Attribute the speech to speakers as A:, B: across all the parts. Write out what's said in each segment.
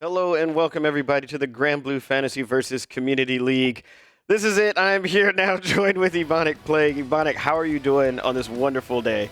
A: Hello and welcome everybody to the Granblue Fantasy versus Community League. This is it. I am here now joined with Ebonic playing. Ebonic, how are you doing on this wonderful day?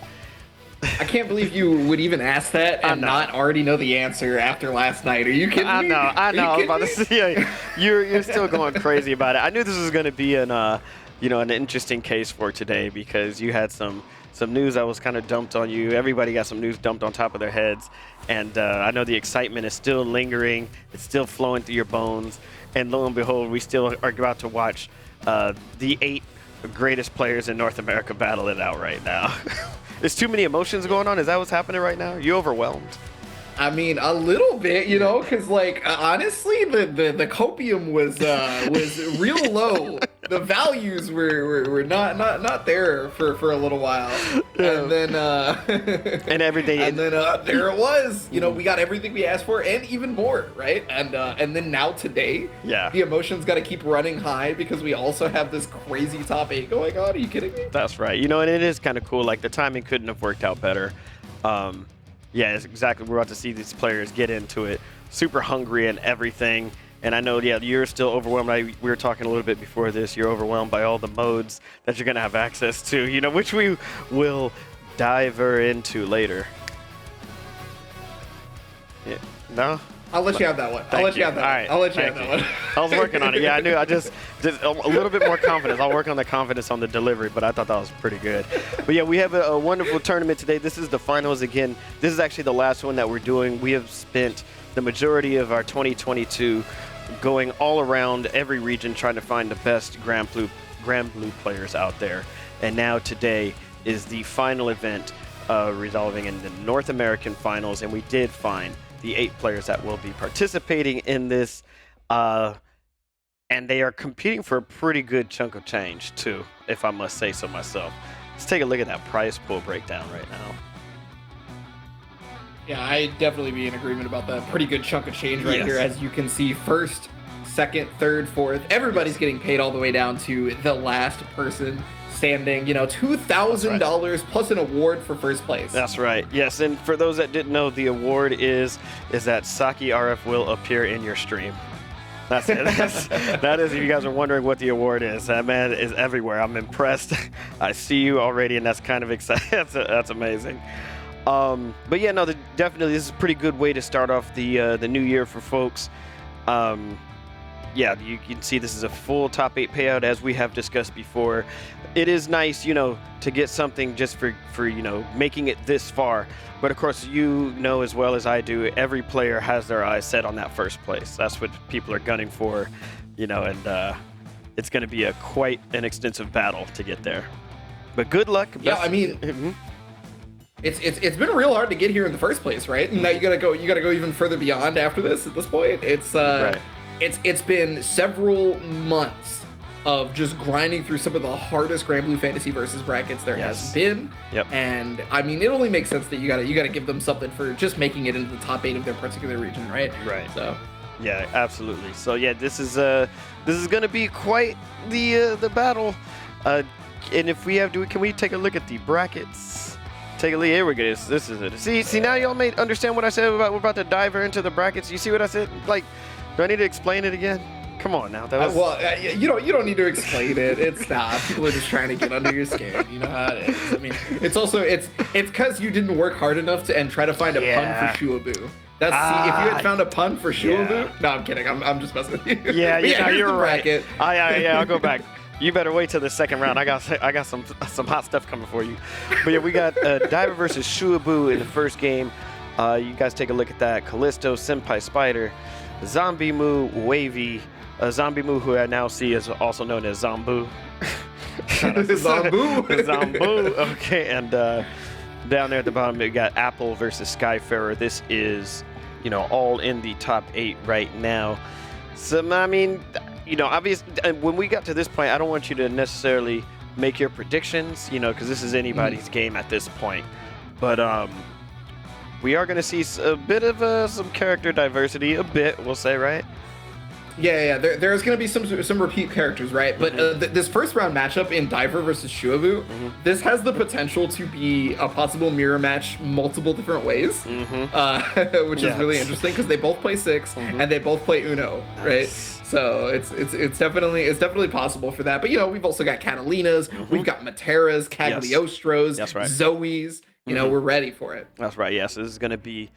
B: I can't believe you would even ask that and not already know the answer after last night. Are you kidding me?
A: I know. I was about to say, you're still going crazy about it. I knew this was going to be an interesting case for today because you had some news that was kind of dumped on you. Everybody got some news dumped on top of their heads. And I know the excitement is still lingering. It's still flowing through your bones. And lo and behold, we still are about to watch the 8 greatest players in North America battle it out right now. There's too many emotions going on. Is that what's happening right now? Are you overwhelmed?
B: I mean, a little bit, you know, because honestly, the copium was real low. The values were not there for a little while, and then
A: and every day,
B: and then there it was. You know, we got everything we asked for and even more, right? And then now today, the emotions got to keep running high because we also have this crazy top 8 going on. Are you kidding me?
A: That's right. You know, and it is kind of cool. Like the timing couldn't have worked out better. Yeah, it's exactly. We're about to see these players get into it, super hungry and everything. And I know, you're still overwhelmed. We were talking a little bit before this. You're overwhelmed by all the modes that you're going to have access to, you know, which we will dive into later. Yeah. No?
B: I'll let you have that one.
A: I'll let you have that one. I was working on it. Yeah, I knew. I just a little bit more confidence. I'll work on the confidence on the delivery, but I thought that was pretty good. But yeah, we have a wonderful tournament today. This is the finals again. This is actually the last one that we're doing. We have spent the majority of our 2022 going all around every region trying to find the best Granblue players out there. And now today is the final event resolving in the North American finals, and we did find the 8 players that will be participating in this, and they are competing for a pretty good chunk of change too, if I must say so myself. Let's take a look at that prize pool breakdown right now.
B: Yeah, I'd definitely be in agreement about that. Pretty good chunk of change right here. As you can see, first, second, third, fourth, everybody's getting paid all the way down to the last person standing, you know, $2,000 plus an award for first place.
A: That's right. Yes, and for those that didn't know, the award is that Saki RF will appear in your stream. That's it. That is, if you guys are wondering what the award is, that man is everywhere. I'm impressed. I see you already, and that's kind of exciting. That's amazing. But yeah, no, definitely this is a pretty good way to start off the new year for folks. Yeah, you can see this is a full top 8 payout, as we have discussed before. It is nice, you know, to get something just for you know, making it this far. But of course, you know as well as I do, every player has their eyes set on that first place. That's what people are gunning for, you know, and it's going to be quite an extensive battle to get there. But good luck.
B: Yeah, I mean, it's been real hard to get here in the first place, right? And now you gotta go even further beyond after this. At this point, it's been several months of just grinding through some of the hardest Granblue Fantasy versus brackets there has been.
A: Yep.
B: And I mean, it only makes sense that you gotta give them something for just making it into the top 8 of their particular region, right?
A: Right.
B: So. Yeah,
A: absolutely. So yeah, this is gonna be quite the battle. And if we have can we take a look at the brackets? Take a look. Here we go. This is it. See now y'all may understand what I said about we're about to dive into the brackets. You see what I said? Like, do I need to explain it again? Come on now.
B: You don't need to explain it. It's not. People are just trying to get under your skin. You know how it is. I mean, it's because you didn't work hard enough and try to find a pun for Shuabu. See, if you had found a pun for Shuabu, no, I'm kidding. I'm just messing with you.
A: Yeah, you're right.
B: Bracket.
A: I'll go back. You better wait till the second round. I got some hot stuff coming for you. But yeah, we got Diver versus Shuabu in the first game. You guys take a look at that. Callisto, Senpai Spider, Zombie Moo, Wavy, Zombie Moo, who I now see is also known as Zombu.
B: Zombu.
A: Zombu. Okay, and down there at the bottom, we got Apple versus Skyfair. This is, you know, all in the top 8 right now. So I mean, you know, obviously, when we got to this point, I don't want you to necessarily make your predictions, you know, because this is anybody's game at this point. But we are going to see a bit of some character diversity, we'll say, right?
B: Yeah. There's going to be some repeat characters, right? But this first round matchup in Diver versus Shuabu, this has the potential to be a possible mirror match multiple different ways, which is really interesting because they both play 6 and they both play Uno, right? So it's definitely possible for that. But you know, we've also got Catalinas, we've got Materas, Cagliostros, Zoes. You know, we're ready for it.
A: That's right. Yes, this is going to be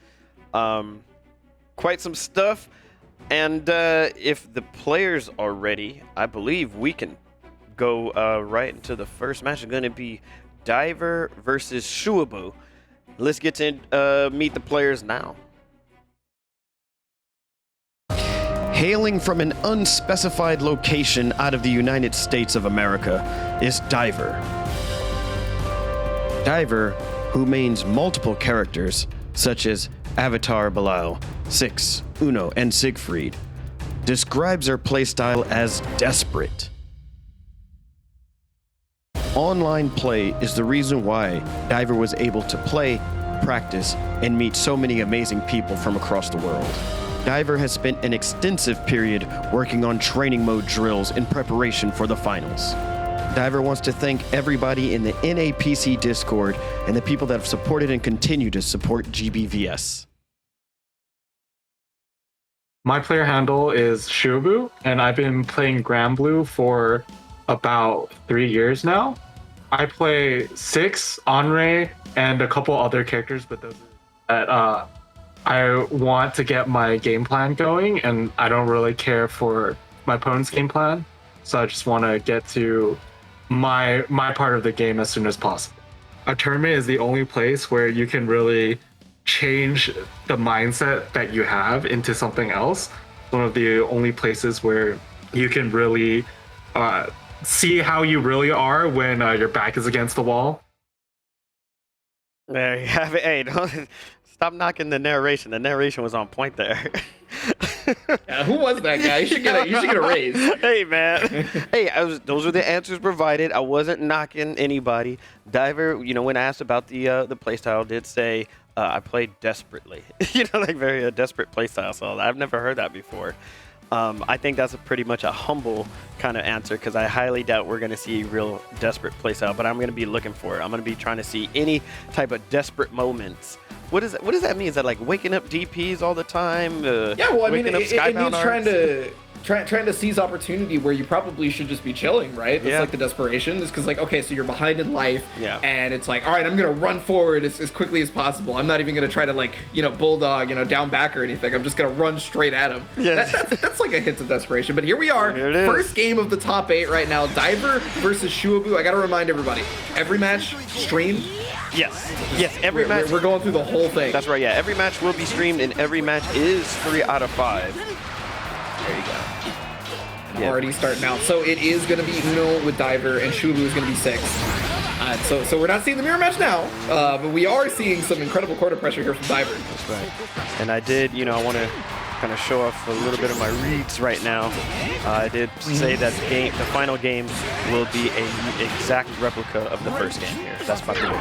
A: quite some stuff. And if the players are ready, I believe we can go right into the first match. It's going to be Diver versus Shuabu. Let's get to meet the players now. Hailing from an unspecified location out of the United States of America is Diver. Diver, who mains multiple characters such as Avatar Belial, Six, Uno, and Siegfried, describes her playstyle as desperate. Online play is the reason why Diver was able to play, practice, and meet so many amazing people from across the world. Diver has spent an extensive period working on training mode drills in preparation for the finals. Diver wants to thank everybody in the NAPC Discord and the people that have supported and continue to support GBVS.
C: My player handle is Shuabu, and I've been playing Granblue for about 3 years now. I play 6, Onrey, and a couple other characters, but those that I want to get my game plan going, and I don't really care for my opponent's game plan, so I just want to get to my part of the game as soon as possible. A tournament is the only place where you can really change the mindset that you have into something else. One of the only places where you can really see how you really are when your back is against the wall.
A: There you have it. Hey, don't stop knocking the narration. The narration was on point there.
B: Yeah, who was that guy? You should get a raise.
A: Hey, man. Hey, those were the answers provided. I wasn't knocking anybody. Diver, you know, when asked about the playstyle, did say I played desperately. You know, like very desperate playstyle. So I've never heard that before. I think that's pretty much a humble kind of answer because I highly doubt we're going to see real desperate playstyle, but I'm going to be looking for it. I'm going to be trying to see any type of desperate moments. What does that mean? Is that like waking up DPs all the time?
B: Yeah, well, I mean, it means trying to seize opportunity where you probably should just be chilling, right? That's like the desperation. Is because like, okay, so you're behind in life, and it's like, all right, I'm gonna run forward as quickly as possible. I'm not even gonna try to like, you know, bulldog, you know, down back or anything. I'm just gonna run straight at him. Yeah, that's like a hint of desperation. But here we are, first game of the top 8 right now. Diver versus Shuabu. I gotta remind everybody, every match streamed.
A: Yes, every match.
B: We're going through the whole thing.
A: That's right, yeah. Every match will be streamed, and every match is 3 out of 5. There you go.
B: Already starting out. So it is going to be Uno with Diver, and Shuabu is going to be 6. So we're not seeing the mirror match now, but we are seeing some incredible corner pressure here from Diver.
A: That's right. And I did, you know, I want to kind of show off a little bit of my reads right now. I did say that the final game will be an exact replica of the first game here. That's my theory.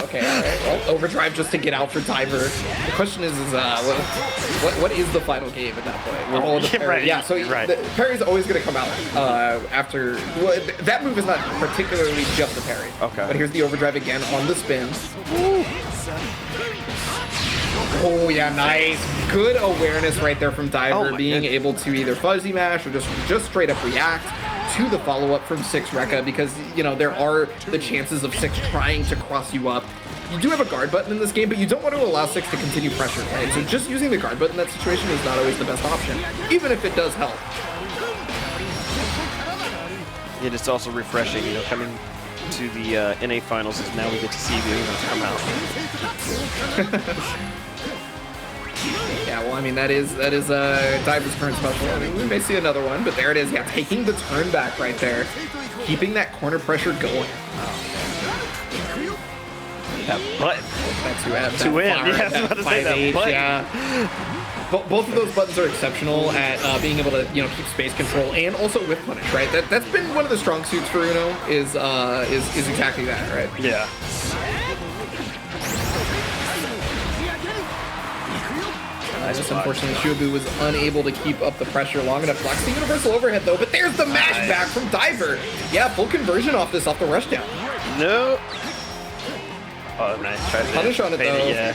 B: Okay, all right. Well, overdrive just to get out for Diver. The question is what is the final game at that point?
A: Right.
B: Yeah, so the parry's always going to come out after. Well, that move is not particularly just a parry.
A: Okay.
B: But here's the overdrive again on the spin. Woo. Oh yeah, nice. Good awareness right there from Diver, being able to either fuzzy mash or just straight up react to the follow-up from 6 Rekka, because, you know, there are the chances of 6 trying to cross you up. You do have a guard button in this game, but you don't want to allow 6 to continue pressure, right? So just using the guard button in that situation is not always the best option, even if it does help.
A: Yeah, it's also refreshing, you know, coming to the NA finals is now we get to see the Unos come out.
B: Yeah, well, I mean, that is Diver's current special. I mean, we may see another one, but there it is. Yeah, taking the turn back right there, keeping that corner pressure going.
A: That button.
B: That's
A: to win. Yeah, I was about to say that button.
B: Yeah. Both of those buttons are exceptional at being able to, you know, keep space control and also whiff punish, right? That's been one of the strong suits for Uno is exactly that, right?
A: Yeah.
B: just unfortunately Shuabu was unable to keep up the pressure long enough. Blocks the universal overhead though, but there's the mash back from Diver. Yeah, full conversion off the rushdown.
A: No. Oh, nice. Try to
B: punish on it though.
A: Yeah.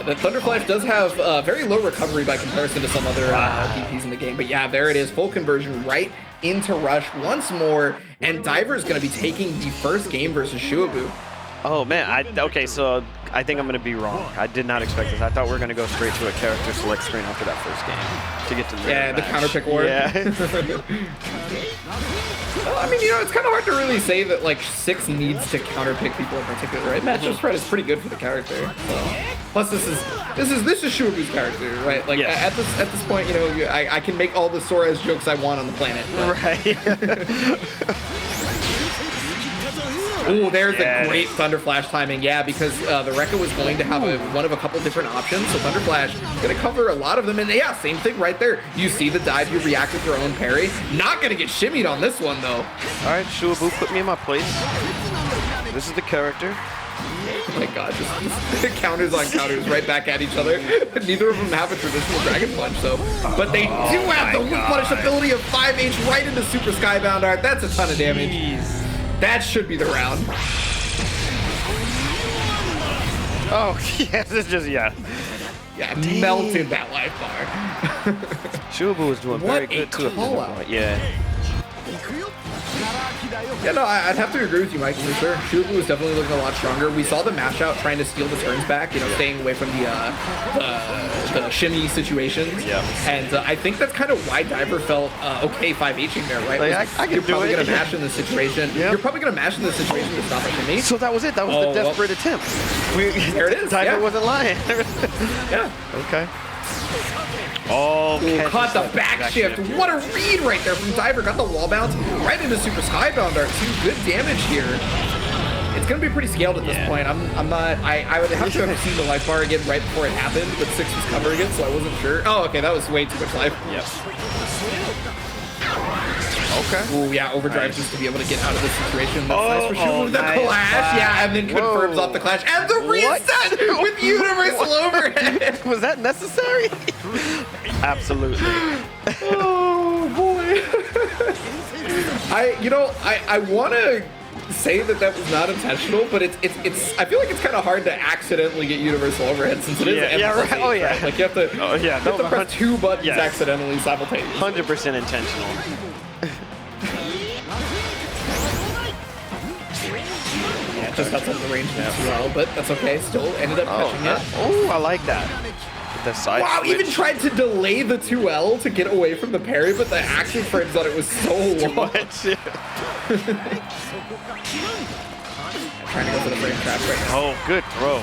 B: The Thunder Flash does have very low recovery by comparison to some other DPs in the game. But yeah, there it is. Full conversion right into Rush once more. And Diver is going to be taking the first game versus Shuabu.
A: Oh, man. Okay, so I think I'm going to be wrong. I did not expect this. I thought we were going to go straight to a character select screen after that first game to get to the
B: counter pick war.
A: Yeah.
B: Well, I mean, you know, it's kind of hard to really say that like 6 needs to counter pick people in particular, right? Matchup spread is pretty good for the character. So. Plus, this is Shuabu's character, right? Like at this point, you know, I can make all the Sora's jokes I want on the planet.
A: Right.
B: Oh, there's a great Thunder Flash timing. Yeah, because the Rekka was going to have one of a couple different options. So Thunder Flash going to cover a lot of them. And yeah, same thing right there. You see the dive, you react with your own parry. Not going to get shimmied on this one, though.
A: All right, Shuabu, put me in my place. This is the character.
B: Oh my god, just counters on counters right back at each other. Neither of them have a traditional Dragon Punch, though. But they do have the Whip Punish ability of 5H right into Super Skybound Art. That's a ton of damage.
A: Jeez.
B: That should be the round.
A: Oh, yes, it's just,
B: Yeah, melted that life bar.
A: Shuabu was doing very good, too. Yeah.
B: Yeah, no, I'd have to agree with you, Mike, for sure. Shuabu was definitely looking a lot stronger. We saw the mash out trying to steal the turns back, you know, staying away from the shimmy situations.
A: Yeah.
B: And I think that's kind of why Diver felt okay 5H'ing there, right?
A: Like, I
B: You're probably going to mash in this situation.
A: Yep.
B: You're probably going to mash in this situation to stop a shimmy.
A: So that was it. That was the desperate attempt.
B: There it is.
A: Diver wasn't lying.
B: Yeah.
A: Okay. Oh,
B: caught the back shift. What a read right there from Diver. Got the wall bounce right into Super Skybound Art. 2 good damage here. It's going to be pretty scaled at this point. I would have to have seen the life bar again right before it happened, but 6 was covering it, so I wasn't sure. Oh, okay, that was way too much life.
A: Yep. Okay.
B: Ooh, yeah, overdrive just to be able to get out of this situation. That's nice for Shuabu. The clash, yeah, and then confirms off the clash. And the reset with universal overhead.
A: Was that necessary? Absolutely.
B: Oh, boy. I want to say that was not intentional, but it's I feel like it's kind of hard to accidentally get universal overhead since it is
A: right. Oh yeah,
B: right? Like you have to press 2 buttons accidentally simultaneously.
A: 100% intentional.
B: Yeah, just outside of the range as well, but that's okay. Still ended up catching it.
A: Oh, I like that. The side switch.
B: Even tried to delay the 2L to get away from the parry, but the action frames on it was so long. Trying to go for the frame trap right now.
A: Oh, good throw.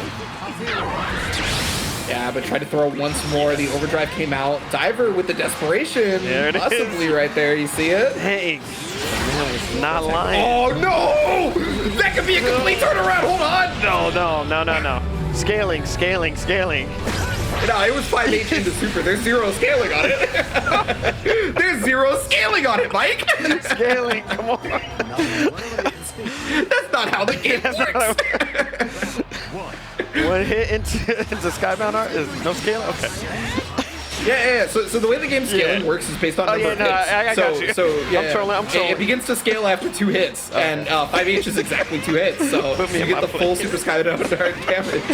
B: Yeah, but tried to throw once more. The overdrive came out. Diver with the desperation.
A: There it
B: possibly
A: is.
B: Right there. You see it?
A: Hey, it's not lying.
B: Oh, no! That could be a complete turnaround. Hold on.
A: No. Scaling.
B: No, it was 5H into super. There's 0 scaling on it. There's 0 scaling on it, Mike.
A: Scaling, come on.
B: That's not how the game works.
A: One hit into Skybound Art is no scaling? Okay.
B: Yeah. So the way the game scaling works is based on number of hits.
A: I got you.
B: So
A: I'm trolling.
B: It begins to scale after 2 hits, and 5H is exactly 2 hits. So you get the full Super Skybound Art damage.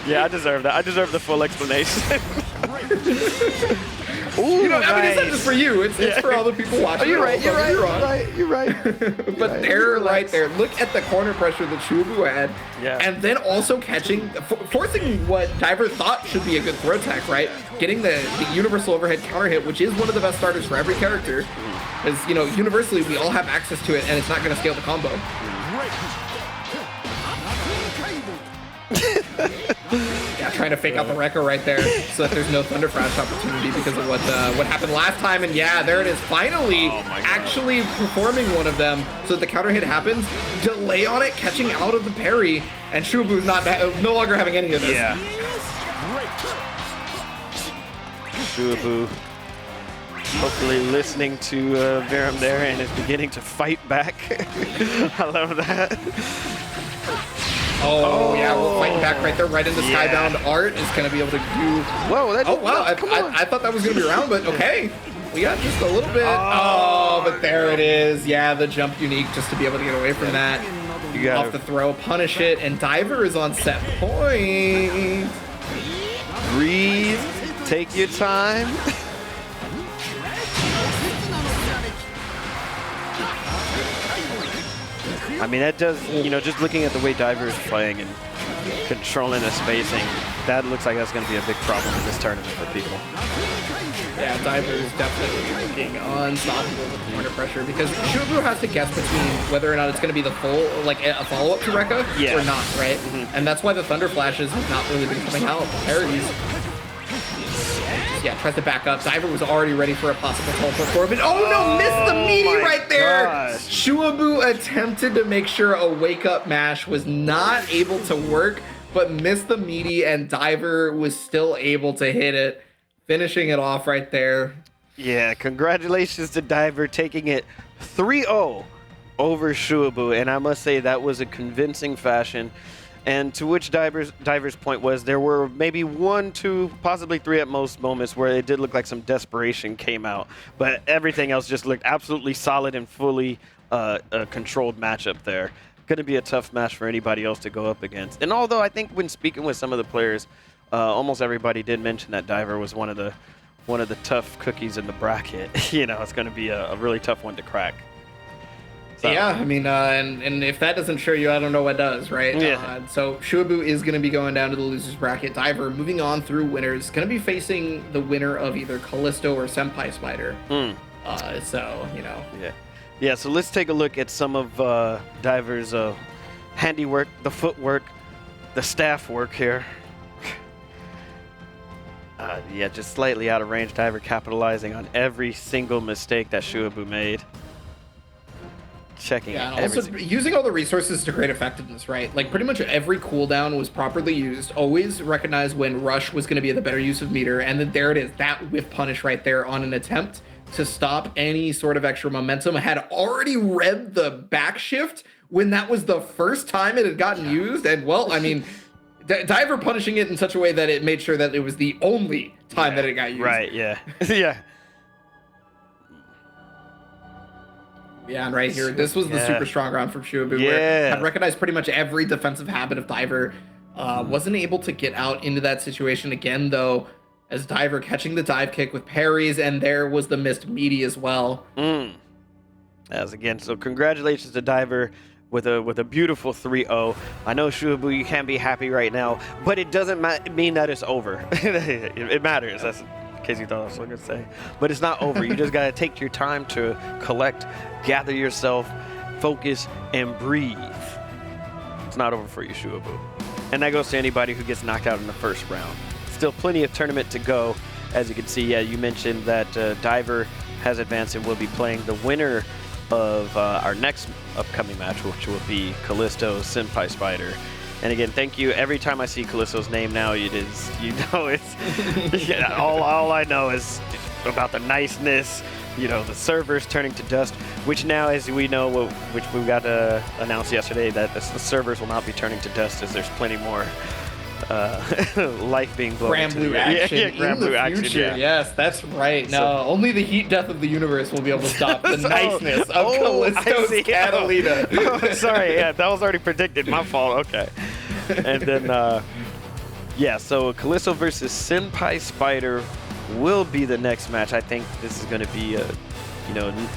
A: Yeah, I deserve that. I deserve the full explanation.
B: Ooh, nice. I mean, it's not just for you. It's for all the people watching.
A: Oh, you're right. You're right.
B: But they're right there. Look at the corner pressure that Shuabu had.
A: Yeah.
B: And then also forcing what Diver thought should be a good throw tech, right? Getting the universal overhead counter hit, which is one of the best starters for every character. Because, you know, universally, we all have access to it, and it's not going to scale the combo. Yeah, trying to fake out the Rekka right there so that there's no Thunder Flash opportunity because of what happened last time. And yeah, there it is. Finally, actually performing one of them so that the counter hit happens. Delay on it, catching out of the parry, and Shuabu's no longer having any of this.
A: Yeah. Shuabu hopefully listening to Verum there and is beginning to fight back. I love that.
B: Oh, yeah, we're fighting back right there, right into Skybound. Art is going to be able to do...
A: Whoa, that
B: I thought that was going to be around, but okay. We got just a little bit. Oh, but there it is. Yeah, the jump unique just to be able to get away from that.
A: You got
B: off the throw, punish it, and Diver is on set point.
A: Breathe, take your time. I mean, that does, just looking at the way Diver is playing and controlling the spacing, that looks like that's going to be a big problem in this tournament for people.
B: Yeah, Diver is definitely looking unstoppable with corner pressure because Shuabu has to guess between whether or not it's going to be the full, like a follow-up to Rekka or not, right? And that's why the Thunder Flashes have not really been coming out. Parodies. Yeah, tries to back up. Diver was already ready for a possible teleport forward, but oh no, missed the meaty right there!
A: Gosh.
B: Shuabu attempted to make sure a wake-up mash was not able to work, but missed the meaty, and Diver was still able to hit it, finishing it off right there.
A: Yeah, congratulations to Diver taking it 3-0 over Shuabu, and I must say that was a convincing fashion. And to which Diver's point was there were maybe 1, 2, possibly 3 at most moments where it did look like some desperation came out, but everything else just looked absolutely solid and fully a controlled matchup there. Going to be a tough match for anybody else to go up against. And although I think when speaking with some of the players, almost everybody did mention that Diver was one of the tough cookies in the bracket. It's going to be a really tough one to crack. So.
B: Yeah, I mean, and if that doesn't show you, I don't know what does, right?
A: Yeah.
B: So Shuabu is going to be going down to the losers bracket. Diver moving on through winners, going to be facing the winner of either Callisto or Senpai Spider.
A: Yeah, so let's take a look at some of Diver's handiwork, the footwork, the staff work here. Just slightly out of range. Diver capitalizing on every single mistake that Shuabu made. Checking
B: also using all the resources to great effectiveness, right? Like pretty much every cooldown was properly used. Always recognize when rush was going to be the better use of meter, and then there it is, that whiff punish right there on an attempt to stop any sort of extra momentum. Had already revved the back shift when that was the first time it had gotten used, and well, I mean, Diver punishing it in such a way that it made sure that it was the only time that it got used.
A: Right, yeah. Yeah.
B: Yeah, and right here, this was the super strong round from Shuabu, where had recognized pretty much every defensive habit of Diver. Wasn't able to get out into that situation again, though, as Diver catching the dive kick with parries, and there was the missed meaty as well.
A: As again, so congratulations to Diver with a beautiful 3-0. I know, Shuabu, you can't be happy right now, but it doesn't mean that it's over. It matters. That's in case you thought I was going to say. But it's not over. You just got to take your time to collect, gather yourself, focus, and breathe. It's not over for you, Shuabu. And that goes to anybody who gets knocked out in the first round. Still plenty of tournament to go. As you can see, you mentioned that Diver has advanced and will be playing the winner of our next upcoming match, which will be Callisto Senpai Spider. And again, thank you. Every time I see Callisto's name now, it's all I know is about the niceness, the servers turning to dust, which now, as we know, which we got announced yesterday, that the servers will not be turning to dust, as there's plenty more life being blown.
B: Granblue action
A: Granblue action. Yeah.
B: Yes, that's right. No, only the heat death of the universe will be able to stop the niceness of Callisto's Catalina.
A: Sorry, that was already predicted. My fault. Okay. And then, so Callisto versus Senpai Spider will be the next match. I think this is going to be,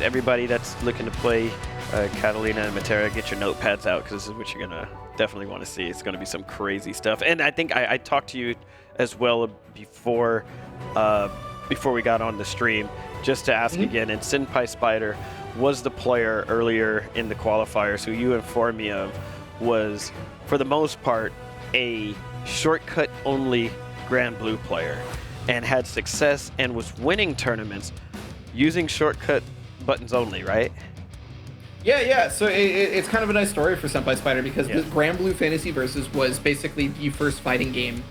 A: everybody that's looking to play Catalina and Matera, get your notepads out, because this is what you're going to definitely want to see. It's going to be some crazy stuff. And I think I talked to you as well before we got on the stream, just to ask again. And Senpai Spider was the player earlier in the qualifiers who you informed me of was, for the most part, a shortcut-only Granblue player, and had success and was winning tournaments using shortcut buttons only, right?
B: Yeah. So it's kind of a nice story for Senpai Spider, because the Granblue Fantasy Versus was basically the first fighting game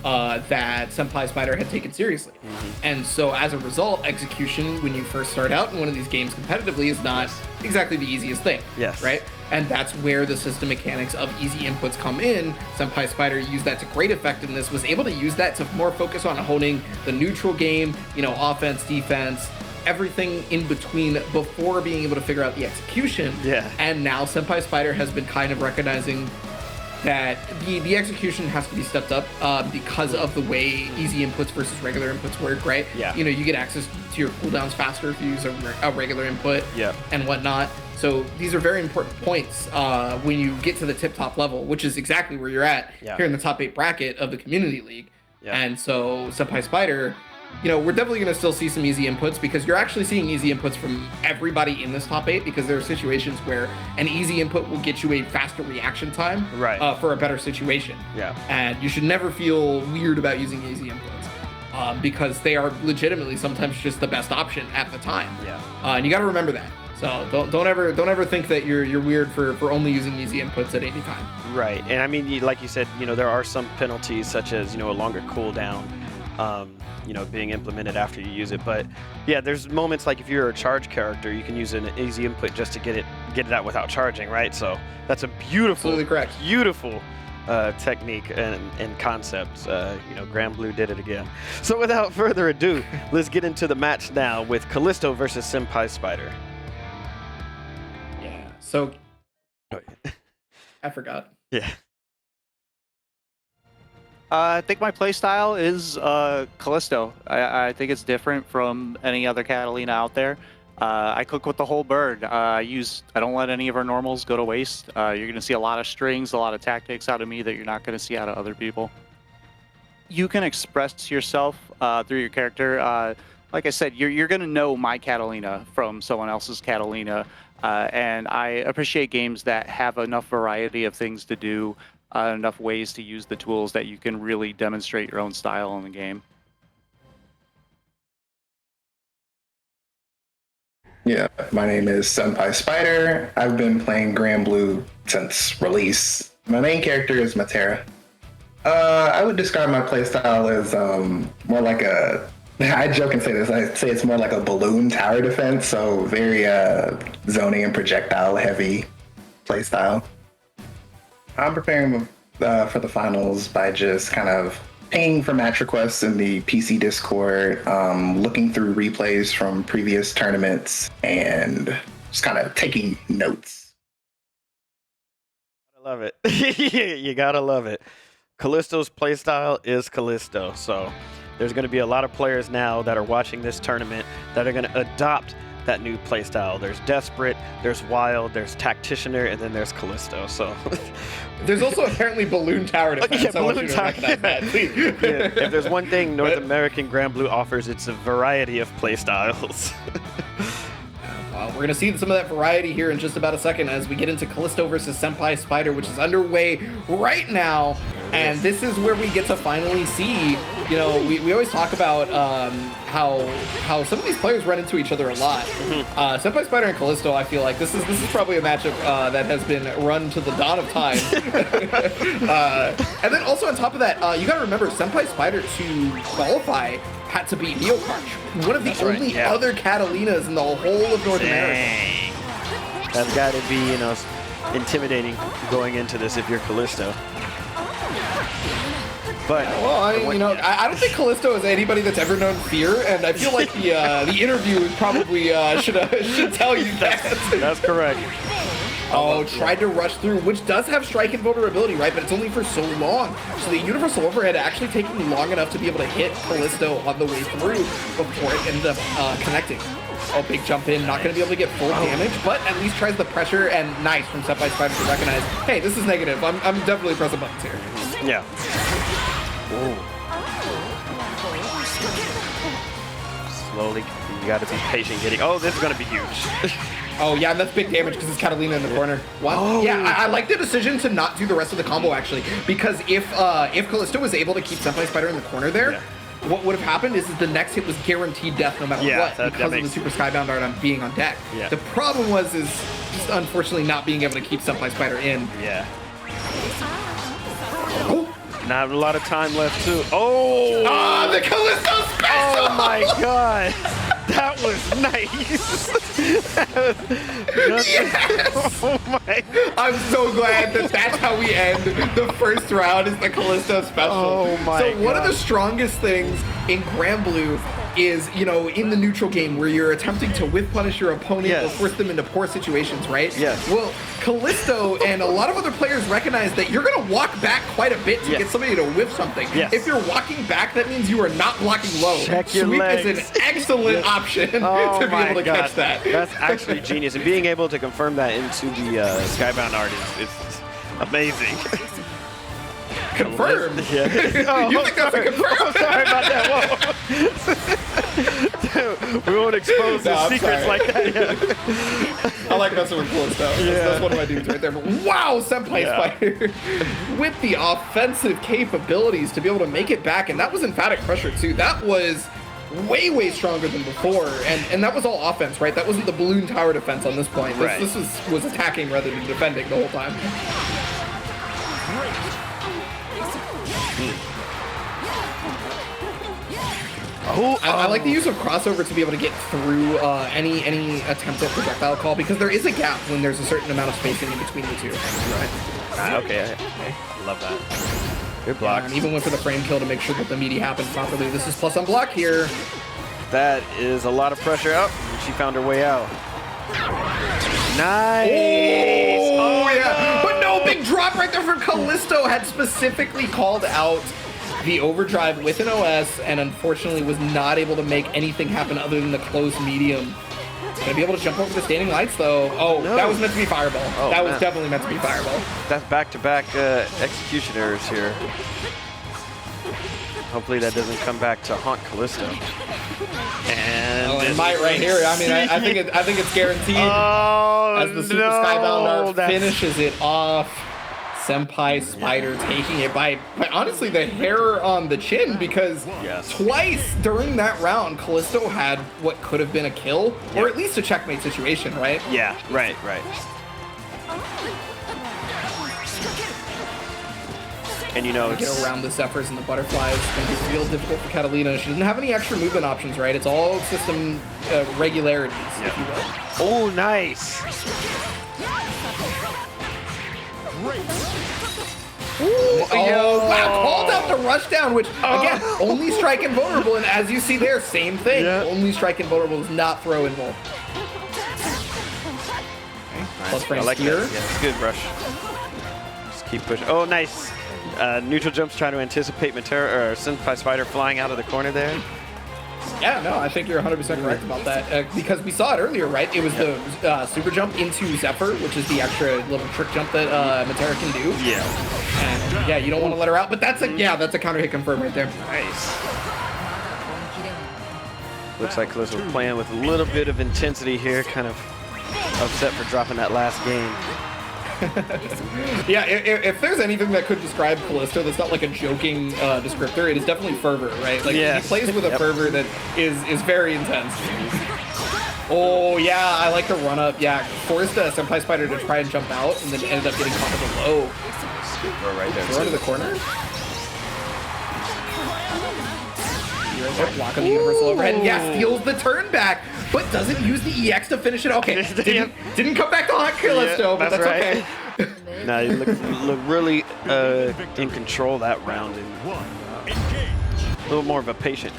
B: that Senpai Spider had taken seriously. And so as a result, execution when you first start out in one of these games competitively is not exactly the easiest thing.
A: Yes.
B: Right? And that's where the system mechanics of easy inputs come in. Senpai Spider used that to great effect in this, was able to use that to more focus on honing the neutral game, offense, defense, everything in between before being able to figure out the execution.
A: Yeah.
B: And now Senpai Spider has been kind of recognizing that the execution has to be stepped up because of the way easy inputs versus regular inputs work, right?
A: Yeah.
B: You get access to your cooldowns faster if you use a regular input and whatnot. So these are very important points when you get to the tip-top level, which is exactly where you're at here in the top 8 bracket of the Community League.
A: Yeah.
B: And so Senpai Spider, we're definitely going to still see some easy inputs because you're actually seeing easy inputs from everybody in this top 8 because there are situations where an easy input will get you a faster reaction time for a better situation.
A: Yeah.
B: And you should never feel weird about using easy inputs because they are legitimately sometimes just the best option at the time.
A: Yeah.
B: And you got to remember that. So don't ever think that you're weird for only using easy inputs at any time.
A: Right. And I mean, like you said, there are some penalties such as, a longer cooldown. Being implemented after you use it. But yeah, there's moments like if you're a charge character, you can use an easy input just to get it out without charging, right? So that's a beautiful, beautiful technique and concept. Granblue did it again. So without further ado, let's get into the match now with Callisto versus Senpai Spider.
B: Yeah. So I forgot.
A: Yeah.
D: I think my playstyle is Callisto. I think it's different from any other Catalina out there. I cook with the whole bird. I don't let any of our normals go to waste. You're going to see a lot of strings, a lot of tactics out of me that you're not going to see out of other people. You can express yourself through your character. Like I said, you're going to know my Catalina from someone else's Catalina. And I appreciate games that have enough variety of things to do. Enough ways to use the tools that you can really demonstrate your own style in the game.
E: Yeah, my name is Senpai Spider. I've been playing Granblue since release. My main character is Matera. I would describe my playstyle as more like I joke and say this, I say it's more like a balloon tower defense, so very zoning and projectile heavy playstyle. I'm preparing for the finals by just kind of pinging for match requests in the PC Discord, looking through replays from previous tournaments, and just kind of taking notes.
A: I love it. You gotta love it. Callisto's playstyle is Callisto, so there's going to be a lot of players now that are watching this tournament that are going to adopt that new playstyle. There's Desperate, there's Wild, there's Tacticianer, and then there's Callisto. So
B: there's also apparently Balloon Tower defense.
A: Yeah,
B: Balloon Tower. That, please.
A: Yeah. If there's one thing North American Granblue offers, it's a variety of playstyles.
B: Well, we're going to see some of that variety here in just about a second as we get into Callisto versus Senpai Spider, which is underway right now. And this is where we get to finally see, we always talk about how some of these players run into each other a lot. Senpai Spider and Callisto, I feel like this is probably a matchup that has been run to the dawn of time. And then also on top of that, you got to remember, Senpai Spider to qualify had to beat Neokarch, one of the only other Catalinas in the whole of North America.
A: That's got to be, intimidating going into this if you're Callisto. But
B: I don't think Callisto is anybody that's ever known fear, and I feel like the interview probably should tell you that.
A: That's correct.
B: Oh, tried to rush through, which does have strike and vulnerability, right? But it's only for so long. So the universal overhead actually taking long enough to be able to hit Callisto on the way through before it ended up connecting. Oh, big jump in, not going to be able to get full damage, but at least tries the pressure, and nice from Senpai Spider to recognize, hey, this is negative. I'm definitely pressing buttons here.
A: Yeah. Ooh. Slowly, you got to be patient getting. Oh, this is going to be huge.
B: Oh, yeah, that's big damage because it's Catalina in the corner. What? Oh. Yeah, I like the decision to not do the rest of the combo, actually, because if Callisto was able to keep Senpai Spider in the corner there, what would have happened is the next hit was guaranteed death no matter what because of the Super Skybound Art on being on deck.
A: Yeah.
B: The problem is just unfortunately not being able to keep Senpai Spider in.
A: Yeah.
B: Oh,
A: Not a lot of time left too. Oh!
B: Ah, the Callisto special!
A: Oh my god! That was nice!
B: Yes!
A: Oh my!
B: I'm so glad that that's how we end the first round is the Callisto special.
A: Oh my
B: So one of
A: God.
B: the strongest things in Granblue is, you know, in the neutral game where you're attempting to whiff punish your opponent
A: Yes.
B: or force them into poor situations, right?
A: Yes.
B: Well, Callisto and a lot of other players recognize that you're going to walk back quite a bit to
A: Yes.
B: get somebody to whiff something.
A: Yes.
B: If you're walking back, that means you are not blocking low.
A: Check your
B: Sweep
A: legs.
B: is an excellent option
A: Oh
B: to be
A: my
B: able to
A: god.
B: catch that.
A: That's actually genius. And being able to confirm that into the Skybound art is amazing.
B: Confirmed.
A: Yeah. Oh,
B: You think that's a confirm?
A: Oh, sorry about that. Whoa. We won't expose
B: No,
A: the
B: I'm
A: secrets
B: sorry.
A: like that. Yeah.
B: I like messing with Callisto. That's one of my dudes right there. But wow, Senpai Spider with the offensive capabilities to be able to make it back, and that was emphatic pressure too. That was way stronger than before, and that was all offense, right? That wasn't the balloon tower defense on this point.
A: Right.
B: This was attacking rather than defending the whole time.
A: Oh,
B: I like the use of crossover to be able to get through any attempt at projectile call, because there is a gap when there's a certain amount of spacing in between the two. Right.
A: okay. Love that. Good block.
B: And even went for the frame kill to make sure that the meaty happened properly. This is plus on block here.
A: That is a lot of pressure up. She found her way out. Nice.
B: Oh, yeah. But no, big drop right there from Callisto. Had specifically called out the overdrive with an OS and unfortunately was not able to make anything happen other than the close medium. Gonna be able to jump over the standing lights though. Oh,
A: No.
B: that was meant to be Fireball.
A: Oh,
B: that was
A: man.
B: definitely meant to be Fireball.
A: That's back-to-back execution errors here. Hopefully that doesn't come back to haunt Callisto. And
B: Oh, it might right here. I mean, I think it's guaranteed.
A: Oh,
B: As the Super
A: no,
B: Skybound Art
A: that's-
B: finishes it off. Senpai Spider taking it by honestly the hair on the chin, because
A: Yes.
B: twice during that round, Callisto had what could have been a kill, or at least a checkmate situation, right?
A: Yeah, right. And you know,
B: Get
A: it's,
B: around the Zephyrs and the Butterflies. It's going to be real difficult for Catalina. She doesn't have any extra movement options, right? It's all system regularities, if you will.
A: oh, nice.
B: Oh, wow, called out the rush down, which, again, only strike invulnerable, and as you see there, same thing.
A: Yeah.
B: Only strike invulnerable is not throw invul. Plus
A: I
B: frame
A: like
B: steer.
A: that. Yeah, it's good rush. Just keep pushing. Oh, nice. Neutral jumps trying to anticipate Matera or Senpai Spider flying out of the corner there.
B: Yeah, no, I think you're 100% correct about that, because we saw it earlier, right? It was the super jump into Zephyr, which is the extra little trick jump that Matera can do.
A: Yeah.
B: And yeah, you don't want to let her out, but that's a counter hit confirm right there.
A: Nice. Looks like Callisto playing with a little bit of intensity here, kind of upset for dropping that last game.
B: Yeah, if there's anything that could describe Callisto that's not like a joking descriptor, it is definitely fervor, right? Like
A: Yes.
B: he plays with a fervor that is very intense. Oh yeah, I like the run up. Yeah, forced Senpai Spider to try and jump out, and then ended up getting caught with a low.
A: Throw right there.
B: Throw
A: too.
B: into the corner. Block on the universal overhead. And yeah, steals the turn back, but doesn't use the EX to finish it. Okay, didn't come back to haunt Callisto, but that's
A: right.
B: okay.
A: No, you look really in control that round, and a little more of a patient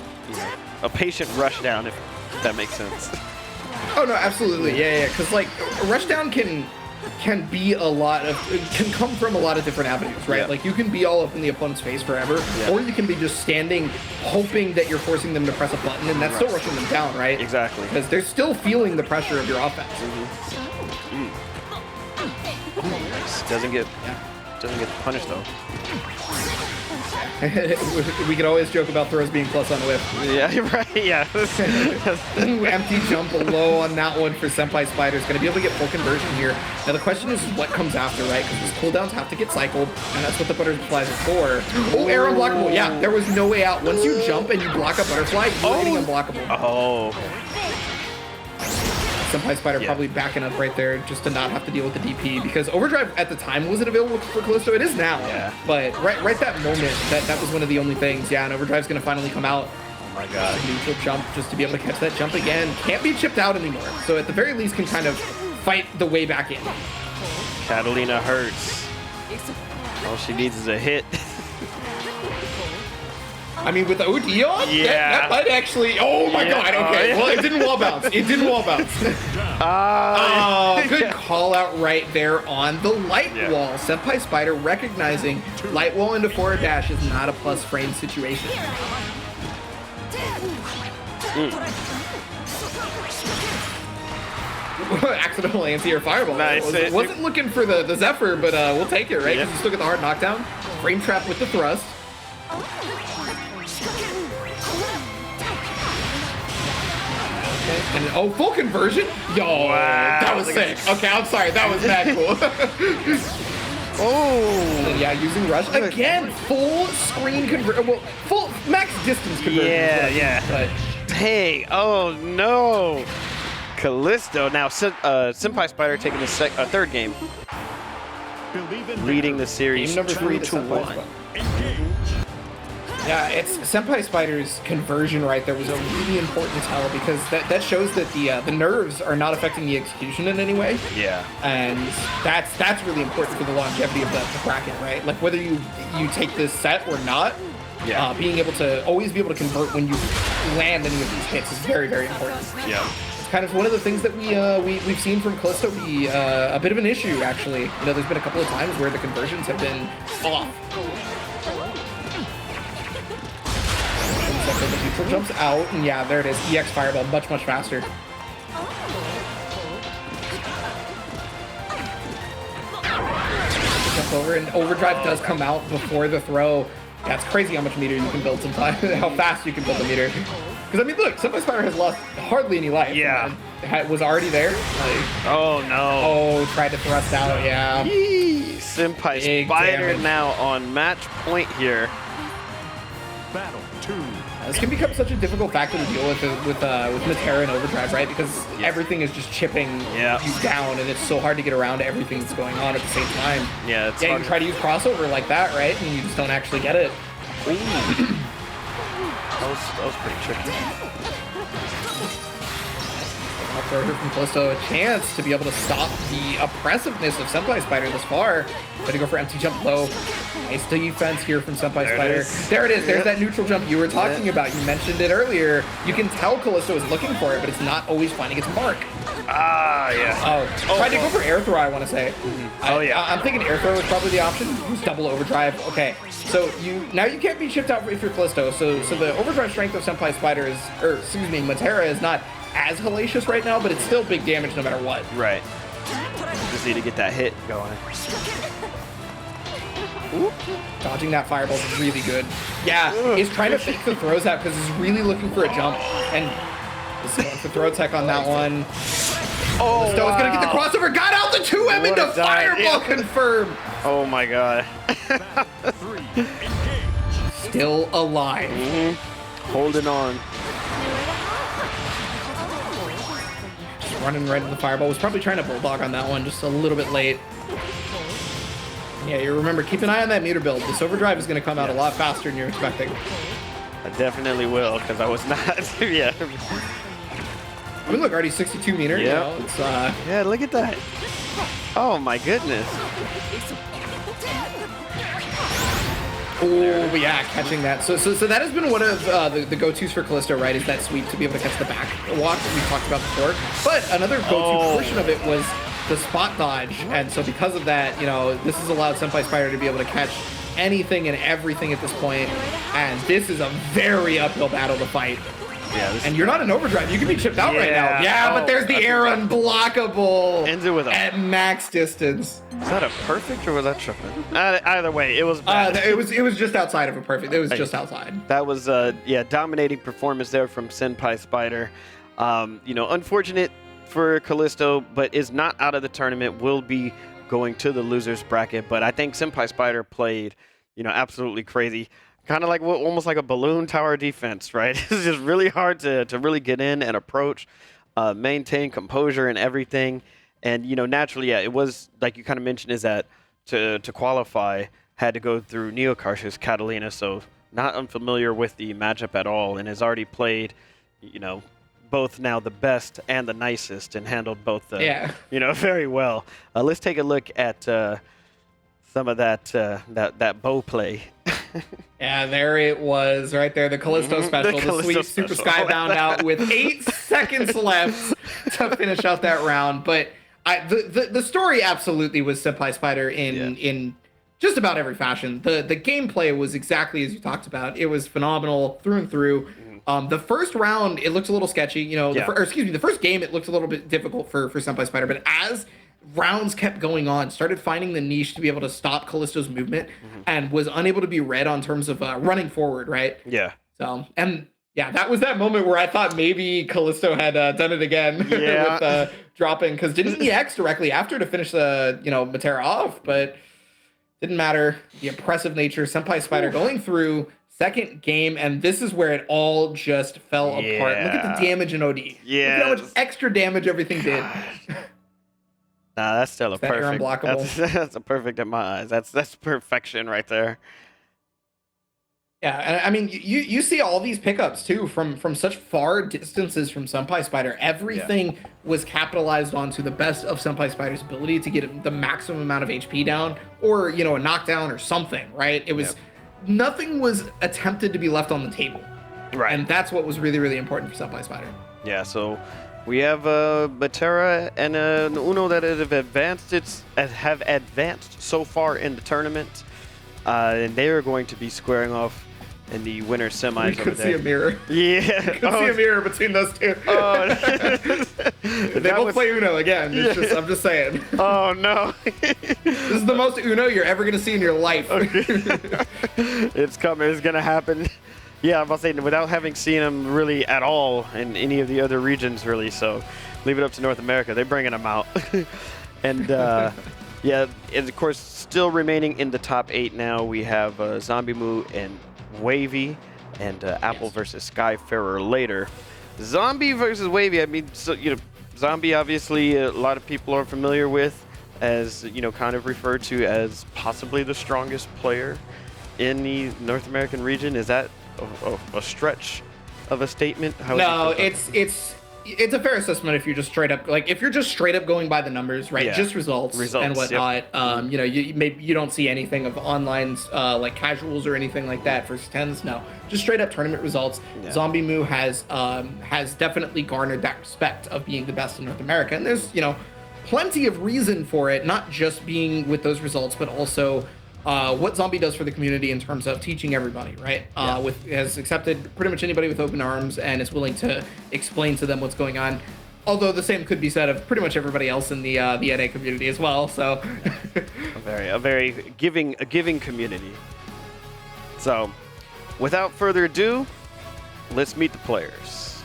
A: rush down, if that makes sense.
B: Oh no, absolutely, yeah, because like rushdown can be a lot of, can come from a lot of different avenues, right?
A: Yeah.
B: Like you can be all up in the opponent's face forever, or you can be just standing, hoping that you're forcing them to press a button, and that's still rushing them down, right?
A: Exactly.
B: Because they're still feeling the pressure of your offense.
A: Doesn't get punished though.
B: We could always joke about throws being plus on whip.
A: Yeah, right. Yeah.
B: Empty jump low on that one for Senpai Spider. Is going to be able to get full conversion here. Now the question is what comes after, right? Because these cooldowns have to get cycled, and that's what the butterflies are for. Oh, air unblockable. Yeah, there was no way out. Once you jump and you block a butterfly, you're hitting unblockable.
A: Oh.
B: Senpai Spider probably backing up right there just to not have to deal with the DP, because Overdrive at the time wasn't available for Callisto. It is now. Yeah. But right that moment, that was one of the only things. Yeah, and Overdrive's going to finally come out.
A: Oh my god.
B: Neutral jump just to be able to catch that jump again. Can't be chipped out anymore. So at the very least can kind of fight the way back in.
A: Catalina hurts. All she needs is a hit.
B: I mean, with OD on, that might actually. Oh my god. Okay. Well, it didn't wall bounce. It didn't wall bounce. Good call out right there on the light wall. Senpai Spider recognizing light wall into forward dash is not a plus frame situation. Accidental anti-air fireball.
A: Nice.
B: Wasn't looking for the Zephyr, but we'll take it, right? Because you still get the hard knockdown. Frame trap with the thrust. Okay. And full conversion? Yo, wow. That was sick. Okay, I'm sorry. That was mad cool. And yeah, using rush again. Full screen conversion. Well, full max distance conversion.
A: Yeah. But hey, oh no. Callisto now. Senpai Spider taking the third game, leading the series
B: game number 3 to 1. Yeah, it's Senpai Spider's conversion right there was a really important tell, because that shows that the nerves are not affecting the execution in any way.
A: Yeah. And
B: that's really important for the longevity of the bracket, right? Like whether you take this set or not, being able to always be able to convert when you land any of these hits is very, very important.
A: Yeah.
B: It's kind of one of the things that we've seen from Callisto be a bit of an issue, actually. You know, there's been a couple of times where the conversions have been off. The neutral jumps out, and yeah, there it is. EX Fireball, much faster. Jump over, and Overdrive does come out before the throw. Yeah, it's crazy how much meter you can build sometimes, how fast you can build the meter. Because, I mean, look, Senpai Spider has lost hardly any life.
A: Yeah.
B: Was already there.
A: Oh, no.
B: Oh, tried to thrust out, yeah.
A: Yee. Senpai Spider now on match point here.
F: Battle 2.
B: This can become such a difficult factor to deal with Matera and Overdrive, right? Because everything is just chipping you down, and it's so hard to get around to everything that's going on at the same time.
A: Yeah, it's
B: you can try to use crossover like that, right? And you just don't actually get it.
A: That was pretty tricky.
B: Up there from Callisto, a chance to be able to stop the oppressiveness of Senpai Spider this far. Try to go for empty jump low. Nice defense here from Senpai Spider. There it is. There's that neutral jump you were talking about. You mentioned it earlier. You can tell Callisto is looking for it, but it's not always finding its mark. Tried to go for air throw, I want to say. I'm thinking air throw is probably the option. Use double overdrive. Okay, so now you can't be chipped out if you're Callisto. So the overdrive strength of Senpai Spider is, or excuse me, Matera is not as hellacious right now, but it's still big damage no matter what.
A: Right. Just need to get that hit going.
B: Ooh. Dodging that fireball is really good. Yeah, he's trying to fake the throws out because he's really looking for a jump. And he's going for throw tech on that one. Oh, Stone's gonna get the crossover. Got out the 2M into fireball confirmed.
A: Oh my god.
B: Still alive.
A: Holding on.
B: Just running right into the fireball. Was probably trying to bulldog on that one, just a little bit late. Yeah, you remember, keep an eye on that meter build. This overdrive is going to come out a lot faster than you're expecting.
A: I definitely will, because I was not. Yeah.
B: I mean, look, already 62 meter.
A: Yeah.
B: You know, it's,
A: yeah, look at that. Oh my goodness.
B: Oh, yeah, catching that. So that has been one of the go-tos for Callisto, right? Is that sweep to be able to catch the back walk that we talked about before. But another go-to portion of it was the spot dodge, and so because of that, you know, this has allowed Senpai Spider to be able to catch anything and everything at this point, and this is a very uphill battle to fight.
A: Yeah,
B: and you're not in overdrive. You can be chipped out right now. Yeah, but there's the air unblockable.
A: Ends it with a
B: at max distance.
A: Is that a perfect or was that tripping? Either way, it was bad.
B: It was just outside of a perfect. It was just outside.
A: That was dominating performance there from Senpai Spider. You know, unfortunate for Callisto, but is not out of the tournament. Will be going to the losers bracket. But I think Senpai Spider played, you know, absolutely crazy. Kind of like almost like a balloon tower defense, right? It's just really hard to really get in and approach. maintain composure and everything. And, naturally, yeah, it was, like you kind of mentioned, is that to qualify, had to go through Neokarsh's Catalina, so not unfamiliar with the matchup at all, and has already played, both now the best and the nicest, and handled both, very well. Let's take a look at some of that bow play.
B: Yeah, there it was, right there, the Callisto special, the sweet Super Skybound out with 8 seconds left to finish out that round. But the story absolutely was Senpai Spider in just about every fashion. The gameplay was exactly as you talked about. It was phenomenal through and through. The first round, it looked a little sketchy. The first game, it looked a little bit difficult for Senpai Spider. But as rounds kept going on, started finding the niche to be able to stop Callisto's movement, and was unable to be read on terms of running forward, right?
A: Yeah.
B: So, and yeah, that was that moment where I thought maybe Callisto had done it again with dropping, because didn't EX directly after to finish the, Matera off, but didn't matter. The impressive nature, Senpai Spider going through second game, and this is where it all just fell apart. Look at the damage in OD.
A: Yeah.
B: Look at how much extra damage everything did.
A: Nah, that's still a perfect.
B: Unblockable.
A: That's a perfect in my eyes. That's perfection right there.
B: Yeah, and I mean, you see all these pickups too from such far distances from Senpai Spider. Everything was capitalized on to the best of Senpai Spider's ability to get the maximum amount of HP down, or a knockdown or something. Right? It was nothing was attempted to be left on the table.
A: Right,
B: and that's what was really, really important for Senpai Spider.
A: Yeah. So we have Matera and Uno that have advanced so far in the tournament, and they are going to be squaring off in the winner semis.
B: We could see a mirror.
A: Yeah,
B: you could see a mirror between those two. They both play Uno again. I'm just saying.
A: Oh no!
B: This is the most Uno you're ever gonna see in your life.
A: Okay. It's coming. It's gonna happen. Yeah, I'm about to say, without having seen them really at all in any of the other regions, really. So, leave it up to North America. They're bringing them out. And, and of course, still remaining in the top 8 now, we have Zombie Moo and Wavy, and Apple versus Skyfair later. Zombie versus Wavy, I mean, Zombie, obviously, a lot of people are familiar with, as, kind of referred to as possibly the strongest player in the North American region. Is that a stretch of a statement?
B: No, it's a fair assessment if you're just straight up going by the numbers, right?
A: Yeah.
B: Just results and whatnot.
A: Yep.
B: You don't see anything of online like casuals or anything like that. First tens, no, just straight up tournament results.
A: Yeah.
B: Zombie Moo has definitely garnered that respect of being the best in North America, and there's plenty of reason for it, not just being with those results, but also what Zombie does for the community in terms of teaching everybody, right? Has accepted pretty much anybody with open arms and is willing to explain to them what's going on. Although the same could be said of pretty much everybody else in the NA community as well. So
A: a very giving community. So, without further ado, let's meet the players.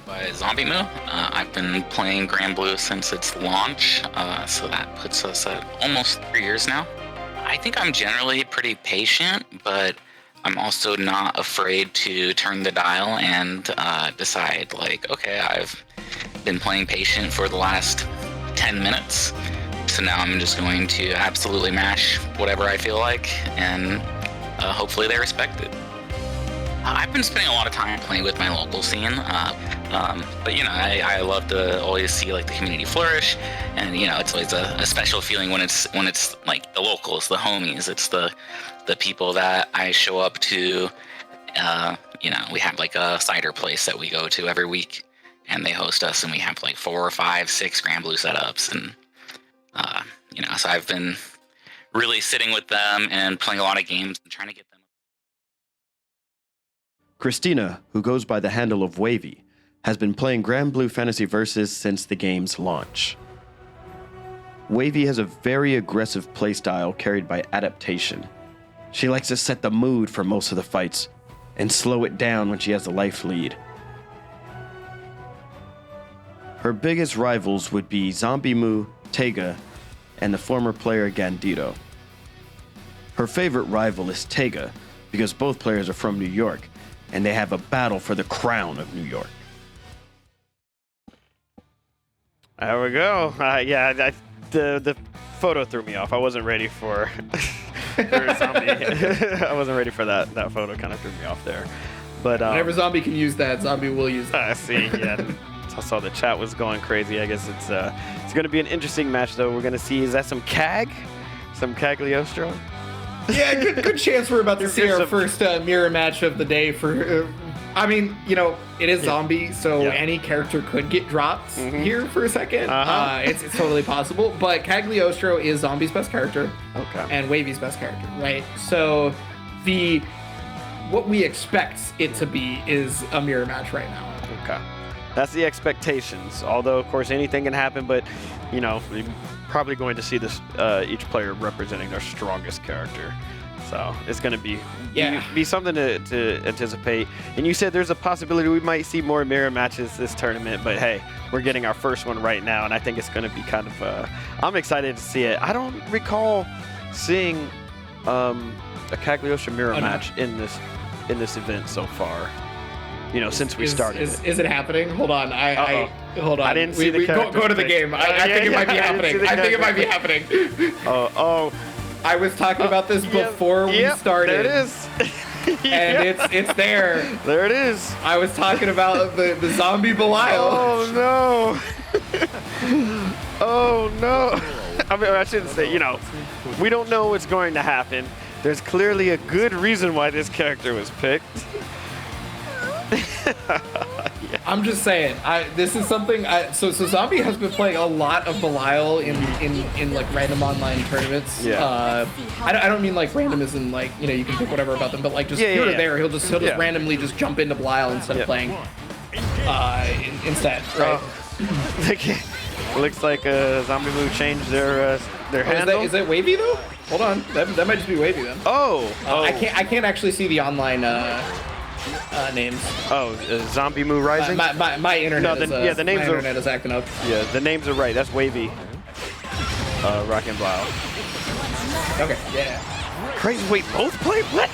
G: By Zombie Moo. I've been playing Granblue since its launch, so that puts us at almost 3 years now. I think I'm generally pretty patient, but I'm also not afraid to turn the dial and decide, like, okay, I've been playing patient for the last 10 minutes, so now I'm just going to absolutely mash whatever I feel like, and hopefully they respect it. I've been spending a lot of time playing with my local scene, but I love to always see like the community flourish, and it's always a special feeling when it's like the locals, the homies, it's the people that I show up to. We have like a cider place that we go to every week, and they host us, and we have like 4 or 5, 6 Granblue setups, and so I've been really sitting with them and playing a lot of games and trying to get them.
A: Christina, who goes by the handle of Wavy, has been playing Granblue Fantasy Versus since the game's launch. Wavy has a very aggressive playstyle carried by adaptation. She likes to set the mood for most of the fights and slow it down when she has the life lead. Her biggest rivals would be Zombie Moo, Tega, and the former player Gandito. Her favorite rival is Tega because both players are from New York, and they have a battle for the crown of New York. There we go. Yeah, the photo threw me off. I wasn't ready for, for zombie. I wasn't ready for that. That photo kind of threw me off there. But
B: whenever zombie can use that, zombie will use that.
A: I see. Yeah. I saw the chat was going crazy. I guess it's going to be an interesting match, though. We're going to see, is that some CAG? Some Cagliostro?
B: Yeah, good chance we're about to see our first mirror match of the day for... I mean, you know, it is zombie, so any character could get dropped here for a second. It's totally possible. But Cagliostro is zombie's best character.
A: Okay.
B: And Wavy's best character, right? So what we expect it to be is a mirror match right now.
A: Okay. That's the expectations. Although, of course, anything can happen, but, you know, we're probably going to see this each player representing their strongest character. So it's going to be something to anticipate. And you said there's a possibility we might see more mirror matches this tournament, but hey, we're getting our first one right now, and I think it's going to be kind of I'm excited to see it. I don't recall seeing a Cagliostro mirror match in this event so far. You know, since we started.
B: Is it happening? Hold on. Hold on.
A: I didn't see the character.
B: Go to the game. I think it might be happening. I think it might be happening.
A: Oh.
B: I was talking about this before we started.
A: There it is.
B: And it's there.
A: There it is.
B: I was talking about the zombie Belial.
A: Oh no. Oh no. I mean, I shouldn't say, you know, we don't know what's going to happen. There's clearly a good reason why this character was picked.
B: I'm just saying, this is something. So Zombie has been playing a lot of Belial in like random online tournaments.
A: Yeah.
B: I don't mean like random as in like, you know, you can pick whatever about them, but like just here or there, he'll just randomly just jump into Belial instead of playing instead, right?
A: Looks like Zombie Move changed their handle.
B: Is that Wavy though? Hold on, that might just be Wavy then. I can't actually see the online names.
A: Zombie Move Rising.
B: My internet.
A: The names
B: my internet is acting up.
A: Yeah, the names are right. That's Wavy. Rock and Blau.
B: Okay. Yeah.
A: Crazy. Wait, both play? What?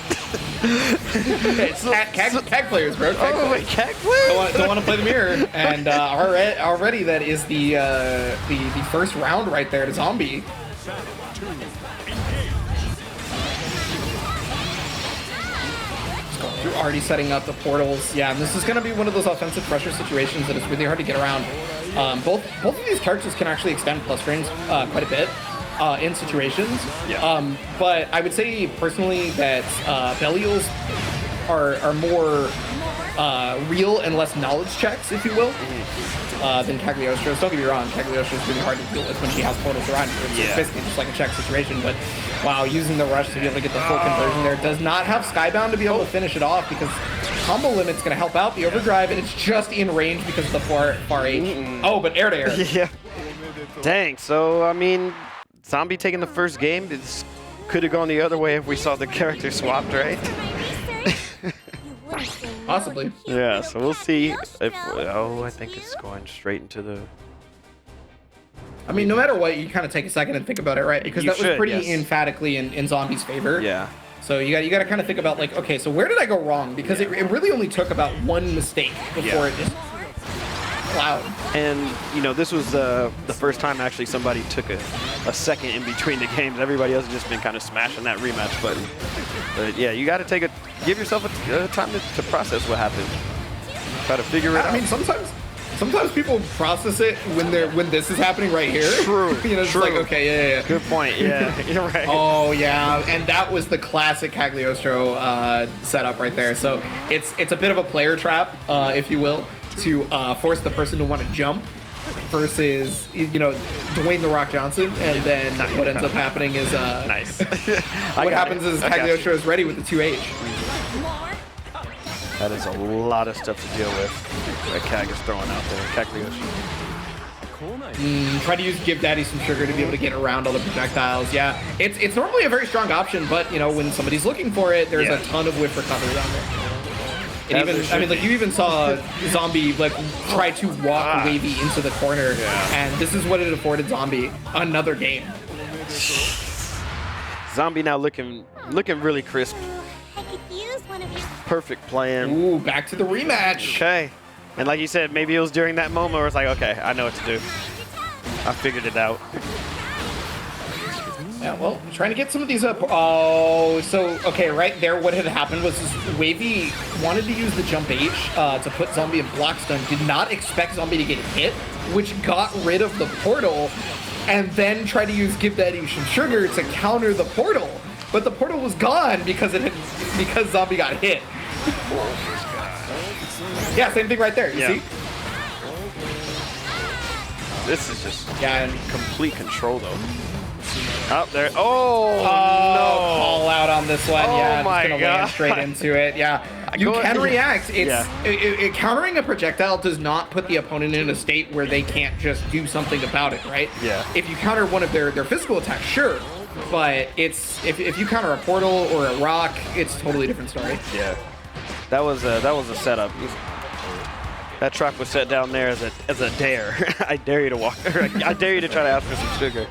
B: It's CAG players, bro.
A: CAG players.
B: Don't want to play the mirror, and already that is the first round right there to Zombie. You're already setting up the portals. Yeah, and this is going to be one of those offensive pressure situations that is really hard to get around. Both of these characters can actually extend plus range quite a bit in situations.
A: Yeah.
B: But I would say personally that Belial's are more real and less knowledge checks, if you will, than Cagliostro's. Don't get me wrong, Cagliostro is really hard to deal with when she has portals around her. It's basically just like a check situation, but wow, using the rush to be able to get the full conversion there. Does not have Skybound to be able to finish it off because combo limit's going to help out the overdrive, and it's just in range because of the far H. Oh, but air to air.
A: Yeah. Dang, so, I mean, Zombie taking the first game, it could have gone the other way if we saw the character swapped, right?
B: Possibly.
A: Yeah, so we'll see if... I think it's going straight into the...
B: I mean, no matter what, you kind of take a second and think about it, right? Because that was pretty emphatically in Zombie's favor.
A: Yeah.
B: So you got to kind of think about, like, okay, so where did I go wrong? Because it really only took about one mistake before it just plowed.
A: And, you know, this was the first time actually somebody took a second in between the games. Everybody else has just been kind of smashing that rematch button. But, yeah, you got to give yourself a time to process what happened. Try to figure it out.
B: I mean, sometimes people process it when this is happening right here.
A: True.
B: You know, it's like, okay, yeah.
A: Good point. Yeah, you're right.
B: Oh yeah, and that was the classic Cagliostro setup right there. So it's a bit of a player trap, if you will, to force the person to want to jump versus, you know, Dwayne The Rock Johnson, and then what ends up happening is
A: nice.
B: What happens is Cagliostro is ready with the 2H.
A: That is a lot of stuff to deal with that CAG is throwing out there. Cagliostro.
B: Try to use Give Daddy some sugar to be able to get around all the projectiles. Yeah, it's normally a very strong option, but you know, when somebody's looking for it, there's a ton of whiff recovery on there. And even, I mean, like you even saw Zombie like try to walk Wavy into the corner, and this is what it afforded Zombie. Another game.
A: Zombie now looking really crisp. Perfect plan.
B: Ooh, back to the rematch.
A: Okay. And like you said, maybe it was during that moment where it's like, okay, I know what to do. I figured it out.
B: Yeah, well, trying to get some of these up. Oh, so, okay, right there, what had happened was Wavy wanted to use the jump H to put Zombie in block stun, did not expect Zombie to get hit, which got rid of the portal, and then tried to use Give Daddy some sugar to counter the portal. But the portal was gone because Zombie got hit. Yeah, same thing right there, you see?
A: This is just
B: in
A: complete control, though. Up there. Oh, no.
B: Call out on this one.
A: Oh,
B: Yeah,
A: my
B: just gonna
A: God.
B: land straight into it. Yeah, you can react. It's countering a projectile does not put the opponent in a state where they can't just do something about it, right?
A: Yeah.
B: If you counter one of their physical attacks, sure, but it's if you counter a portal or a rock, it's a totally different story.
A: Yeah, that was a setup. That truck was set down there as a dare. I dare you to walk. I dare you to try to ask for some sugar.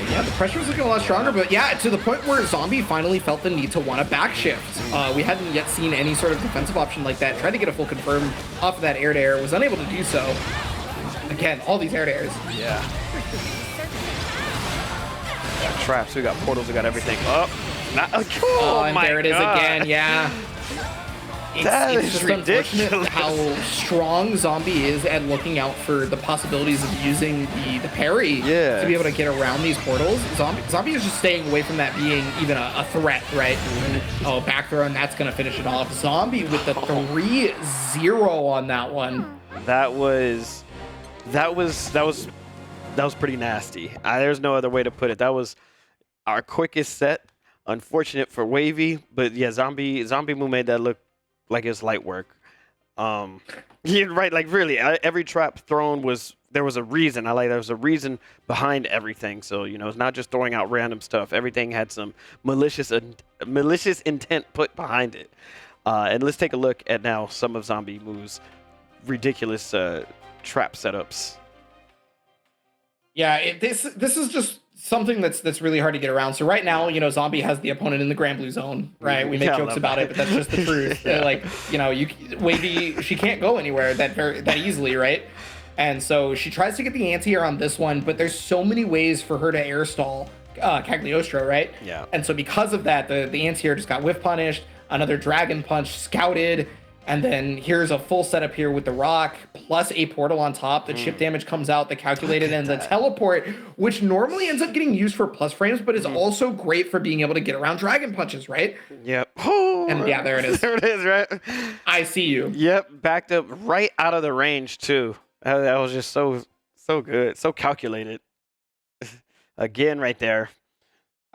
B: Yeah, the pressure was looking a lot stronger, but yeah, to the point where Zombie finally felt the need to want to backshift. We hadn't yet seen any sort of defensive option like that. Tried to get a full confirm off of that air-to-air, was unable to do so. Again, all these air-to-airs.
A: Yeah. We got traps, we got portals, we got everything.
B: And there it is again, yeah. It's just ridiculous how strong Zombie is at looking out for the possibilities of using the parry to be able to get around these portals. Zombie is just staying away from that being even a threat, right? Oh, back throw, and that's going to finish it off. Zombie with the 3-0 on that one.
A: That was pretty nasty. There's no other way to put it. That was our quickest set. Unfortunate for Wavy, but yeah, Zombie Moo made that look like it's light work. Yeah, right. Like really, every trap thrown there was a reason. There was a reason behind everything. So it's not just throwing out random stuff. Everything had some malicious intent put behind it. And let's take a look at now some of Zombie Moo's ridiculous trap setups.
B: Yeah, this is just something that's really hard to get around. So right now, Zombie has the opponent in the Granblue zone, right? We make jokes about it, but that's just the truth. Wavy, she can't go anywhere that easily, right? And so she tries to get the anti-air on this one, but there's so many ways for her to air stall Cagliostro, right?
A: Yeah.
B: And so because of that, the anti-air just got whiff punished, another dragon punch scouted, and then here's a full setup here with the rock, plus a portal on top. The chip damage comes out, the calculated, and the teleport, which normally ends up getting used for plus frames, but is also great for being able to get around dragon punches, right?
A: Yep.
B: And yeah, there it is.
A: There it is, right?
B: I see you.
A: Yep, backed up right out of the range, too. That was just so good, so calculated. Again, right there.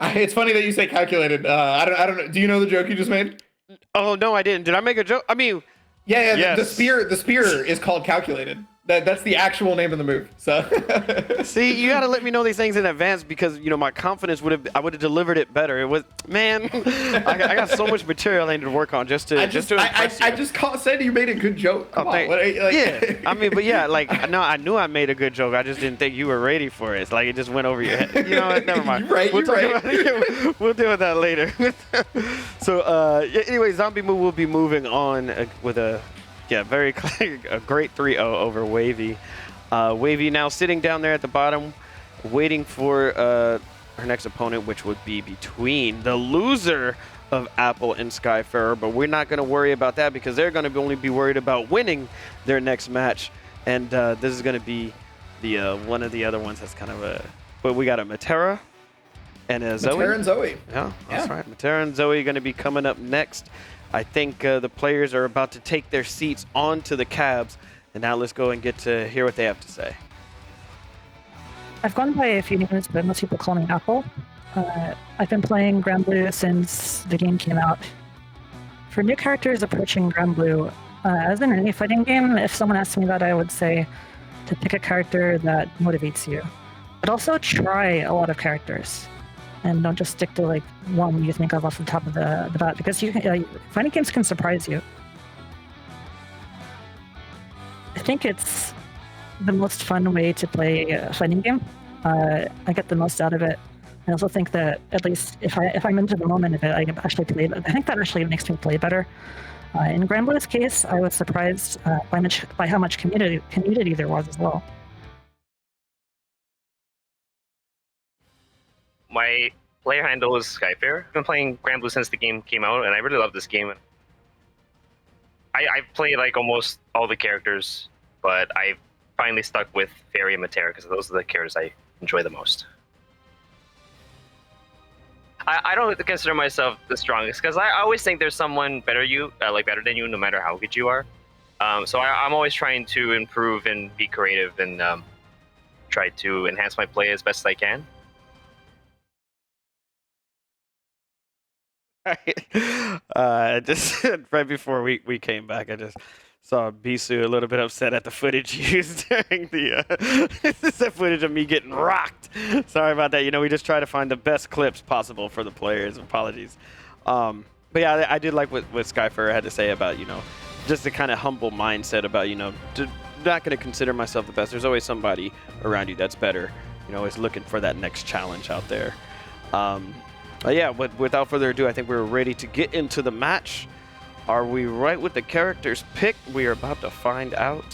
B: It's funny that you say calculated. I don't know. Do you know the joke you just made?
A: Oh no, I didn't. Did I make a joke? I mean,
B: yeah.
A: Yes.
B: The spear is called calculated. That's the actual name of the move. So
A: see, you gotta let me know these things in advance because my confidence I would have delivered it better. It was I got so much material I needed to work on just to impress you.
B: I just said you made a good joke. Come on.
A: Yeah, I mean, but yeah, no, I knew I made a good joke. I just didn't think you were ready for it. It's like it just went over your head. You know what? Never mind.
B: You're right.
A: We'll deal with that later. So anyway, Zombie Moo will be moving on with a great 3-0 over Wavy. Wavy now sitting down there at the bottom, waiting for her next opponent, which would be between the loser of Apple and Skyfair. But we're not going to worry about that because they're going to only be worried about winning their next match. And this is going to be the one of the other ones that's kind of a... But we got a Matera and a Zoe.
B: Matera and Zoe.
A: Yeah, that's right. Matera and Zoe are going to be coming up next. I think the players are about to take their seats onto the cabs. And now let's go and get to hear what they have to say.
H: I've gone by a few names, but most people call me Apple. I've been playing Granblue since the game came out. For new characters approaching Granblue, as in any fighting game, if someone asked me that, I would say to pick a character that motivates you. But also try a lot of characters. And don't just stick to one you think of off the top of the bat, because fighting games can surprise you. I think it's the most fun way to play a fighting game. I get the most out of it. I also think that at least if I'm into the moment of it, I actually play. I think that actually makes me play better. In Granblue's case, I was surprised by how much community there was as well.
I: My player handle is Skyfair. I've been playing Granblue since the game came out, and I really love this game. I've played like almost all the characters, but I finally stuck with Fairy and Matera because those are the characters I enjoy the most. I don't consider myself the strongest because I always think there's someone better than you, no matter how good you are. So I'm always trying to improve and be creative and try to enhance my play as best as I can.
A: Just right before we came back, I just saw Bisu a little bit upset at the footage used during the this is the footage of me getting rocked. Sorry about that. We just try to find the best clips possible for the players. Apologies. But yeah, I did like what Skyfair had to say about just the kind of humble mindset about not going to consider myself the best. There's always somebody around you that's better. Always looking for that next challenge out there. Yeah, without further ado, I think we're ready to get into the match. Are we right with the characters picked? We are about to find out.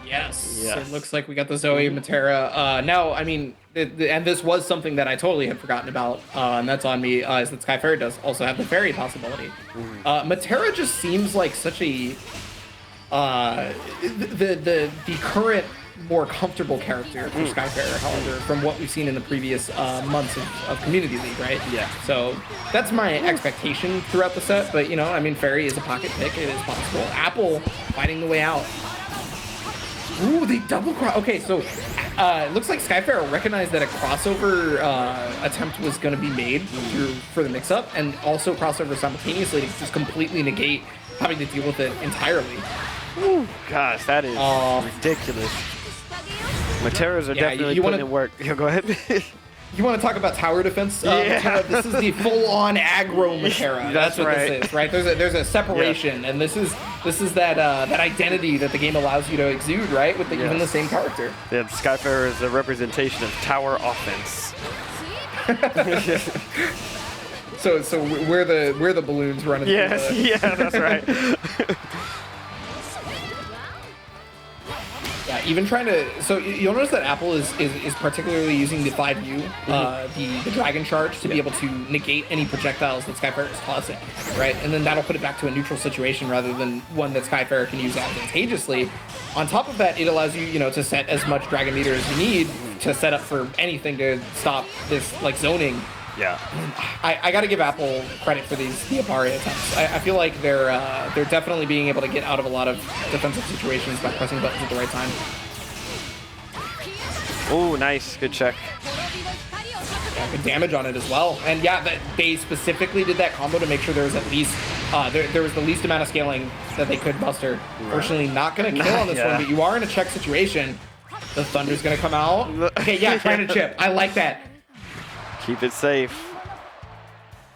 B: Yes. It looks like we got the Zoe Matera. Now, I mean, and this was something that I totally had forgotten about, and that's on me, is that Skyfair does also have the Fairy possibility. Matera just seems like such a... the current more comfortable character for Skyfair, however, from what we've seen in the previous months of Community League, right?
A: Yeah.
B: So that's my expectation throughout the set, but I mean, Fairy is a pocket pick, it is possible. Apple fighting the way out. Ooh, they double cross. Okay, so it looks like Skyfair recognized that a crossover attempt was going to be made for the mix-up, and also crossover simultaneously to just completely negate having to deal with it entirely.
A: Ooh, gosh, that is ridiculous. Materas are definitely putting in work. Go ahead.
B: You want to talk about tower defense? Matera, this is the full-on aggro Matera. That's what this is, right? There's a separation, and this is that identity that the game allows you to exude, right? With even the same character.
A: Yeah, Skyfair is a representation of tower offense.
B: So where the balloons running?
A: Yes, yeah, that's right.
B: Yeah, even trying to. So you'll notice that Apple is particularly using the 5U, the Dragon Charge, to be able to negate any projectiles that Skyfair is tossing, right? And then that'll put it back to a neutral situation rather than one that Skyfair can use advantageously. On top of that, it allows you, to set as much Dragon Meter as you need to set up for anything to stop this zoning.
A: Yeah.
B: I got to give Apple credit for these Diabari attempts. I feel like they're definitely being able to get out of a lot of defensive situations by pressing buttons at the right time.
A: Oh, nice. Good check.
B: Yeah, good damage on it as well. And yeah, they specifically did that combo to make sure there was at least there was the least amount of scaling that they could muster. Fortunately, not going to kill on this one, but you are in a check situation. The Thunder's going to come out. Okay, yeah, trying to chip. I like that.
A: Keep it safe.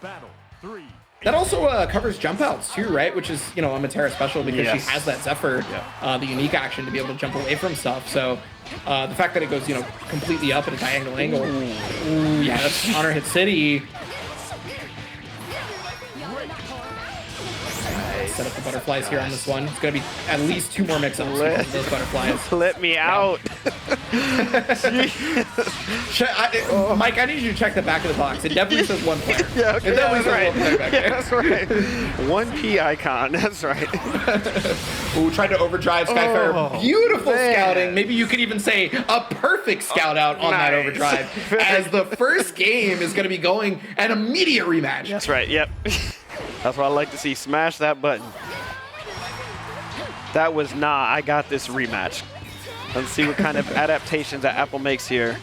F: Battle 3.
B: That also covers jump outs too, right? Which is, a Matera special because she has that Zephyr, the unique action to be able to jump away from stuff. So the fact that it goes, completely up at a diagonal angle. Ooh, yeah, that's Honor Hit City. Set up the butterflies here on this one. It's going to be at least 2 more mix-ups because of those butterflies.
A: Let me out.
B: Mike, I need you to check the back of the box. It definitely says 1 player.
A: Yeah, okay,
B: it definitely says 1 player back there.
A: That's right. 1P icon. That's right.
B: Ooh, tried to overdrive Skyfair. Beautiful scouting. Maybe you could even say a perfect scout out on that overdrive. As the first game is going to be going an immediate rematch.
A: That's right. Yep. That's what I like to see. Smash that button. That was I got this rematch. Let's see what kind of adaptations that Apple makes here.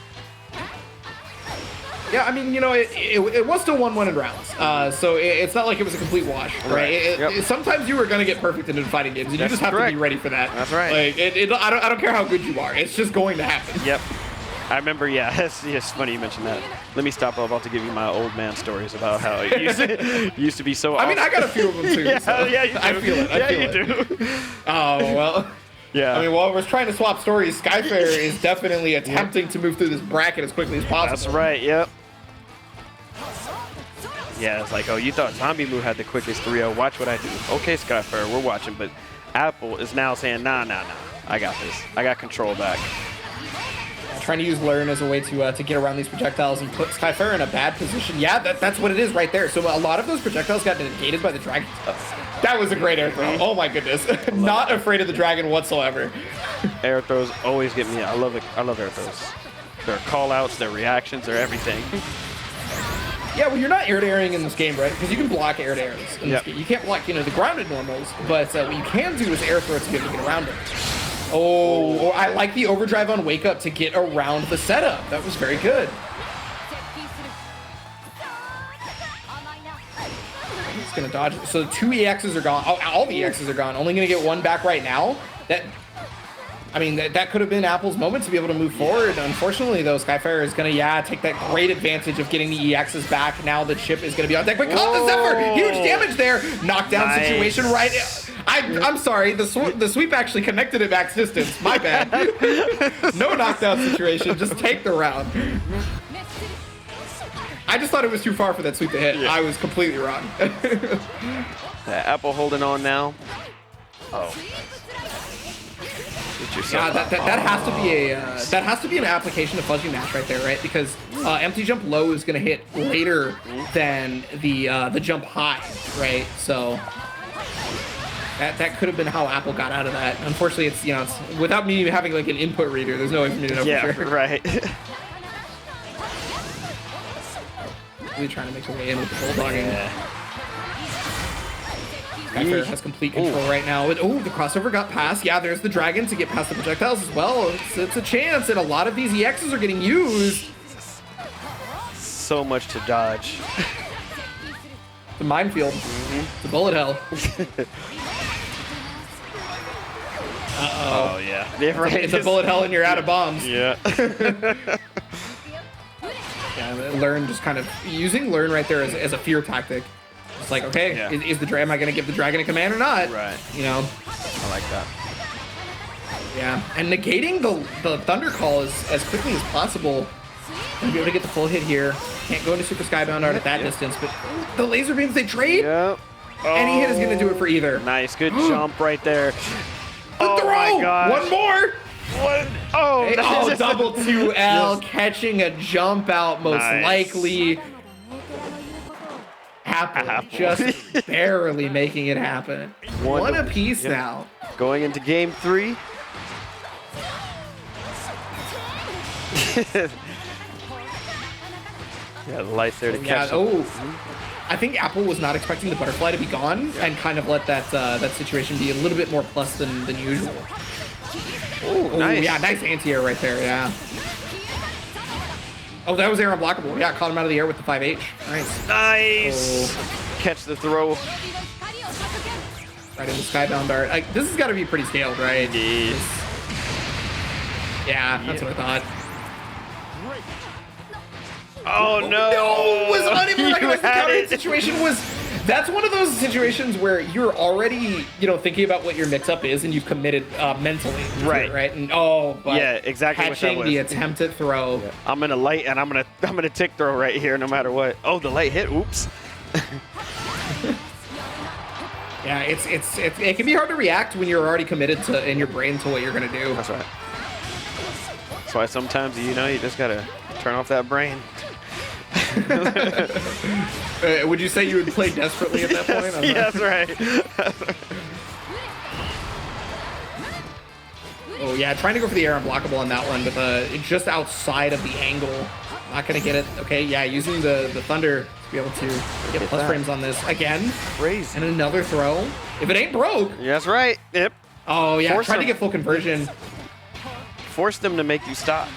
B: Yeah, I mean, it was still 1-1 in rounds. So it's not like it was a complete wash, right? Sometimes you are going to get perfect in fighting games, and you just have to be ready for that.
A: That's right.
B: Like, I don't care how good you are. It's just going to happen.
A: Yep. I remember, it's funny you mentioned that. Let me stop. I'm about to give you my old man stories about how it used to be so awesome.
B: I mean, I got a few of them too.
A: Yeah,
B: so
A: you do.
B: I feel it. I feel it.
A: You do.
B: Oh, well.
A: Yeah.
B: I mean, while we're trying to swap stories, Skyfair is definitely attempting to move through this bracket as quickly as possible.
A: That's right, yep. Yeah, it's like, oh, you thought Zombie Moo had the quickest 3-0. Watch what I do. Okay, Skyfair, we're watching, but Apple is now saying, nah. I got this. I got control back.
B: Trying to use Learn as a way to get around these projectiles and put Skyfair in a bad position. Yeah, that's what it is right there. So a lot of those projectiles got negated by the dragon. That was a great air throw. Oh my goodness. Not afraid of the dragon whatsoever.
A: Air throws always get me. I love it. I love air throws. Their call outs, their reactions, their everything.
B: Yeah, well, you're not air to airing in this game, right? Because you can block air to airs in this game. You can't block, the grounded normals, but what you can do is air throw to be able to get around it. Oh, I like the overdrive on Wake Up to get around the setup. That was very good. He's gonna dodge. So 2 EXs are gone. All the EXs are gone. Only gonna get 1 back right now. That could have been Apple's moment to be able to move forward. Unfortunately, though, Skyfair is going to, take that great advantage of getting the EXs back. Now the chip is going to be on deck. But caught the Zephyr! Huge damage there! Knockdown situation right... I'm sorry, the sweep actually connected at max distance. My bad. No knockdown situation. Just take the round. I just thought it was too far for that sweep to hit. Yeah. I was completely wrong.
A: Apple holding on now. Oh.
B: Yeah, that has to be an application of fuzzy mash right there, right? Because empty jump low is gonna hit later than the jump high, right? So that could have been how Apple got out of that. Unfortunately, it's without me having like an input reader, there's no way for me to know for sure.
A: Right.
B: Really trying to make her way in with the bulldogging. Yeah. Skyfair has complete control right now. The crossover got past. Yeah, there's the dragon to get past the projectiles as well. It's a chance, and a lot of these EXs are getting used.
A: So much to dodge.
B: The minefield. The bullet hell.
A: Oh, yeah.
B: It's a bullet hell and you're out of bombs.
A: Yeah.
B: Yeah, Learn just kind of using Learn right there as a fear tactic. It's like, okay, am I going to give the dragon a command or not?
A: Right.
B: I
A: like that.
B: Yeah, and negating the Thunder Call as quickly as possible. Gonna be able to get the full hit here. Can't go into Super Skybound Art at that distance, but the laser beams, they trade.
A: Yep.
B: Any hit is going to do it for either.
A: Nice, good jump right there.
B: The throw!
A: My gosh.
B: One more!
A: Oh,
B: double 2L, catching a jump out, most likely. Apple just barely making it happen. One apiece now.
A: Going into game 3. Yeah, the lights there to catch.
B: I think Apple was not expecting the butterfly to be gone and kind of let that situation be a little bit more plus than usual.
A: Nice.
B: Yeah, nice anti-air right there, yeah. Oh, that was air unblockable. Yeah, caught him out of the air with the 5H. Nice.
A: Nice. Catch the throw.
B: Right into Skybound Dart. This has got to be pretty scaled, right?
A: Yes.
B: Yeah, that's what I thought.
A: Oh, no.
B: No, was unable to recognize the counter hit situation. That's one of those situations where you're already, thinking about what your mix-up is and you've committed mentally. Right. And
A: yeah, exactly.
B: Catching the attempted throw.
A: Yeah. I'm gonna light and I'm gonna tick throw right here no matter what. Oh, the light hit. Oops.
B: Yeah, it can be hard to react when you're already committed to in your brain to what you're gonna do.
A: That's right. That's why sometimes you just gotta turn off that brain.
B: Would you say you would play desperately at that point?
A: Yeah, that's right.
B: Oh yeah, trying to go for the air unblockable on that one, but just outside of the angle. Not gonna get it. Okay, yeah, using the thunder to be able to get plus frames on this again.
A: Crazy.
B: And another throw. If it ain't broke.
A: Yeah, that's right. Yep.
B: Oh yeah, trying to get full conversion.
A: Force them to make you stop.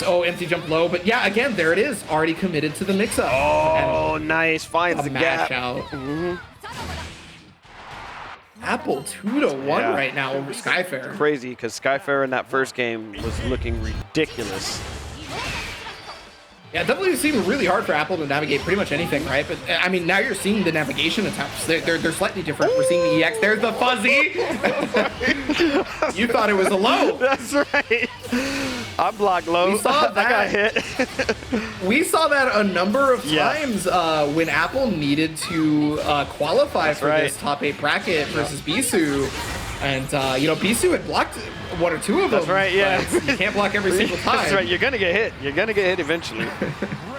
B: Oh, empty jump low, but yeah, again, there it is. Already committed to the mix-up.
A: Oh, nice. Finds the gap.
B: Out. Apple 2-1 right now over Skyfair.
A: Crazy, because Skyfair in that first game was looking ridiculous.
B: Yeah, it definitely seemed really hard for Apple to navigate pretty much anything, right? But I mean, now you're seeing the navigation attempts. They're slightly different. We're seeing the EX. There's the fuzzy. You thought it was a low.
A: That's right. I blocked low.
B: We saw
A: I got hit.
B: We saw that a number of
A: Yeah.
B: times when Apple needed to qualify for
A: right.
B: this top 8 bracket versus Bisu. And, Bisu had blocked 1 or 2 of them.
A: That's right, yeah.
B: but you can't block every single time.
A: That's right. You're going to get hit. You're going to get hit eventually.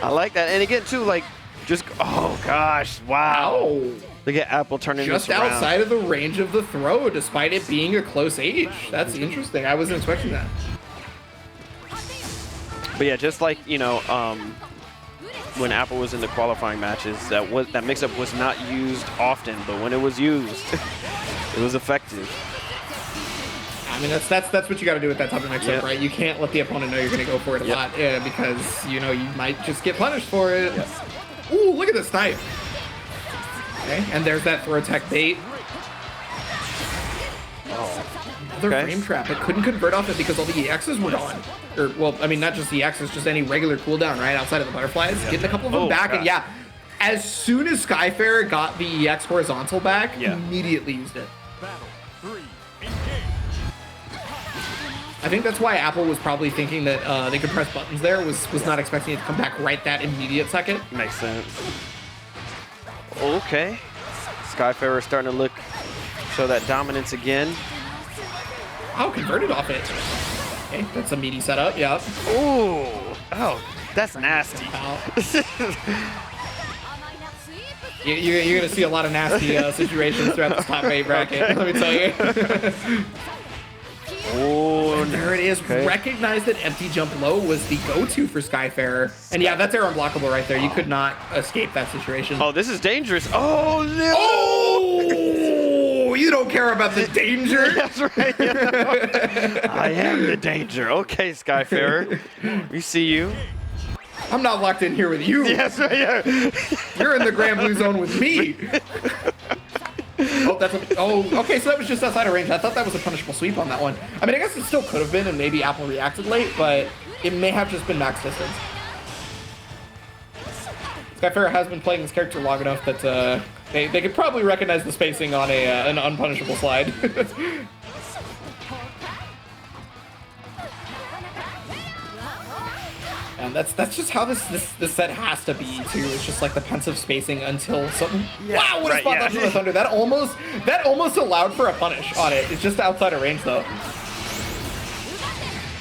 A: I like that. And again, too, like, just, oh, gosh. Wow.
B: Ow.
A: Look at Apple turning
B: Just
A: this around.
B: outside of the range of the throw, despite it being a close age. That's interesting. I wasn't expecting that.
A: But yeah, just like, when Apple was in the qualifying matches, that mix-up was not used often, but when it was used, it was effective.
B: I mean, that's what you got to do with that type of mix-up,
A: Yep.
B: right? You can't let the opponent know you're going to go for it a
A: Yep.
B: lot because, you might just get punished for it.
A: Yep.
B: Ooh, look at this snipe. Okay, and there's that throw tech bait. Another
A: Okay.
B: frame trap. It couldn't convert off it because all the EXs were gone. Or, well, I mean, not just the EXs, just any regular cooldown, right? Outside of the butterflies.
A: Yep.
B: Getting a couple of them
A: Oh,
B: back,
A: gosh.
B: and yeah, as soon as Skyfair got the EX horizontal back,
A: Yeah.
B: immediately used it.
F: Battle 3. Engage.
B: I think that's why Apple was probably thinking that they could press buttons there, was not expecting it to come back right that immediate second.
A: Makes sense. Okay. Skyfarer starting to show that dominance again.
B: Oh, converted off it. Okay, that's a meaty setup, yep.
A: Ooh. Oh, that's nasty.
B: Wow. You're going to see a lot of nasty situations throughout this top 8 bracket, let me tell you.
A: Oh,
B: And there it is.
A: Okay.
B: Recognize that empty jump low was the go-to for Skyfarer. And yeah, that's air unblockable right there. You could not escape that situation.
A: Oh, this is dangerous. Oh, no.
B: Oh, you don't care about the danger.
A: That's right. I am the danger. Okay, Skyfarer. We see you.
B: I'm not locked in here with you.
A: Yes, right. Yeah.
B: You're in the Granblue zone with me. Okay, so that was just outside of range. I thought that was a punishable sweep on that one. I mean, I guess it still could have been, and maybe Apple reacted late, but it may have just been max distance. Skyfair has been playing this character long enough that they could probably recognize the spacing on an unpunishable slide. And that's just how this set has to be too. It's just like the pensive spacing until something.
A: Yeah,
B: Wow, what a
A: right,
B: spot
A: yeah.
B: dodge from the thunder. That almost allowed for a punish on it. It's just outside of range though.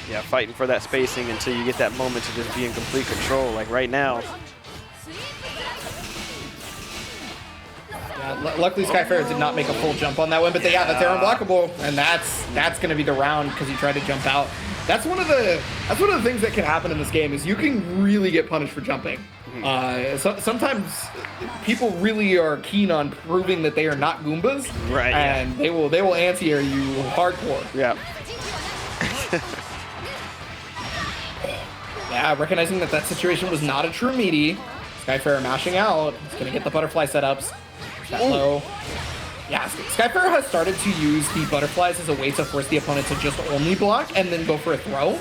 A: Yeah, fighting for that spacing until you get that moment to just be in complete control. Like right now.
B: Yeah, luckily Skyfair did not make a full jump on that one, but yeah, that's air unblockable, and that's gonna be the round because he tried to jump out. That's one of the things that can happen in this game is you can really get punished for jumping. Sometimes people really are keen on proving that they are not Goombas,
A: Right,
B: and they will anti-air you hardcore.
A: Yeah.
B: Yeah, recognizing that situation was not a true meaty. Skyfair mashing out. He's gonna get the butterfly setups. That low. Yeah, Skyfair has started to use the butterflies as a way to force the opponent to just only block and then go for a throw.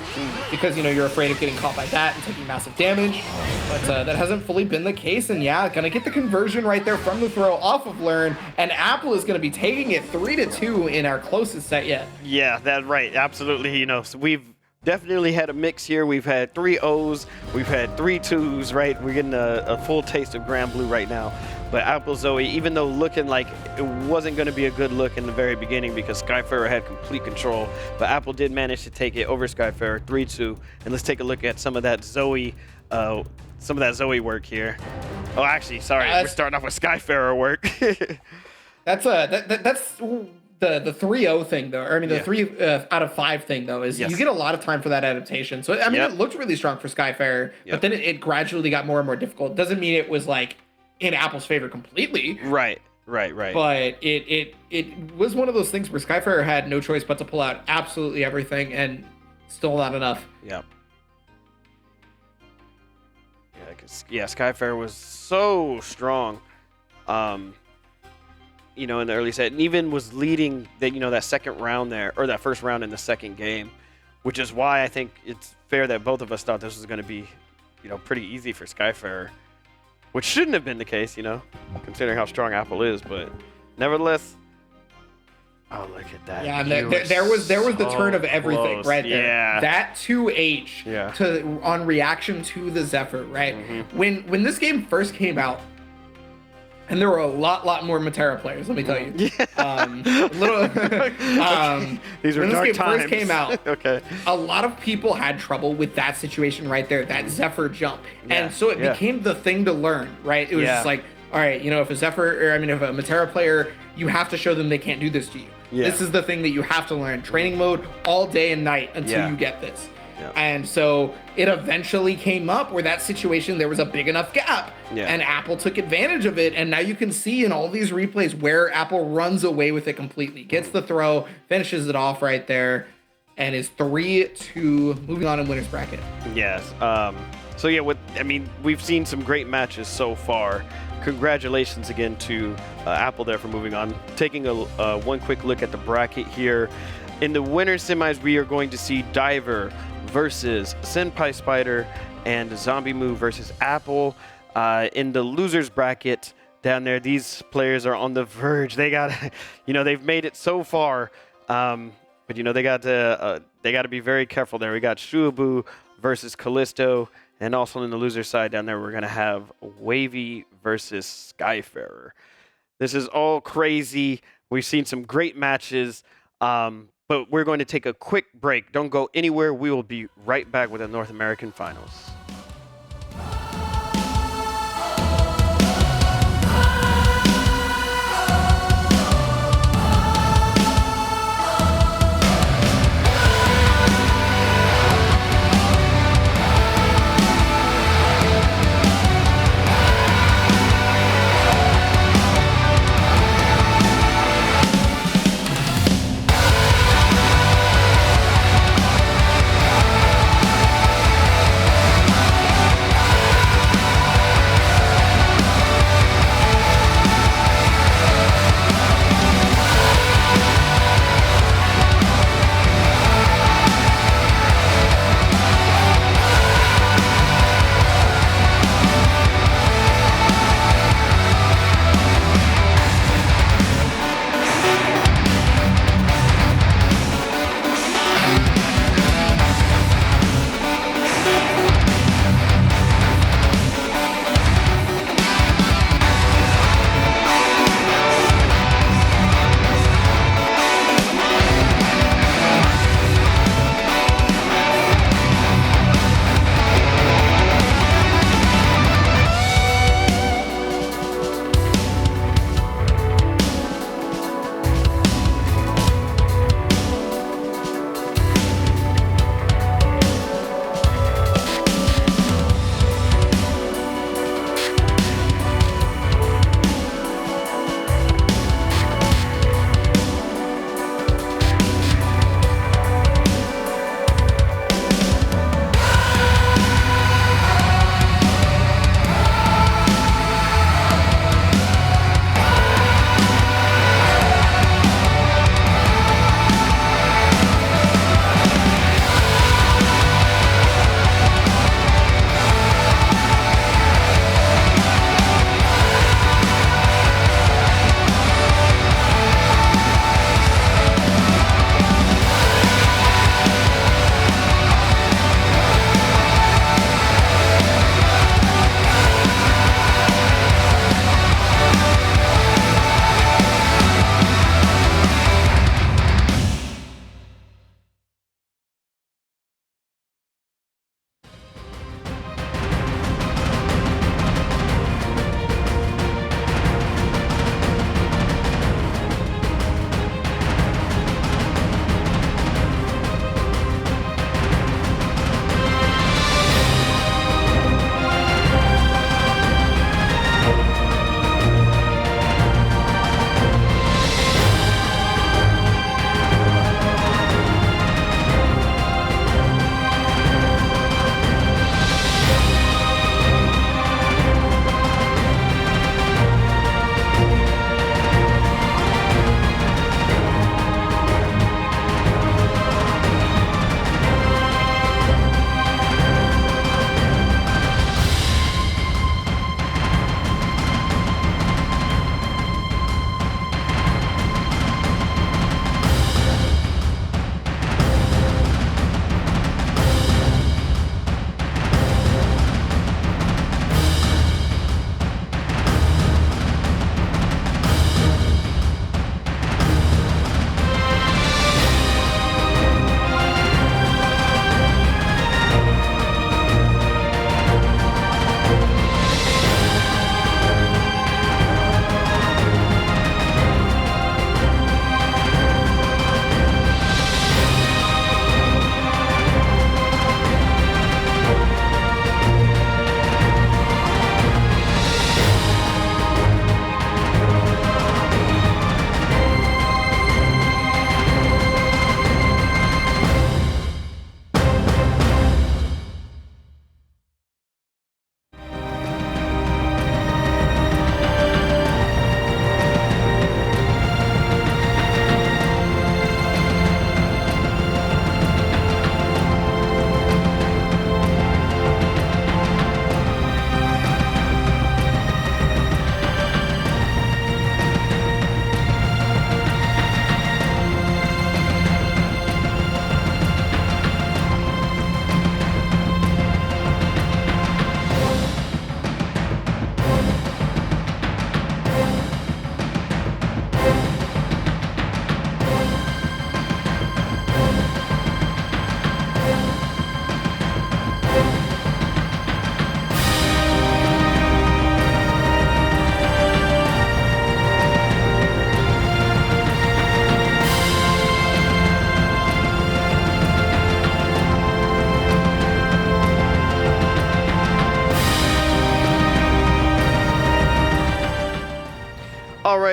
B: Because, you're afraid of getting caught by that and taking massive damage. But that hasn't fully been the case. And yeah, gonna get the conversion right there from the throw off of Learn. And Apple is gonna be taking it 3-2 in our closest set yet.
A: Yeah, that's right. Absolutely. So we've definitely had a mix here. We've had 3 O's. We've had 3 2s, right? We're getting a full taste of Granblue right now. But Apple Zoe, even though looking like it wasn't going to be a good look in the very beginning because Skyfarer had complete control, but Apple did manage to take it over Skyfarer 3-2. And let's take a look at some of that Zoe work here. Oh, actually, sorry, we're starting off with Skyfarer work.
B: That's the 3-0 thing though, or I mean the 3 out of 5 thing though is you get a lot of time for that adaptation. So I mean it looked really strong for Skyfarer, but then it gradually got more and more difficult. Doesn't mean it was like in Apple's favor completely.
A: Right.
B: But it was one of those things where Skyfarer had no choice but to pull out absolutely everything and still not enough.
A: Yep. Yeah, Skyfarer was so strong. In the early set, and even was leading that second round there, or that first round in the second game, which is why I think it's fair that both of us thought this was going to be, pretty easy for Skyfarer, which shouldn't have been the case, considering how strong Apple is, but nevertheless, Oh, look at that.
B: Yeah, and there was the turn of everything
A: close.
B: right there.
A: Yeah.
B: That 2H on reaction to the Zephyr, right? When this game first came out, and there were a lot more Matera players, let me tell you.
A: These were
B: when
A: dark
B: this game
A: times.
B: first came out,
A: Okay.
B: a lot of people had trouble with that situation right there, that Zephyr jump. And so it became the thing to learn, right? It was just like, all right, if a if a Matera player, you have to show them they can't do this to you.
A: Yeah.
B: This is the thing that you have to learn. Training mode all day and night until you get this.
A: Yeah.
B: And so it eventually came up where that situation, there was a big enough gap, and Apple took advantage of it. And now you can see in all these replays where Apple runs away with it completely, gets the throw, finishes it off right there, and is 3-2, moving on in winner's bracket.
A: Yes. So yeah, we've seen some great matches so far. Congratulations again to Apple there for moving on. Taking a one quick look at the bracket here. In the winner's semis, we are going to see Diver versus Senpai Spider and Zombie Moo versus Apple. In the losers bracket down there, these players are on the verge. They got, they've made it so far, but they got to be very careful there. We got Shuabu versus Callisto. And also on the loser side down there, we're going to have Wavy versus Skyfair. This is all crazy. We've seen some great matches, but we're going to take a quick break. Don't go anywhere. We will be right back with the North American Finals.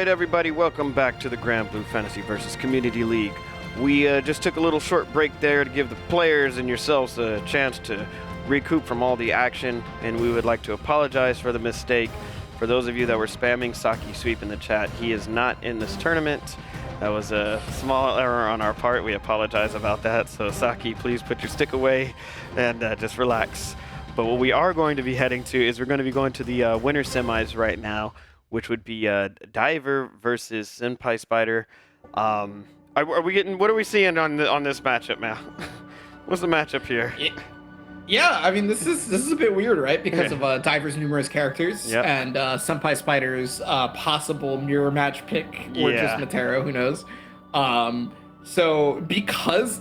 A: everybody, welcome back to the Granblue Fantasy versus Community League. We just took a little short break there to give the players and yourselves a chance to recoup from all the action, and we would like to apologize for the mistake. For those of you that were spamming Saki Sweep in the chat, he is not in this tournament. That was a small error on our part. We apologize about that. So Saki, please put your stick away and just relax. But what we are going to be heading to is we're going to be going to the winter semis right now, which would be Diver versus Senpai Spider. Are we getting? What are we seeing on this matchup now? What's the matchup here?
B: Yeah, I mean this is a bit weird, right? Because of Diver's numerous characters and Senpai Spider's possible mirror match pick, or just Matero, who knows? So because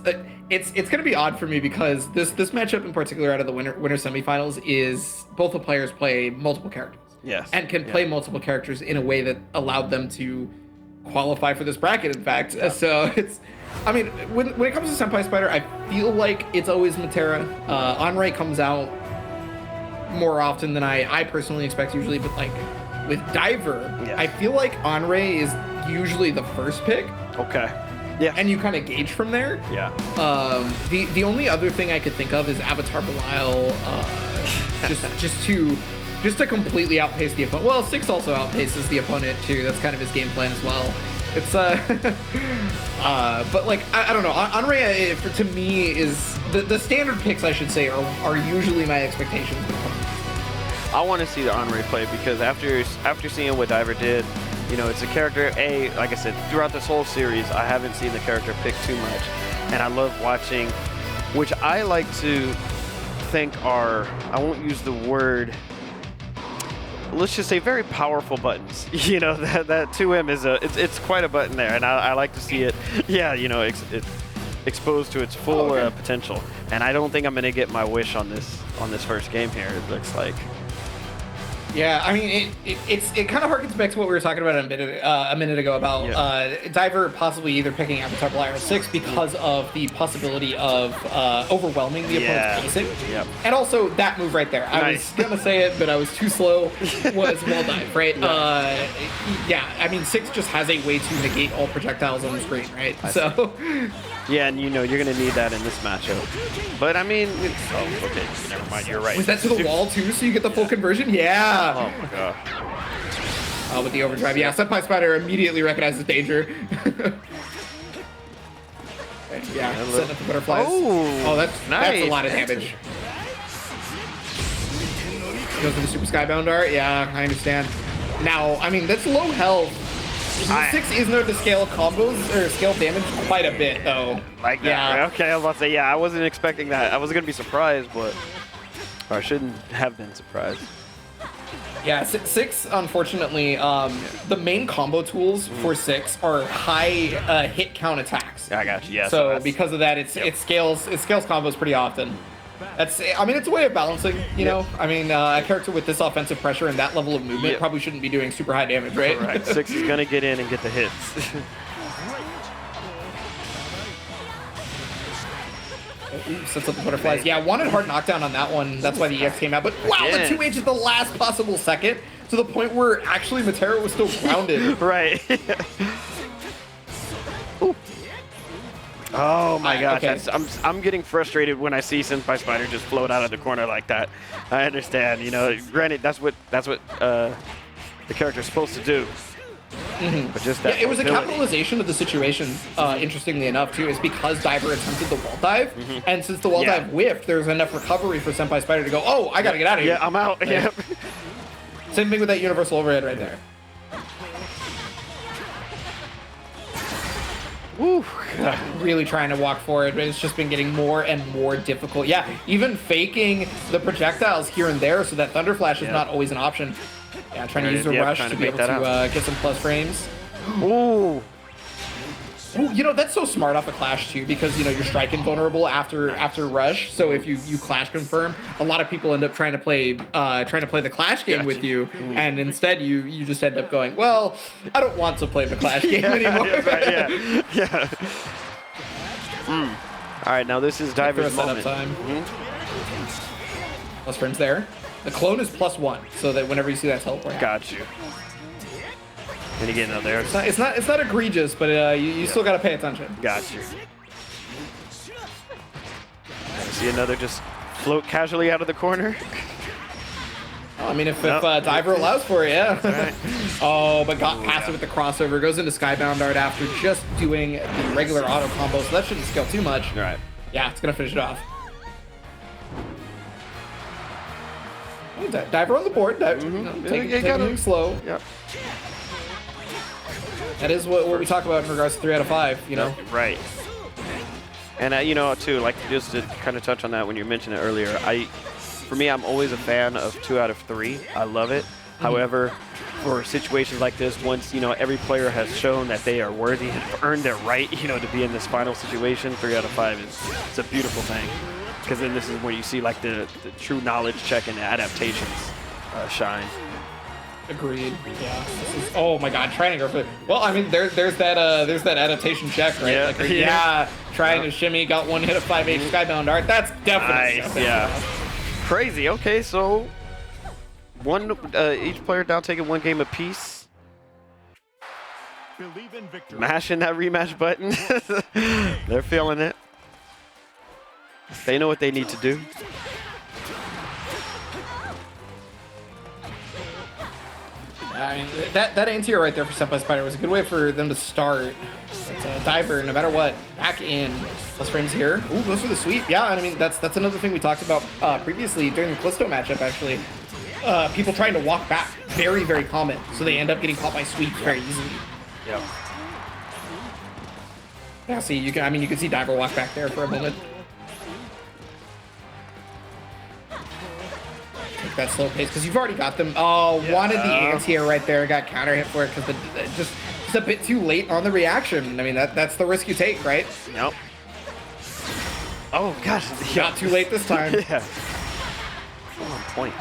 B: it's gonna be odd for me because this matchup in particular out of the winter semifinals is both the players play multiple characters.
A: Yes.
B: And can play multiple characters in a way that allowed them to qualify for this bracket, in fact. So it's, I mean, when it comes to Senpai Spider, I feel like it's always Matera. Onray comes out more often than I personally expect usually, but like with Diver, I feel like Onray is usually the first pick.
A: Okay. Yeah.
B: And you kind of gauge from there.
A: Yeah.
B: The only other thing I could think of is Avatar Belial, just to completely outpace the opponent. Well, Six also outpaces the opponent too. That's kind of his game plan as well. It's but like I don't know. Onray to me is the standard picks, I should say, are usually my expectations when it comes to this thing.
A: I want to see the Onray play because after seeing what Diver did, you know, it's a character. Like I said, throughout this whole series, I haven't seen the character pick too much, and I love watching, which I like to think are, I won't use the word, let's just say very powerful buttons. You know, that 2M is it's quite a button there, and I like to see it. Yeah, you know, it's exposed to its full potential. And I don't think I'm gonna get my wish on this first game here. It looks like.
B: Yeah, I mean, it kind of harkens back to what we were talking about a minute ago about Diver possibly either picking Avatar Belial or Six because of the possibility of overwhelming the opponent's pacing.
A: Yep.
B: And also that move right there. I was gonna say it, but I was too slow. Was Wall Dive, right? Yeah, I mean, Six just has a way to negate all projectiles on the screen, right? So.
A: Yeah, and you know you're gonna need that in this matchup. But I mean, okay, never mind. You're right.
B: Was that to the wall too, so you get the full conversion? Yeah.
A: Oh my god.
B: Oh, with the overdrive. Yeah, Senpai Spider immediately recognizes danger. Yeah, setting up the butterflies. Oh, that's a lot of damage. Goes to the Super Skybound art. Yeah, I understand. Now, I mean, that's low health. Six is known to scale combos or scale damage quite a bit, though.
A: Like that. Yeah. Okay, I was about to say, I wasn't expecting that. I was gonna be surprised, but I shouldn't have been surprised.
B: Yeah, Six, unfortunately, the main combo tools for Six are high hit count attacks.
A: I got you. Yeah.
B: So because of that, it scales combos pretty often. I mean, it's a way of balancing, you know? I mean, a character with this offensive pressure and that level of movement probably shouldn't be doing super high damage, right?
A: Correct. Six is gonna get in and get the hits.
B: Sets up the butterflies. Yeah, wanted hard knockdown on that one. That's why the EX came out. But wow, the 2H at the last possible second to the point where actually Matero was still grounded.
A: Right. Oh my gosh,
B: okay.
A: I'm getting frustrated when I see Senpai Spider just float out of the corner like that. I understand, you know, granted that's what the character's supposed to do. But just that
B: it was a capitalization of the situation, interestingly enough, too, is because Diver attempted the wall dive, and since the wall dive whiffed, there's enough recovery for Senpai Spider to go, oh, I gotta get out of here.
A: Yeah, I'm out.
B: Right?
A: Yep.
B: Same thing with that universal overhead right there.
A: Woo.
B: Really trying to walk forward, but it's just been getting more and more difficult. Yeah, even faking the projectiles here and there so that Thunder Flash is not always an option. Yeah, trying to use the rush to be able to get some plus frames.
A: Ooh.
B: Ooh, you know, that's so smart off a Clash too, because you know you're strike invulnerable after rush. So if you Clash confirm, a lot of people end up trying to play the Clash game with you, and instead you just end up going, well, I don't want to play the Clash game anymore.
A: Yeah. All right, now this is Diver's moment.
B: Time. Plus friends there. The clone is +1, so that whenever you see that teleport.
A: Got you. And again, though, there's...
B: It's not egregious, but you still got to pay attention.
A: Got you. See another just float casually out of the corner.
B: I mean, if Diver allows for it, yeah.
A: Right.
B: Oh, but got past it with the crossover. Goes into Skybound Dart after just doing the regular auto combo, so that shouldn't scale too much.
A: All right.
B: Yeah, it's going to finish it off. Diver on the board. Take it slow.
A: Yep.
B: That is what we talk about in regards to 3 out of 5, you know?
A: Right. And, you know, too, like, just to kind of touch on that when you mentioned it earlier, for me, I'm always a fan of 2 out of 3. I love it. However, for situations like this, once, you know, every player has shown that they are worthy and have earned their right, you know, to be in this final situation, 3 out of 5 it's a beautiful thing. Because then this is where you see, like, the true knowledge check and the adaptations shine.
B: Agreed. Yeah. Oh my God, trying to go for it. Well, I mean, there's that adaptation check, right?
A: Yeah.
B: Like, yeah. Trying to shimmy, got one hit of 5H Skybound Art. That's definitely
A: nice. Yeah. Crazy. Okay, so each player down taking 1 game apiece.
F: Believe in victory.
A: Mashing that rematch button. They're feeling it. They know what they need to do.
B: I mean, that anti-air right there for Senpai Spider was a good way for them to start. But, Diver, no matter what, back in. Plus frames here. Ooh, goes for the sweep. Yeah, and I mean, that's another thing we talked about previously during the Callisto matchup, actually. People trying to walk back. Very, very common. So they end up getting caught by sweeps very easily.
A: Yep.
B: Yeah, see, you can see Diver walk back there for a moment. Take that slow pace, because you've already got them. Oh, yeah. Wanted the anti-air right there. Got counter hit for it, because just a bit too late on the reaction. I mean, that's the risk you take, right?
A: Nope. Oh, gosh.
B: Not too late this time.
A: Yeah. On point.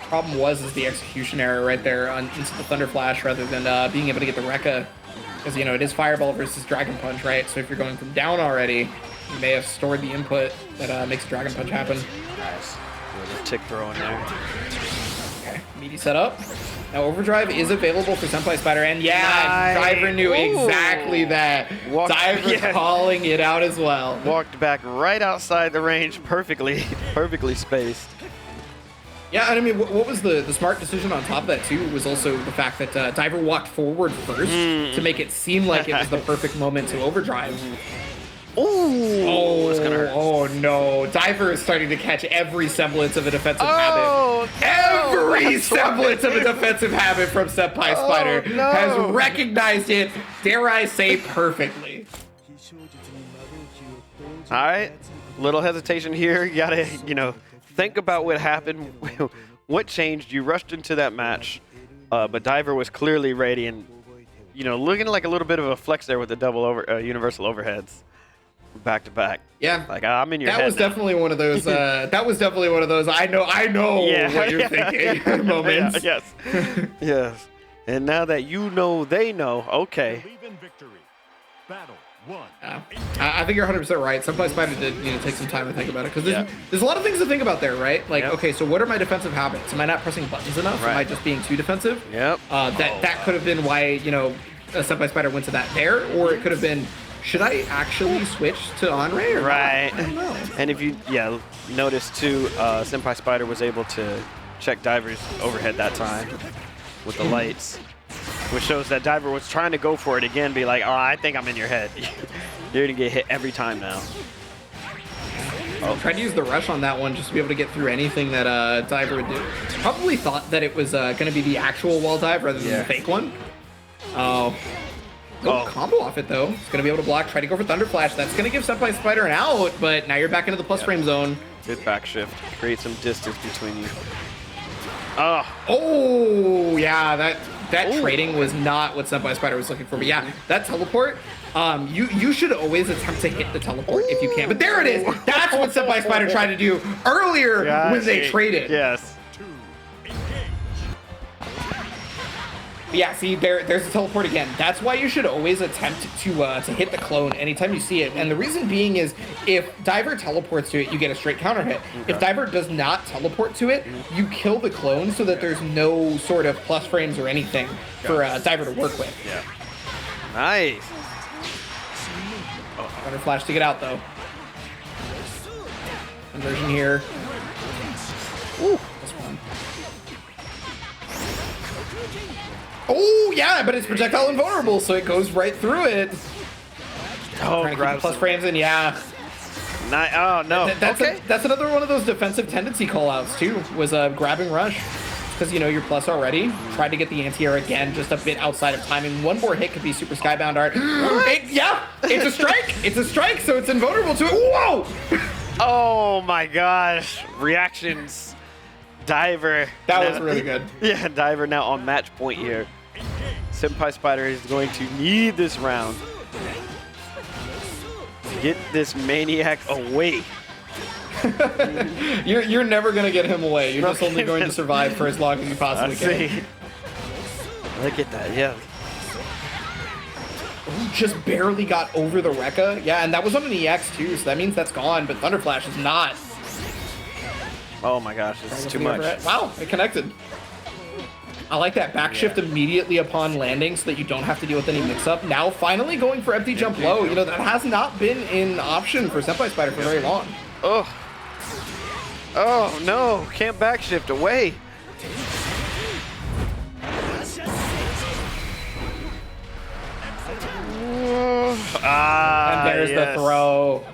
B: Problem is the execution error right there on into the Thunder Flash rather than being able to get the Rekka. Because, you know, it is Fireball versus Dragon Punch, right? So if you're going from down already, you may have stored the input that makes Dragon Punch happen.
A: Nice. With a tick throw in there.
B: Okay, meaty setup. Now Overdrive is available for Senpai Spider, and yeah, nice. Diver knew exactly that. Diver calling it out as well.
A: Walked back right outside the range, perfectly spaced.
B: Yeah, and I mean, what was the smart decision on top of that too was also the fact that Diver walked forward first to make it seem like it was the perfect moment to Overdrive.
A: Oh, it's gonna hurt.
B: Oh no, Diver is starting to catch every semblance of a defensive habit. Every semblance of a defensive habit from Senpai Spider has recognized it, dare I say, perfectly.
A: All right, little hesitation here. You gotta, you know, think about what happened, what changed. You rushed into that match, but Diver was clearly ready and, you know, looking like a little bit of a flex there with the double universal overheads. Back to back.
B: Yeah.
A: Like, I'm in your head.
B: That was definitely one of those I know what you're thinking moments.
A: Yeah, yes. Yes. And now that you know they know, okay.
F: Believe in victory. Battle 1.
B: I think you're 100% right. Senpai Spider did, you know, take some time to think about it because there's a lot of things to think about there, right? Like, okay, so what are my defensive habits? Am I not pressing buttons enough? Am I just being too defensive?
A: Yep.
B: That could have been why, you know, Senpai Spider went to that there, or it could have been, should I actually switch to Onray or
A: right.
B: not? I don't know.
A: And if you notice too, Senpai Spider was able to check Diver's overhead that time with the lights, which shows that Diver was trying to go for it again, be like, oh, I think I'm in your head. You're gonna get hit every time now.
B: Tried to use the rush on that one just to be able to get through anything that Diver would do. Probably thought that it was gonna be the actual wall dive rather than the fake one. Combo off it though. It's gonna be able to block. Try to go for Thunder Flash. That's gonna give Senpai Spider an out, but now you're back into the plus frame zone.
A: Good back shift. Create some distance between you.
B: Oh yeah, that trading was not what Senpai Spider was looking for. But yeah, that teleport. You should always attempt to hit the teleport if you can. But there it is. That's what Senpai Spider tried to do earlier when they traded.
A: Yes.
B: Yeah, see, there's a teleport again. That's why you should always attempt to hit the clone anytime you see it. And the reason being is if Diver teleports to it, you get a straight counter hit. Okay. If Diver does not teleport to it, you kill the clone so that there's no sort of plus frames or anything for Diver to work with.
A: Yeah. Nice.
B: Thunder Flash to get out, though. Conversion here. Ooh, this one. Oh, yeah, but it's projectile invulnerable, so it goes right through it.
A: Oh, grabs
B: plus frames in, yeah.
A: Oh, no.
B: That's another one of those defensive tendency callouts, too, was grabbing rush. Because, you know, you're plus already. Tried to get the anti-air again, just a bit outside of timing. One more hit could be super skybound art. Yeah, it's a strike. It's a strike, so it's invulnerable to it. Whoa!
A: Oh, my gosh. Reactions. Diver.
B: That was really good.
A: Yeah, Diver now on match point here. Senpai Spider is going to need this round to get this maniac away.
B: You're never gonna get him away. You're just only going to survive for as long as you possibly can.
A: Look at that, yeah.
B: He just barely got over the Rekka. Yeah, and that was on an EX too, so that means that's gone, but Thunder Flash is not.
A: Oh my gosh, this is too much.
B: Wow, it connected. I like that backshift immediately upon landing so that you don't have to deal with any mix-up. Now finally going for empty jump low. You know, that has not been an option for Senpai Spider for very long.
A: Oh. Oh no, can't backshift away.
B: And there's the throw.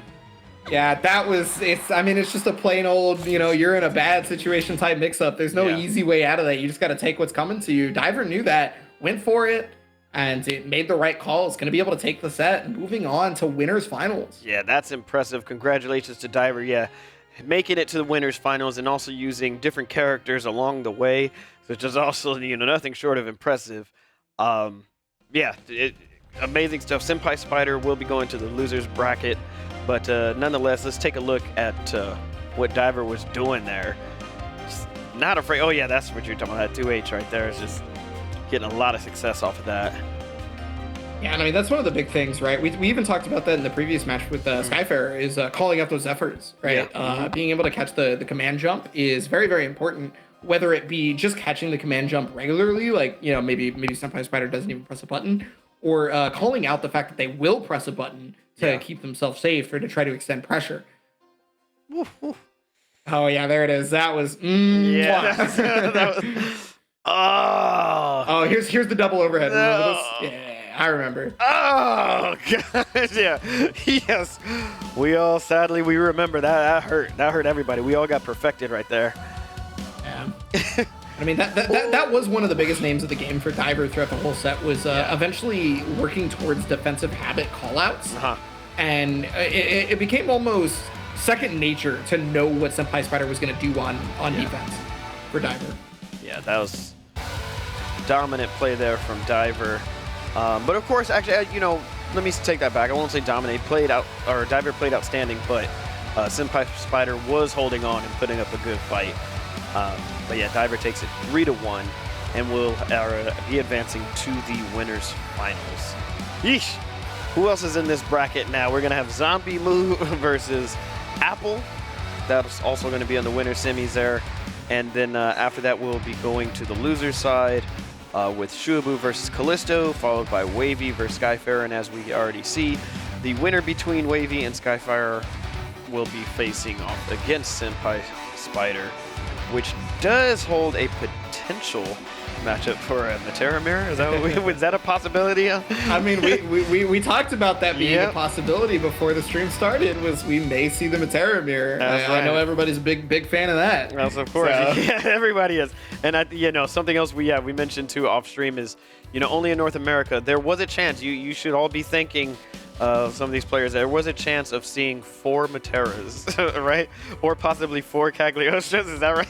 B: Yeah, that was, it's just a plain old, you know, you're in a bad situation type mix-up. There's no easy way out of that. You just got to take what's coming to you. Diver knew that, went for it, and it made the right call. It's going to be able to take the set and moving on to winners finals.
A: Yeah, that's impressive. Congratulations to Diver. Yeah, making it to the winners finals and also using different characters along the way, which is also, you know, nothing short of impressive. Yeah, amazing stuff. Senpai Spider will be going to the losers bracket, but nonetheless, let's take a look at what Diver was doing there. Just not afraid. Oh yeah, that's what you're talking about. That 2H right there is just getting a lot of success off of that.
B: Yeah, and I mean, that's one of the big things, right? We even talked about that in the previous match with Skyfair, is calling out those efforts, right? Yeah. Being able to catch the command jump is very, very important, whether it be just catching the command jump regularly, like, you know, maybe Senpai Spider doesn't even press a button, or calling out the fact that they will press a button to keep themselves safe or to try to extend pressure.
A: Woof, woof.
B: Oh, yeah, there it is. That was...
A: that was...
B: Oh, here's the double overhead. Remember this? Yeah, I remember.
A: Oh, God, yeah. Yes. We remember that. That hurt. That hurt everybody. We all got perfected right there.
B: Yeah. I mean, that was one of the biggest names of the game for Diver throughout the whole set, was eventually working towards defensive habit callouts. And it became almost second nature to know what Senpai Spider was going to do on defense for Diver.
A: Yeah, that was dominant play there from Diver. But of course, actually, you know, let me take that back. I won't say dominate. Diver played outstanding, but Senpai Spider was holding on and putting up a good fight. But yeah, Diver takes it 3-1 and will be advancing to the winners finals. Yeesh. Who else is in this bracket now? We're gonna have Zombie Moo versus Apple. That's also gonna be on the winner semis there. And then after that, we'll be going to the loser side with Shuabu versus Callisto, followed by Wavy versus Skyfair. And as we already see, the winner between Wavy and Skyfair will be facing off against Senpai Spider, which does hold a potential matchup for a Matera mirror. Was that a possibility?
B: I mean, we talked about that being a possibility before the stream started. Was we may see the Matera mirror. I know everybody's a big fan of that.
A: Yes, of course. So. Yeah, everybody is. And you know, something else we mentioned too off stream is, you know, only in North America there was a chance. You should all be thanking some of these players. There was a chance of seeing 4 Materas, right? Or possibly 4 Cagliostros. Is that right?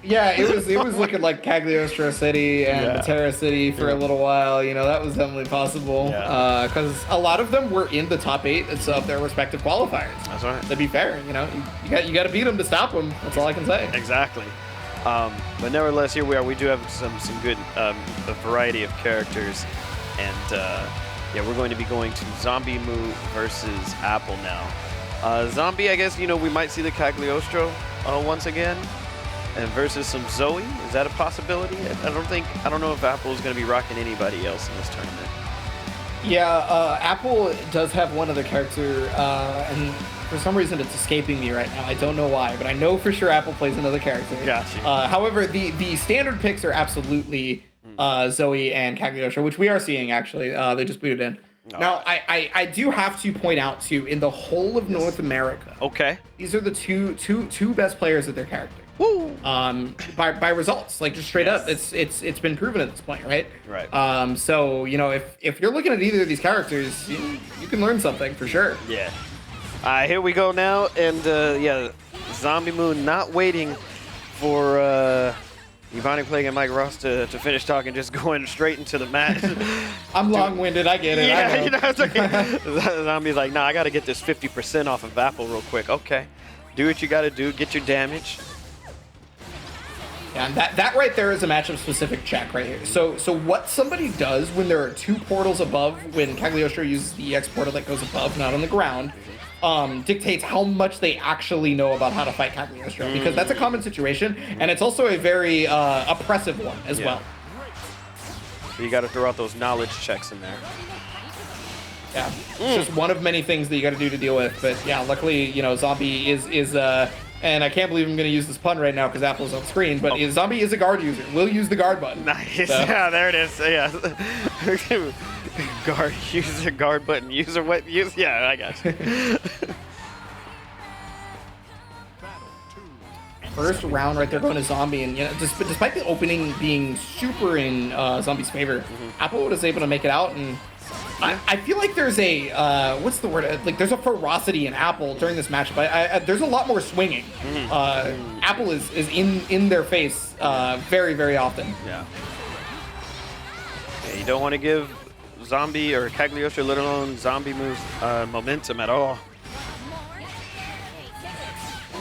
B: Yeah, it was looking like Cagliostro City and Matera City for a little while. You know, that was definitely possible. Because a lot of them were in the top 8 of their respective qualifiers.
A: That's right.
B: To be fair, you know, you got to beat them to stop them. That's all I can say.
A: Exactly. But nevertheless, here we are. We do have some good a variety of characters, and yeah, we're going to be going to Zombie Moo versus Apple now. Zombie, I guess we might see the Cagliostro once again, and versus some Zoe. Is that a possibility? I don't know if Apple is going to be rocking anybody else in this tournament.
B: Yeah, Apple does have one other character, and for some reason it's escaping me right now. I don't know why, but I know for sure Apple plays another character.
A: Gotcha.
B: However, the standard picks are absolutely Zoe and Cagliostro, which we are seeing actually. They just booted in. Now, I do have to point out too, in the whole of North America,
A: okay,
B: these are the two best players of their character.
A: Woo!
B: By results, like just straight up, it's been proven at this point, right?
A: Right.
B: So if you're looking at either of these characters, you can learn something for sure.
A: Yeah. Here we go now, and yeah, Zombie Moon not waiting for Ebonic Plague and Mike Ross to finish talking, just going straight into the match.
B: I'm long-winded, I get it.
A: Yeah, it's okay. Zombie's like, nah, I got to get this 50% off of Apple real quick. Okay, do what you got to do, get your damage.
B: Yeah, and that right there is a matchup specific check right here. So what somebody does when there are two portals above, when Cagliostro uses the EX portal that goes above, not on the ground, dictates how much they actually know about how to fight Cagliostro, because that's a common situation, and it's also a very oppressive one as well.
A: So you got to throw out those knowledge checks in there.
B: Yeah, it's just one of many things that you got to do to deal with. But yeah, luckily, Zombie is and I can't believe I'm going to use this pun right now because Apple's on screen, but Zombie is a guard user. Will use the guard button.
A: Nice.
B: So.
A: Yeah, there it is. Yeah. guard button. User what? Use. Yeah, I got you.
B: First round right there going to Zombie, and despite the opening being super in Zombie's favor, Apple was able to make it out, and I feel like there's a what's the word? Like there's a ferocity in Apple during this matchup. There's a lot more swinging. Apple is in their face very, very often.
A: Yeah. You don't want to give Zombie or Cagliostro, let alone Zombie moves momentum at all.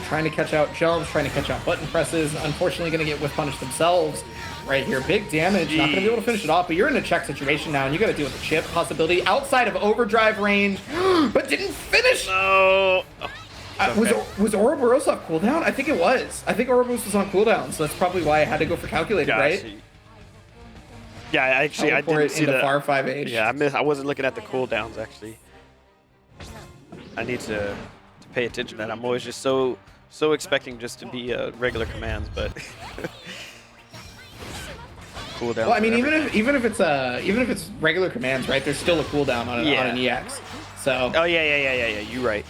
B: Trying to catch out jumps, trying to catch out button presses. Unfortunately, going to get whiff punished themselves right here. Big damage. Not going to be able to finish it off, but you're in a check situation now, and you got to deal with the chip possibility outside of overdrive range, but didn't finish.
A: No.
B: Okay. Was Ouroboros off cooldown? I think it was. I think Ouroboros was on cooldown, so that's probably why I had to go for calculated, right?
A: Yeah, actually, I didn't see the
B: far 5H.
A: Yeah, I wasn't looking at the cooldowns actually. I need to pay attention to that. I'm always just so expecting just to be regular commands, but cooldown.
B: Well, I mean, even if it's regular commands, right? There's still a cooldown on an EX. So.
A: Oh yeah. You're right.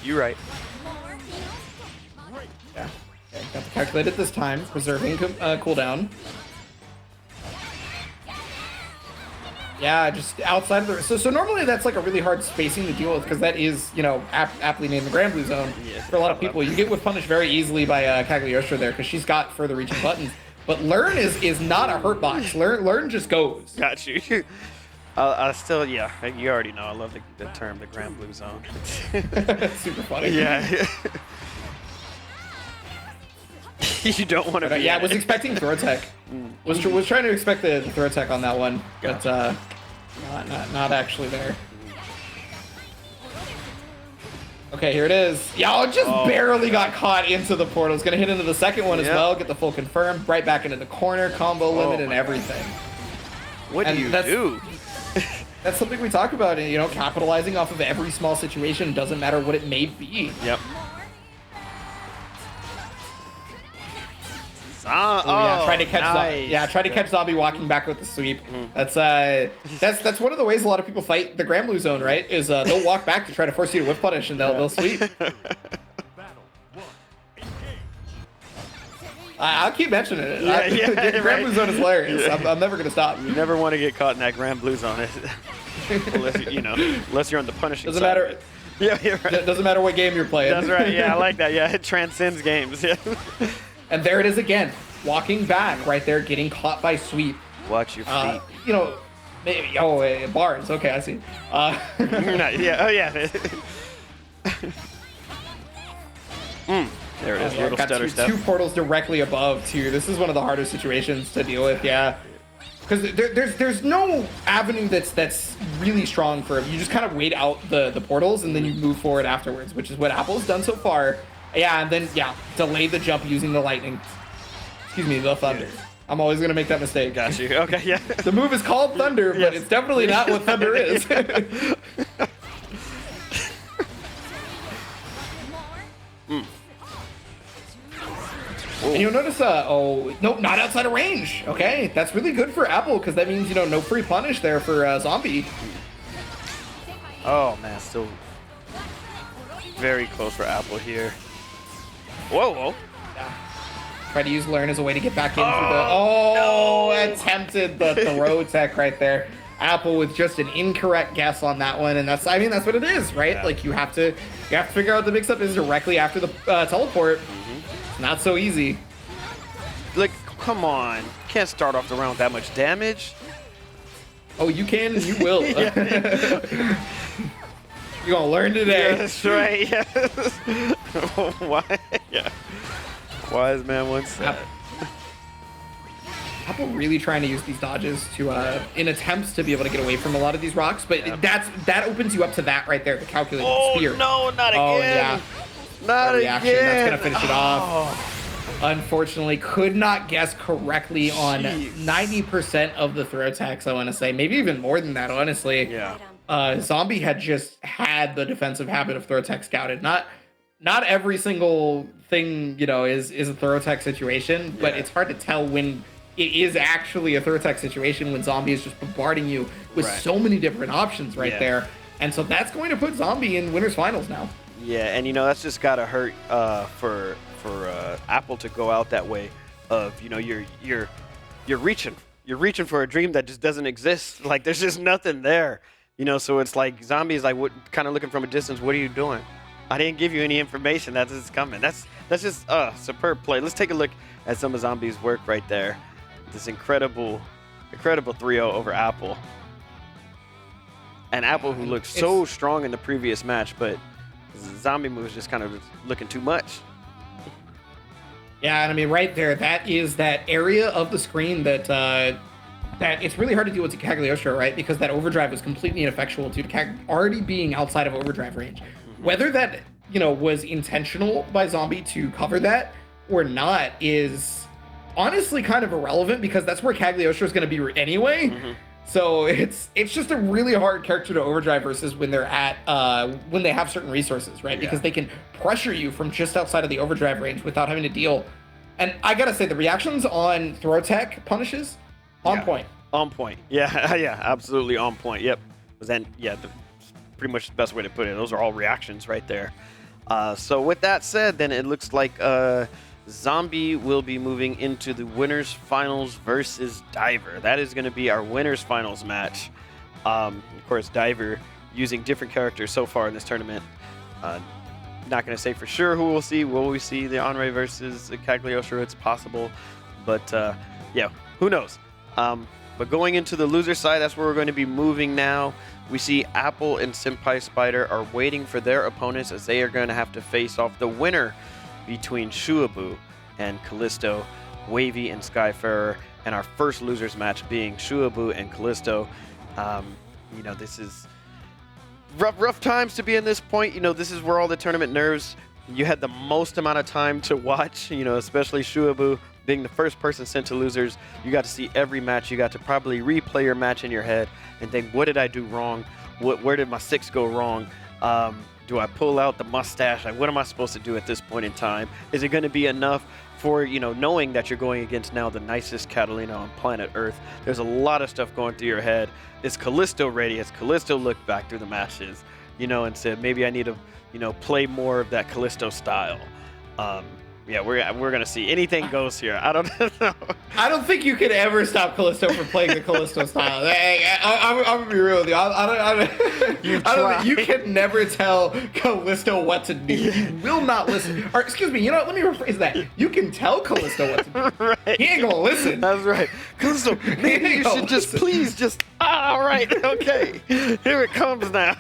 B: Yeah. Okay, got to calculate it this time, preserving cooldown. Yeah, just outside of the... So normally that's like a really hard spacing to deal with because that is, aptly named the Granblue Zone. Yeah, for a lot of people. You get whiff punished very easily by Cagliostro there because she's got further reaching buttons. But Learn is not a hurt box. Learn just goes.
A: Got you. I still, yeah, you already know. I love the term, the Granblue Zone.
B: Super funny.
A: Yeah. You don't want to be.
B: Yeah, I was expecting throw tech. Was trying to expect the throw tech on that one, but not actually there. Okay, here it is. Yeah, just barely got caught into the portal. It's gonna hit into the second one as well. Get the full confirm. Right back into the corner, combo limit, and everything.
A: What do you do?
B: That's something we talk about. Capitalizing off of every small situation, doesn't matter what it may be.
A: Yep.
B: Try to catch Zombie walking back with the sweep. That's one of the ways a lot of people fight the Granblue Zone, right? Is they'll walk back to try to force you to whiff punish, and they'll sweep. I'll keep mentioning it. The Granblue Zone is hilarious. I'm never gonna stop.
A: You never want to get caught in that Granblue Zone, unless you're on the punishing
B: Doesn't
A: side.
B: matter.
A: Yeah, you're right.
B: It doesn't matter what game you're playing.
A: That's right. Yeah, I like that. Yeah, it transcends games. Yeah.
B: And there it is again, walking back right there, getting caught by sweep.
A: Watch your feet.
B: Maybe Barnes. Okay, I see.
A: Yeah. Oh yeah. There it is.
B: Yeah,
A: Little
B: got
A: stutter step.
B: two portals directly above too. This is one of the harder situations to deal with. Yeah. Because there's no avenue that's really strong for him. You just kind of wait out the portals and then you move forward afterwards, which is what Apple's done so far. Yeah, and then delay the jump using the lightning. Excuse me, the thunder. I'm always gonna make that mistake.
A: Got you. Okay, yeah.
B: The move is called thunder, but it's definitely not what thunder is. And you'll notice, nope, not outside of range. Okay, that's really good for Apple because that means, no free punish there for Zombie.
A: Oh, man, still very close for Apple here. Whoa.
B: Yeah. Try to use Learn as a way to get back into attempted the throw tech right there. Apple with just an incorrect guess on that one, and that's what it is, right?
A: Yeah.
B: Like you have to figure out the mix-up is directly after the teleport. Not so easy.
A: Like, come on. Can't start off the round with that much damage.
B: Oh, you can and you will. You're going to learn today.
A: Yeah, that's right. Yes. Why? Yeah. Wise man once said.
B: Apple really trying to use these dodges to in attempts to be able to get away from a lot of these rocks, but that opens you up to that right there, the calculated spear.
A: Oh, no, not again.
B: Oh, yeah.
A: Not
B: reaction.
A: again.
B: That's gonna finish it off. Unfortunately, could not guess correctly on 90% of the throw attacks. I want to say maybe even more than that. Honestly,
A: Yeah.
B: Zombie had just had the defensive habit of throw attack scouted. Not every single thing is a throw attack situation, but it's hard to tell when it is actually a throw attack situation when Zombie is just bombarding you with so many different options there. And so that's going to put Zombie in winners finals now.
A: Yeah, and that's just gotta hurt for Apple to go out that way. Of you're reaching for a dream that just doesn't exist. Like there's just nothing there. So it's like Zombie's like what kind of looking from a distance. What are you doing? I didn't give you any information. That's just coming. That's just superb play. Let's take a look at some of Zombie's work right there. This incredible 3-0 over Apple. And Apple, who looked so strong in the previous match, but Zombie moves just kind of looking too much.
B: Yeah, and I mean, right there, that is that area of the screen that it's really hard to deal with Cagliostro, right? Because that overdrive is completely ineffectual to already being outside of overdrive range. Whether that, was intentional by Zombie to cover that or not is honestly kind of irrelevant because that's where Cagliostro is going to be anyway. So it's just a really hard character to overdrive versus when they're at when they have certain resources, right? Because they can pressure you from just outside of the overdrive range without having to deal. And I gotta say, the reactions on throw tech punishes on point.
A: On point. Yeah, yeah, absolutely on point. Yep. Pretty much the best way to put it. Those are all reactions right there. So with that said, then it looks like Zombie will be moving into the winners finals versus Diver. That is going to be our winners finals match. Of course, Diver using different characters so far in this tournament. Not going to say for sure who we'll see. Will we see the Henri versus Cagliostro? It's possible, but yeah, who knows? But going into the loser side, that's where we're going to be moving now. We see Apple and Senpai Spider are waiting for their opponents as they are going to have to face off the winner between Shuabu and Callisto, Wavy and Skyfair, and our first losers match being Shuabu and Callisto. This is rough times to be in this point. This is where all the tournament nerves. You had the most amount of time to watch. Especially Shuabu being the first person sent to losers. You got to see every match. You got to probably replay your match in your head and think, what did I do wrong? Where did my 6 go wrong? Do I pull out the mustache? Like, what am I supposed to do at this point in time? Is it going to be enough for, knowing that you're going against now the nicest Catalina on planet Earth? There's a lot of stuff going through your head. Is Callisto ready? Has Callisto looked back through the matches, and said, maybe I need to, play more of that Callisto style? Yeah, we're gonna see. Anything goes here. I don't know.
B: I don't think you could ever stop Callisto from playing the Callisto style. I'm gonna be real with you. I don't think you can never tell Callisto what to do. He will not listen. Or excuse me, let me rephrase that. You can tell Callisto what to do.
A: Right.
B: He ain't gonna listen.
A: That's right. Callisto, maybe you should just all right, okay. Here it comes now.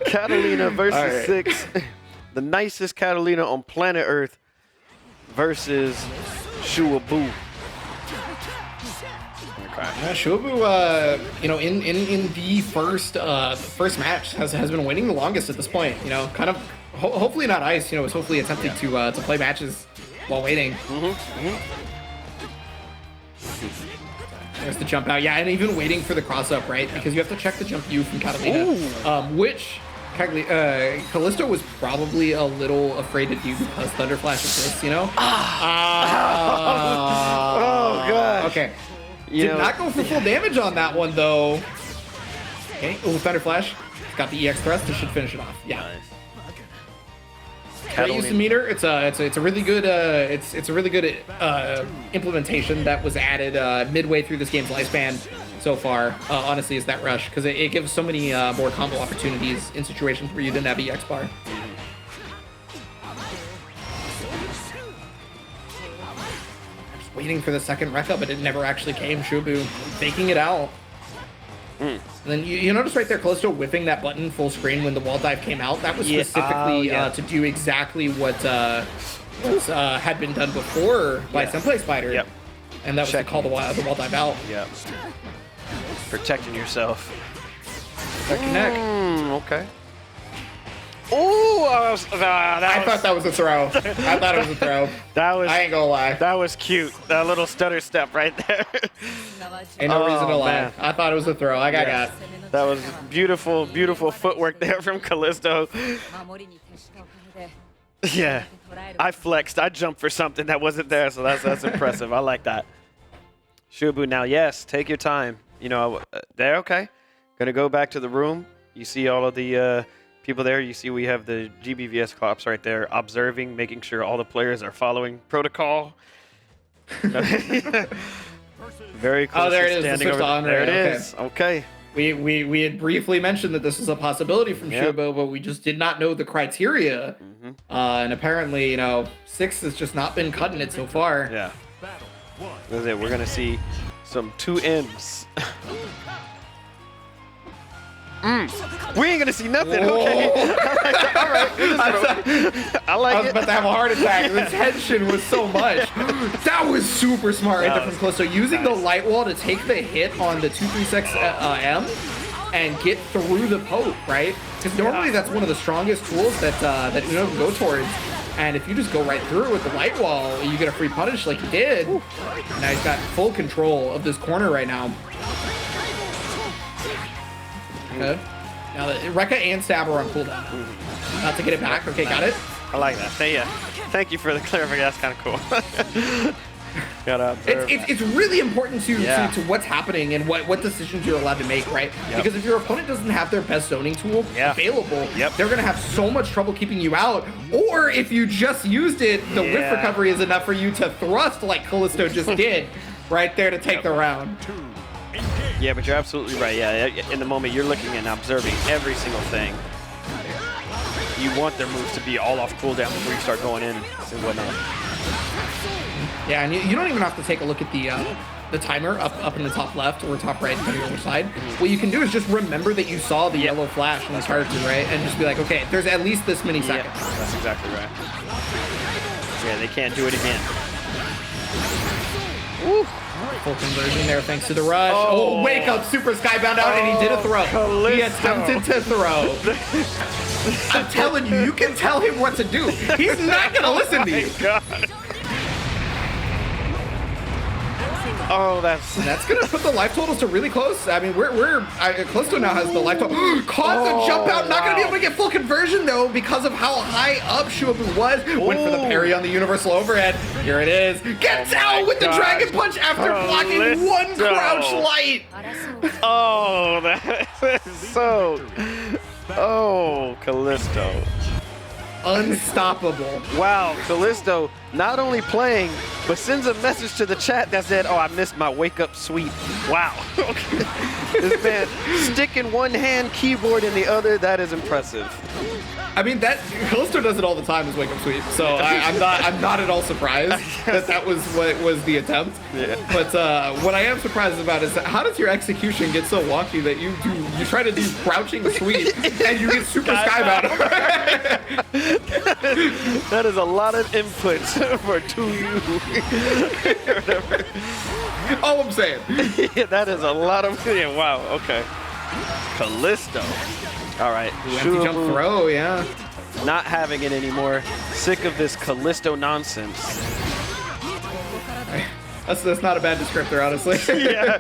A: Catalina versus 6. the nicest Catalina on planet Earth versus Shuabu.
B: Yeah, Shuabu, you know, in the first match has been winning the longest at this point. You know, kind of hopefully not ice. You know, was hopefully attempting to play matches while waiting. There's the jump out, yeah, and even waiting for the cross up, right? Because you have to check the jump U from Catalina, which Callisto was probably a little afraid to do because Thunderflash exists, you know?
A: Oh god.
B: Okay. Did not go for full damage on that one though. Okay. Oh, Thunderflash. It's got the EX thrust. It should finish it off. Yeah.
A: Nice.
B: Great use of meter. It's a really good implementation that was added midway through this game's lifespan so far. Honestly, is that rush because it gives so many more combo opportunities in situations where you didn't have EX bar. Just waiting for the second Rekka, but it never actually came. Shuabu faking it out. And then you notice right there, Callisto whiffing that button full screen when the wall dive came out. That was specifically to do exactly what had been done before by Senpai Spider.
A: Yep.
B: And that was to call the wall dive out.
A: Yep. Protecting yourself.
B: Connect.
A: Okay. Ooh, I
B: thought that was a throw. I thought it was a throw. I ain't gonna lie.
A: That was cute. That little stutter step right there.
B: Ain't no reason to lie. I thought it was a throw. I got.
A: That was beautiful, beautiful footwork there from Callisto. Yeah. I flexed. I jumped for something that wasn't there, so that's impressive. I like that. Shuabu, now, yes, take your time. You know, there, okay. Gonna go back to the room. You see all of the people there. You see we have the GBVS cops right there observing, making sure all the players are following protocol. Very close.
B: Oh, there it is.
A: Standing over there. It is. Okay.
B: We had briefly mentioned that this was a possibility from Shuabu, but we just did not know the criteria. And apparently, you know, 6 has just not been cutting it so far.
A: Yeah. That's it. We're gonna see some 2Ms. We ain't gonna see nothing. Okay. All right. I like it.
B: I was about to have a heart attack. The tension was so much. That was super smart right there from Callisto. Using the light wall to take the hit on the 236 M and get through the poke, right? Because normally that's one of the strongest tools that Uno can go towards. And if you just go right through it with the light wall, you get a free punish like he did. Now he's got full control of this corner right now. Okay. Now the Rekka and Stab are on cooldown. Not to get it back. Okay, got it.
A: I like that. Thank you for the clarification. That's kind of cool. Gotta observe
B: it's really important to what's happening and what decisions you're allowed to make, right? Because if your opponent doesn't have their best zoning tool available, they're gonna have so much trouble keeping you out. Or if you just used it, the whiff recovery is enough for you to thrust like Callisto just did, right there to take the round.
A: Yeah, but you're absolutely right. Yeah, in the moment you're looking and observing every single thing. You want their moves to be all off cooldown before you start going in and whatnot.
B: Yeah, and you don't even have to take a look at the timer up in the top left or top right, depending on which side. What you can do is just remember that you saw the yellow flash on the character, right? And just be like, okay, there's at least this many seconds.
A: That's exactly right. Yeah, they can't do it again. Woo.
B: Full conversion there thanks to the rush. Oh, wake up, super skybound out, and he did a throw.
A: Callisto.
B: He attempted to throw. I'm telling you, you can tell him what to do. He's not going to listen to you.
A: God. Oh, that's
B: gonna put the life totals to really close. I mean, Callisto now has the life total. Caught the jump out, not gonna be able to get full conversion though because of how high up Shuabu was. Went for the parry on the universal overhead. Here it is. Gets out with the dragon punch after blocking one crouch light.
A: Oh, that is so. Oh, Callisto.
B: Unstoppable.
A: Wow, Callisto not only playing, but sends a message to the chat that said, oh, I missed my wake up sweep. Wow. This man sticking one hand keyboard in the other, that is impressive.
B: I mean, Callisto does it all the time, his wake up sweep. So I'm not at all surprised that was what was the attempt. Yeah. But what I am surprised about is how does your execution get so wonky that you try to do crouching sweep and you get super skybound?
A: That is a lot of inputs for 2U.
B: All I'm saying.
A: Yeah, that is a lot of. Yeah, wow. Okay. Callisto. All right.
B: Empty jump throw. Yeah.
A: Not having it anymore. Sick of this Callisto nonsense.
B: That's not a bad descriptor, honestly.
A: Yeah.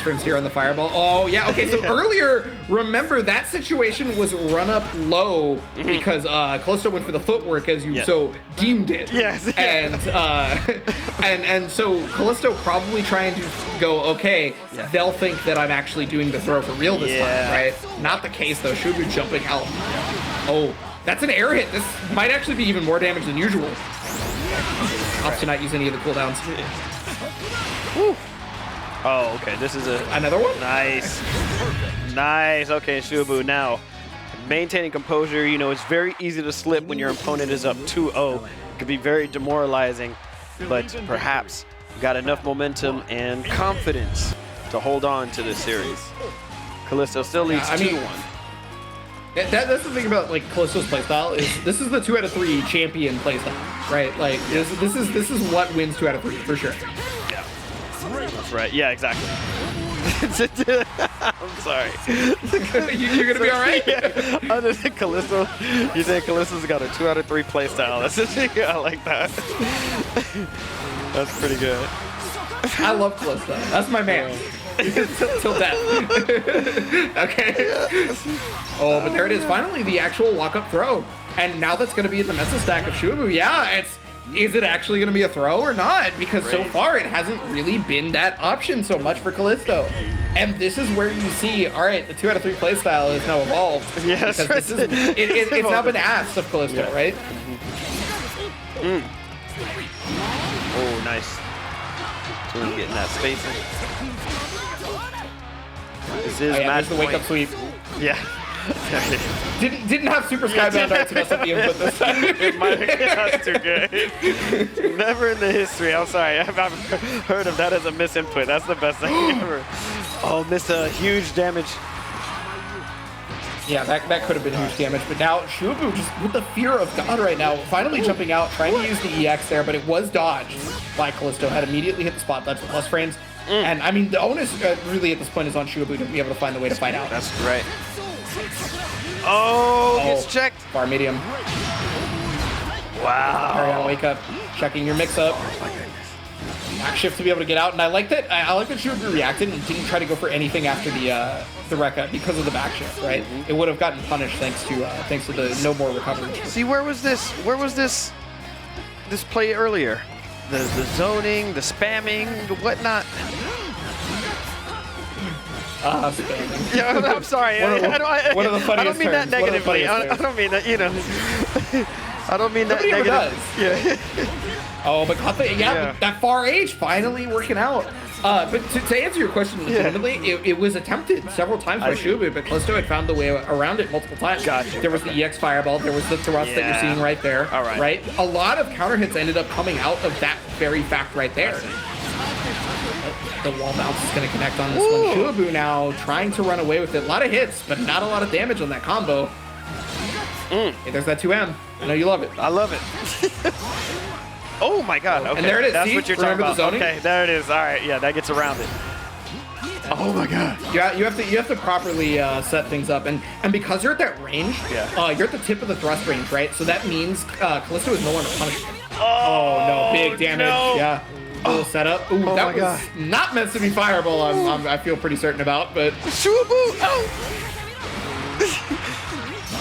B: Frames here on the fireball. Oh, yeah. Okay, so earlier, remember that situation was run up low because Callisto went for the footwork as you so deemed it.
A: Yes.
B: And so Callisto probably trying to go, okay, they'll think that I'm actually doing the throw for real this time, right? Not the case, though. Shuabu jumping out. Oh, that's an air hit. This might actually be even more damage than usual. Opts to not use any of the cooldowns.
A: Woo. Oh, okay. This is
B: another one.
A: Nice, nice. Okay, Shuabu now maintaining composure. You know, it's very easy to slip when your opponent is up 2-0. It could be very demoralizing, but perhaps got enough momentum and confidence to hold on to this series. Callisto still leads 2-1.
B: That's the thing about like Callisto's playstyle is this is the 2 out of 3 champion playstyle, right? Like this is what wins 2 out of 3 for sure.
A: Yeah, that's right. Yeah, exactly. I'm sorry.
B: You're gonna be all right.
A: Yeah. Other than Callisto, you say Callisto's got a 2 out of 3 playstyle. That's I like that. That's pretty good.
B: I love Callisto. That's my man. Till death. Okay. Oh, but there it is. Finally, the actual walk-up throw. And now that's going to be in the mesa stack of Shuabu. Yeah, is it actually going to be a throw or not? Because so far, it hasn't really been that option so much for Callisto. And this is where you see, all right, the 2 out of 3 playstyle is now evolved.
A: Yes,
B: because it's now been asked of Callisto, right?
A: Oh, nice. Getting that spacing. This is match
B: the wake up sweep.
A: Yeah.
B: Didn't have super skybound art to mess up the input this time.
A: That's too good. Never in the history. I'm sorry. I've heard of that as a misinput. That's the best thing ever. Oh, missed a huge damage.
B: Yeah, that could have been huge damage, but now Shuabu just with the fear of God right now, finally jumping out, trying to use the EX there, but it was dodged by Callisto, had immediately hit the spot dodge with plus frames. And I mean, the onus really at this point is on Shuabu to be able to find the way to fight out.
A: That's right. Oh, gets checked.
B: Far medium.
A: Wow.
B: Carry on, wake up, checking your mix up. Back shift to be able to get out, and I like that. I like that Shuabu reacted and didn't try to go for anything after the Rekka because of the back shift, right? It would have gotten punished thanks to the no more recovery.
A: See, where was this play earlier? The zoning, the spamming, the whatnot.
B: Spamming.
A: Yeah, I'm sorry.
B: One of the funniest
A: I don't mean that
B: terms.
A: negatively. I don't mean that, you know. I don't mean that
B: Nobody
A: negative.
B: ever does.
A: Yeah.
B: Oh, but that far H finally working out. But to answer your question legitimately, it was attempted several times by Shuabu, but Callisto had found the way around it multiple times.
A: Gotcha.
B: There was the EX Fireball, there was the thrust that you're seeing right there.
A: All right.
B: Right? A lot of counter hits ended up coming out of that very fact right there. The wall bounce is going to connect on this one. Shuabu now trying to run away with it. A lot of hits, but not a lot of damage on that combo. Hey, there's that 2M. I know you love it.
A: I love it. Oh my God! Okay,
B: and there it is.
A: That's
B: See?
A: what you're talking
B: Remember
A: about.
B: the zoning?
A: Okay, there it is. All right, yeah, that gets around it. Oh my God!
B: Yeah, you have to properly set things up, and because you're at that range, you're at the tip of the thrust range, right? So that means Callisto is no longer punished. Oh no, big damage. No. Yeah, little setup. Ooh, that was not meant to be fireball. I feel pretty certain about, but
A: Shuabu! Oh!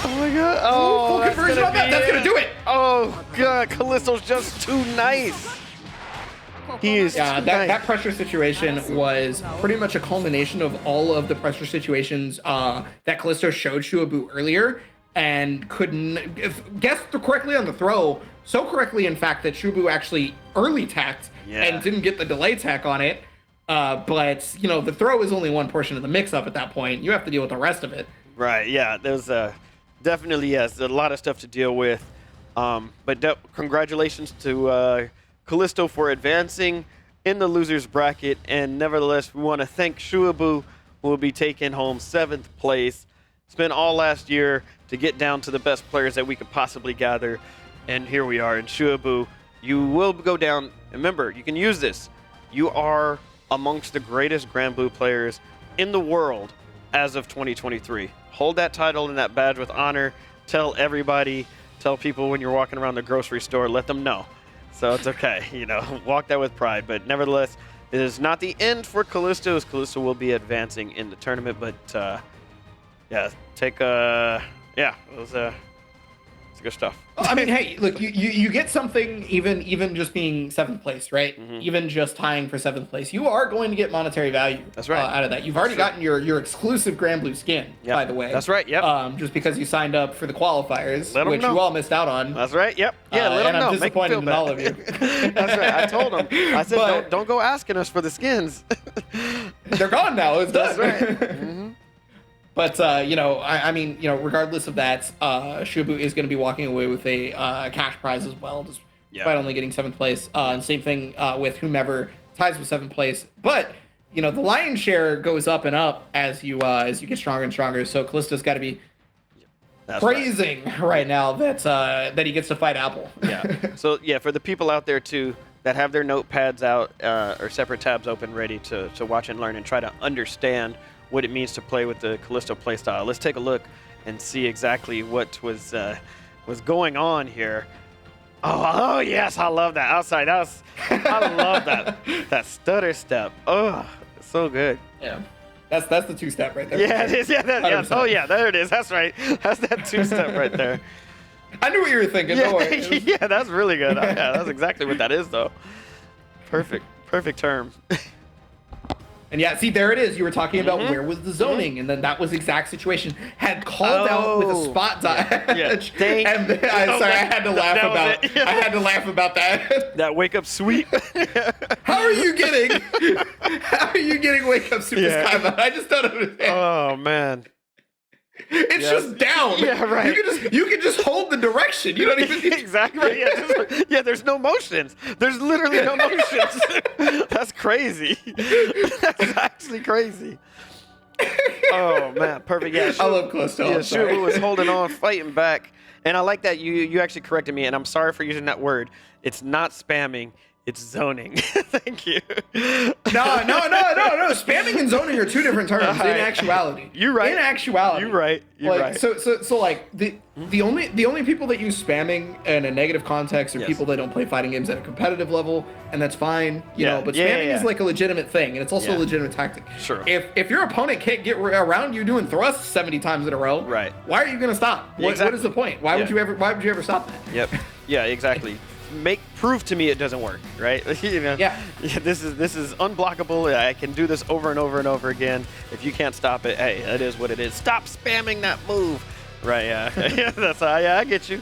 A: Oh my God! Oh,
B: full conversion on that. That's gonna do it.
A: Oh God, Callisto's just too nice. He is.
B: That pressure situation was pretty much a culmination of all of the pressure situations that Callisto showed Shuabu earlier, and couldn't guessed correctly on the throw. So correctly, in fact, that Shuabu actually early tacked and didn't get the delay tack on it. But you know, the throw is only one portion of the mix-up at that point. You have to deal with the rest of it.
A: Right. Yeah. There's definitely, yes, a lot of stuff to deal with. But congratulations to Callisto for advancing in the losers bracket. And nevertheless, we want to thank Shuabu, who will be taking home 7th place. spent all last year to get down to the best players that we could possibly gather, and here we are. In Shuabu, you will go down. Remember, you can use this. You are amongst the greatest Granblue players in the world as of 2023. Hold that title and that badge with honor. Tell everybody, tell people when you're walking around the grocery store, let them know. So it's okay, you know, walk that with pride. But nevertheless, it is not the end for Callisto, as Callisto will be advancing in the tournament. But yeah, it was good stuff.
B: I mean, hey, look, you get something even just being 7th place, right? Even just tying for 7th place, you are going to get monetary value.
A: That's right.
B: Out of that. You've already gotten your exclusive Granblue skin, by the way.
A: That's right. Yep.
B: Just because you signed up for the qualifiers,
A: which
B: you all missed out on.
A: That's right. Yep. Yeah. Let them know.
B: I'm disappointed in all of you.
A: That's right. I told them. I said, don't go asking us for the skins.
B: They're gone now. It's done.
A: That's right.
B: But, you know, I mean, you know, regardless of that, Shuabu is going to be walking away with a cash prize as well, despite only getting 7th place. And same thing with whomever ties with 7th place. But, you know, the lion's share goes up and up as you get stronger and stronger. So Callisto's got to be praising right now that he gets to fight Apple.
A: Yeah. So, yeah, for the people out there, too, that have their notepads out or separate tabs open ready to watch and learn and try to understand what it means to play with the Callisto playstyle. Let's take a look and see exactly what was going on here. Oh yes, I love that outside. I love that stutter step. Oh, so good.
B: Yeah, that's the 2-step right there.
A: Yeah, it is. Yeah, oh yeah, there it is. That's right. That's that 2-step right there.
B: I knew what you were thinking.
A: Yeah,
B: don't worry.
A: Yeah, that's really good. Yeah, that's exactly what that is, though. Perfect term.
B: And yeah, see, there it is. You were talking about where was the zoning, and then that was the exact situation. Had called out with a spot dodge.
A: Yeah.
B: And I had to laugh about it. I had to laugh about that.
A: That wake up sweep.
B: How are you getting wake up super Skybound? I just don't understand.
A: Oh man.
B: It's just down.
A: Yeah, right.
B: You can just hold the direction. You don't even need
A: exactly. Yeah, there's no motions. There's literally no motions. That's crazy. That's actually crazy. Oh man, perfect. Yeah,
B: I love Callisto.
A: Yeah, Shuabu was holding on, fighting back, and I like that you actually corrected me, and I'm sorry for using that word. It's not spamming. It's zoning. Thank you.
B: No. Spamming and zoning are two different terms in actuality.
A: You're right.
B: In actuality.
A: You're right. You're right.
B: So like the only people that use spamming in a negative context are people that don't play fighting games at a competitive level, and that's fine, you know. But spamming is like a legitimate thing, and it's also a legitimate tactic.
A: Sure.
B: If your opponent can't get around you doing thrusts 70 times in a row,
A: right?
B: Why are you gonna stop? What is the point? Why would you ever stop that?
A: Yep. Yeah. Exactly. Prove to me it doesn't work, right? You know, this is unblockable. I can do this over and over and over again. If you can't stop it, hey, that is what it is. Stop spamming that move, right? Yeah, I get you.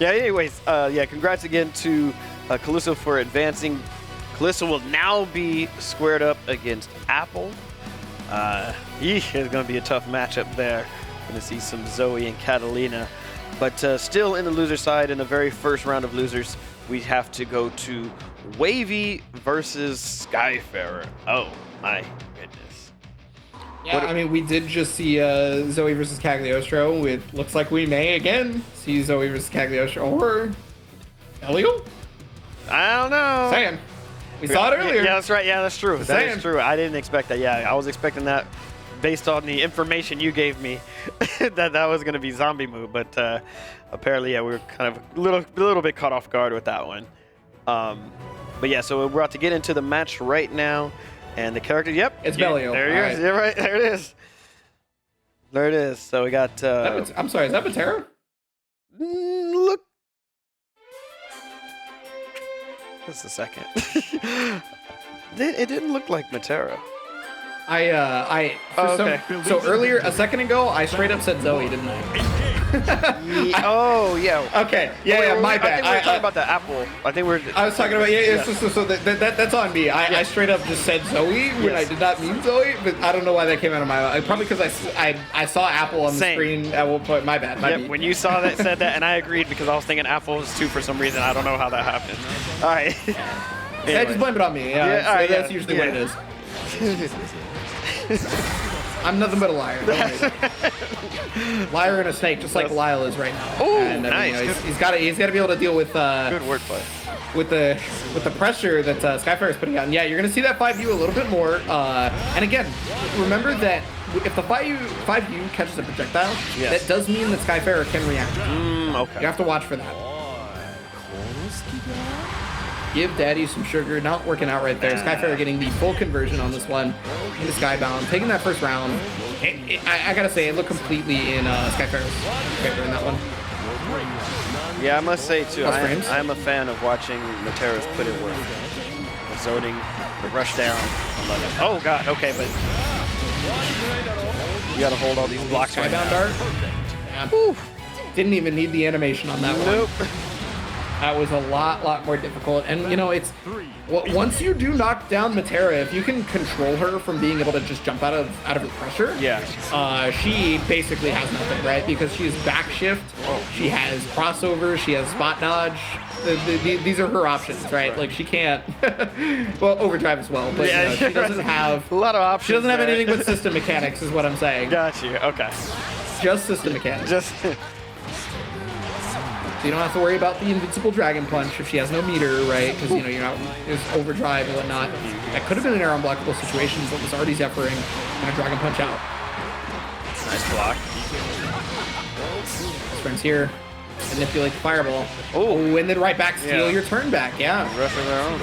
A: Anyways, congrats again to Callisto for advancing. Callisto will now be squared up against Apple. It's going to be a tough matchup there. Going to see some Zoe and Catalina. But still in the loser side, in the very first round of losers, we have to go to Wavy versus Skyfair. Oh, my goodness.
B: Yeah, I mean, we did just see Zoe versus Cagliostro. It looks like we may, again, see Zoe versus Cagliostro. Or Elio?
A: I don't know.
B: Saying. We saw it earlier.
A: Yeah, that's right. Yeah, that's true. That is true. I didn't expect that. Yeah, I was expecting that based on the information you gave me that was going to be Zombie Move, but apparently, we were kind of a little bit caught off guard with that one. But yeah, so we're about to get into the match right now, and the character,
B: it's Belio.
A: There he is. Right. Yeah, right. There it is. There it is. So we got.
B: I'm sorry. Is that Patera?
A: Look. Just a second. It didn't look like Matera.
B: So earlier, a second ago, I straight up said Zoe, didn't I?
A: Oh, yeah.
B: Okay. Yeah, my bad.
A: I think we were talking about the Apple.
B: I was talking about, so that's on me. I straight up just said Zoe when I did not mean Zoe, but I don't know why that came out of my mouth. Probably because I saw Apple on the screen at one point. My bad.
A: When you saw that, said that, and I agreed because I was thinking Apple was 2 for some reason. I don't know how that happened. All right.
B: Anyway. Just blame it on me. That's usually what it is. I'm nothing but a liar. Don't worry. Liar and a snake, just like Lyle is right now.
A: Ooh,
B: and,
A: nice.
B: You know, he's got to be able to deal with
A: Good wordplay.
B: with the pressure that Skyfair is putting out. And yeah, you're going to see that 5U a little bit more. And again, remember that if the 5U catches a projectile, that does mean that Skyfair can react.
A: Okay.
B: You have to watch for that. Give Daddy some sugar. Not working out right there. Skyfair getting the full conversion on this one into Skybound. Taking that first round. I gotta say, it looked completely in Skyfair's favor in that one.
A: Yeah, I must say too,
B: Frames.
A: I'm a fan of watching Materas put in work. The zoning, the rush down. I love it. Oh god, okay, but you gotta hold all these blocks right
B: Skybound
A: now.
B: dart. Yeah. Didn't even need the animation on that one.
A: Nope.
B: That was a lot more difficult. And you know, it's once you do knock down Matera, if you can control her from being able to just jump out of her pressure, she basically has nothing, right? Because she's backshift, she has crossover, she has spot dodge. These are her options, right? Like she can't, well, overdrive as well, but you know, she doesn't have
A: a lot of options.
B: She doesn't have anything but system mechanics, is what I'm saying.
A: Got you. Okay.
B: Just system mechanics.
A: Just.
B: So you don't have to worry about the invincible dragon punch if she has no meter, right? Because you know you're not there's overdrive and whatnot. That could have been an air unblockable situation, but was already zephering and a dragon punch out.
A: Nice block.
B: Springs here. Manipulate the fireball.
A: Oh,
B: and then right back, steal your turn back. Yeah.
A: Rest of their own.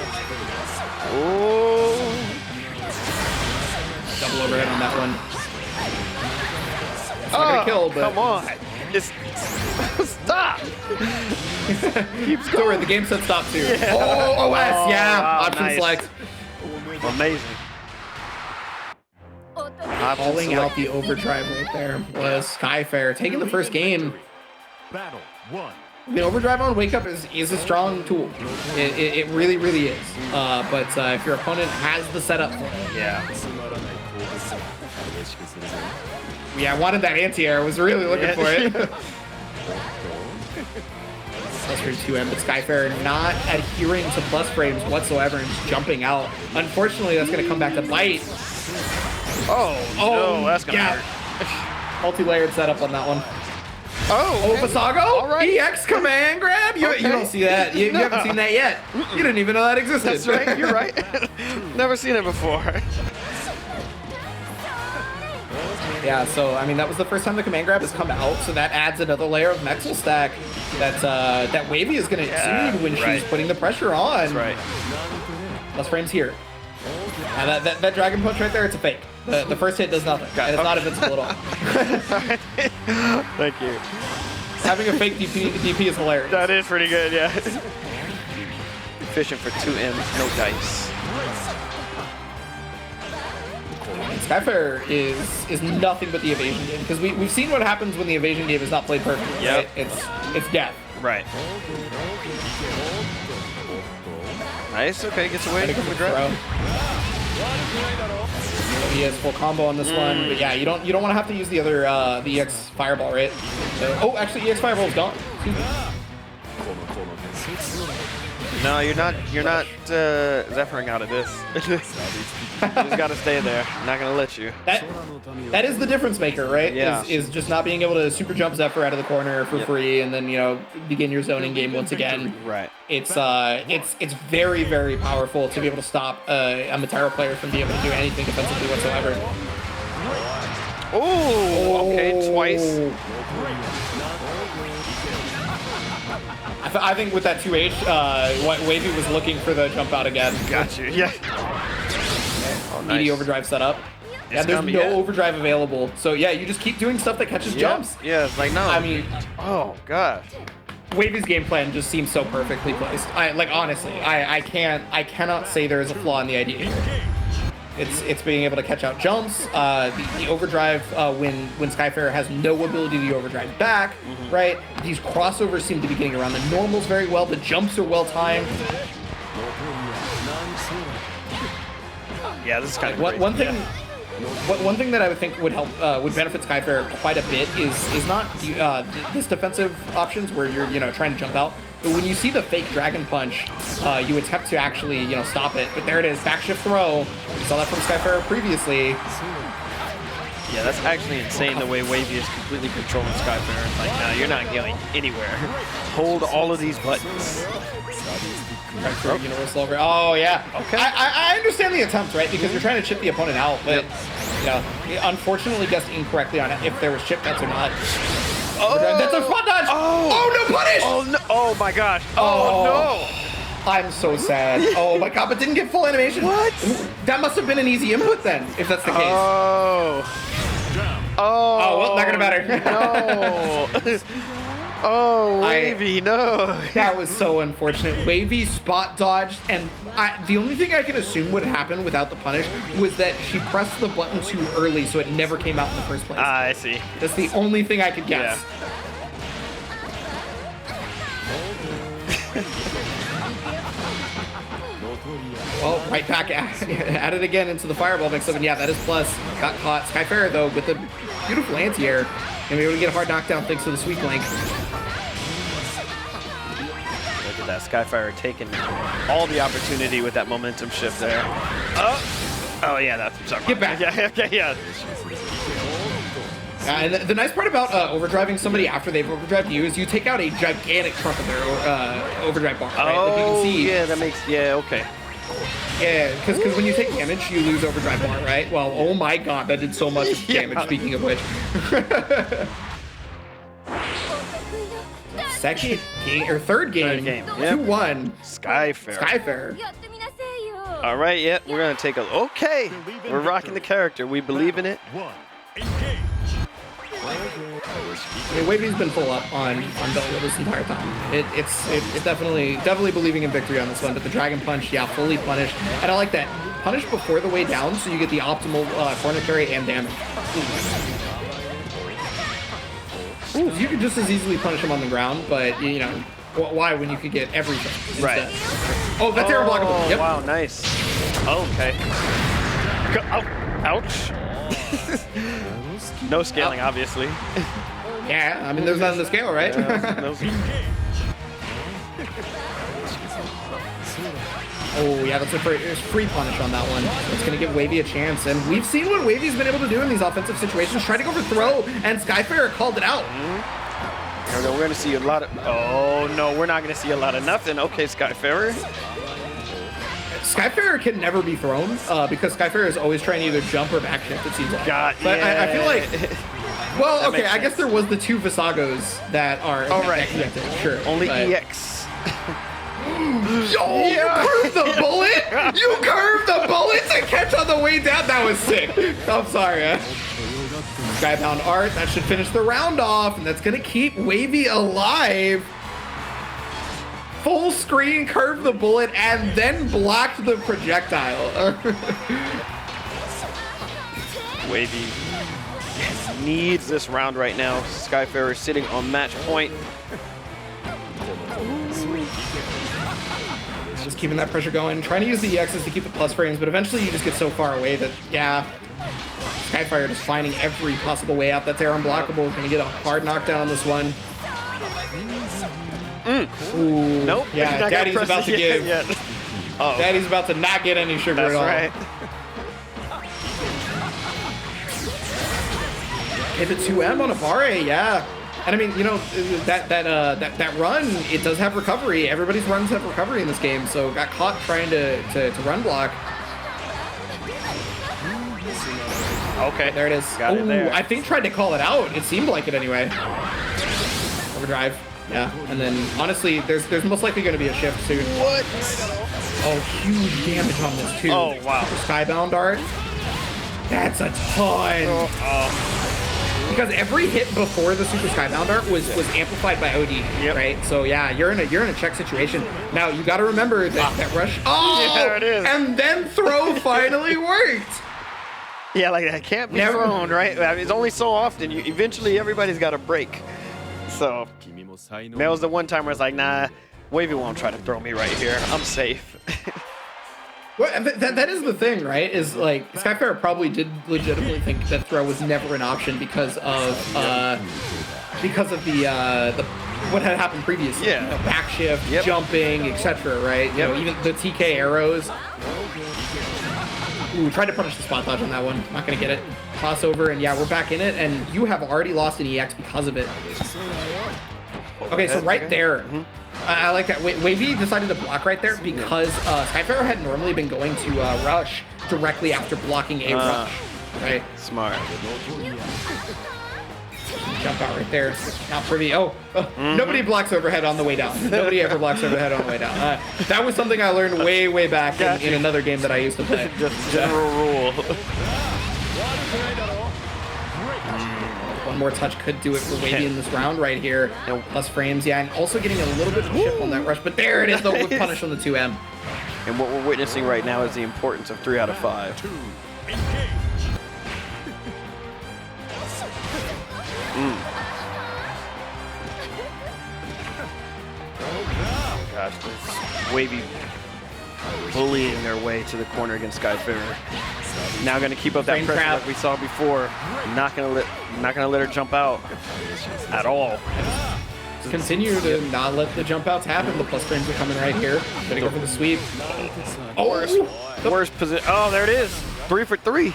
A: Oh.
B: Double overhead on that one. It's not gonna kill, but
A: come on. Just stop.
B: Keeps going. The game said stop too.
A: Yeah.
B: Oh, OS. Yeah.
A: Wow,
B: Option
A: nice.
B: select.
A: Amazing.
B: Calling out the overdrive right there was Skyfair. Taking the first game.
F: Battle 1.
B: The overdrive on wake up is a strong tool. It really is. But if your opponent has the setup for it. Yeah, I wanted that anti-air. I was really looking for it. Plus frame 2M, but Skyfair not adhering to plus frames whatsoever and just jumping out. Unfortunately, that's going to come back to bite.
A: Oh, no, that's going to hurt.
B: Multi-layered setup on that one.
A: Oh,
B: Basago?
A: All right.
B: EX command grab? You don't see that. You haven't seen that yet. You didn't even know that existed.
A: That's right. You're right. Never seen it before.
B: Yeah, so I mean that was the first time the command grab has come out, so that adds another layer of Mexel stack that Wavy is going to exceed when she's putting the pressure on.
A: That's right.
B: Plus frames here. And that dragon punch right there, it's a fake. The first hit does nothing. And it's not invincible at all.
A: Thank you.
B: Having a fake DP is hilarious.
A: That is pretty good, yeah. Fishing for 2Ms, no dice.
B: Skyfair is nothing but the evasion game, because we've seen what happens when the evasion game is not played perfectly.
A: Yep.
B: Right? It's death.
A: Right. Nice. Okay, gets away from the
B: throw.
A: grab.
B: He has full combo on this one, but yeah, you don't want to have to use the other the EX fireball, right? So, actually, EX fireball is gone. Excuse me.
A: No, you're not zephering out of this. You just gotta stay there. I'm not gonna let you.
B: That is the difference maker, right?
A: Yeah.
B: Is just not being able to super jump Zephyr out of the corner for free and then, you know, begin your zoning game once again.
A: Right.
B: It's very, very powerful to be able to stop a Mataro player from being able to do anything defensively whatsoever.
A: Oh, okay, twice.
B: I think with that 2H, Wavy was looking for the jump out again.
A: Got you. Yeah. Oh, nice.
B: Meaty overdrive setup. Yeah, there's no overdrive available. So yeah, you just keep doing stuff that catches jumps.
A: Yeah, it's like no.
B: I mean,
A: oh god.
B: Wavy's game plan just seems so perfectly placed. Honestly, I cannot say there is a flaw in the idea here. It's being able to catch out jumps. The overdrive when Skyfair has no ability to overdrive back, right? These crossovers seem to be getting around the normals very well. The jumps are well timed.
A: Yeah, this is kind of
B: one thing that I would think would help would benefit Skyfair quite a bit is not this defensive options where you're trying to jump out. But when you see the fake dragon punch, you attempt to actually stop it. But there it is, backshift throw. We saw that from Skyfair previously.
A: Yeah, that's actually insane the way Wavy is completely controlling Skyfair. It's like, no, you're not going anywhere. Hold all of these buttons.
B: Universal over. Oh, yeah.
A: Okay.
B: I understand the attempt, right? Because you're trying to chip the opponent out, but unfortunately guessed incorrectly on if there was chip nets or not.
A: Oh,
B: that's a spot dodge. Oh, no punish.
A: Oh, no. Oh, my gosh. Oh, no.
B: I'm so sad. Oh my god, but didn't get full animation.
A: What?
B: That must have been an easy input then, if that's the case.
A: Oh,
B: well, not gonna matter.
A: No. Oh, Wavy, no.
B: That was so unfortunate. Wavy spot dodged, and the only thing I could assume would happen without the punish was that she pressed the button too early, so it never came out in the first place.
A: I see.
B: That's the only thing I could guess.
A: Yeah.
B: Well, right back at it again into the fireball mix-up, and yeah, that is plus. Got caught. Skyfair, though, with a beautiful anti-air, and we were able to get a hard knockdown thanks to the sweep link.
A: Look at that, Skyfire taking all the opportunity with that momentum shift there. Oh yeah, that's sorry.
B: Get back.
A: Yeah, okay, yeah.
B: And the nice part about overdriving somebody after they've overdrived you is you take out a gigantic chunk of their overdrive bar, right? Like you can see.
A: Yeah, that makes, yeah, okay.
B: Yeah, because when you take damage, you lose overdrive bar, right? Well, oh my god, that did so much damage, speaking of which. Second game, or third game.
A: Yep.
B: 2-1.
A: Skyfair. All right, yeah, we're going to take a, okay. We're rocking the character. We believe in it.
B: I mean, Wavy's been full up on Bella this entire time. It's definitely believing in victory on this one, but the Dragon Punch, yeah, fully punished. And I like that. Punish before the way down so you get the optimal corner carry and damage. Ooh, you could just as easily punish him on the ground, but, you know, why when you could get everything instead?
A: Right.
B: Oh, that's air blockable. Yep.
A: Wow, nice. Okay. Ouch. No scaling, obviously.
B: Yeah, I mean, there's nothing to scale, right? Oh, yeah, that's a free punish on that one. It's going to give Wavy a chance. And we've seen what Wavy's been able to do in these offensive situations. Try to go for throw, and Skyfair called it out.
A: We're going to see a lot of... Oh, no, we're not going to see a lot of nothing. Okay, Skyfair.
B: Skyfair can never be thrown because Skyfair is always trying to either jump or backshift, it seems like. But
A: yeah.
B: I feel like... Well, okay, I guess there was the two Visagos that are connected, sure.
A: Only EX.
B: Yo, you curved the bullet! You curved the bullet to catch on the way down! That was sick. I'm sorry. Skybound Art, that should finish the round off, and that's gonna keep Wavy alive. Full screen, curved the bullet, and then blocked the projectile.
A: Wavy needs this round right now. Skyfair is sitting on match point.
B: Just keeping that pressure going, trying to use the EXs to keep the plus frames, but eventually you just get so far away that, yeah, Skyfire just finding every possible way out. That's air unblockable. Gonna get a hard knockdown on this one. Ooh.
A: Nope.
B: Yeah, Daddy's about to give.
A: Oh.
B: Daddy's about to not get any sugar at all.
A: That's right.
B: Hit the 2M on a Bare, yeah. And I mean, you know, that run, it does have recovery. Everybody's runs have recovery in this game, so got caught trying to run block.
A: Okay.
B: There it is.
A: Got it there.
B: I think tried to call it out. It seemed like it anyway. Overdrive. Yeah, and then honestly, there's most likely going to be a shift soon.
A: What?
B: Oh, huge damage on this too.
A: Oh, wow.
B: Skybound Art. That's a ton. Because every hit before the Super Skybound Art was amplified by OD, right? So yeah, you're in a check situation. Now you got to remember that that rush. Oh,
A: yeah, there it is.
B: And then throw finally worked.
A: Yeah, like that can't be thrown, right? I mean, it's only so often. Eventually, everybody's got a break. So that was the one time where it's like, nah, Wavy won't try to throw me right here. I'm safe.
B: Well, that is the thing, right? Is like Skyfair probably did legitimately think that throw was never an option because of the what had happened previously.
A: Yeah,
B: you know, backshift, jumping, etc. Right? You know, even the TK arrows. Ooh, tried to punish the spot dodge on that one. Not gonna get it. Crossover, and yeah, we're back in it, and you have already lost an EX because of it. Okay, so right there, I like that. Wavy decided to block right there because Skyfair had normally been going to rush directly after blocking a rush, right?
A: Smart.
B: Jump out right there. Not privy. Nobody blocks overhead on the way down. Nobody ever blocks overhead on the way down. That was something I learned way back in another game that I used to play.
A: Just general rule.
B: One more touch could do it for Wavy in this round right here. Plus frames, yeah, and also getting a little bit of a chip on that rush, but there it is, though, with punish on the 2M.
A: And what we're witnessing right now is the importance of 3 out of 5. Oh gosh, this Wavy bullying their way to the corner against Skyfair. Now going to keep up that pressure like we saw before. Not gonna let her jump out at all.
B: Continue to not let the jump outs happen. The plus frames are coming right here. Gonna go for the sweep.
A: Worst position. Oh, there it is. 3 for 3.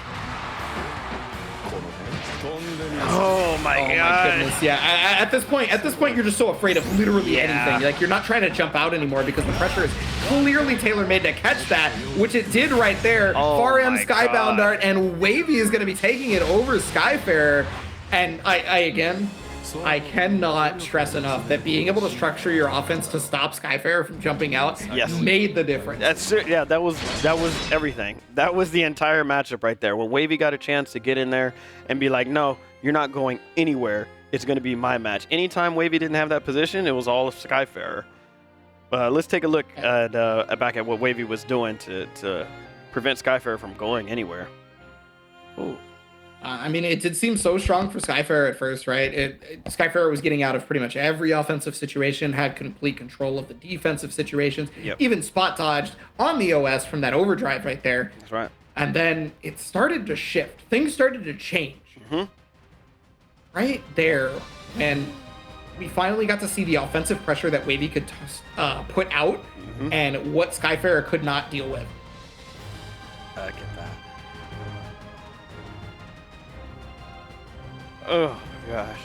A: Oh my god.
B: My goodness. Yeah. At this point, you're just so afraid of literally anything. Like, you're not trying to jump out anymore because the pressure is clearly tailor-made to catch that, which it did right there. Far M Skybound Dart, and Wavy is going to be taking it over Skyfair. And I cannot stress enough that being able to structure your offense to stop Skyfair from jumping out made the difference.
A: That was everything. That was the entire matchup right there. When Wavy got a chance to get in there and be like, no, you're not going anywhere. It's going to be my match. Anytime Wavy didn't have that position, it was all of Skyfair. Let's take a look back at what Wavy was doing to prevent Skyfair from going anywhere. Ooh.
B: I mean, it did seem so strong for Skyfair at first, right? Skyfair was getting out of pretty much every offensive situation, had complete control of the defensive situations, even spot dodged on the OS from that overdrive right there.
A: That's right.
B: And then it started to shift. Things started to change. Right there. And we finally got to see the offensive pressure that Wavy could put out and what Skyfair could not deal with.
A: I get that. Oh gosh.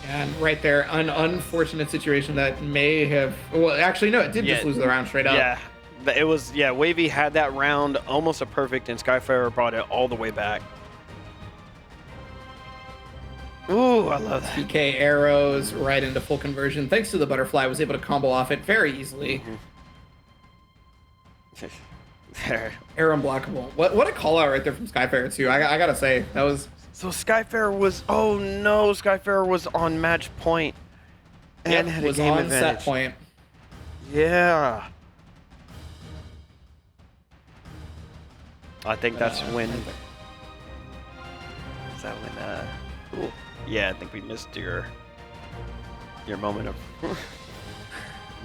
B: And right there, an unfortunate situation that may have, well, actually, no, it did just lose the round straight up.
A: Yeah, it was, Wavy had that round almost a perfect, and Skyfair brought it all the way back. Ooh, I love that.
B: PK arrows right into full conversion. Thanks to the butterfly, was able to combo off it very easily.
A: There.
B: Air unblockable. What a call out right there from Skyfair, too. I gotta say, that was...
A: So Skyfair was, oh no, Skyfair was on match point and had a game
B: on
A: advantage.
B: Set point.
A: Yeah. I think that's when. Is that when? Ooh. Yeah, I think we missed your moment of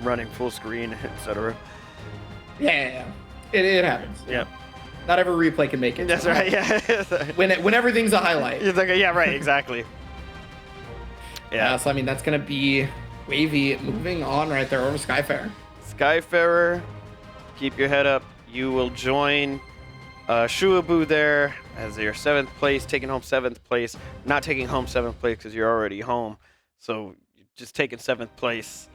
A: running full screen, etc.
B: Yeah. It happens.
A: Yeah.
B: Not every replay can make it.
A: That's right. Yeah.
B: when everything's a highlight.
A: It's like, yeah, right. Exactly. Yeah.
B: So I mean, that's gonna be Wavy moving on right there over Skyfair.
A: Skyfarer, keep your head up. You will join Shuabu there as your 7th place, taking home 7th place. Not taking home 7th place because you're already home. So you're just taking 7th place.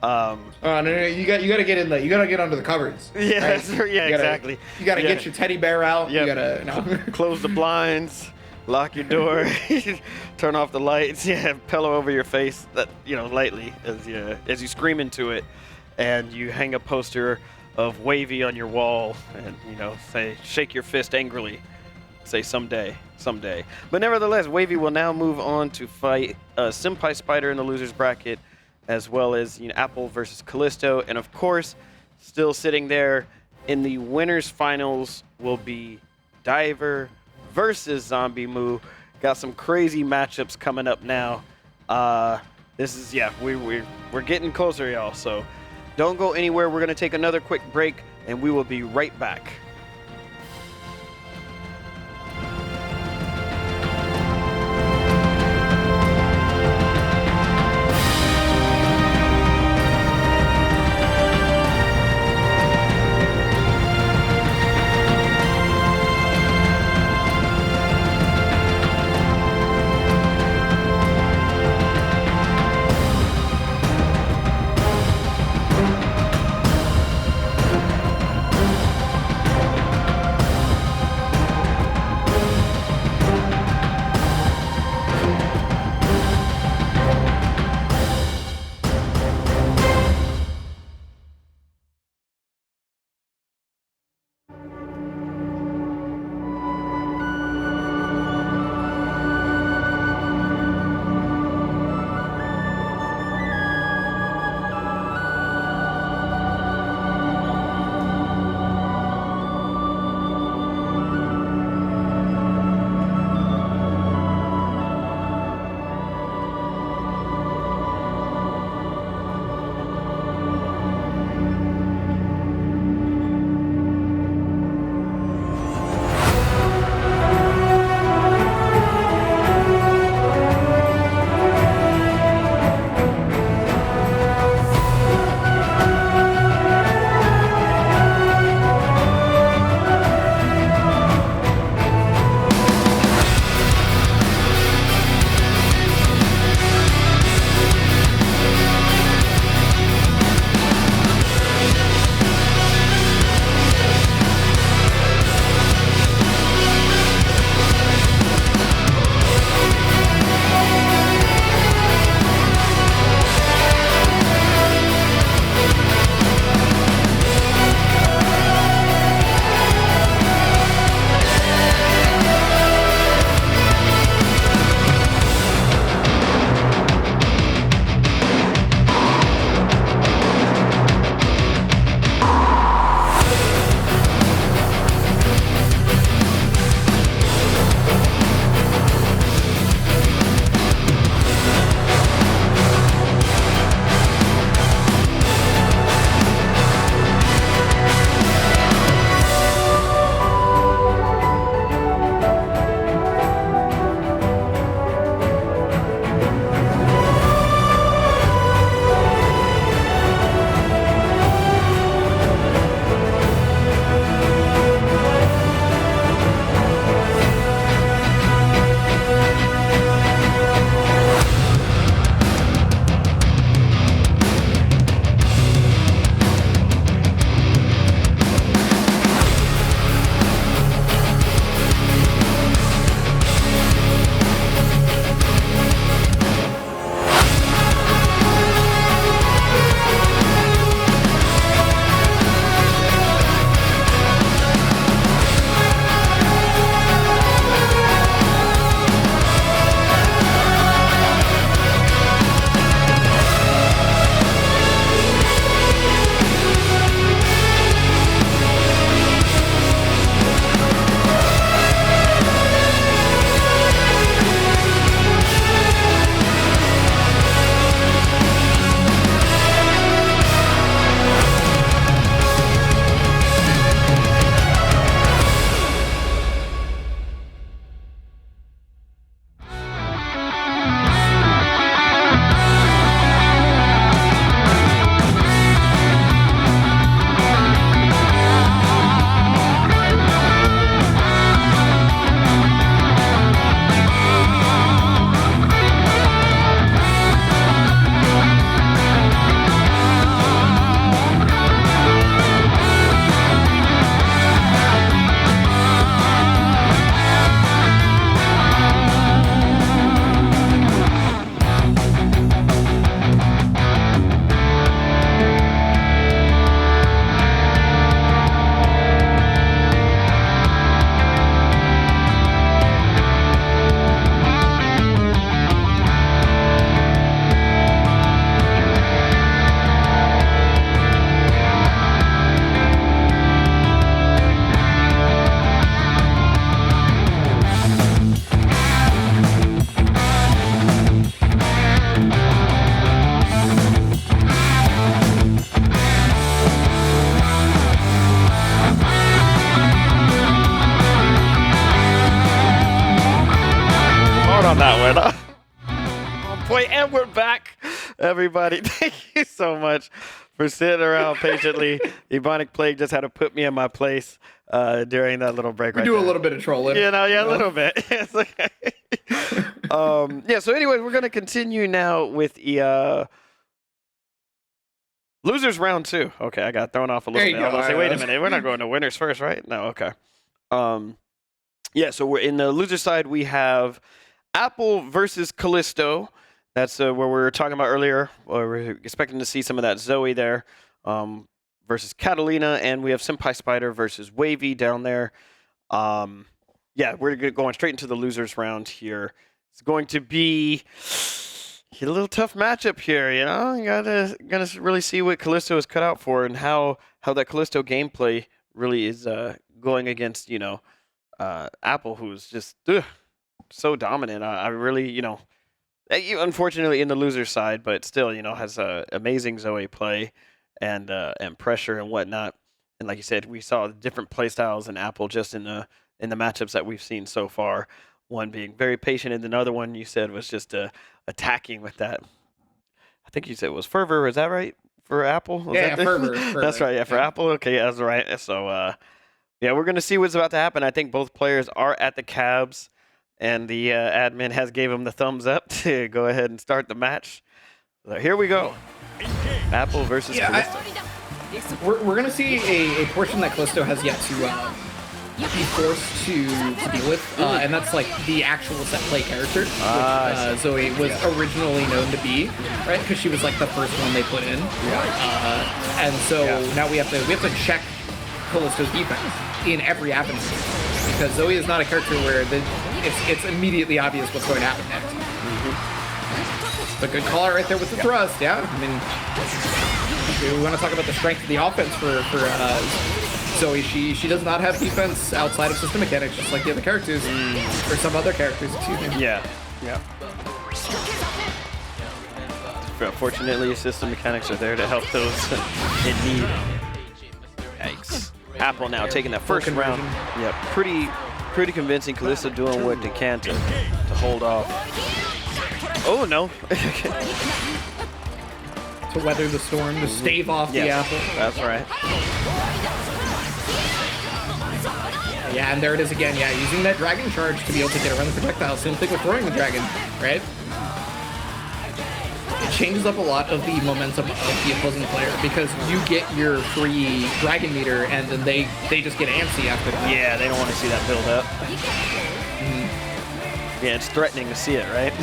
B: No, you got to get in the, you got to get under the covers.
A: Yeah,
B: right?
A: Exactly.
B: You got to get your teddy bear out. You got to
A: close the blinds, lock your door, turn off the lights. Yeah, pillow over your face, that lightly as you scream into it, and you hang a poster of Wavy on your wall, and say, shake your fist angrily, say someday. But nevertheless, Wavy will now move on to fight Senpai Spider in the losers bracket, as well as Apple versus Callisto, and of course, still sitting there in the winners finals will be Diver versus Zombie Moo. Got some crazy matchups coming up now. This is we're getting closer, y'all. So don't go anywhere. We're gonna take another quick break, and we will be right back. point, and we're back, everybody. Thank you so much for sitting around patiently. Ebonic Plague just had to put me in my place during that little break.
B: We do a little bit of trolling.
A: A little bit. It's okay. So anyway, we're gonna continue now with the losers round 2. Okay, I got thrown off a little bit. I was gonna say, wait a minute, we're not going to winners first, right? No, okay. So we're in the loser side. We have Apple versus Callisto. That's where we were talking about earlier. We're expecting to see some of that Zoe there versus Catalina, and we have Senpai Spider versus Wavy down there. We're going straight into the losers round here. It's going to be a little tough matchup here. You know, you gotta really see what Callisto is cut out for and how that Callisto gameplay really is going against Apple, who's just so dominant. I really unfortunately in the loser side, but still has amazing Zoe play and pressure and whatnot. And like you said, we saw different play styles in Apple just in the matchups that we've seen so far. One being very patient, and another one you said was just attacking with that. I think you said it was fervor. Is that right for Apple?
B: Fervor.
A: That's right. Yeah, for Apple. Okay, that's right. So we're gonna see what's about to happen. I think both players are at the cabs, and the admin has gave them the thumbs up to go ahead and start the match. So here we go. Apple versus Callisto.
B: We're gonna see a portion that Callisto has yet to be forced to deal with, and that's like the actual set play character, which Zoe was originally known to be, right? Because she was like the first one they put in, and so now we have to check Callisto's defense in every avenue, because Zoe is not a character where it's immediately obvious what's going to happen next. But good call out right there with the thrust. Yeah, I mean, we want to talk about the strength of the offense for Zoe. She does not have defense outside of system mechanics, just like the other characters, or some other characters, excuse me.
A: Yeah. Fortunately, system mechanics are there to help those in need. Yikes. Apple now taking that first round. Yeah, pretty convincing. Callisto doing what they can to hold off. Oh no.
B: To weather the storm, to stave off the Apple.
A: That's right.
B: Yeah, and there it is again. Yeah, using that dragon charge to be able to get around the projectile. Same thing with throwing the dragon, right? It changes up a lot of the momentum of the opposing player, because you get your free dragon meter and then they just get antsy after that.
A: Yeah, they don't want to see that build up. Yeah, it's threatening to see it, right?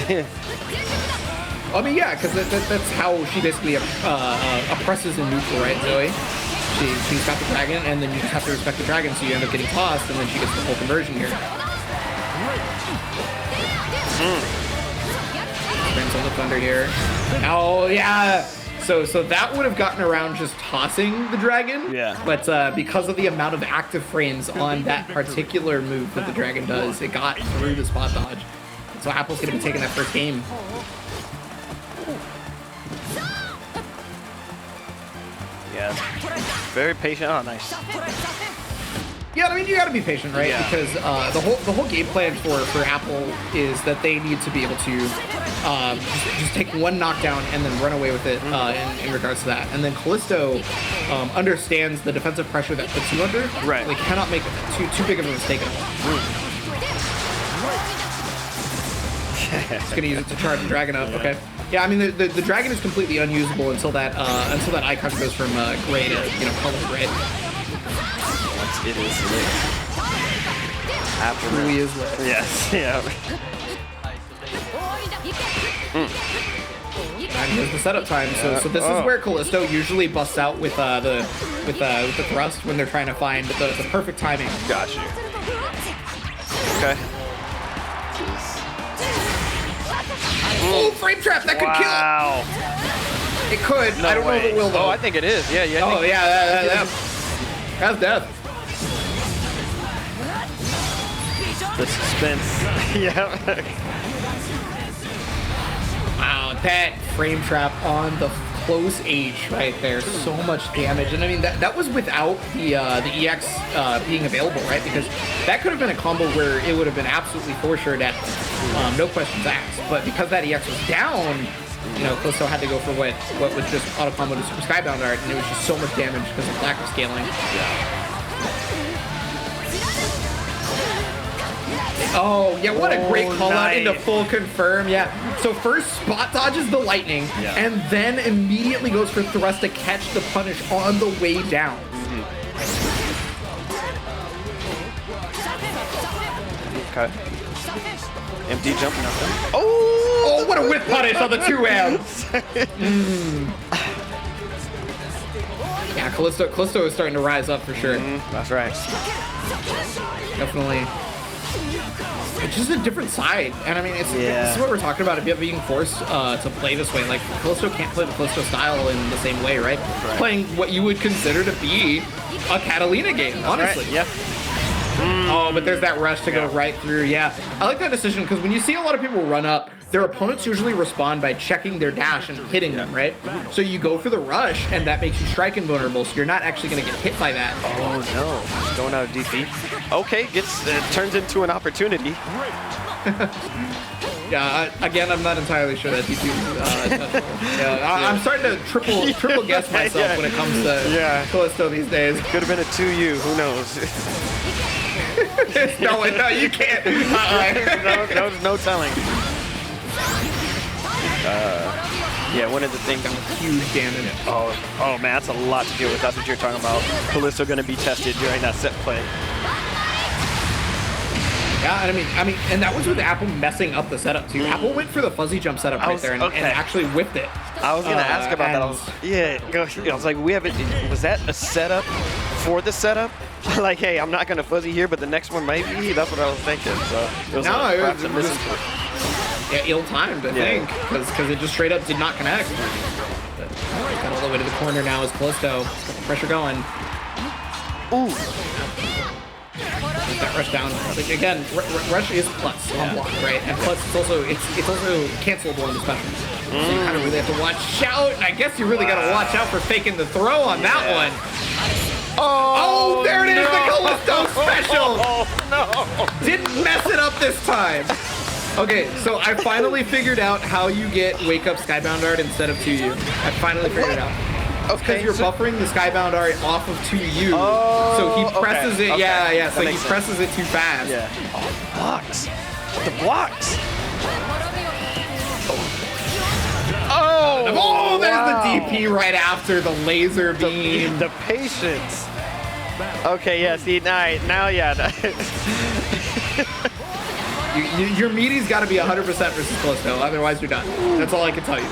B: I mean, yeah, because that's how she basically oppresses in neutral, right, Zoe? She's got the dragon, and then you just have to respect the dragon, so you end up getting tossed, and then she gets the full conversion here. Brings on the thunder here. Oh, yeah! So that would have gotten around just tossing the dragon.
A: Yeah.
B: But because of the amount of active frames on that particular move that the dragon does, it got through the spot dodge. So Apple's going to be taking that first game.
A: Yeah. Very patient. Oh, nice.
B: Yeah, I mean, you got to be patient, right?
A: Yeah.
B: Because the whole game plan for Apple is that they need to be able to just take one knockdown and then run away with it in regards to that. And then Callisto understands the defensive pressure that puts you under.
A: Right.
B: They cannot make too big of a mistake at all. Just gonna use it to charge the dragon up. Okay. Yeah, I mean the dragon is completely unusable until that icon goes from gray to color gray.
A: It is lit. Apple
B: truly is lit.
A: Yes. Yeah.
B: And here's the setup time. So this is where Callisto usually busts out with the thrust when they're trying to find the perfect timing.
A: Got you. Okay.
B: Oh, frame trap! That could kill.
A: Wow.
B: It could.
A: No
B: I don't know if it will though.
A: Oh, I think it is. Yeah.
B: Oh yeah. That's death.
A: The suspense. Yeah.
B: Wow, that frame trap on the close H right there. So much damage. And I mean, that was without the EX being available, right? Because that could have been a combo where it would have been absolutely for sure death. No questions asked. But because that EX was down, you know, Callisto had to go for what was just auto combo to Super Skybound Art, and it was just so much damage because of lack of scaling. Oh, yeah, what a great call out into full confirm. Yeah. So first spot dodges the lightning, and then immediately goes for thrust to catch the punish on the way down.
A: Okay. Empty jump, nothing.
B: Oh, what a whip punish on the 2M. Yeah, Callisto is starting to rise up for sure.
A: That's right.
B: Definitely. It's just a different side. And I mean, this is what we're talking about, being forced to play this way. Like, Callisto can't play the Callisto style in the same way, right? Playing what you would consider to be a Catalina game, honestly.
A: Right. Yeah.
B: Oh, but there's that rush to go right through. Yeah, I like that decision because when you see a lot of people run up, their opponents usually respond by checking their dash and hitting them, right? So you go for the rush, and that makes you strike invulnerable, so you're not actually going to get hit by that.
A: Oh, no. Going out of DP. Okay, turns into an opportunity.
B: Yeah, again, I'm not entirely sure that DP I'm starting to triple guess myself when it comes to Callisto these days.
A: Could have been a 2U, who knows?
B: No, you can't.
A: No telling. Yeah, one of the things.
B: Huge damage.
A: Oh man, that's a lot to deal with. That's what you're talking about. Callisto going to be tested during that set play.
B: Yeah, and I mean, and that was with Apple messing up the setup too. Apple went for the fuzzy jump setup right there and actually whipped it.
A: I was gonna ask about that. I was like, was that a setup for the setup? Like, hey, I'm not gonna fuzzy here, but the next one might be. That's what I was thinking. So it was perhaps a missing.
B: Ill-timed, I think, because it just straight up did not connect. But got all the way to the corner now as Callisto. Got the pressure going.
A: Ooh.
B: That rush down. Like, again, rush is plus on block, right? And plus it's also cancelable in the special. So you kind of really have to watch out. And I guess you really got to watch out for faking the throw on that one. Oh, there it is, the Callisto special.
A: Oh no!
B: Didn't mess it up this time. Okay, so I finally figured out how you get Wake Up Skybound Art instead of 2U. I finally figured it out. Okay, because you're buffering the Skybound Art off of 2U.
A: Oh,
B: so he presses it.
A: Okay.
B: Yeah. So he
A: sense.
B: presses it too fast.
A: Yeah. Oh, blocks. The blocks.
B: Oh, there's the DP right after the laser beam.
A: The patience. Okay, yeah, see, now yeah.
B: Your meaty's got to be 100% versus Callisto, otherwise you're done. That's all I can tell you.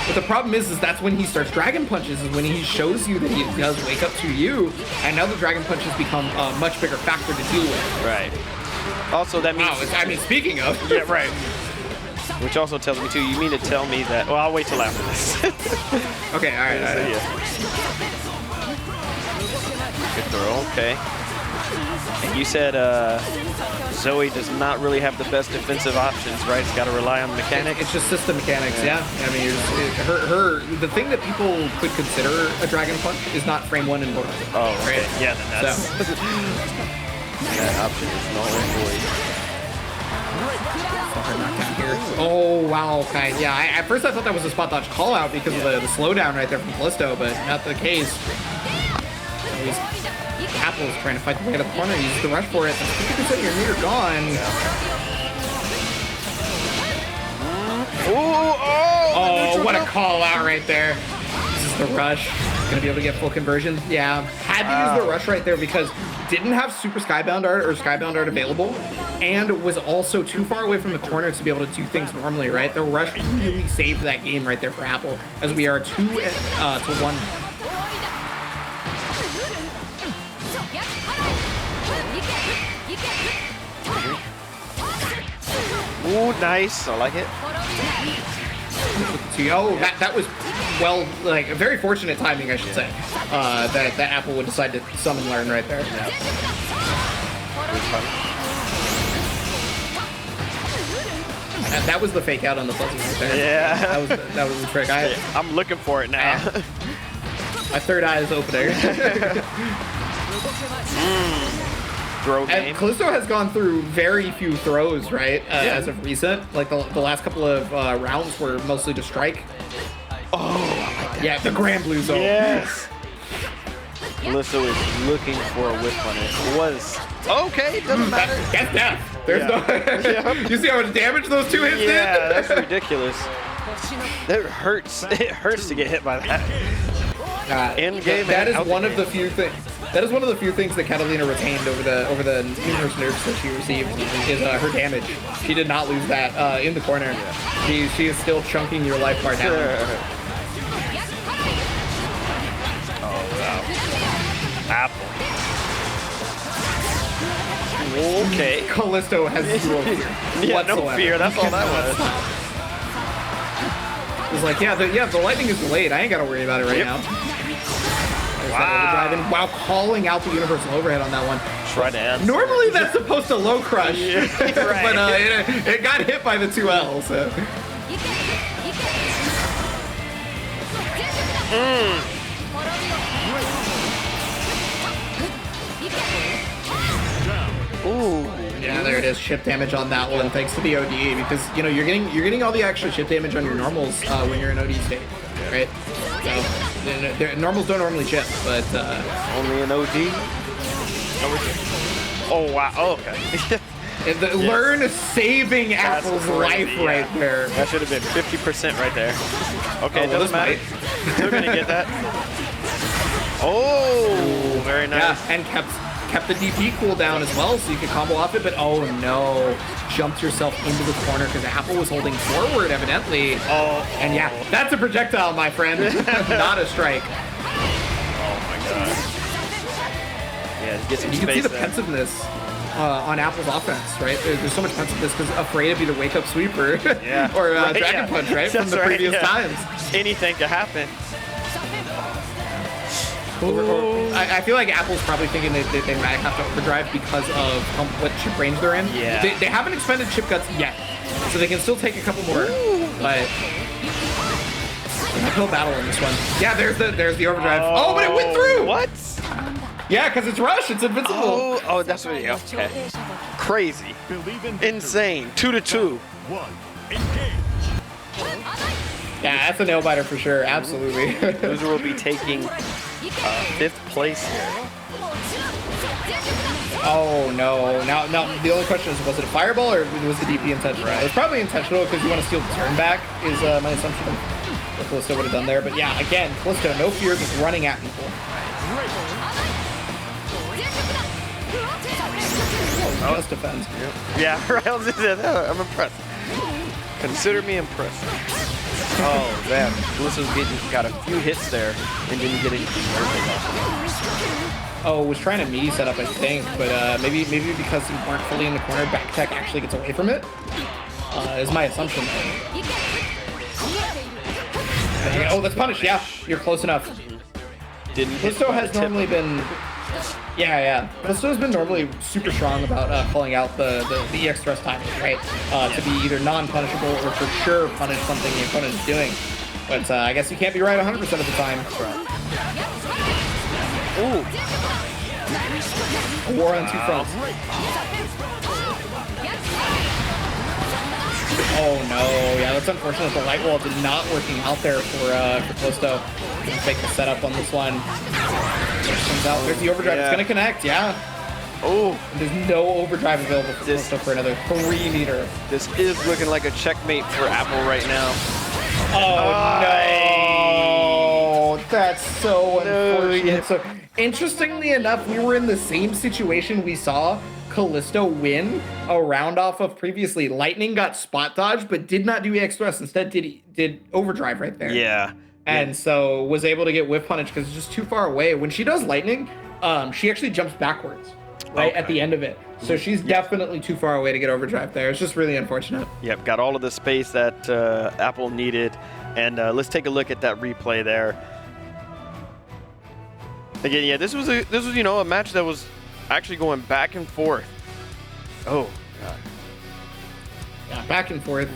B: But the problem is that's when he starts Dragon Punches, is when he shows you that he does wake up to you, and now the Dragon Punches become a much bigger factor to deal with.
A: Right. Also, that means...
B: Wow, I mean, speaking of...
A: Yeah, right. Which also tells me, too, you mean to tell me that... Well, I'll wait till after this.
B: Okay, all right.
A: Yeah. Good throw, okay. And you said Zoe does not really have the best defensive options, right? It's got to rely on mechanics.
B: It's just system mechanics, yeah. I mean, the thing that people could consider a Dragon Punch is not frame 1 and Mortal.
A: Oh, right. Yeah, then that's...
B: So.
A: That option is null and void.
B: Oh, wow, okay. Yeah, at first I thought that was a spot dodge call out because of the slowdown right there from Callisto, but not the case. Apple's trying to fight the way to the corner. He uses the rush for it. 50% of your meter gone. Oh, what a call out right there. This is the rush. Gonna be able to get full conversion. Yeah, had to use the rush right there because didn't have Super Skybound Art or Skybound Art available, and was also too far away from the corner to be able to do things normally, right? The rush really saved that game right there for Apple, as we are 2 to 1.
A: Ooh, nice. I like it.
B: Oh, that was, well, like, very fortunate timing, I should say. That Apple would decide to summon learn right there. That was the fake out on the fuzzy right there.
A: Yeah.
B: That was the trick.
A: I'm looking for it now.
B: My third eye is opening.
A: Throw game.
B: And Callisto has gone through very few throws, right? As of recent. Like the last couple of rounds were mostly to strike.
A: Oh,
B: yeah, the Granblue zone.
A: Yes. Callisto is looking for a whip on it. Was okay, doesn't matter.
B: That's death. There's no. You see how much damage those two hits did?
A: Yeah, that's ridiculous. That hurts. It hurts to get hit by that. In game.
B: That is one of the few things. That is one of the few things that Catalina retained over the numerous nerfs that she received is her damage. She did not lose that in the corner. She is still chunking your life bar down.
A: Oh wow. Apple. Okay.
B: Callisto has zero fear.
A: Yeah, no fear. That's all that was.
B: It was like, the lightning is delayed. I ain't got to worry about it right now. Wow. While calling out the universal overhead on that one.
A: Try to answer.
B: Normally that's supposed to low crush,
A: right.
B: but it got hit by the 2L. So.
A: Ooh.
B: Yeah, there it is. Chip damage on that one, thanks to the OD, because you're getting all the extra chip damage on your normals when you're in OD state, right? So normals don't normally chip, but
A: only an OD. Oh wow! Oh, okay.
B: Learn saving Apple's life right there.
A: That should have been 50% right there. Okay, it doesn't matter. Still gonna get that. Oh, very nice.
B: Yeah, and kept the DP cooldown as well, so you could combo off it, but oh no, jumped yourself into the corner because Apple was holding forward, evidently.
A: Oh.
B: And yeah, that's a projectile, my friend, not a strike.
A: Oh my god. Yeah, get some
B: you can see the
A: there.
B: pensiveness on Apple's offense, right? There's so much pensiveness because afraid of either wake up sweeper or dragon punch, right? From the previous times.
A: Anything could happen.
B: I feel like Apple's probably thinking that they might have to overdrive because of what chip range they're in.
A: Yeah.
B: They haven't expended chip guts yet, so they can still take a couple more. But uphill battle in this one. Yeah, there's the overdrive. Oh, but it went through.
A: What?
B: Yeah, because it's rush. It's invincible.
A: Oh, that's what. Okay. Crazy. Insane. 2-2.
B: Yeah, that's a nail biter for sure. Absolutely.
A: Loser will be taking 5th place here.
B: Oh no! Now the only question is, was it a fireball or was the DP intentional? It was probably intentional because you want to steal the turn back. Is my assumption what Callisto would have done there. But yeah, again, Callisto, no fear, just running at people. Oh, just defends.
A: Yep. Yeah, right. I'm impressed. Consider me impressed. Oh, man. Callisto's got a few hits there, and then you get anything
B: Oh, was trying to meaty setup, I think, but maybe because you weren't fully in the corner, back tech actually gets away from it. Is my assumption. Oh, that's punish. Yeah, you're close enough. Callisto has normally been. Yeah. Callisto's been normally super strong about calling out the EX thrust timing, right? To be either non-punishable or for sure punish something the opponent is doing. But I guess you can't be right 100% of the time.
A: Ooh.
B: A war on two fronts. Oh no, yeah, that's unfortunate. The light wall did not working out there for Callisto. Gonna fake the setup on this one. Comes out. There's the overdrive. It's gonna connect. Yeah.
A: Oh.
B: There's no overdrive available for Callisto for another 3 meter.
A: This is looking like a checkmate for Apple right now.
B: Oh no! That's so unfortunate. So interestingly enough, we were in the same situation we saw Callisto win a round off of previously. Lightning got spot dodged, but did not do EX thrust. Instead, did overdrive right there.
A: Yeah.
B: And so was able to get whiff punish because it's just too far away. When she does lightning, she actually jumps backwards right at the end of it. So she's definitely too far away to get overdrive there. It's just really unfortunate.
A: Yep, got all of the space that Apple needed. And let's take a look at that replay there. Again, yeah, this was a match that was actually going back and forth. Oh God.
B: Yeah, back and forth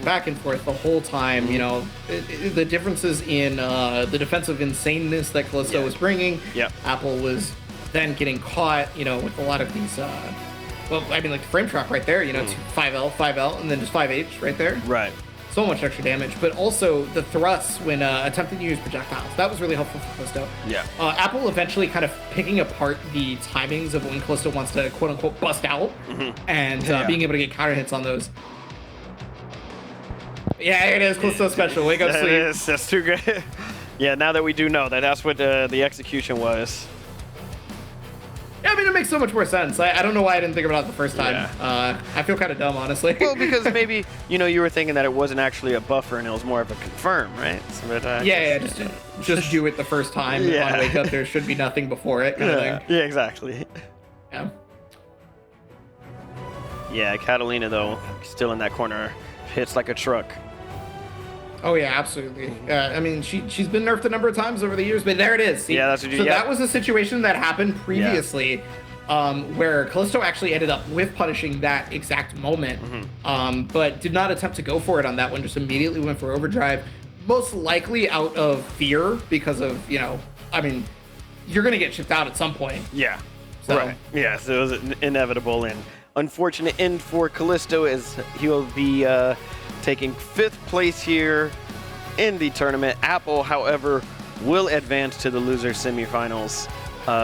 B: the whole time. You know, the differences in the defensive insaneness that Callisto was bringing.
A: Yep.
B: Apple was then getting caught, you know, with a lot of these. Well, I mean, like the frame trap right there. You know, it's 5L, and then just 5H right there.
A: Right.
B: So much extra damage, but also the thrusts when attempting to use projectiles. That was really helpful for Callisto.
A: Yeah.
B: Apple eventually kind of picking apart the timings of when Callisto wants to quote unquote bust out, and being able to get counter hits on those. Yeah, it is Callisto special. Wake up, sleep.
A: Is. That's too good. Yeah, now that we do know that, that's what the execution was.
B: Yeah, I mean, it makes so much more sense. I don't know why I didn't think about it the first time.
A: Yeah.
B: I feel kind of dumb, honestly.
A: Well, because maybe, you know, you were thinking that it wasn't actually a buffer and it was more of a confirm, right? So, but,
B: just do it the first time.
A: Yeah.
B: On wake up, there should be nothing before it, kind of thing.
A: Yeah, exactly.
B: Yeah.
A: Yeah, Catalina, though, still in that corner, hits like a truck.
B: Oh yeah, absolutely. I mean, she's been nerfed a number of times over the years, but there it is. See?
A: Yeah, that's what you.
B: So that was a situation that happened previously, where Callisto actually ended up with punishing that exact moment, but did not attempt to go for it on that one. Just immediately went for overdrive, most likely out of fear because of, you know, I mean, you're gonna get chipped out at some point.
A: Yeah.
B: So.
A: Right. Yeah. So it was inevitable and unfortunate end for Callisto as he will be taking 5th place here in the tournament. Apple, however, will advance to the loser semifinals.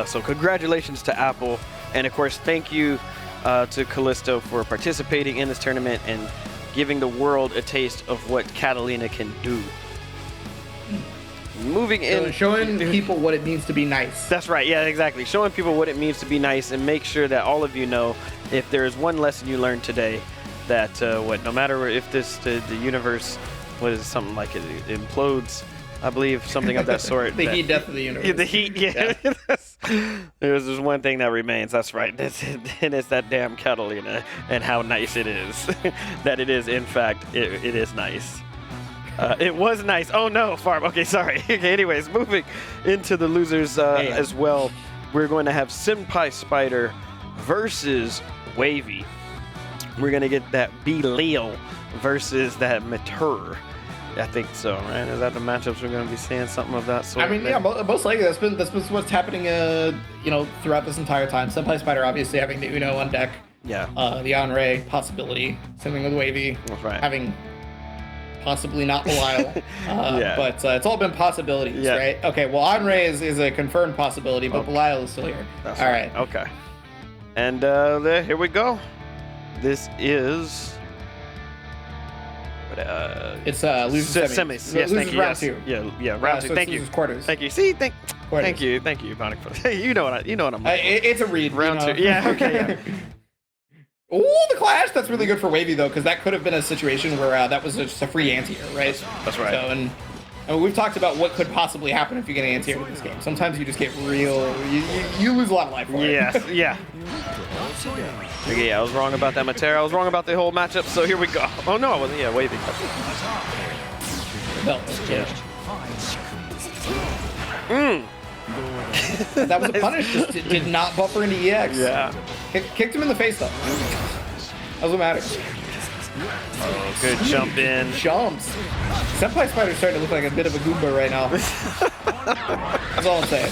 A: So congratulations to Apple. And of course, thank you to Callisto for participating in this tournament and giving the world a taste of what Catalina can do. Moving in.
B: Showing people what it means to be nice.
A: That's right. Yeah, exactly. Showing people what it means to be nice and make sure that all of you know if there is one lesson you learned today, that no matter if the universe, what is something like it implodes, I believe, something of that sort.
B: The heat death of the universe.
A: The heat, yeah. There's just one thing that remains. That's right. And it's that damn Catalina and how nice it is. That it is, in fact, it is nice. It was nice. Oh no, Farm. Okay, sorry. Okay, anyways, moving into the losers as well. We're going to have Senpai Spider versus Wavy. We're going to get that Belial versus that Mater. I think so, right? Is that the matchups we're going to be seeing? Something of that sort?
B: I mean, yeah, most likely that's been what's happening, you know, throughout this entire time. Senpai Spider obviously having the Uno on deck.
A: Yeah.
B: The Onray possibility. Something with Wavy.
A: That's right.
B: Having possibly not Belial. But it's all been possibilities, right? Okay, well, Onray is a confirmed possibility, but Belial is still here.
A: That's
B: all right.
A: Okay. And here we go. This is.
B: It's losers
A: semis. Yes, thank you.
B: Round two.
A: Yeah, round two.
B: So
A: Thank you.
B: Quarters.
A: Thank you. See, thank you, Bionic. You know what I'm.
B: It's a read.
A: Round two. Yeah. Okay. Yeah.
B: Oh, the clash! That's really good for Wavy though, because that could have been a situation where that was just a free anti-air, right?
A: That's right.
B: So, and we've talked about what could possibly happen if you get an anti-air with this game. Sometimes you just get real. You lose a lot of life for it.
A: Yes. Yeah. Okay, I was wrong about that Matera. I was wrong about the whole matchup. So here we go. Oh no, I wasn't. Yeah, Wavy.
B: That was a punish. Just did not buffer into EX.
A: Yeah.
B: Kicked him in the face though. That's what matters.
A: Oh, good jump in.
B: Jumps. Senpai Spider's starting to look like a bit of a Goomba right now. That's all I'm saying.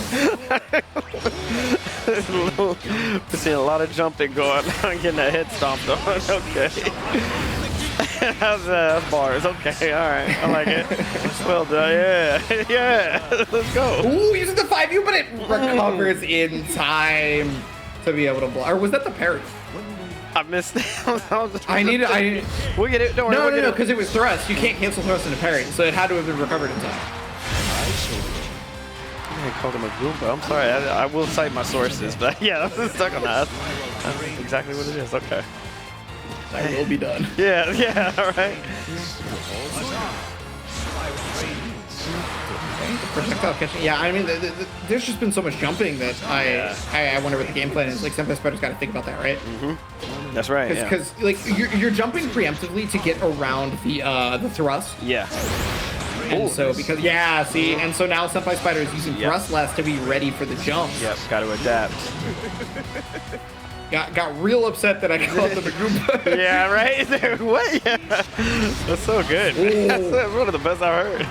A: We're seeing a lot of jumping going on, getting that head stomped on. Okay. That's bars. Okay, all right. I like it. Well done. Yeah. Yeah. Let's go.
B: Ooh, using the 5U, but it recovers in time to be able to block. Or was that the parry?
A: I missed it.
B: We'll
A: get it. Don't worry.
B: No, because it was thrust. You can't cancel thrust into parry, so it had to have been recovered in time.
A: I called him a Goomba. I'm sorry. I will cite my sources, but yeah, I'm stuck on that. That's exactly what it is. Okay.
B: That will be done.
A: Yeah. All right.
B: Projectile catching. Yeah, I mean, there's just been so much jumping that I wonder what the game plan is. Like, Senpai Spider's got to think about that, right?
A: Mm-hmm. That's right.
B: Because like you're jumping preemptively to get around the thrust.
A: Yeah.
B: And so and so now Senpai Spider is using thrust less to be ready for the jump.
A: Yep. Got to adapt.
B: got real upset that I called them a group.
A: Yeah, right? What? Yeah. That's so good. That's one of the best I've heard.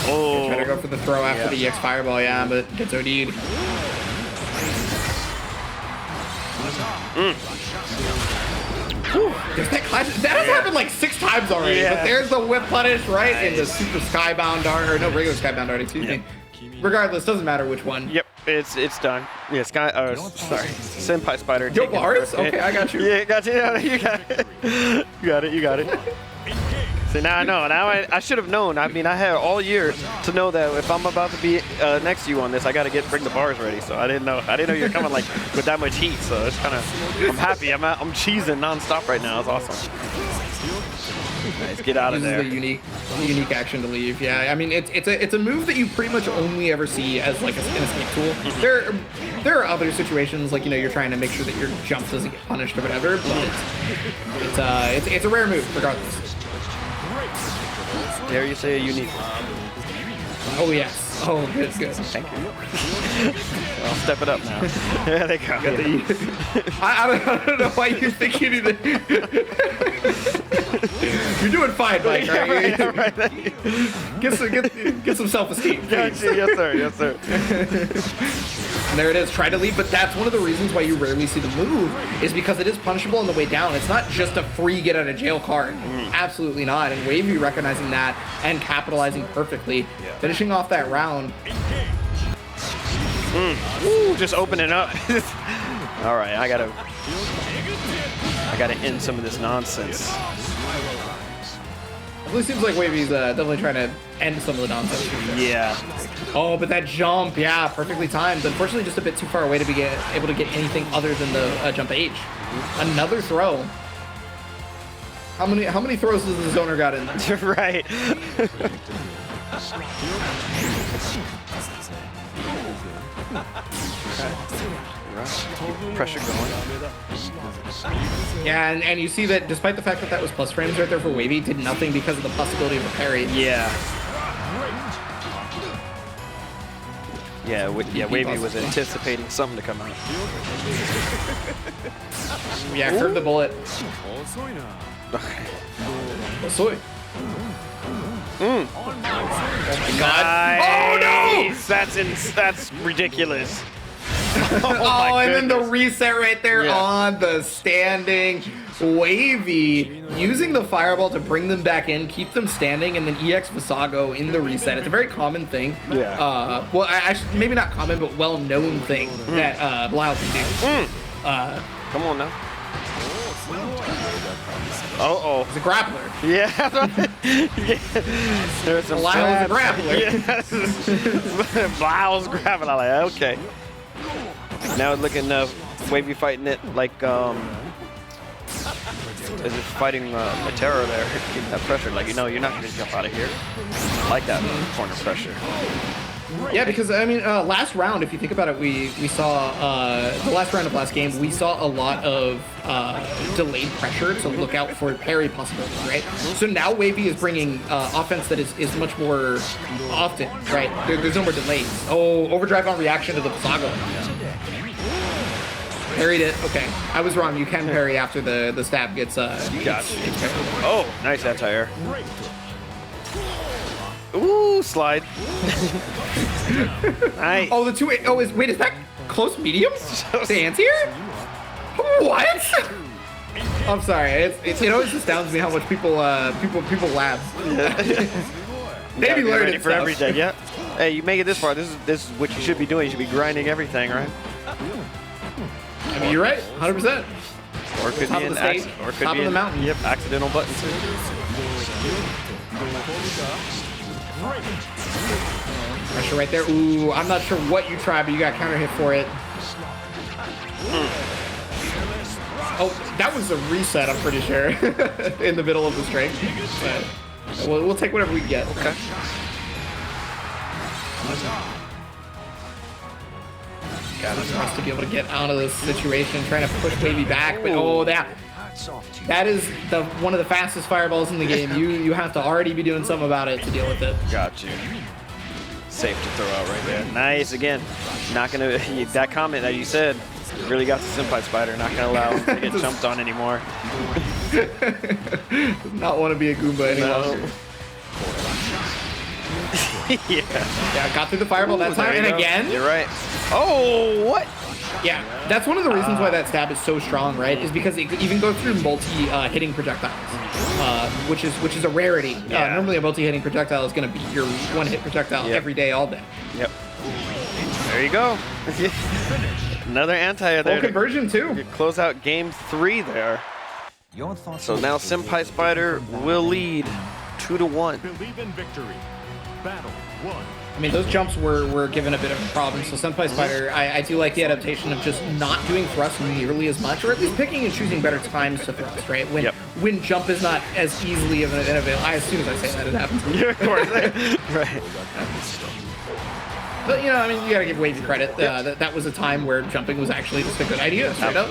A: Oh.
B: Try to go for the throw after the EX Fireball, yeah, but gets OD'd. There's that clash. That has happened like 6 times already, but there's the whip punish, right? And the super skybound dart, or no, regular skybound dart, excuse me. Regardless, doesn't matter which one.
A: Yep, it's done. Yeah, sorry. Senpai Spider.
B: Yo, bars? Okay, I got you.
A: Yeah, got you. You got it. You got it. See, now I know. Now I should have known. I mean, I had all year to know that if I'm about to be next to you on this, I got to bring the bars ready. So I didn't know. You're coming like with that much heat. So it's kind of. I'm happy. I'm cheesing nonstop right now. It's awesome. Nice, get out of there.
B: This is a unique action to leave. Yeah, I mean, it's a move that you pretty much only ever see as like an escape tool. There are other situations like you're trying to make sure that your jump doesn't get punished or whatever, but it's a rare move regardless.
A: Dare you say a unique?
B: Oh yes. Oh, good.
A: Thank you. I'll step it up now. There they go.
B: I don't know why you think you need to. You're doing fine, Mike.
A: Yeah, right.
B: Get some self-esteem.
A: Yes, sir.
B: And there it is. Try to leave, but that's one of the reasons why you rarely see the move is because it is punishable on the way down. It's not just a free get out of jail card. Absolutely not. And Wavy recognizing that and capitalizing perfectly, finishing off that round.
A: Ooh, just opening up. All right, I gotta end some of this nonsense.
B: It seems like Wavy's definitely trying to end some of the nonsense.
A: Yeah.
B: Oh, but that jump, yeah, perfectly timed. Unfortunately, just a bit too far away to be able to get anything other than the jump H. Another throw. How many throws does the zoner got in there?
A: Right. Keep pressure going.
B: Yeah, and you see that despite the fact that was plus frames right there for Wavy, did nothing because of the possibility of a parry.
A: Yeah. Yeah, Wavy was anticipating something to come out.
B: Yeah, curve the bullet. Osoy. Oh my god.
A: Nice.
B: Oh no!
A: That's ridiculous.
B: Oh, and then the reset right there on the standing. Wavy using the fireball to bring them back in, keep them standing, and then EX Visago in the reset. It's a very common thing.
A: Yeah.
B: Well, actually, maybe not common, but well-known thing that Blau can do.
A: Come on now. Uh-oh.
B: He's a grappler.
A: Yeah. There's some
B: Blau's a grappler.
A: Yes. Blau's grappling. I'm like, okay. Now looking Wavy fighting it like as if fighting Matera there, keeping that pressure. Like you're not gonna jump out of here. I like that corner pressure.
B: Yeah, because I mean, last round, if you think about it, we saw the last round of last game. We saw a lot of delayed pressure to look out for parry possibilities, right? So now Wavy is bringing offense that is much more often, right? There's no more delays. Oh, overdrive on reaction to the Visago. Parried it. Okay, I was wrong. You can parry after the stab gets
A: gotcha. Oh, nice anti-air. Ooh, slide. Nice.
B: Oh, the two. Oh, wait, is that close medium? The anti-air? What? I'm sorry. It always astounds me how much people laugh. They be learning
A: for every day. Yeah. Hey, you make it this far. This is what you should be doing. You should be grinding everything, right?
B: I mean, you're right. 100%.
A: Or it could
B: Top
A: be
B: of the stage,
A: or it could
B: top
A: be
B: of the mountain.
A: Yep, accidental button too.
B: Pressure right there. Ooh, I'm not sure what you tried, but you got counter hit for it. Oh, that was a reset, I'm pretty sure, in the middle of the string. But we'll take whatever we get.
A: Okay.
B: God, it's nice to be able to get out of this situation, trying to push Wavy back, but that is one of the fastest fireballs in the game. You have to already be doing something about it to deal with it.
A: Got you. safe to throw out right there. Nice, again. Not gonna, that comment that you said really got the Senpai Spider, not gonna allow him to get jumped on anymore.
B: Does not want to be a Goomba any longer. Yeah, got through the fireball that time, and again.
A: You're right. Oh, what?
B: Yeah, that's one of the reasons why that stab is so strong, right? Is because it can even go through multi-hitting projectiles, which is a rarity. Normally, a multi-hitting projectile is going to be your one-hit projectile every day, all day.
A: Yep. There you go. Another anti there.
B: Full conversion too.
A: Close out game 3 there. So now Senpai Spider will lead 2-1.
F: Believe in victory. Battle 1.
B: I mean, those jumps were given a bit of a problem, so Senpai Spider, I do like the adaptation of just not doing thrust nearly as much, or at least picking and choosing better times to thrust, right? When jump is not as easily of an available. As soon as I say that, it happens.
A: Yeah, of course. Right.
B: But, you know, I mean, you gotta give Wavy credit. That was a time where jumping was actually just a good idea, straight up.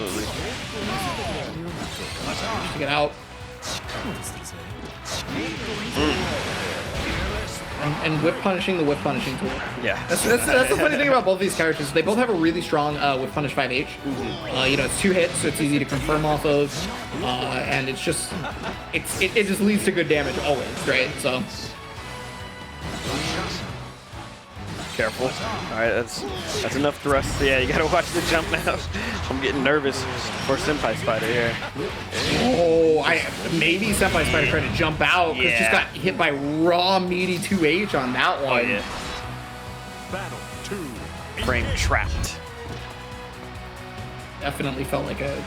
B: To get out. And whip punishing the whip punishing tool.
A: Yeah.
B: That's the funny thing about both these characters. They both have a really strong whip punish 5H. You know, it's 2 hits, so it's easy to confirm off of. And it's just, it just leads to good damage always, right? So.
A: Careful. All right, that's enough thrust. Yeah, you gotta watch the jump now. I'm getting nervous for Senpai Spider here.
B: Oh, maybe Senpai Spider tried to jump out because just got hit by raw meaty 2H on that one.
A: Oh yeah.
F: Battle 2.
A: Frame trapped.
B: Definitely felt like a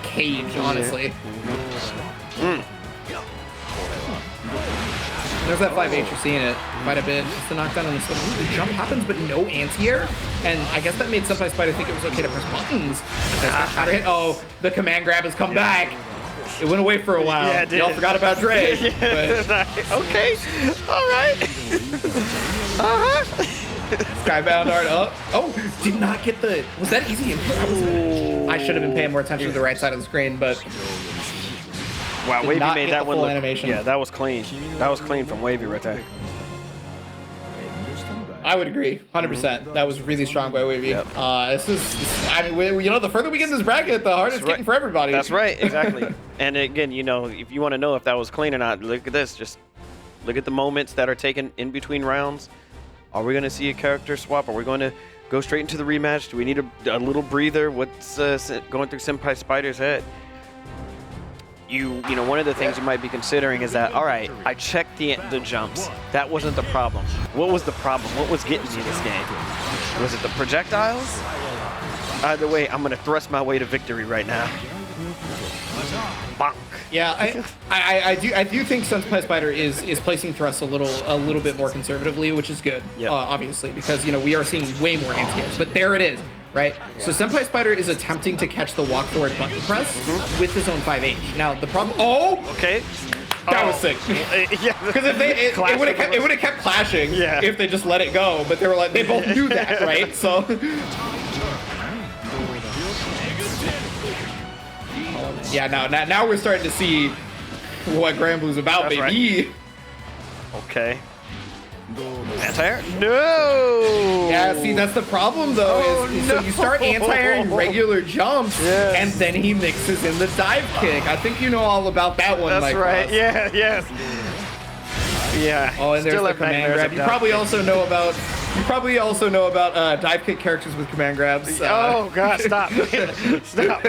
B: cage, honestly. There's that 5H, you're seeing it quite a bit. Just the knockdown on this one. The jump happens, but no anti-air. And I guess that made Senpai Spider think it was okay to press buttons. Oh, the command grab has come back. It went away for a while. Yeah, it did. Y'all forgot about Dre.
A: Okay. All right.
B: Skybound art up. Oh, did not get the... Was that easy input? I should have been paying more attention to the right side of the screen, but...
A: Wow, Wavy made that one look,
B: animation.
A: Yeah, that was clean. That was clean from Wavy right there.
B: I would agree, 100%. That was really strong by Wavy.
A: Yep.
B: I mean, you know, the further we get in this bracket, the harder it's getting for everybody.
A: That's right, exactly. And again, you know, if you want to know if that was clean or not, look at this. Just look at the moments that are taken in between rounds. Are we going to see a character swap? Are we going to go straight into the rematch? Do we need a little breather? What's going through Senpai Spider's head? You know, one of the things you might be considering is that, all right, I checked the jumps. That wasn't the problem. What was the problem? What was getting me this game? Was it the projectiles? Either way, I'm going to thrust my way to victory right now. Bonk.
B: Yeah, I do think Senpai Spider is placing thrusts a little bit more conservatively, which is good, obviously, because, you know, we are seeing way more anti-airs. But there it is. Right? So Senpai Spider is attempting to catch the walk forward button press with his own 5H. Now the problem... Oh!
A: Okay.
B: That was sick.
A: Yeah.
B: Because if it would have kept clashing if they just let it go, but they were like, they both knew that, right? So... yeah, now we're starting to see what Granblue's about,
A: That's
B: baby.
A: Right. Okay. Anti-air? No!
B: Yeah, see, that's the problem, though. So you start anti-airing regular jumps, and then he mixes in the dive kick. I think you know all about that one,
A: That's
B: Mike
A: right.
B: Ross.
A: Yeah, yes. Yeah.
B: Oh, and there's the command grab. You probably also know about dive kick characters with command grabs.
A: Oh God! Stop! Stop!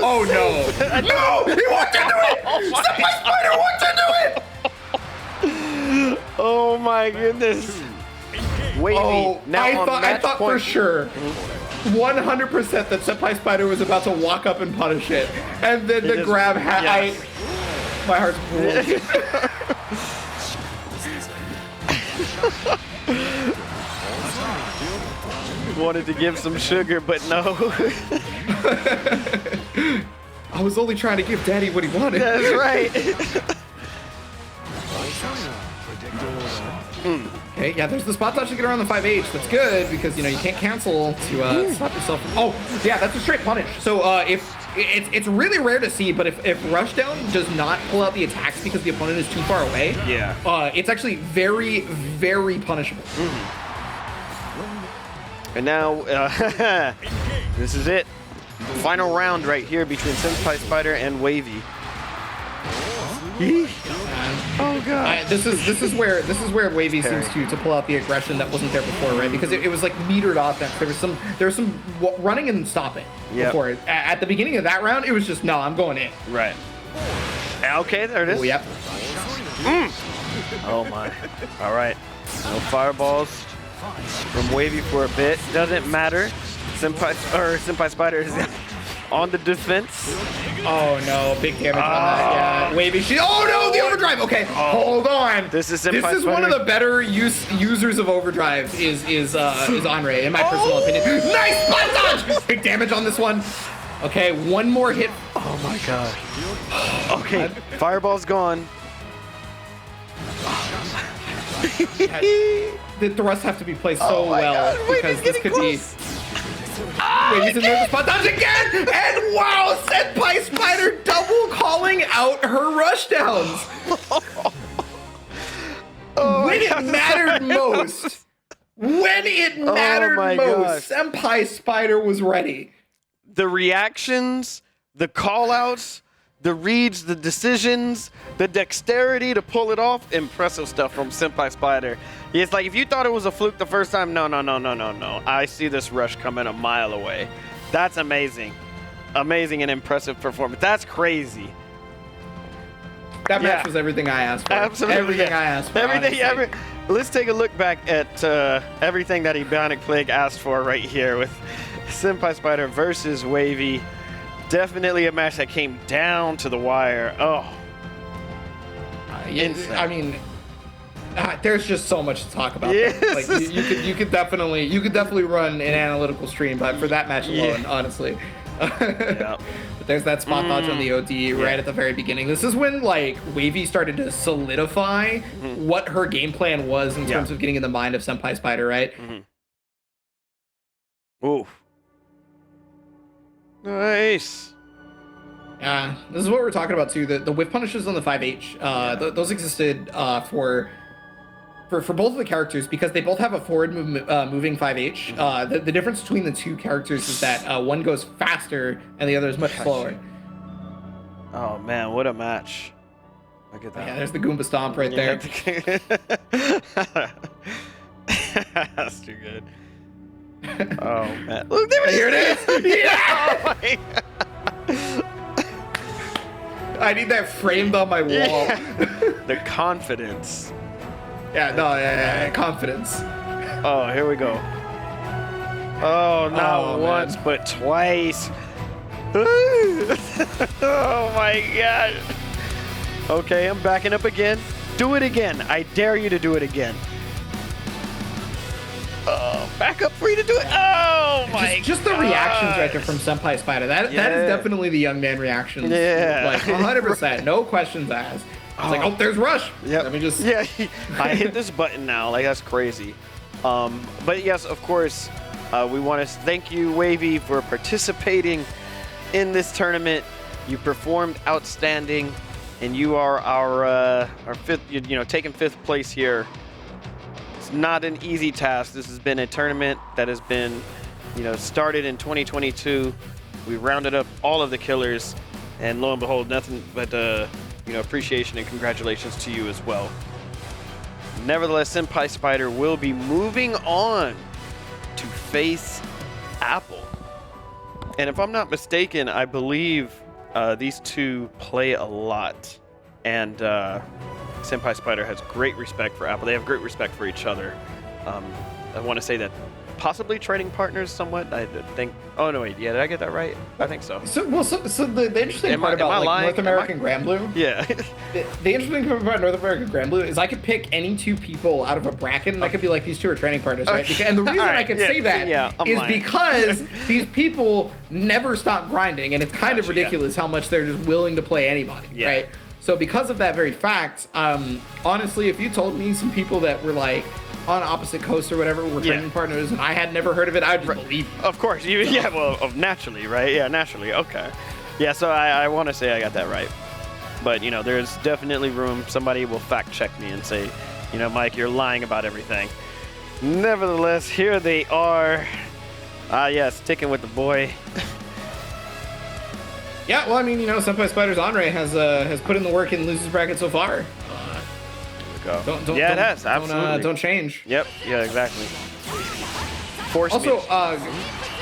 B: Oh no! No! He walked into it! Senpai Spider walked into it!
A: Oh my goodness! Wavy.
B: Oh,
A: now
B: I thought for sure, 100% that Senpai Spider was about to walk up and punish it, and then the grab had. Yes. My heart's broken.
A: Wanted to give some sugar, but no.
B: I was only trying to give Daddy what he wanted.
A: That's right.
B: Okay, yeah, there's the spot dodge to get around the 5H. That's good because, you know, you can't cancel to stop yourself from... Oh, yeah, that's a straight punish. So if it's really rare to see, but if Rushdown does not pull out the attacks because the opponent is too far away, it's actually very, very punishable.
A: And now, this is it. Final round right here between Senpai Spider and Wavy. Oh god!
B: This is where Wavy seems to pull out the aggression that wasn't there before, right? Because it was like metered offense. There was some running and stopping before. At the beginning of that round, it was just no, I'm going in.
A: Right. Okay, there it is.
B: Oh, yep.
A: Oh my! All right. No fireballs from Wavy for a bit. Doesn't matter. Senpai Spider is on the defense.
B: Oh no, big damage on that. Yeah, Wavy. Oh no, the overdrive. Okay, hold on.
A: This is
B: one of the better users of overdrive. Is Andre, in my personal opinion. Nice spot dodge. Big damage on this one. Okay, one more hit.
A: Oh my god. Okay, fireball's gone.
B: The thrusts have to be placed so well because this could be. Wavy's in there, spot dodge again, and wow, Senpai Spider double calling out her rushdowns. When it mattered most, Senpai Spider was ready.
A: The reactions, the call-outs, the reads, the decisions, the dexterity to pull it off, impressive stuff from Senpai Spider. It's like if you thought it was a fluke the first time, no. I see this rush coming a mile away. That's amazing. Amazing and impressive performance. That's crazy.
B: That match was everything I asked for.
A: Absolutely.
B: Everything I asked for.
A: Let's take a look back at everything that Ebonic Plague asked for right here with Senpai Spider versus Wavy. Definitely a match that came down to the wire. Oh.
B: I mean, there's just so much to talk about.
A: Yes.
B: Like you could definitely run an analytical stream, but for that match alone, honestly. But there's that spot dodge on the OD right at the very beginning. This is when like Wavy started to solidify what her game plan was in terms of getting in the mind of Senpai Spider, right?
A: Ooh. Nice.
B: This is what we're talking about too. The whiff punishes on the 5H. Those existed for both of the characters because they both have a forward moving 5H. The difference between the two characters is that one goes faster and the other is much slower.
A: Oh man, what a match! Look at that.
B: Yeah, there's the Goomba Stomp right there.
A: That's too good. Oh man! Look, here it is! Yeah! Oh my God.
B: I need that framed on my wall.
A: Yeah. The confidence.
B: Yeah, confidence.
A: Oh, here we go. Oh, not once, but twice. Oh my god. Okay, I'm backing up again. Do it again. I dare you to do it again. Back up for you to do it. Oh my god.
B: Just the reactions right there from Senpai Spider. That is definitely the young man reactions.
A: Yeah.
B: Like 100%. No questions asked. It's like, oh, there's Rush.
A: Yeah.
B: Let me just.
A: Yeah. I hit this button now. Like, that's crazy. But yes, of course, we want to thank you, Wavy, for participating in this tournament. You performed outstanding, and you are our fifth, taking fifth place here. It's not an easy task. This has been a tournament that has been, started in 2022. We rounded up all of the killers, and lo and behold, nothing but appreciation and congratulations to you as well. Nevertheless, Senpai Spider will be moving on to face Apple. And if I'm not mistaken, I believe these two play a lot. And Senpai Spider has great respect for Apple. They have great respect for each other. I want to say that possibly trading partners somewhat. I think. Oh no, wait. Yeah, did I get that right? I think so.
B: So the interesting part about North American Granblue.
A: Yeah.
B: the interesting part about North American Granblue is I could pick any two people out of a bracket, and I could be like, these two are training partners, right? And the reason I can say that is because these people never stop grinding, and it's kind of ridiculous how much they're just willing to play anybody, right? So because of that very fact, honestly, if you told me some people that were like on opposite coasts or whatever were training partners and I had never heard of it, I'd just believe you.
A: Of course. Naturally, right? Yeah, naturally. Okay. Yeah, so I want to say I got that right. But, you know, there's definitely room. Somebody will fact check me and say, you know, Mike, you're lying about everything. Nevertheless, here they are. Ah, yes, sticking with the boy.
B: Yeah, well, I mean, you know, Senpai Spider's Andre has put in the work in losers bracket so far.
A: Go.
B: Don't,
A: yeah, it has, absolutely.
B: Don't change.
A: Yep, yeah, exactly. Force
B: also,
A: me.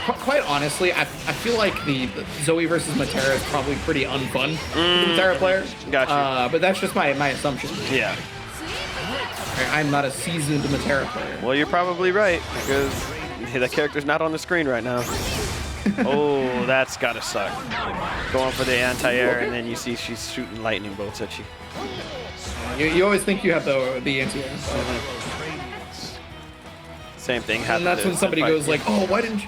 B: Quite honestly, I feel like the Zoe versus Matera is probably pretty unfun for the Matera player.
A: Gotcha.
B: But that's just my assumption.
A: Yeah.
B: I'm not a seasoned Matera player.
A: Well, you're probably right, because the character's not on the screen right now. Oh, that's gotta suck. Going for the anti-air, and then you see she's shooting lightning bolts at you.
B: You always think you have the anti-air.
A: Same thing happens.
B: And that's when somebody goes like, "Oh, why didn't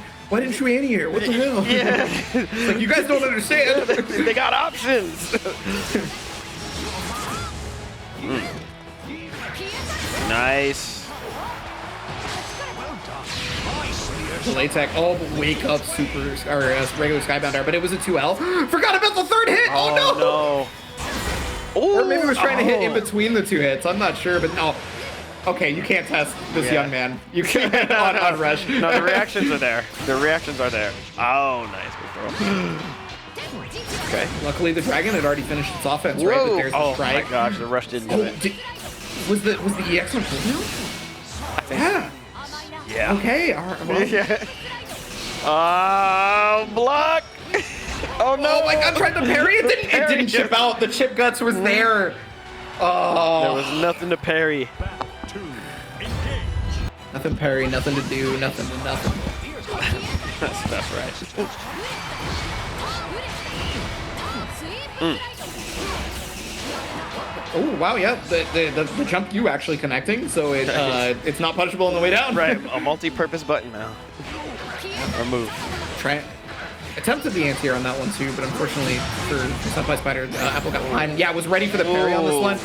B: you anti-air? What the hell?"
A: Yeah.
B: It's like, you guys don't understand.
A: They got options. Nice.
B: Delay tech. Oh, wake up, super or regular Skybound, but it was a 2L. Forgot about the third hit. Oh no.
A: Ooh,
B: or maybe it was trying to hit in between the two hits. I'm not sure, but no. Okay, you can't test this young man. You can't on Rush.
A: No, the reactions are there. The reactions are there. Oh, nice. Okay.
B: Luckily, the Dragon had already finished its offense,
A: Whoa.
B: right? But there's the strike.
A: Oh my gosh, the Rush didn't do it.
B: Was the EX on full now? Yeah.
A: Yeah.
B: Okay. All right, well.
A: Yeah. Block. Oh no!
B: Oh my God! Tried to parry it. It didn't chip out. The chip guts was there. Oh.
A: There was nothing to parry.
B: Nothing parry. Nothing to do. Nothing to nothing.
A: That's right.
B: Oh wow! Yeah, the jump you actually connecting, so it's not punishable on the way down.
A: Right. A multi-purpose button now. Or move.
B: Attempted the anti-air on that one too, but unfortunately for Senpai Spider, Apple got behind. Yeah, was ready for the parry on this one.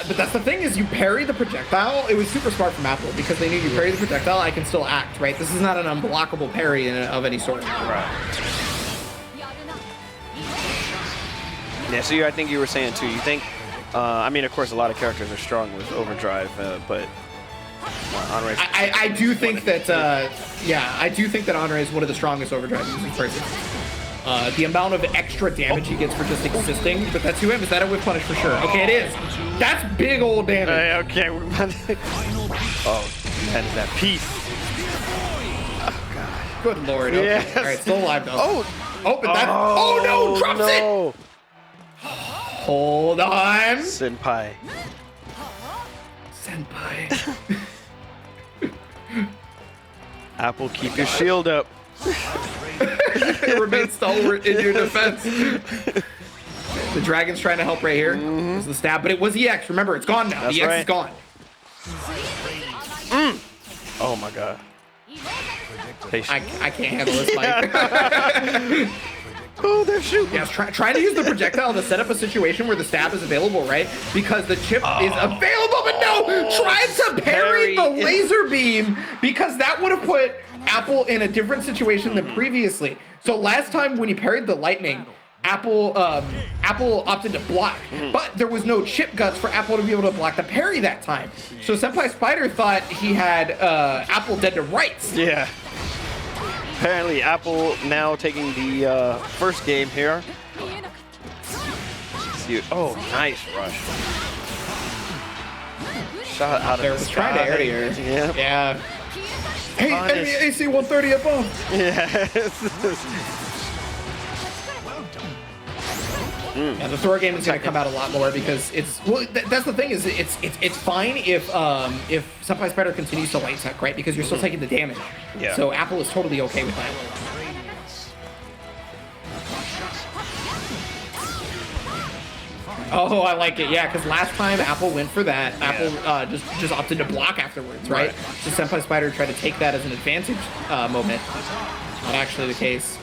B: But that's the thing is you parry the projectile. It was super smart from Apple because they knew you parry the projectile, I can still act, right? This is not an unblockable parry of any sort.
A: Right. Yeah, so I think you were saying too, you think, I mean, of course, a lot of characters are strong with overdrive, but Andre.
B: I do think that, I do think that Andre is one of the strongest overdrive users personally. The amount of extra damage he gets for just existing, but that's 2M. Is that a whip punish for sure? Okay, it is. That's big old damage.
A: Okay, we're about to... Oh, that is that piece. Oh, God.
B: Good Lord. Okay.
A: Yes.
B: All right, still alive, though.
A: Oh,
B: but that... Oh, no! Drops it! Hold on.
A: Senpai. Apple, keep your shield up.
B: Remain stalwart in your defense. The Dragon's trying to help right here. It was the stab, but it was EX. Remember, it's gone now.
A: That's
B: the EX
A: right.
B: is gone.
A: Oh my God.
B: I can't handle this, Mike.
A: Oh, they're shooting.
B: Yes, trying to use the projectile to set up a situation where the stab is available, right? Because the chip is available, but no! Tried to parry the laser beam because that would have put Apple in a different situation than previously. So last time when he parried the lightning, Apple opted to block, but there was no chip guts for Apple to be able to block the parry that time. So Senpai Spider thought he had Apple dead to rights.
A: Yeah. Apparently, Apple now taking the first game here. Oh, nice rush. Shot out of the
B: trying to area. Yeah. Hey, enemy AC 130 above.
A: Yes.
B: Yeah, the Thor game is gonna come out a lot more because it's that's the thing is it's fine if Senpai Spider continues to light tech, right? Because you're still taking the damage.
A: Yeah.
B: So Apple is totally okay with that. Oh, I like it. Yeah, because last time Apple went for that, Apple just opted to block afterwards, right? So Senpai Spider tried to take that as an advantage moment. Not actually the case.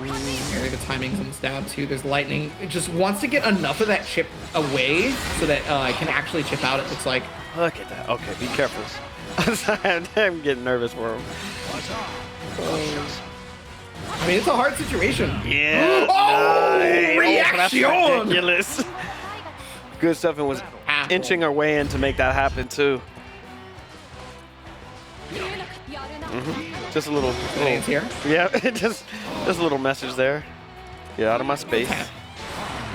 B: The timings on the stab too. There's lightning. It just wants to get enough of that chip away so that it can actually chip out. It looks like.
A: Look at that. Okay, be careful. I'm getting nervous for him.
B: I mean, it's a hard situation.
A: Yeah.
B: Oh,
A: nice.
B: reaction!
A: That's ridiculous. Good stuff, and was
B: Apple.
A: inching her way in to make that happen too. Just a little
B: Hands here.
A: yeah, just a little message there. Get out of my space.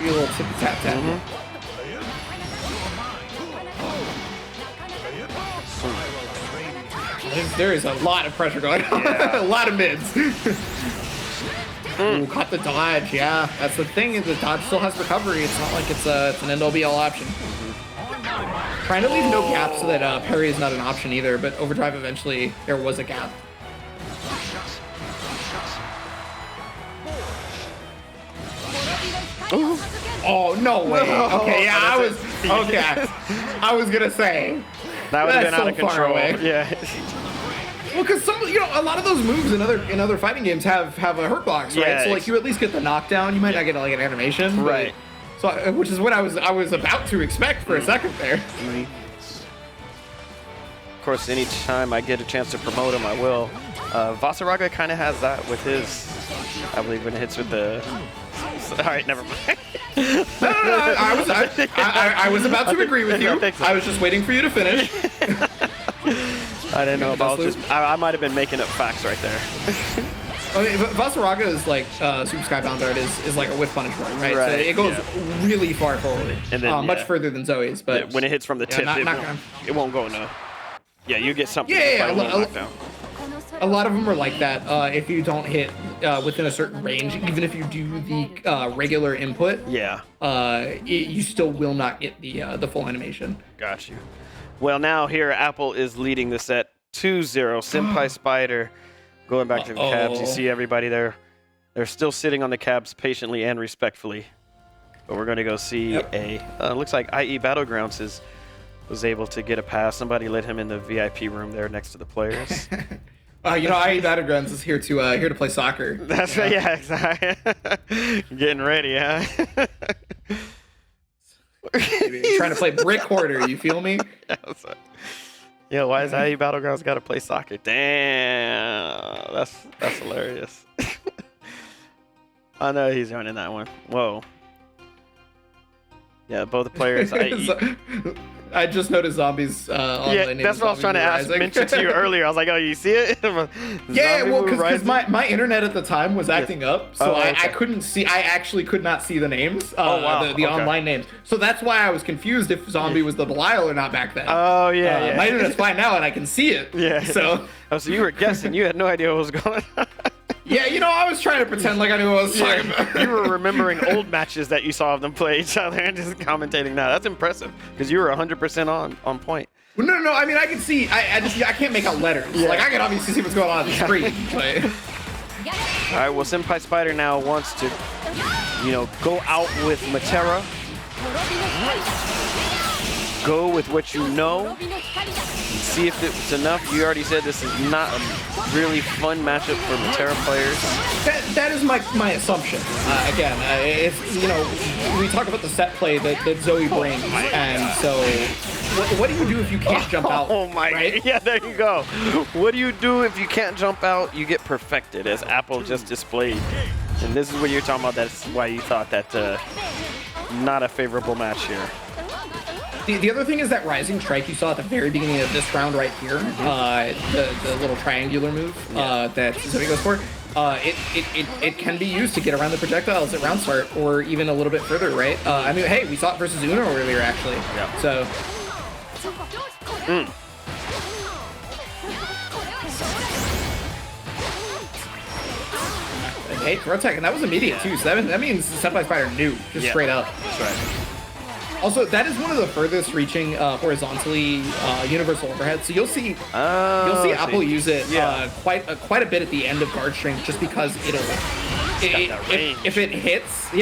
B: You little tippy tap tap. There is a lot of pressure going on.
A: Yeah.
B: A lot of mids. Ooh, caught the dodge. Yeah, that's the thing. Is the dodge still has recovery. It's not like it's an end all be all option. Trying to leave no gap so that parry is not an option either. But overdrive eventually there was a gap. Oh no way. Okay, yeah, I was gonna say.
A: That would have been
B: That's
A: out of
B: so far
A: control.
B: away.
A: Yeah.
B: Well, because a lot of those moves in other fighting games have a hurt box, right?
A: Yeah,
B: So like you at least get the knockdown. You might not get like an animation, but-
A: Right.
B: So which is what I was about to expect for a second there.
A: Of course, anytime I get a chance to promote him, I will. Vasaraga kind of has that with his, I believe, when it hits with the. All right, never mind.
B: No, I was about to agree with you. I was just waiting for you to finish.
A: I didn't know about just. I might have been making up facts right there.
B: Okay, but Vasaraga is like Super Skybound Art is like a whiff punish one, right? So it goes really far forward,
A: And then,
B: much further than Zoe's. But
A: when it hits from the tip, it won't go no. Yeah, you get something.
B: A lot of them are like that. If you don't hit within a certain range, even if you do the regular input, you still will not get the full animation.
A: Got you. Well, now here Apple is leading the set 2-0. Senpai Spider going back to the cabs. You see everybody there. They're still sitting on the cabs patiently and respectfully. But we're going to go see looks like IE Battlegrounds was able to get a pass. Somebody let him in the VIP room there next to the players.
B: IE Battlegrounds is here to play soccer.
A: That's right. Yeah, exactly. Getting ready, huh?
B: Trying to play brick hoarder. You feel me?
A: Yeah, why is IE Battlegrounds got to play soccer? Damn, that's hilarious. I know he's running that one. Whoa. Yeah, both the players.
B: I just noticed zombies.
A: Yeah, that's what I was trying to mention to you earlier. I was like, oh, you see it?
B: Yeah, well, because my internet at the time was acting up, so I couldn't see. I actually could not see the names. The online names. So that's why I was confused if Zombie was the Belial or not back then.
A: Oh yeah.
B: My internet's fine now, and I can see it.
A: Yeah.
B: So
A: you were guessing. You had no idea what was going on.
B: Yeah, I was trying to pretend like I knew what I was talking about.
A: You were remembering old matches that you saw of them play each other and just commentating now. That's impressive because you were 100% on point.
B: Well, no. I mean, I can see. I can't make out letters. Yeah. Like I can obviously see what's going on the screen. But...
A: All right. Well, Senpai Spider now wants to, go out with Matera. Go with what you know. See if it's enough. You already said this is not a really fun matchup for Matera players.
B: That is my assumption. Again, it's we talk about the set play that Zoe brings, and so what do you do if you can't jump out?
A: Oh my! Right? Yeah, there you go. What do you do if you can't jump out? You get perfected, as Apple just displayed. And this is what you're talking about. That's why you thought that not a favorable match here.
B: The other thing is that Rising Strike you saw at the very beginning of this round right here, the little triangular move that Zoe goes for, it can be used to get around the projectiles at round start or even a little bit further, right? I mean, hey, we saw it versus Uno earlier, actually.
A: Yeah.
B: So. Hey, throw tech, and that was immediate too, so that means Senpai Spider knew, just straight up.
A: That's right.
B: Also, that is one of the furthest reaching horizontally universal overhead. So you'll see Apple use it quite a bit at the end of guard strength, just because if it hits,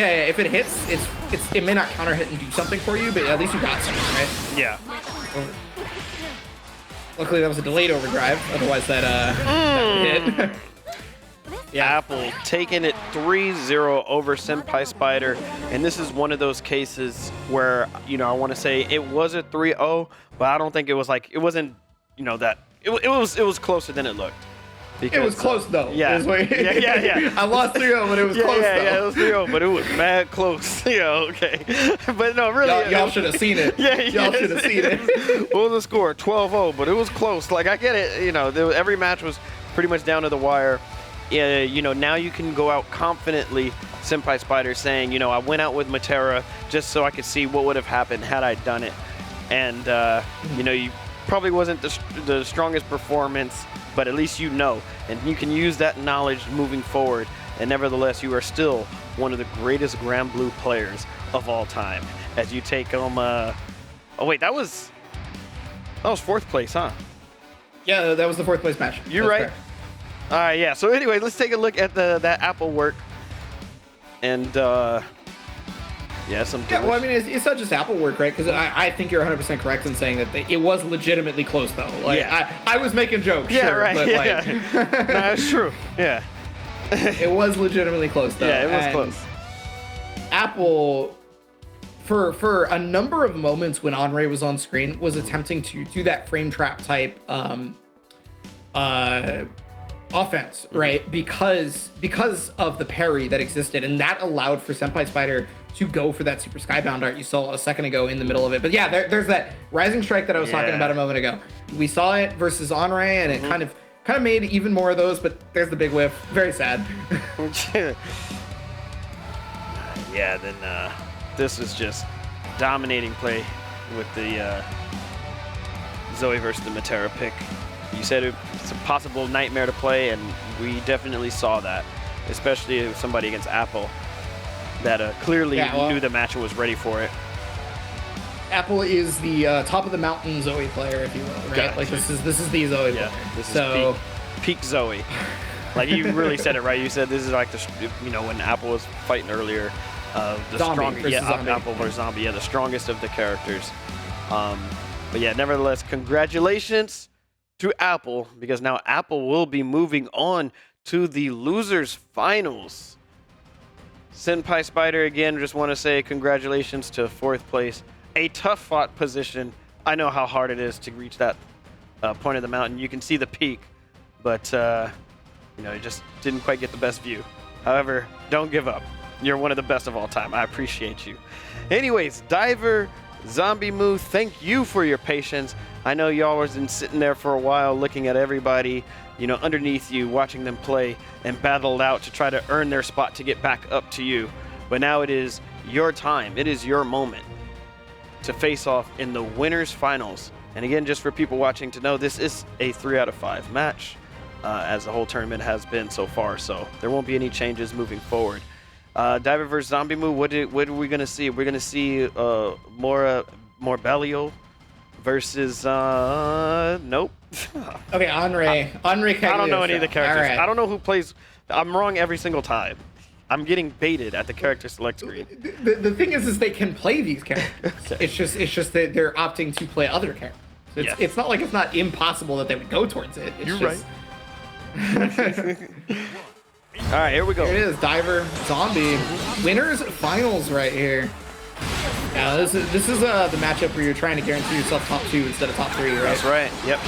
B: it may not counter hit and do something for you, but at least you got something, right?
A: Yeah.
B: Luckily, that was a delayed overdrive. Otherwise, that would hit.
A: Yeah. Apple taking it 3-0 over Senpai Spider, and this is one of those cases where I want to say it was a 3-0, but I don't think it was it wasn't that it was closer than it looked. Because,
B: it was close though.
A: Yeah. Yeah.
B: I lost 3-0, but it was close though.
A: Yeah, it was 3-0, but it was mad close. Okay. But no, really.
B: Y'all should have seen it. Y'all should have seen it.
A: What was the score? 12-0, but it was close. Like, I get it. Every match was pretty much down to the wire. Yeah, now you can go out confidently, Senpai Spider, saying, I went out with Matera just so I could see what would have happened had I done it. And, you probably wasn't the strongest performance, but at least and you can use that knowledge moving forward. And nevertheless, you are still one of the greatest Granblue players of all time as you take them. Oh wait, that was 4th place, huh?
B: Yeah, that was the 4th place match.
A: You're right. Correct. All right, yeah. So anyway, let's take a look at that Apple work. And
B: well, I mean, it's not just Apple work, right? Because I think you're 100% correct in saying that it was legitimately close, though. Like, I was making jokes,
A: yeah,
B: sure,
A: right.
B: But
A: no, that's true. Yeah.
B: It was legitimately close, though.
A: Yeah, it was close.
B: Apple, for a number of moments when Henri was on screen, was attempting to do that frame trap type offense, right? Because of the parry that existed, and that allowed for Senpai Spider to go for that super skybound art you saw a second ago in the middle of it. But yeah, there's that rising strike that I was talking about a moment ago. We saw it versus Henri, and it kind of made even more of those, but there's the big whiff. Very sad.
A: Yeah, then this was just dominating play with the Zoe versus the Matera pick. You said it's a possible nightmare to play, and we definitely saw that, especially with somebody against Apple that clearly knew the match and was ready for it.
B: Apple is the top of the mountain Zoe player, if you will, right?
A: Gotcha.
B: Like this is the Zoe player.
A: This is peak Zoe. Like, you really said it right. You said this is like when Apple was fighting earlier, the strongest. Apple versus Zombie. Yeah, the strongest of the characters. But yeah, nevertheless, congratulations to Apple, because now Apple will be moving on to the losers finals. Senpai Spider, again, just want to say congratulations to 4th place. A tough fought position. I know how hard it is to reach that point of the mountain. You can see the peak, but you just didn't quite get the best view. However, don't give up. You're one of the best of all time. I appreciate you. Anyways, Diver, Zombie Moo, thank you for your patience. I know y'all was been sitting there for a while looking at everybody, underneath you, watching them play and battled out to try to earn their spot to get back up to you. But now it is your time. It is your moment to face off in the winners finals. And again, just for people watching to know, this is a 3 out of 5 match, as the whole tournament has been so far. So there won't be any changes moving forward. Diver vs. Zombie Moo, what are we going to see? We're going to see more Bellio versus nope.
B: Okay, Henri Callisto.
A: I don't know any of the characters.
B: Right.
A: I don't know who plays. I'm wrong every single time. I'm getting baited at the character select screen.
B: The thing is they can play these characters.
A: Okay.
B: It's just that they're opting to play other characters. It's not like it's not impossible that they would go towards it. It's
A: right. All right, here we go.
B: Here it is, Diver, Zombie, winners finals right here. Yeah, this is the matchup where you're trying to guarantee yourself top 2 instead of top 3, right?
A: That's right. Yep.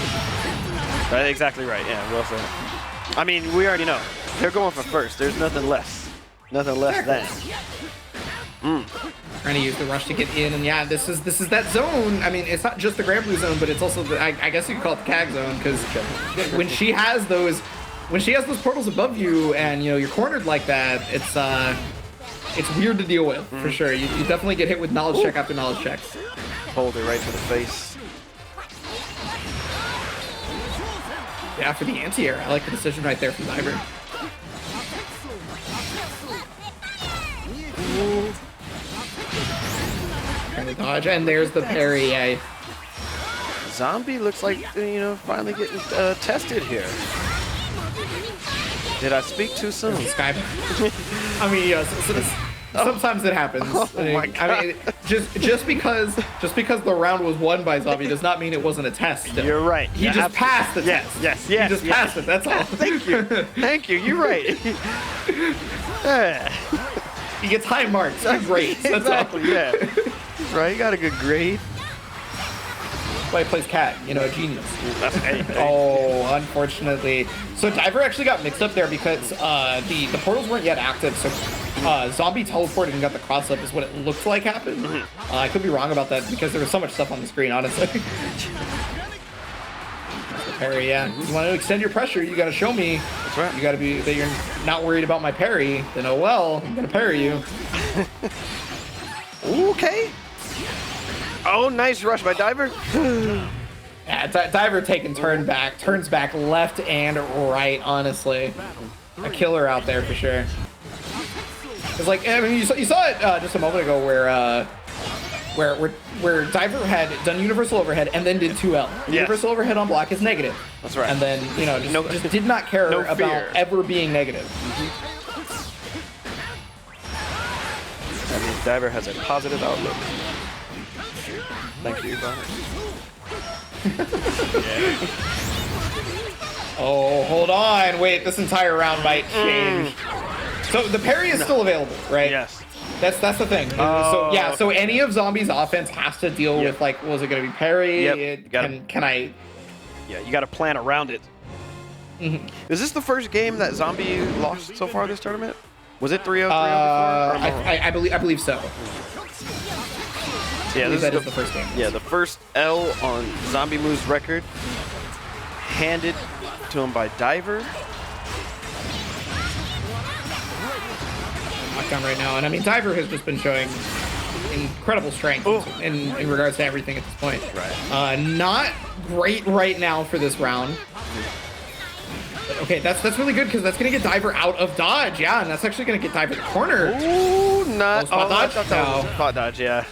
A: Right, exactly right. Yeah, well said. I mean, we already know they're going for first. There's nothing less than.
B: Trying to use the rush to get in, and yeah, this is that zone. I mean, it's not just the Granblue zone, but it's also I guess you could call it the CAG zone, because when she has those portals above you and you're cornered like that, it's weird to deal with, for sure. You definitely get hit with knowledge check after knowledge check.
A: Hold it right to the face.
B: Yeah, for the anti-air, I like the decision right there from Diver. Trying to dodge, and there's the parry. Yeah.
A: Zombie looks like finally getting tested here. Did I speak too soon?
B: Skype. I mean, yes. Sometimes it happens.
A: Oh my God.
B: I mean, just because the round was won by Zombie does not mean it wasn't a test. Still.
A: You're right.
B: He just passed the test.
A: Yes.
B: He just passed it. That's all.
A: Thank you. You're right.
B: He gets high marks. Great. That's
A: exactly.
B: all.
A: Yeah. Right. You got a good grade.
B: why he plays cat. You know, a genius.
A: Hey.
B: Oh, unfortunately. So Diver actually got mixed up there because the portals weren't yet active. So Zombie teleported and got the cross up is what it looked like happened. I could be wrong about that because there was so much stuff on the screen, honestly. Parry, yeah. You want to extend your pressure, you got to show me.
A: That's right.
B: You got to be that you're not worried about my parry. Then oh well, I'm gonna parry you.
A: Okay. Oh, nice rush by Diver.
B: Yeah, Diver turns back left and right. Honestly, a killer out there for sure. It's like, I mean, you saw it just a moment ago where Diver had done universal overhead and then did 2L. Universal overhead on block is negative.
A: That's right.
B: And then, you know, just did not care about ever being negative.
A: That means Diver has a positive outlook. Thank you,
B: Oh, hold on. Wait, this entire round might change. So the parry is still available, right?
A: Yes.
B: That's the thing. So yeah, so any of Zombie's offense has to deal with, like, was it going to be parry?
A: Yep.
B: Can I?
A: Yeah, you got to plan around it. Is this the first game that Zombie lost so far this tournament? Was it 3-0 before?
B: I believe so.
A: Yeah, this
B: is the first game.
A: Yeah, the first L on Zombie Moo's record, handed to him by Diver.
B: Lockdown right now, and I mean Diver has just been showing incredible strength in regards to everything at this point.
A: Right.
B: Not great right now for this round. But okay, that's really good because that's gonna get Diver out of dodge. Yeah, and that's actually gonna get Diver the corner.
A: Ooh, not
B: spot dodge.
A: No. Spot dodge. Yeah.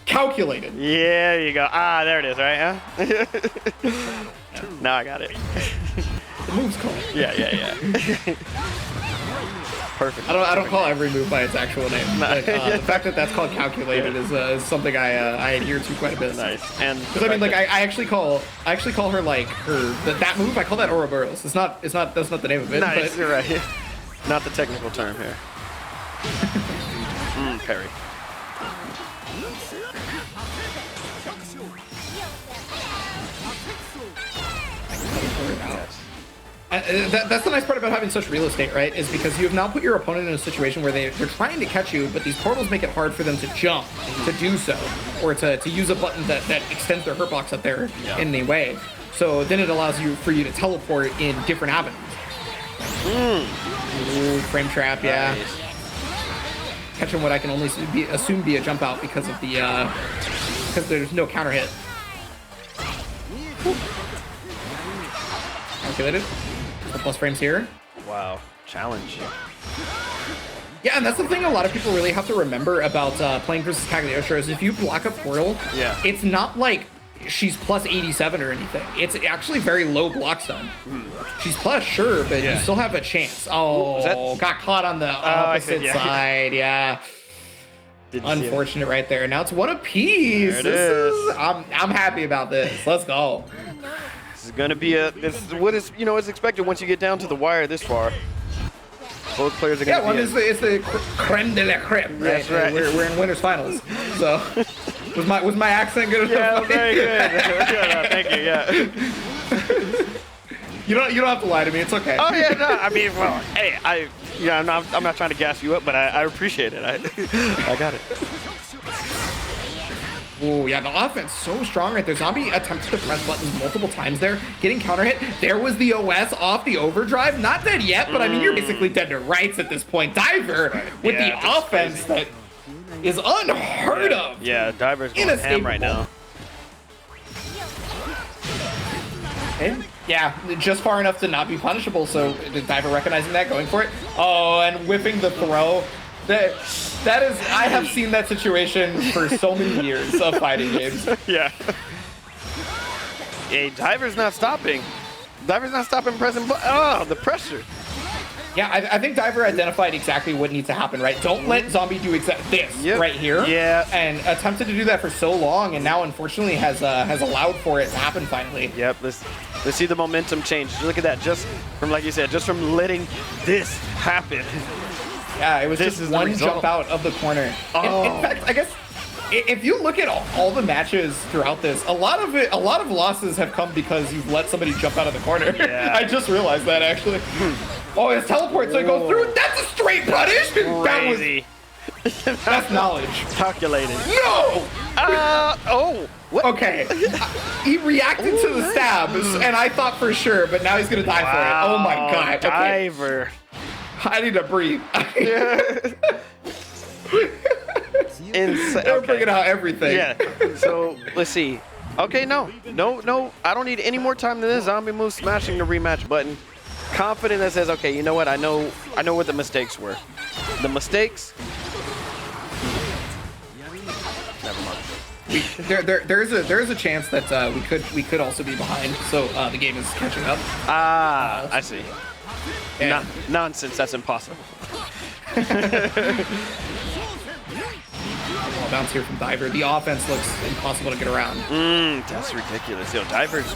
B: Calculated.
A: Yeah, there you go. Ah, there it is, right? Huh? Now I got it.
B: The move's called.
A: Yeah. Perfect.
B: I don't call every move by its actual name. But, the fact that that's called calculated is something I adhere to quite a bit.
A: Nice. And
B: because I mean, like, I actually call her like that move. I call that Ouroboros. That's not the name of it.
A: Nice.
B: But,
A: You're right. Not the technical term here. Parry.
B: That's the nice part about having such real estate, right? Is because you have now put your opponent in a situation where they're trying to catch you, but these portals make it hard for them to jump, to do so, or to use a button that extends their hurt box up there in any way. So then it allows for you to teleport in different avenues. Ooh, frame trap, yeah. Nice. Catching what I can only assume be a jump out because of the because there's no counter hit. Calculated. Plus frames here.
A: Wow, challenge.
B: Yeah, and that's the thing a lot of people really have to remember about playing versus Cagliostro is if you block a portal, it's not like she's plus 87 or anything. It's actually very low block stun. She's plus, sure, but you still have a chance. Oh, got caught on the opposite side. Yeah. Unfortunate right there. Now it's one apiece. I'm happy about this. Let's go.
A: This is gonna be what is is expected once you get down to the wire this far. Both players are gonna
B: it's the creme de la creme, right?
A: That's right.
B: We're in winners finals. So was my accent good enough?
A: Yeah, very good. Thank you. Yeah.
B: You don't have to lie to me. It's okay.
A: Oh yeah, no. I mean, well, hey, I'm not trying to gas you up, but I appreciate it. I got it.
B: Oh, yeah, the offense so strong right there. Zombie attempted to press buttons multiple times there, getting counter hit. There was the OS off the overdrive. Not dead yet, but I mean, you're basically dead to rights at this point. Diver with the offense that is unheard of.
A: Yeah, Diver's going ham right now.
B: And yeah, just far enough to not be punishable. So the Diver recognizing that, going for it. Oh, and whipping the throw. That is, I have seen that situation for so many years of fighting games.
A: Yeah. Hey, Diver's not stopping. Diver's not stopping pressing, but the pressure.
B: Yeah, I think Diver identified exactly what needs to happen, right? Don't let Zombie do exactly this right here.
A: Yeah.
B: And attempted to do that for so long, and now unfortunately has allowed for it to happen finally.
A: Yep. Let's see the momentum change. Look at that, just from, like you said, just from letting this happen.
B: Yeah, it was just one jump out of the corner. In fact, I guess If you look at all the matches throughout this, a lot of losses have come because you've let somebody jump out of the corner.
A: Yeah.
B: I just realized that actually. Oh, it's teleport, so it goes through. That's a straight punish.
A: Crazy.
B: That's knowledge.
A: Calculated.
B: No.
A: Oh. What?
B: Okay. He reacted to the stab, and I thought for sure, but now he's gonna die for it. Oh my god. Okay.
A: Diver.
B: I need to breathe.
A: Insane.
B: They're bringing out everything.
A: Yeah. So let's see. Okay, no. I don't need any more time than this. Zombie move, smashing the rematch button. Confident that says, okay, you know what? I know what the mistakes were. The mistakes. Never mind.
B: There's a chance that we could also be behind. So the game is catching up.
A: I see.
B: Yeah.
A: Nonsense. That's impossible.
B: Bounce here from Diver. The offense looks impossible to get around.
A: That's ridiculous. Yo, Diver's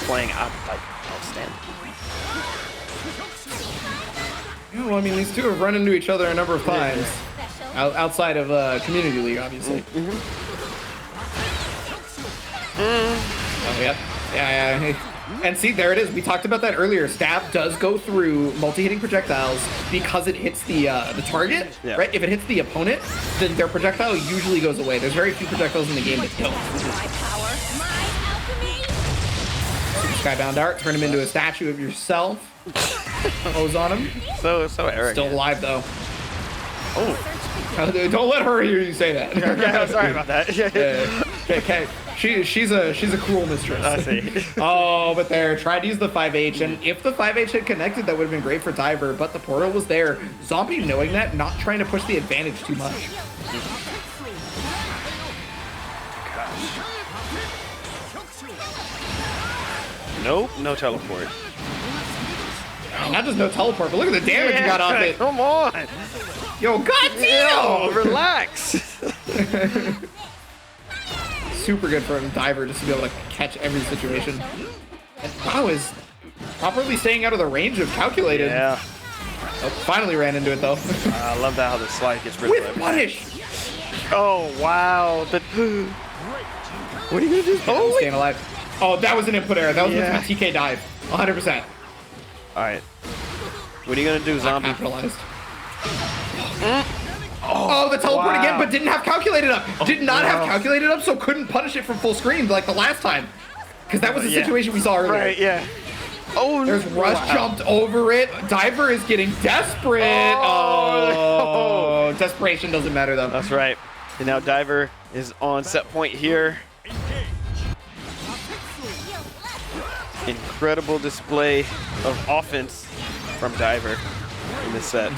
A: playing outstanding.
B: Yeah, well, I mean, these two have run into each other a number of times. Outside of Community League, obviously. Oh, yep. Yeah. And see, there it is. We talked about that earlier. Stab does go through multi-hitting projectiles because it hits the target, right? If it hits the opponent, then their projectile usually goes away. There's very few projectiles in the game that don't. Skybound Art, turn him into a statue of yourself. Hose on him.
A: So arrogant.
B: Still alive, though. Oh. Don't let her hear you say that.
A: Okay, sorry about that.
B: Okay. She's a cruel mistress.
A: I see.
B: Oh, but there, tried to use the 5H, and if the 5H had connected, that would have been great for Diver, but the portal was there. Zombie knowing that, not trying to push the advantage too much.
A: Nope, no teleport.
B: Not just no teleport, but look at the damage you got off it.
A: Come on.
B: Yo, goddamn!
A: Relax.
B: Super good for a Diver just to be able to catch every situation. And Wow is properly staying out of the range of calculated.
A: Yeah.
B: Oh, finally ran into it though.
A: I love that how the slide gets rid
B: With
A: of it.
B: punish!
A: Oh, wow. What are you going to do?
B: Oh, staying alive. Oh, that was an input error. That was a TK dive. 100%.
A: All right. What are you going to do, Zombie?
B: Capitalized. Oh, the teleport again, but didn't have calculated up. Did not have calculated up, so couldn't punish it from full screen like the last time. Because that was the situation we saw earlier.
A: Right, yeah. Oh,
B: there's Rush jumped over it. Diver is getting desperate. Oh, desperation doesn't matter though.
A: That's right. And now Diver is on set point here. Incredible display of offense from Diver in this set.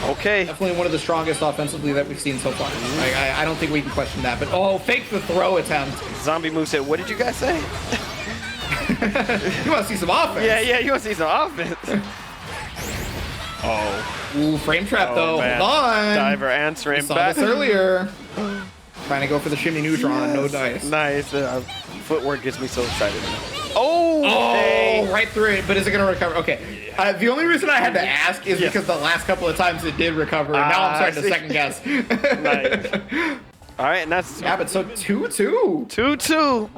A: Okay.
B: Definitely one of the strongest offensively that we've seen so far. I don't think we can question that. But fake the throw attempt.
A: Zombie Move said, what did you guys say?
B: You want to see some offense?
A: Yeah, you want to see some offense.
B: Ooh, frame trap though.
A: Man.
B: Hold on.
A: Diver answering
B: saw
A: back.
B: this earlier. Trying to go for the shimmy neutron, no dice.
A: Nice. Footwork gets me so excited. Oh,
B: right through it. But is it going to recover? Okay. The only reason I had to ask is because the last couple of times it did recover. And now I'm starting to second guess.
A: Nice. All right, and that's
B: but so 2-2.
A: 2-2.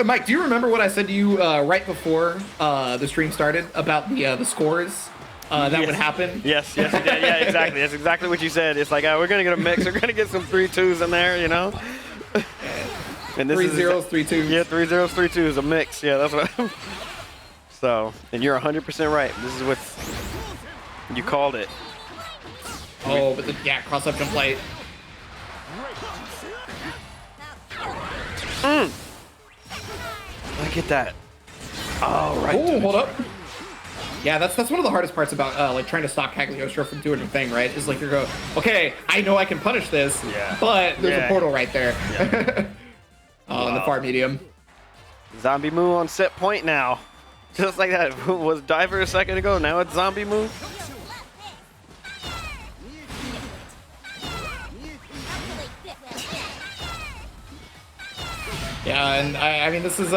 B: Mike, do you remember what I said to you right before the stream started about the scores that would happen?
A: Yes, you did. Yeah, exactly. That's exactly what you said. It's like, we're going to get a mix. We're going to get some 3-2s in there, you know? And this
B: 3-0s, 3-2s.
A: Yeah, 3-0s, 3-2s, a mix. Yeah, that's what So, and you're 100% right. This is what you called it.
B: Oh, but cross-up jump play.
A: Look at that. Oh, right.
B: Oh, hold up. Yeah, that's one of the hardest parts about like trying to stop Cagliostro from doing a thing, right? Is like you're going, okay, I know I can punish this, but there's a portal right there.
A: Yeah.
B: In the far medium.
A: Zombie Move on set point now. Just like that. Was Diver a second ago, now it's Zombie Move.
B: Yeah, and I mean this is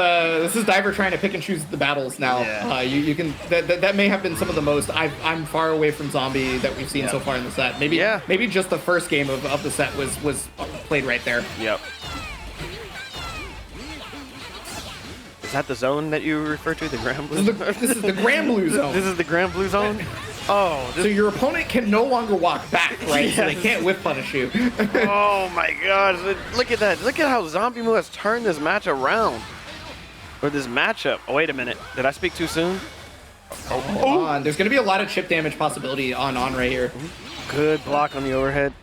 B: Diver trying to pick and choose the battles now.
A: Yeah.
B: You can that may have been some of the most I'm far away from Zombie that we've seen so far in the set. Maybe just the first game of the set was played right there.
A: Yep. Is that the zone that you refer to, the Granblue?
B: This is the Granblue zone.
A: This is the Granblue zone? Oh.
B: So your opponent can no longer walk back, right?
A: Yes.
B: So they can't whiff punish you.
A: Oh my god. Look at that. Look at how Zombie Moo has turned this match around. Or this matchup. Oh, wait a minute. Did I speak too soon?
B: Hold on. There's going to be a lot of chip damage possibility on right here.
A: Good block on the overhead.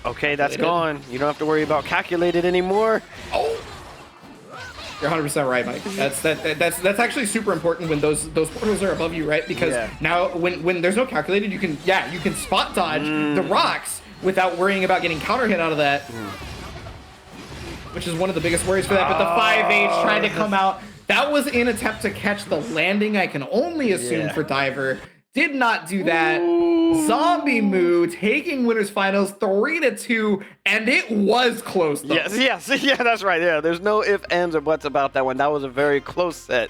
A: Okay, that's gone. You don't have to worry about calculated anymore.
B: Oh. You're 100% right, Mike. That's actually super important when those portals are above you, right? Because now when there's no calculated, you can spot dodge the rocks without worrying about getting counter hit out of that. Which is one of the biggest worries for that. But the 5H trying to come out. That was an attempt to catch the landing, I can only assume, for Diver. Did not do that. Zombie Moo taking winners finals 3-2, and it was close though.
A: Yes, yeah, that's right. Yeah, there's no ifs, ands, or buts about that one. That was a very close set,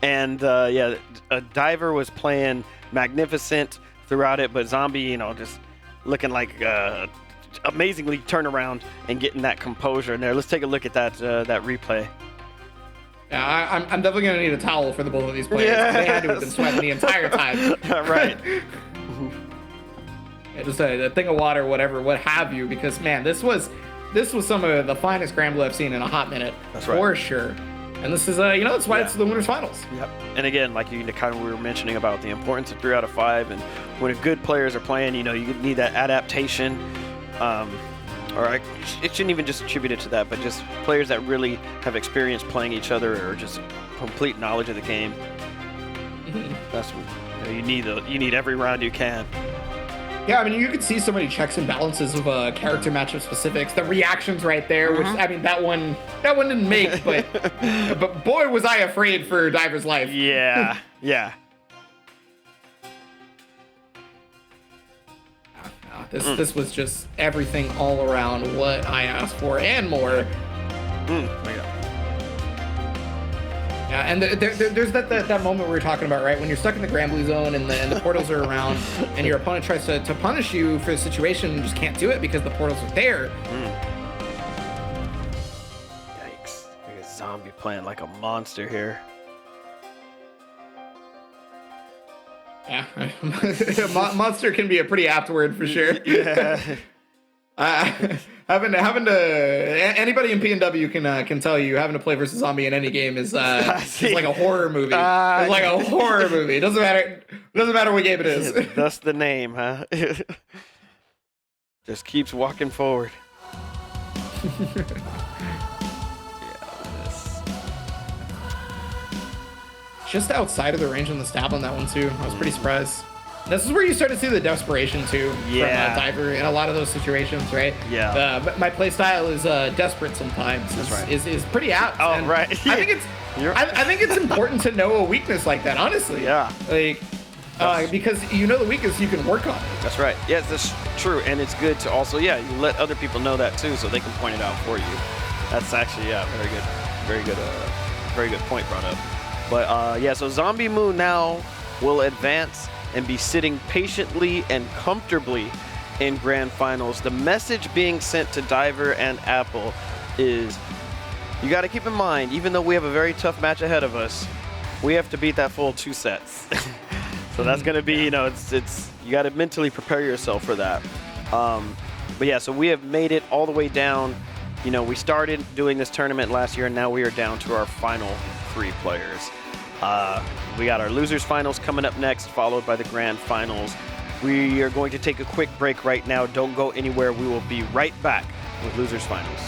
A: and Diver was playing magnificent throughout it, but Zombie, just looking like amazingly turn around and getting that composure in there. Let's take a look at that replay.
B: Yeah, I'm definitely gonna need a towel for the both of these players. Yes. They had to have been sweating the entire time.
A: Right.
B: Yeah, just a thing of water, whatever, what have you, because man, this was some of the finest Granblue I've seen in a hot minute. That's right. For sure. And this is that's why it's the winners finals.
A: Yep. And again, like we were mentioning about the importance of 3 out of 5, and when good players are playing, you need that adaptation. It shouldn't even just attribute it to that, but just players that really have experience playing each other or just complete knowledge of the game. That's what you need. You need every round you can.
B: Yeah, I mean, you could see so many checks and balances of character matchup specifics. The reactions right there, which I mean, that one didn't make, but but boy was I afraid for Diver's life.
A: Yeah, yeah.
B: This was just everything all around what I asked for and more. Yeah, and there's that moment we were talking about, right? When you're stuck in the Granblue zone and the portals are around, and your opponent tries to punish you for the situation and just can't do it because the portals are there.
A: Yikes! Look at Zombie playing like a monster here.
B: Yeah, monster can be a pretty apt word for sure.
A: Yeah.
B: Having to anybody in PNW can tell you having to play versus Zombie in any game is like a horror movie. It's like a horror movie. It doesn't matter what game it is.
A: That's the name, huh? Just keeps walking forward.
B: Just outside of the range on the stab on that one too. I was pretty surprised. This is where you start to see the desperation too from Diver in a lot of those situations, right?
A: Yeah.
B: My play style is desperate sometimes.
A: That's right.
B: Is pretty apt.
A: Oh,
B: and
A: right.
B: I think it's important to know a weakness like that, honestly.
A: Yeah.
B: Like because the weakness, you can work on it.
A: That's right. Yes, that's true, and it's good to also you let other people know that too, so they can point it out for you. That's actually very good point brought up. But so Zombie Moo now will advance and be sitting patiently and comfortably in grand finals. The message being sent to Diver and Apple is you got to keep in mind, even though we have a very tough match ahead of us, we have to beat that full 2 sets. So that's going to be, you got to mentally prepare yourself for that. So we have made it all the way down. We started doing this tournament last year, and now we are down to our final 3 players. We got our losers finals coming up next, followed by the grand finals. We are going to take a quick break right now. Don't go anywhere. We will be right back with losers finals.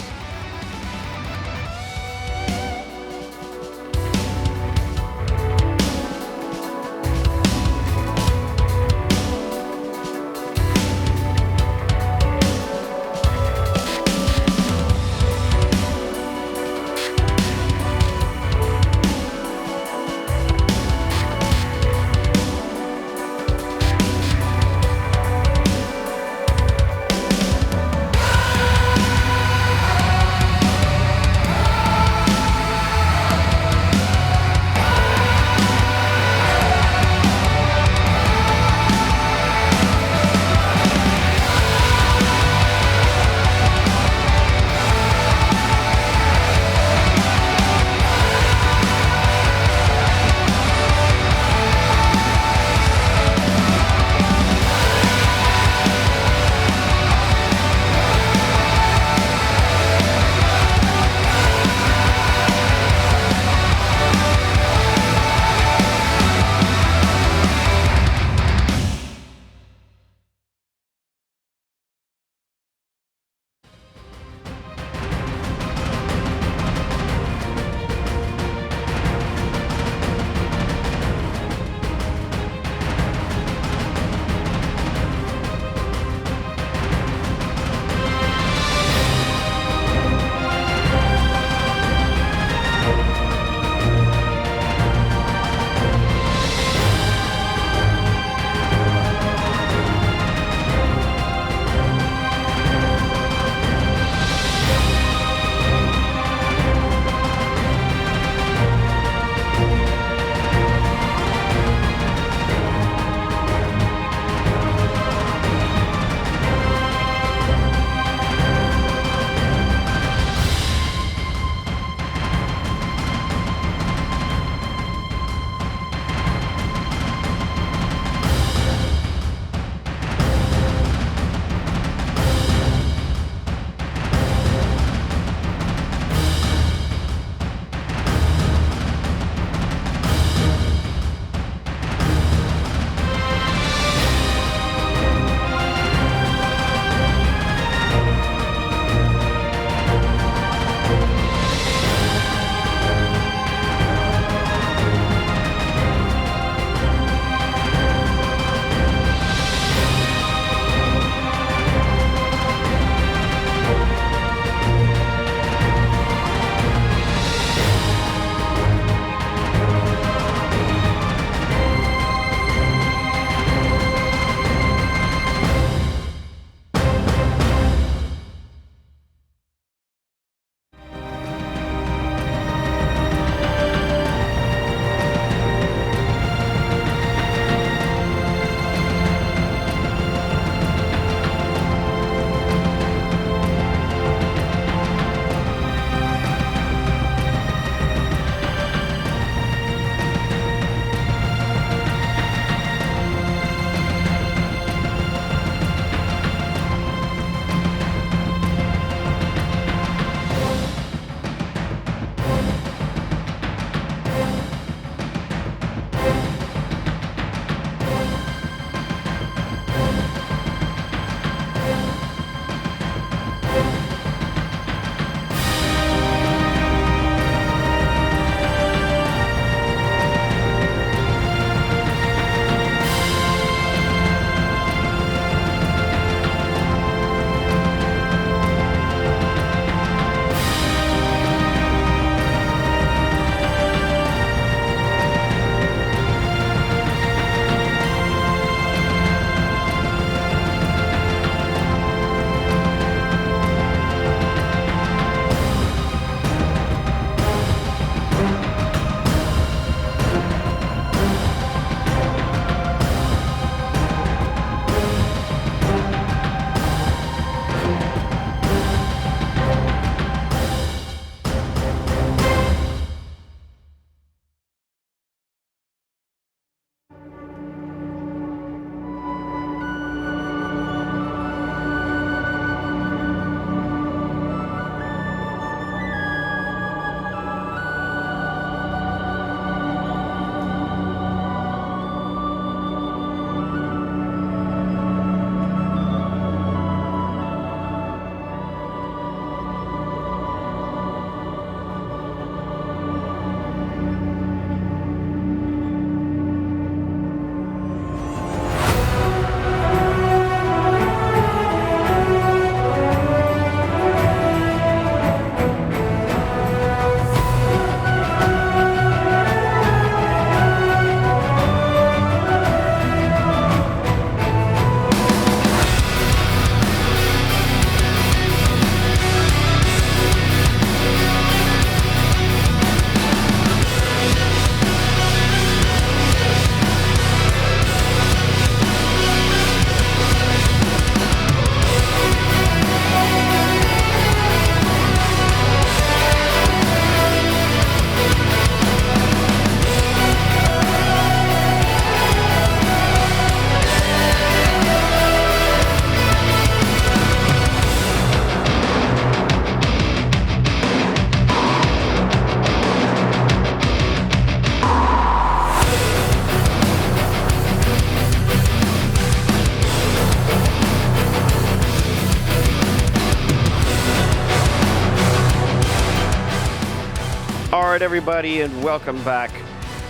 A: right, everybody, and welcome back.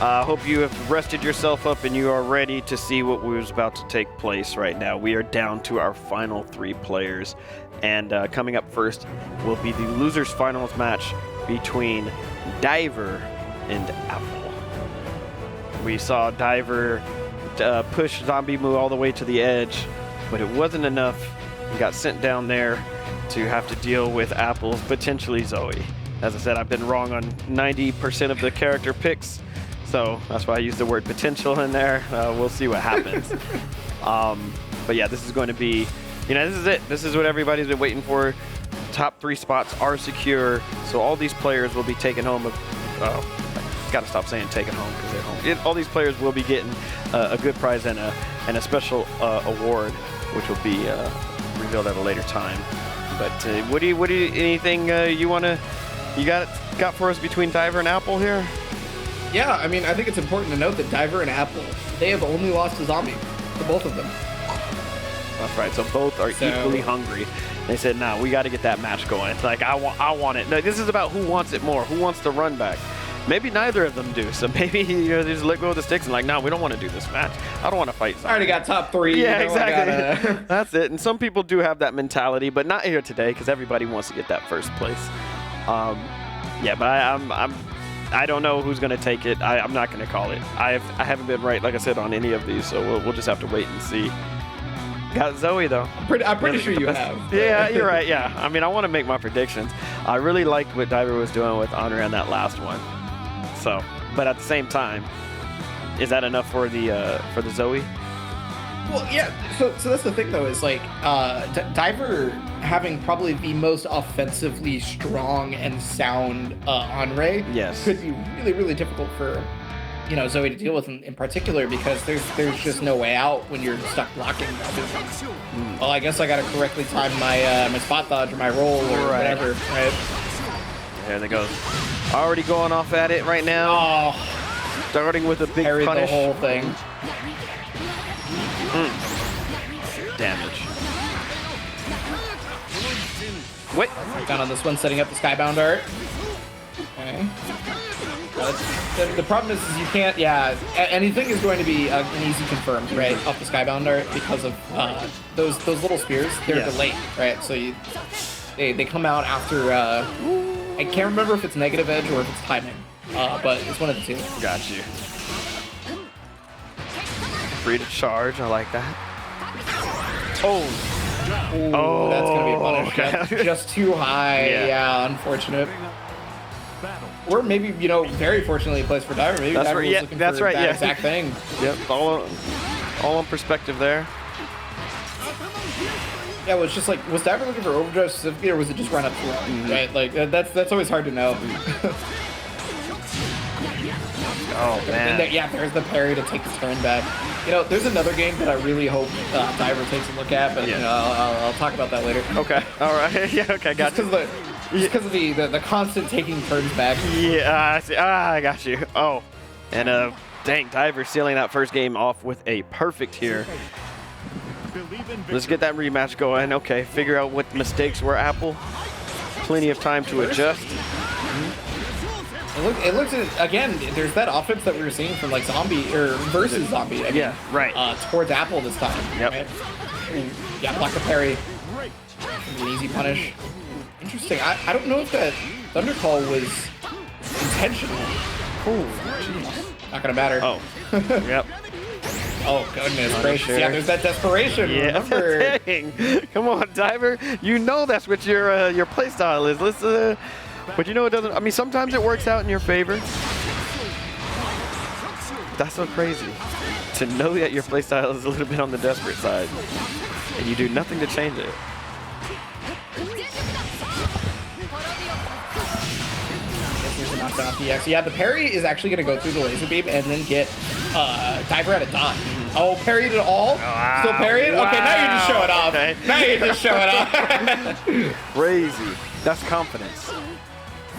A: Hope you have rested yourself up and you are ready to see what was about to take place right now. We are down to our final 3 players, and coming up first will be the losers finals match between Diver and Apple. We saw Diver push Zombie Moo all the way to the edge, but it wasn't enough. He got sent down there to have to deal with Apple's potentially Zoe. As I said, I've been wrong on 90% of the character picks, so that's why I used the word potential in there. We'll see what happens. But yeah, this is going to be, this is it. This is what everybody's been waiting for. Top 3 spots are secure, so all these players will be taken home. Gotta stop saying taken home because they're home. All these players will be getting a good prize and a special award, which will be revealed at a later time. But what do you anything you got for us between Diver and Apple here?
B: Yeah, I mean, I think it's important to note that Diver and Apple, they have only lost to Zombie, to both of them.
A: That's right. So both are equally hungry. They said, "Nah, we got to get that match going. Like I want it." No, this is about who wants it more, who wants the run back. Maybe neither of them do. So maybe they just let go of the sticks and like, "Nah, we don't want to do this match. I don't want to fight."
B: I already got top 3.
A: Yeah, exactly. That's it. And some people do have that mentality, but not here today because everybody wants to get that first place. Yeah, but I don't know who's gonna take it. I'm not gonna call it. I haven't been right, like I said, on any of these, so we'll just have to wait and see. Got Zoe though.
B: I'm pretty sure you have.
A: Yeah, you're right. Yeah, I mean, I want to make my predictions. I really liked what Diver was doing with Honor on that last one. So, but at the same time, is that enough for the Zoe?
B: Well, yeah. So that's the thing though, is like Diver having probably the most offensively strong and sound Honre could be really, really difficult for Zoe to deal with in particular, because there's just no way out when you're stuck blocking. Well, I guess I gotta correctly time my my spot dodge or my roll or whatever. Right.
A: There they go. Already going off at it right now.
B: Oh,
A: starting with a big
B: parried
A: punish.
B: The whole thing.
A: Damage. Wait.
B: Down on this one, setting up the Skybound art. Okay. The problem is you can't, anything is going to be an easy confirmed, right, off the Skybound art because of those little spears. They're delayed, right? So they come out after, I can't remember if it's negative edge or if it's timing, but it's one of the 2.
A: Got you. Free to charge, I like that. Oh,
B: that's gonna be a punish.
A: Okay.
B: Just too high. Yeah, unfortunate. Or maybe, very fortunately placed for Diver. Maybe Diver was looking for that exact thing.
A: Yep, all on perspective there.
B: Yeah, well, it's just like, was Diver looking for overdrive specifically, or was it just run up to right? Like, that's always hard to know.
A: Oh, man.
B: There's the parry to take the turn back. There's another game that I really hope Diver takes a look at, but I'll talk about that later.
A: Okay, all right. Yeah, okay, got you.
B: Just because of the constant taking turns back.
A: Yeah, I see. I got you. Oh, and dang, Diver sealing that first game off with a perfect here. Let's get that rematch going. Okay, figure out what mistakes were Apple. Plenty of time to adjust.
B: It looks again. There's that offense that we were seeing from like Zombie or versus Zombie. Towards Apple this time.
A: Yep.
B: Right? Yeah, block the parry. An easy punish. Interesting. I don't know if that Thunder Call was intentional. Oh, jeez. Not gonna matter.
A: Oh. Yep.
B: Oh, goodness gracious. Yeah, there's that desperation.
A: Yeah,
B: remember.
A: dang. Come on, Diver. That's what your playstyle is. Let's but it doesn't. I mean, sometimes it works out in your favor. That's so crazy to know that your playstyle is a little bit on the desperate side, and you do nothing to change it.
B: Knockdown off the X. Yeah, the parry is actually going to go through the laser beam and then get Diver at a dot. Oh, parried it all?
A: Wow.
B: Still parried?
A: Wow.
B: Okay, now you just show it off.
A: Okay.
B: Now you just show it off.
A: Crazy. That's confidence.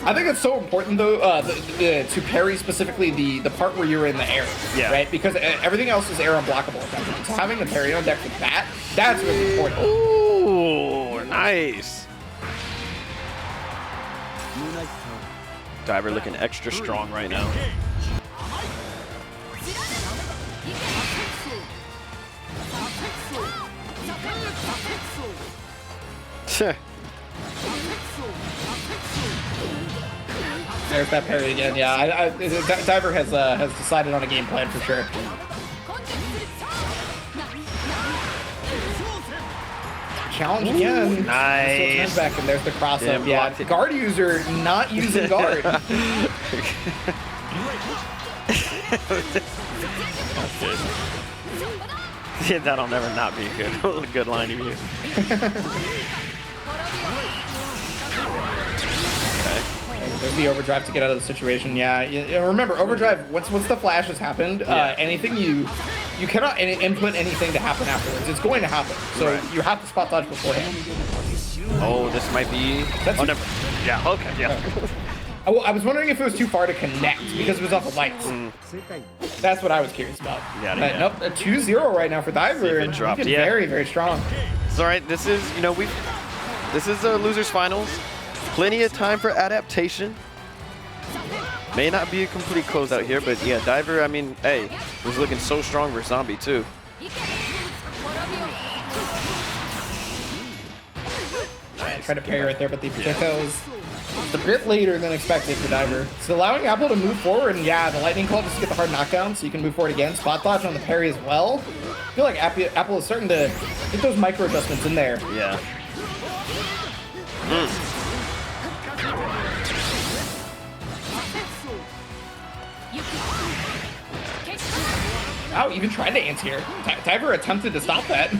B: I think it's so important, though, to parry specifically the part where you're in the air.
A: Yeah.
B: Right? Because everything else is air unblockable at that point. So having the parry on deck with that's really important.
A: Ooh, nice. Diver looking extra strong right now.
B: There's that parry again. Yeah, Diver has decided on a game plan for sure. Challenge again.
A: Nice.
B: Turns back and there's the cross
A: Damn,
B: up. Yeah, guard user not using guard.
A: Yeah, that'll never not be a good line to use.
B: There's the overdrive to get out of the situation. Yeah, remember overdrive. Once the flash has happened, anything you cannot input anything to happen afterwards. It's going to happen, so you have to spot dodge beforehand.
A: Oh, this might be. Oh, never. Yeah. Okay. Yeah.
B: I was wondering if it was too far to connect because it was off the lights. That's what I was curious about.
A: Yeah.
B: Nope, a 2-0 right now for Diver.
A: It dropped.
B: Looking very, very strong.
A: It's all right. This is, this is the losers finals. Plenty of time for adaptation. May not be a complete closeout here, but yeah, Diver, I mean, hey, was looking so strong for Zombie too.
B: Tried to parry right there, but the projectile was a bit later than expected for Diver. It's allowing Apple to move forward, and yeah, the Lightning Club just to get the hard knockdown so you can move forward again. Spot dodge on the parry as well. I feel like Apple is starting to get those micro adjustments in there.
A: Yeah.
B: Wow, even tried to anti-air. Diver attempted to stop that.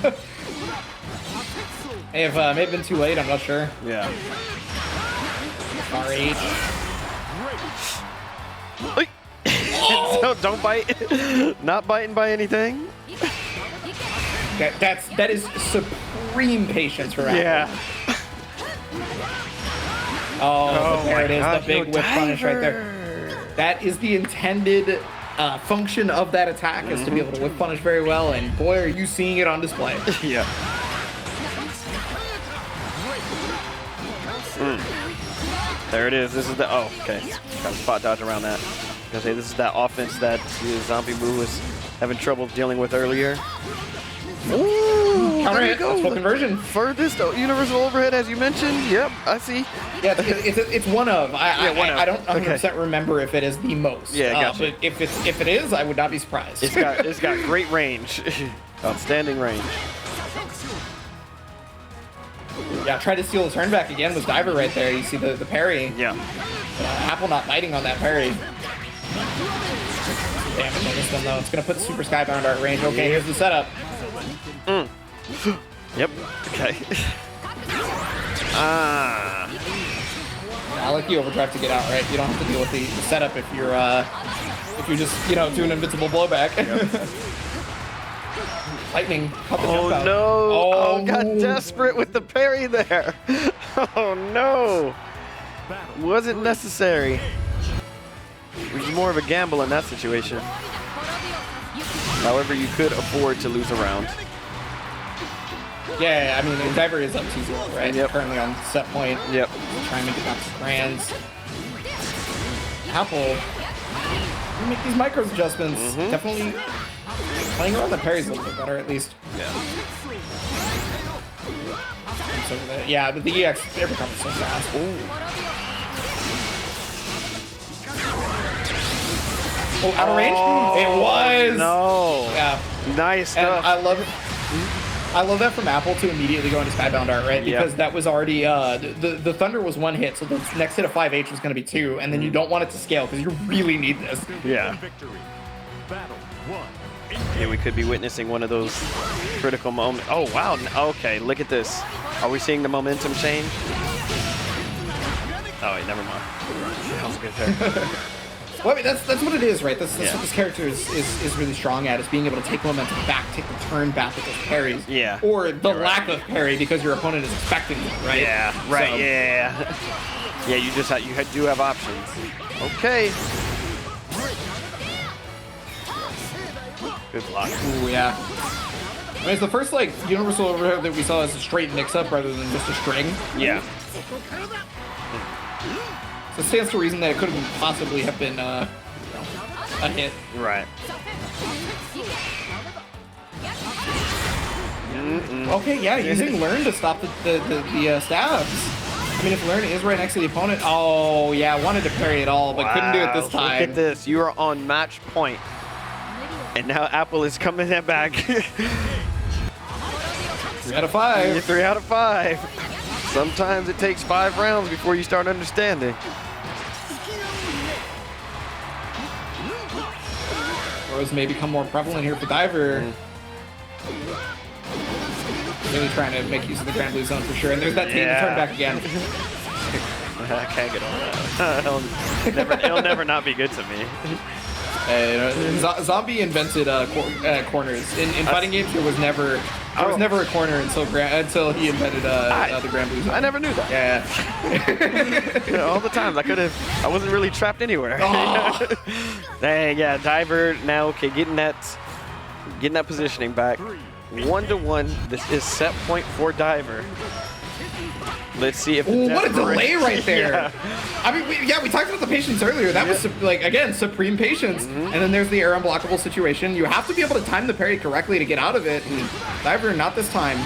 B: May have been too late, I'm not sure.
A: Yeah.
B: RH.
A: Don't bite. Not biting by anything.
B: That is supreme patience for Apple.
A: Yeah.
B: Oh, there it is,
A: God,
B: the big whip punish right there. That is the intended function of that attack, is to be able to whip punish very well, and boy, are you seeing it on display.
A: Yeah. There it is. This is the okay. Got to spot dodge around that. Because hey, this is that offense that the Zombie Moo was having trouble dealing with earlier. Ooh, there you go.
B: Full conversion.
A: Furthest universal overhead, as you mentioned. Yep, I see.
B: Yeah, it's one of. I don't 100%
A: Okay.
B: remember if it is the most.
A: Yeah, gotcha.
B: But if it is, I would not be surprised.
A: It's got great range. Outstanding range.
B: Yeah, tried to steal the turn back again with Diver right there. You see the parry.
A: Yeah.
B: Apple not biting on that parry. Damage on this one though. It's gonna put Super Skybound at range. Okay, here's the setup.
A: Yep. Okay.
B: I like the overdrive to get out, right? You don't have to deal with the setup if you're just doing invincible blowback. Yep. Lightning.
A: Oh no! Oh, got desperate with the parry there. Oh no! Wasn't necessary. It was more of a gamble in that situation. However, you could afford to lose a round.
B: Yeah, I mean, Diver is up 2-0, right?
A: Yep.
B: Currently on set point.
A: Yep.
B: Trying to make it back to grands. Apple, you make these micro adjustments. Definitely playing around the parries a little bit better, at least.
A: Yeah.
B: So yeah, but the EX it recovers so fast. Oh, out of range? It was.
A: No.
B: Yeah.
A: Nice stuff.
B: And I love it. I love that from Apple to immediately go into Skybound Art, right? Because that was already, the Thunder was one hit, so the next hit of 5H was going to be 2, and then you don't want it to scale because you really need this.
A: Yeah. Yeah, we could be witnessing one of those critical moments. Oh, wow. Okay, look at this. Are we seeing the momentum change? Oh, wait, never mind. That was good there.
B: Well, I mean, that's what it is, right? That's what this character is really strong at, is being able to take momentum back, take the turn back with those parries.
A: Yeah.
B: Or the lack of parry because your opponent is expecting it, right?
A: Yeah, right,
B: So-
A: yeah. Yeah, you do have options. Okay. Good block.
B: Ooh, yeah. I mean, it's the first, universal overhead that we saw as a straight mix-up rather than just a string.
A: Yeah.
B: So it stands to reason that it could have possibly have been a hit.
A: Right.
B: Okay, yeah, using Learn to stop the stabs. I mean, if Learn is right next to the opponent, oh yeah, wanted to parry it all, but couldn't do it this time.
A: Look at this, you are on match point. And now Apple is coming back.
B: 3 out of 5.
A: 3 out of 5. Sometimes it takes 5 rounds before you start understanding.
B: Throws may become more prevalent here for Diver. Really trying to make use of the Granblue zone for sure. And there's that team to turn back again.
A: I can't get on that. It'll never not be good to me.
B: Zombie invented corners. In fighting games, there was never a corner until he invented the Granblue zone.
A: I never knew that.
B: Yeah.
A: All the times I wasn't really trapped anywhere.
B: Oh.
A: Dang, yeah, Diver now getting that positioning back. 1-1. This is set point for Diver. Let's see if.
B: Ooh, what a delay right there!
A: Yeah.
B: I mean, we talked about the patience earlier. That was again supreme patience. And then there's the air unblockable situation. You have to be able to time the parry correctly to get out of it. And Diver, not this time.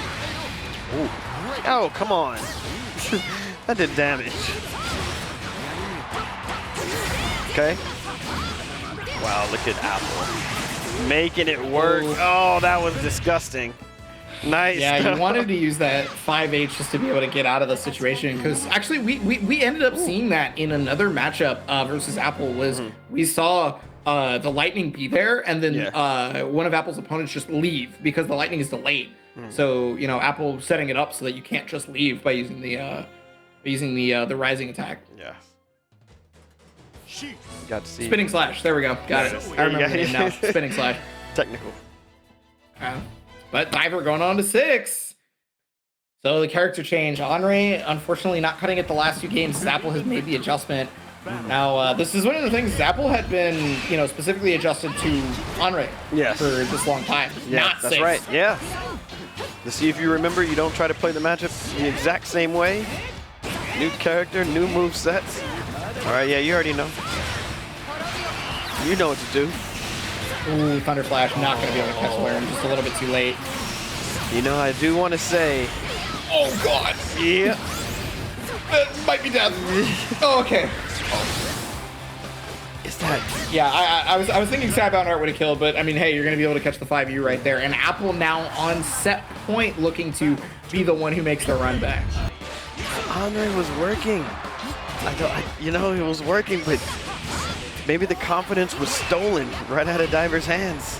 A: Ooh. Oh, come on! That did damage. Okay. Wow, look at Apple. Making it work. Oh, that was disgusting. Nice.
B: Yeah, you wanted to use that 5H just to be able to get out of the situation, because actually we ended up seeing that in another matchup versus Apple. We saw the lightning be there, and then one of Apple's opponents just leave because the lightning is delayed. So Apple setting it up so that you can't just leave by using the rising attack.
A: Yeah. Got to see.
B: Spinning slash. There we go. Got it. I remember the name now. Spinning slash.
A: Technical.
B: But Diver going on to 6. So the character change. Henri, unfortunately, not cutting it the last 2 games. Apple has made the adjustment. Now, this is one of the things Apple had been, specifically adjusted to Henri for this long time.
A: Yeah,
B: not
A: that's
B: 6.
A: right. Yeah. To see if you remember, you don't try to play the matchup the exact same way. New character, new move sets. All right, yeah, you already know. You know what to do.
B: Ooh, Thunder Flash, not going to be able to catch Learn, just a little bit too late.
A: I do want to say...
B: Oh, God.
A: Yeah.
B: That might be death. Oh, okay.
A: Is that...
B: Yeah, I was thinking Skybound Art would have killed, but, I mean, hey, you're going to be able to catch the 5U right there. And Apple now on set point looking to be the one who makes the run back.
A: Henri was working. It was working, but... Maybe the confidence was stolen right out of Diver's hands.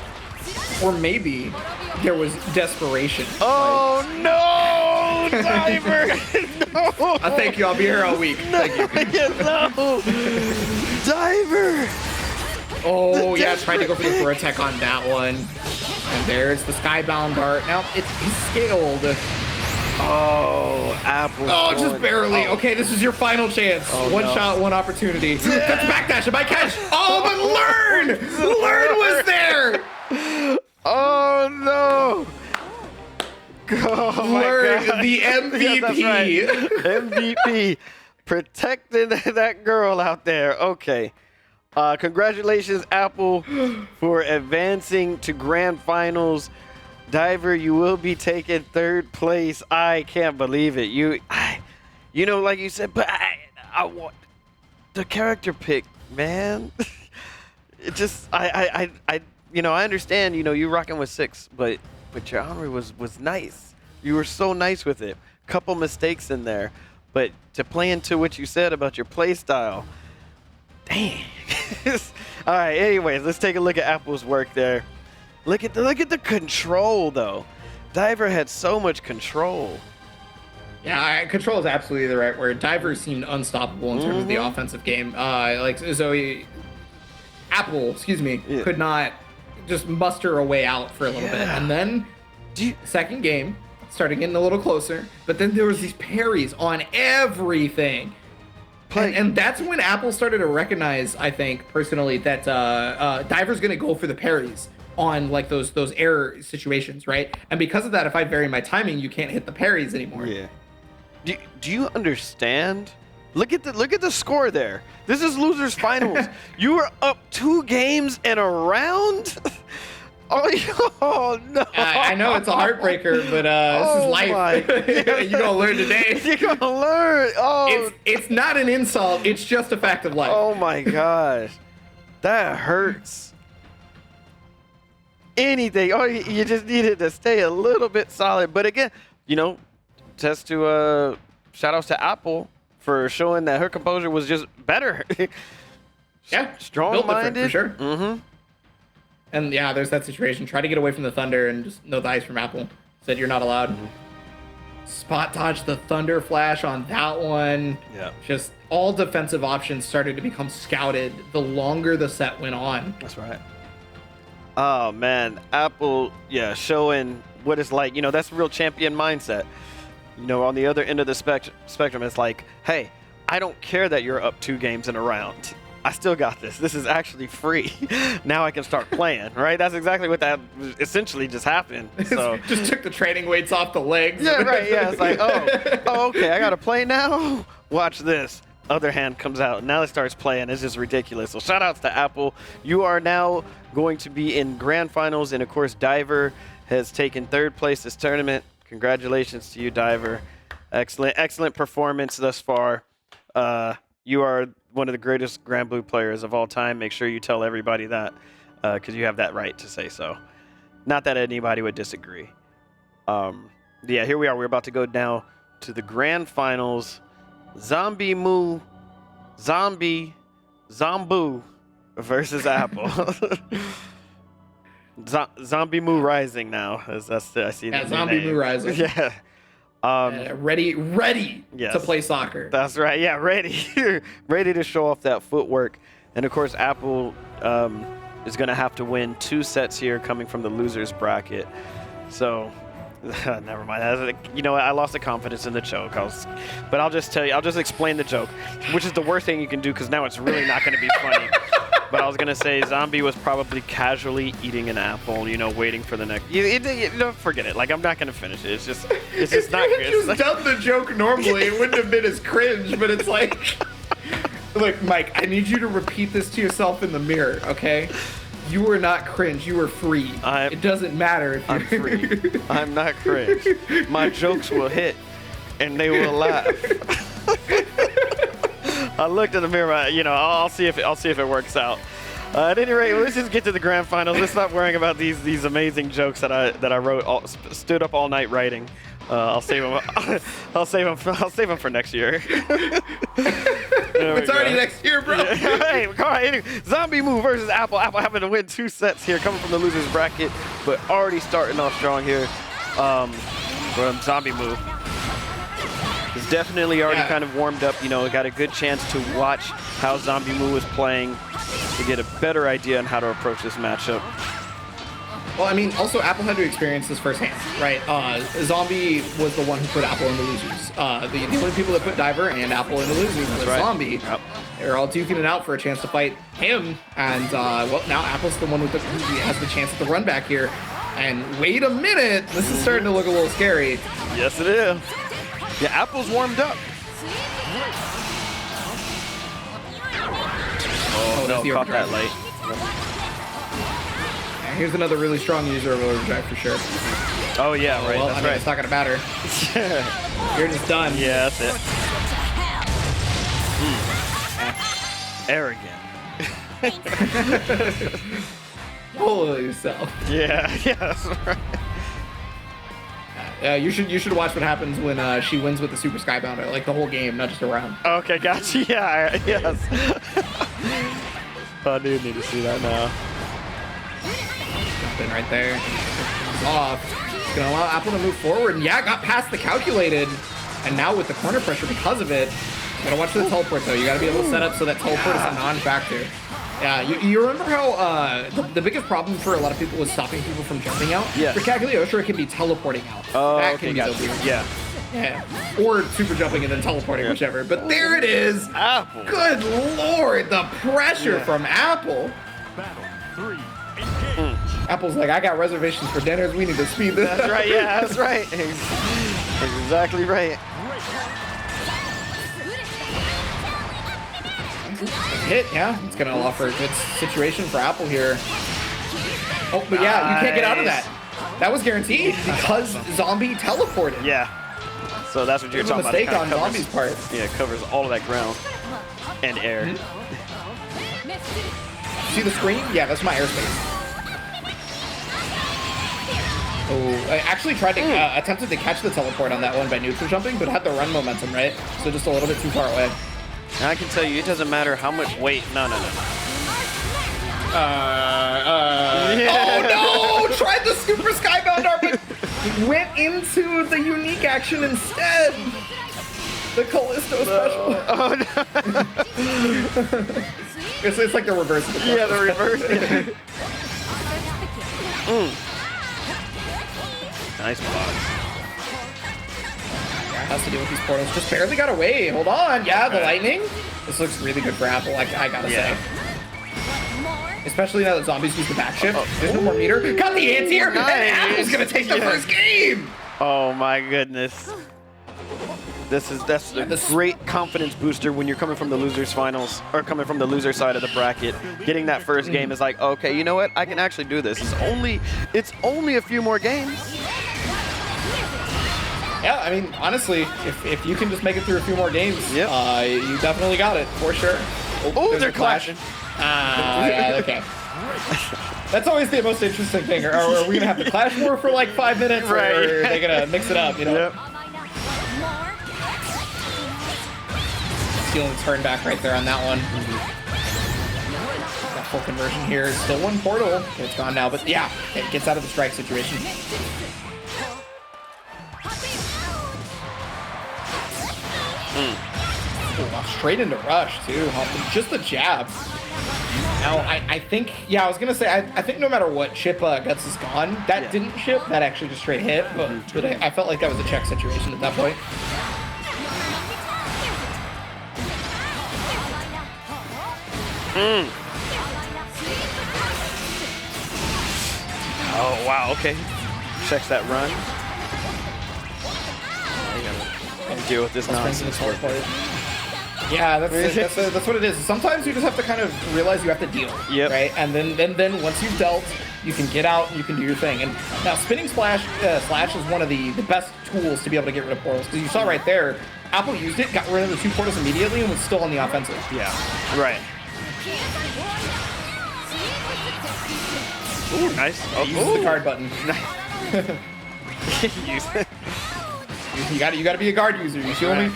B: Or maybe there was desperation.
A: Oh, no! Diver! No!
B: Thank you. I'll be here all week. Thank you.
A: No! Diver!
B: Oh, yeah. Tried to go for the throw attack on that one. And there's the Skybound Dart. Now, it's scaled.
A: Oh, Apple.
B: Oh, just barely. Oh. Okay, this is your final chance. Oh, one shot, one opportunity. That's backdash. It might catch. Oh, but Learn! Learn was there!
A: Oh, no! Oh,
B: Learn,
A: my God.
B: the MVP.
A: Yeah, that's right. MVP. Protecting that girl out there. Okay. Congratulations, Apple, for advancing to grand finals. Diver, you will be taking 3rd place. I can't believe it. Like you said, but I want the character pick, man. It just, I understand, you rocking with 6, but your Henri was nice. You were so nice with it. Couple mistakes in there, but to play into what you said about your play style, dang. All right. Anyways, let's take a look at Apple's work there. Look at the control, though. Diver had so much control.
B: Yeah, control is absolutely the right word. Diver seemed unstoppable in terms of the offensive game. Apple, could not just muster a way out for a little bit. And then, second game, started getting a little closer. But then there was these parries on everything. And that's when Apple started to recognize, I think, personally, that Diver's going to go for the parries on like those air situations, right? And because of that, if I vary my timing, you can't hit the parries anymore.
A: Yeah. Do you understand Look at the score there. This is losers finals. You were up 2 games and a round. Oh no!
B: I know it's a heartbreaker, but this is life. You're gonna learn today.
A: You're gonna learn. Oh,
B: it's not an insult. It's just a fact of life.
A: Oh my gosh, that hurts. Anything. Oh, you just needed to stay a little bit solid. But again, shout outs to Apple for showing that her composure was just better.
B: Yeah,
A: strong-minded
B: for sure.
A: Mm-hmm.
B: And yeah, there's that situation. Try to get away from the thunder and just no dice from Apple. Said you're not allowed.
A: Mm-hmm.
B: Spot dodge the thunder flash on that one.
A: Yeah.
B: Just all defensive options started to become scouted the longer the set went on.
A: That's right. Oh man, Apple, showing what it's like. That's real champion mindset. On the other end of the spectrum, it's like, hey, I don't care that you're up 2 games in a round. I still got this. This is actually free. Now I can start playing, right? That's exactly what that essentially just happened. So
B: just took the training weights off the legs.
A: Yeah, right. Yeah, it's like, oh, okay, I gotta play now. Watch this. Other hand comes out. Now it starts playing. It's just ridiculous. So shout outs to Apple. You are now going to be in grand finals, and of course, Diver has taken 3rd place this tournament. Congratulations to you, Diver. Excellent performance thus far. You are one of the greatest Granblue players of all time. Make sure you tell everybody that, because you have that right to say so. Not that anybody would disagree. Here we are. We're about to go now to the grand finals. Zombu versus Apple. Granblue Rising now. I see.
B: Yeah, Granblue Rising.
A: Yeah.
B: Ready to play soccer.
A: That's right. Yeah, ready to show off that footwork. And of course, Apple is going to have to win 2 sets here coming from the losers bracket. So never mind. I lost the confidence in the joke. But I'll just tell you. I'll just explain the joke, which is the worst thing you can do because now it's really not going to be funny. But I was going to say Zombie was probably casually eating an apple, waiting for the next. Forget it. Like, I'm not going to finish it. It's just not good.
B: If you just done the joke normally, it wouldn't have been as cringe, but it's like, look, Mike, I need you to repeat this to yourself in the mirror, okay? You were not cringe. You were free. It doesn't matter if
A: I'm free. I'm not cringe. My jokes will hit, and they will laugh. I looked in the mirror. I'll see if it works out. At any rate, let's just get to the grand finals. Let's stop worrying about these amazing jokes that I wrote. Stood up all night writing. I'll save them. I'll save them for next year.
B: It's already next year, bro.
A: Yeah. Hey, all right. Anyway, Granblue versus Apple. Apple having to win 2 sets here, coming from the losers bracket, but already starting off strong here. From Granblue. It's definitely already kind of warmed up. Got a good chance to watch how Granblue was playing to get a better idea on how to approach this matchup.
B: Well, I mean, also Apple had to experience this firsthand, right? Zombie was the one who put Apple in the losers. The only people that put Diver and Apple in the losers was Zombie. Yep. They were all duking it out for a chance to fight him, and now Apple's the one who has the chance at the run back here. And wait a minute, this is starting to look a little scary.
A: Yes, it is. Yeah, Apple's warmed up. Oh no, caught that late.
B: Here's another really strong user of overdrive for sure.
A: Oh yeah, right.
B: Well,
A: that's right.
B: It's not gonna matter. You're just done.
A: Yeah, that's it. Arrogant.
B: Pull yourself.
A: Yeah, that's right.
B: You should watch what happens when she wins with the Super Skybounder, like the whole game, not just a round.
A: Okay, gotcha. Yeah, yes. I do need to see that now.
B: Jump in right there. It's off. It's gonna allow Apple to move forward, and got past the calculated, and now with the corner pressure because of it. You gotta watch the teleport though. You gotta be able to set up so that teleport is a non-factor. Yeah, you remember how the biggest problem for a lot of people was stopping people from jumping out?
A: Yes.
B: For Cagliostro, it can be teleporting out.
A: Oh,
B: that
A: okay,
B: can be so weird. Yeah. Or super jumping and then teleporting, whichever. But there it is.
A: Apple.
B: Good lord, the pressure from Apple.
F: Battle 3, engage.
B: Apple's like, I got reservations for dinners. We need to speed this up.
A: That's right. Yeah, that's right. That's exactly right.
B: Hit, yeah. It's gonna offer a good situation for Apple here. Oh, but yeah, you can't get out of that. That was guaranteed because Zombie teleported.
A: Yeah. So that's what you're
B: It was
A: talking
B: a mistake
A: about.
B: on Zombie's part.
A: Yeah, it covers all of that ground and air.
B: See the screen? Yeah, that's my airspace. Oh, I actually tried to attempted to catch the teleport on that one by neutral jumping, but had the run momentum, right? So just a little bit too far away.
A: And I can tell you, it doesn't matter how much weight. No.
B: Oh no! Tried the super skybound art, but went into the unique action instead. The Callisto special.
A: Oh no!
B: It's like the reverse of the special.
A: Yeah, the reverse. Nice box.
B: Yeah, it has to do with these portals. Just barely got away. Hold on. Yeah, the lightning. This looks really good for Apple, I gotta say. Especially now that Zombies use the back shift. There's no more meter. Got the anti-air, and Apple's gonna take the first game.
A: Oh my goodness. That's a great confidence booster when you're coming from the losers finals or coming from the loser side of the bracket. Getting that first game is like, okay, you know what? I can actually do this. It's only a few more games.
B: Yeah, I mean, honestly, if you can just make it through a few more games,
A: yep.
B: You definitely got it for sure.
A: Oh, they're clashing.
B: Yeah, okay. That's always the most interesting thing. Are we gonna have to clash more for like 5 minutes, right? Or are they gonna mix it up? You know.
A: Yep.
B: Stealing the turn back right there on that one. Got full conversion here. Still one portal. It's gone now, but yeah, it gets out of the strike situation. Oh, straight into rush too. Just the jab. Now I think, yeah, I was gonna say I think no matter what chip Guts is gone. That didn't chip. That actually just straight hit. But I felt like that was a check situation at that point.
A: Oh wow. Okay. Checks that run. Gotta deal with this nonsense.
B: Yeah, that's what it is. Sometimes you just have to kind of realize you have to deal, right? And then once you've dealt, you can get out and you can do your thing. And now spinning slash is one of the best tools to be able to get rid of portals. Because you saw right there, Apple used it, got rid of the 2 portals immediately, and was still on the offensive.
A: Yeah, right. Ooh, nice. Oh,
B: uses the guard button.
A: Use it.
B: You gotta be a guard user. You feel me?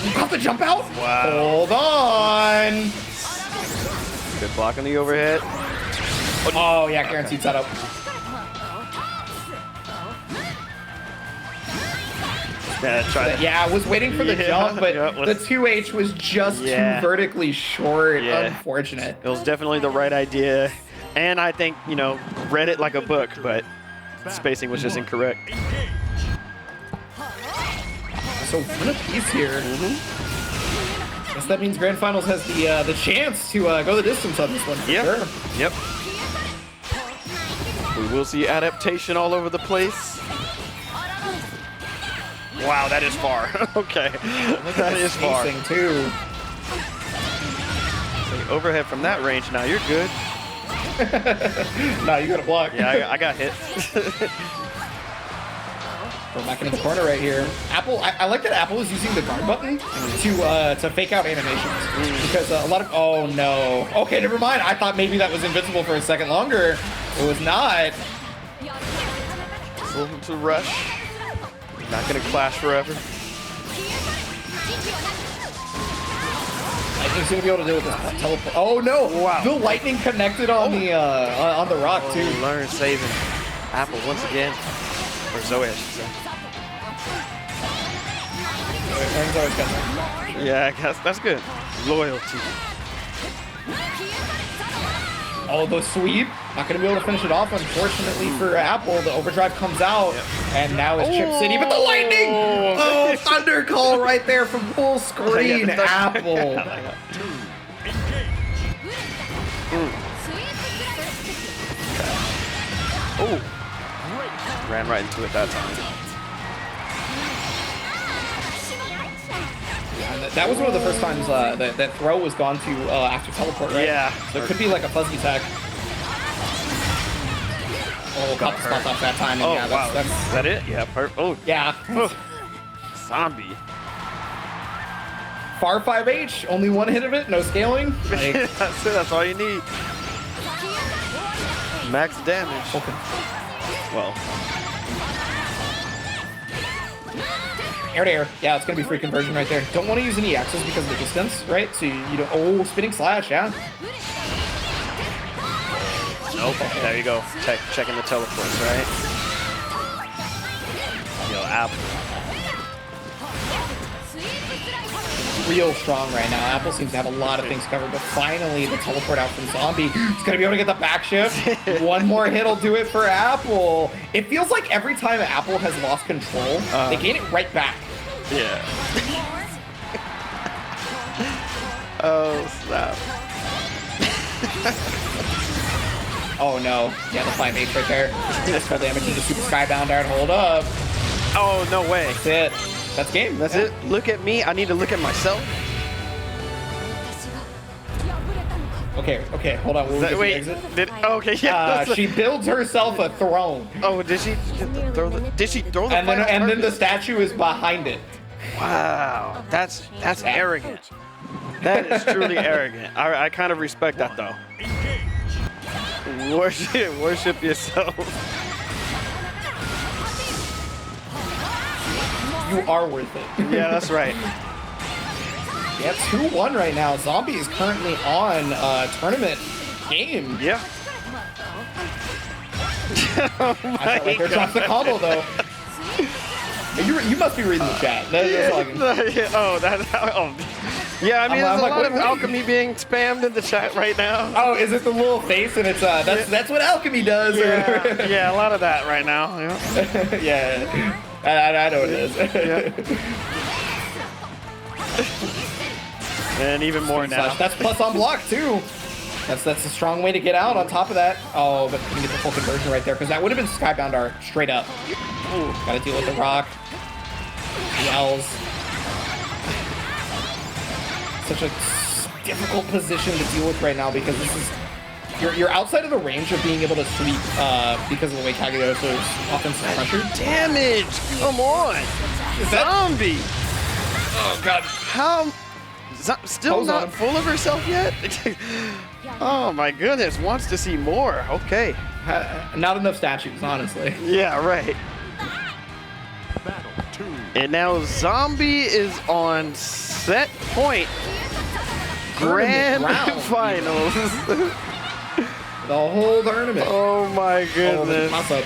B: You got the jump out?
A: Wow.
B: Hold on.
A: Good block on the overhead.
B: Oh yeah, guaranteed setup. Yeah, I was waiting for the jump, but the 2H was just too vertically short. Unfortunate.
A: It was definitely the right idea. And I think, read it like a book, but spacing was just incorrect.
B: So one apiece here. Guess that means Grand Finals has the chance to go the distance on this one. Sure.
A: Yep. We will see adaptation all over the place. Wow, that is far. Okay. That is far.
B: Too.
A: So overhead from that range, now you're good.
B: Nah, you got to block.
A: Yeah, I got hit.
B: Go back into the corner right here. Apple, I like that Apple is using the guard button to fake out animations. Because a lot of, oh no. Okay, never mind. I thought maybe that was invincible for a second longer. It was not.
A: Welcome to Rush. Not gonna clash forever.
B: Lightning's gonna be able to deal with this teleport. Oh no!
A: Wow.
B: The lightning connected on the rock too.
A: Learn saving Apple once again. Or Zoe, I should say.
B: Learn's always got that.
A: Yeah, I guess that's good. Loyalty.
B: Oh, the sweep. Not going to be able to finish it off, unfortunately, for Apple. The overdrive comes out, and now it's Chip City. But the lightning! Oh, thunder call right there from full screen. Apple.
A: Oh. Ran right into it that time.
B: that was one of the first times that throw was gone to after teleport, right?
A: Yeah.
B: So it could be like a fuzzy attack. Oh, caught the spot off that time. And
A: Oh,
B: yeah,
A: wow.
B: that's
A: Is that it? Yeah. Oh,
B: yeah.
A: zombie.
B: Far 5H, only one hit of it, no scaling. Like,
A: That's it. That's all you need. Max damage.
B: okay.
A: Well,
B: Air to air. Yeah, it's gonna be free conversion right there. Don't want to use any axes because of the distance, right? So you don't. Oh, spinning slash, yeah.
A: nope. There you go. Checking the teleports, right? Yo, Apple.
B: Real strong right now. Apple seems to have a lot of things covered, but finally the teleport out from Zombie. He's gonna be able to get the back shift. One more hit will do it for Apple. It feels like every time Apple has lost control, they gain it right back.
A: Yeah. Oh, snap.
B: Oh no. Yeah, the 5H right there. That's full damage into Super Skybound Iron. Hold up.
A: Oh, no way.
B: That's it. That's game.
A: That's it. Look at me. I need to look at myself.
B: Okay, hold on. We'll get the exit.
A: Okay, yeah.
B: She builds herself a throne.
A: Oh, did she throw the? Did she throw the?
B: And then the statue is behind it.
A: Wow, that's arrogant. That is truly arrogant. I kind of respect that though. Worship yourself.
B: You are worth it.
A: Yeah, that's right.
B: Yeah, 2-1 right now. Zombie is currently on tournament game.
A: Yeah. Oh
B: I felt like they're trying to combo though. You must be reading the chat. That's all I can-
A: yeah, I mean, there's
B: I'm
A: a
B: like,
A: lot of
B: what-
A: alchemy being spammed in the chat right now.
B: Oh, is it the little face and it's that's what alchemy does?
A: Yeah, yeah, a lot of that right now. Yeah.
B: Yeah. I know what it is.
A: And even more now.
B: That's plus on block too. That's a strong way to get out. On top of that, oh, but you can get the full conversion right there because that would have been Skybound R straight up. Ooh, gotta deal with the rock. The L's. Such a difficult position to deal with right now because this is you're outside of the range of being able to sweep because of the way Cagliostto's offense is pressured.
A: Damage! Come on! Zombie!
B: Oh god.
A: How? Still
B: Pose on
A: not
B: him.
A: full of herself yet? Oh my goodness, wants to see more. Okay.
B: Not enough statues, honestly.
A: Yeah, right.
F: Battle 2.
A: And now Zombie is on set point. Grand
B: round.
A: finals.
B: The whole tournament.
A: Oh my
B: Oh,
A: goodness.
B: toss up.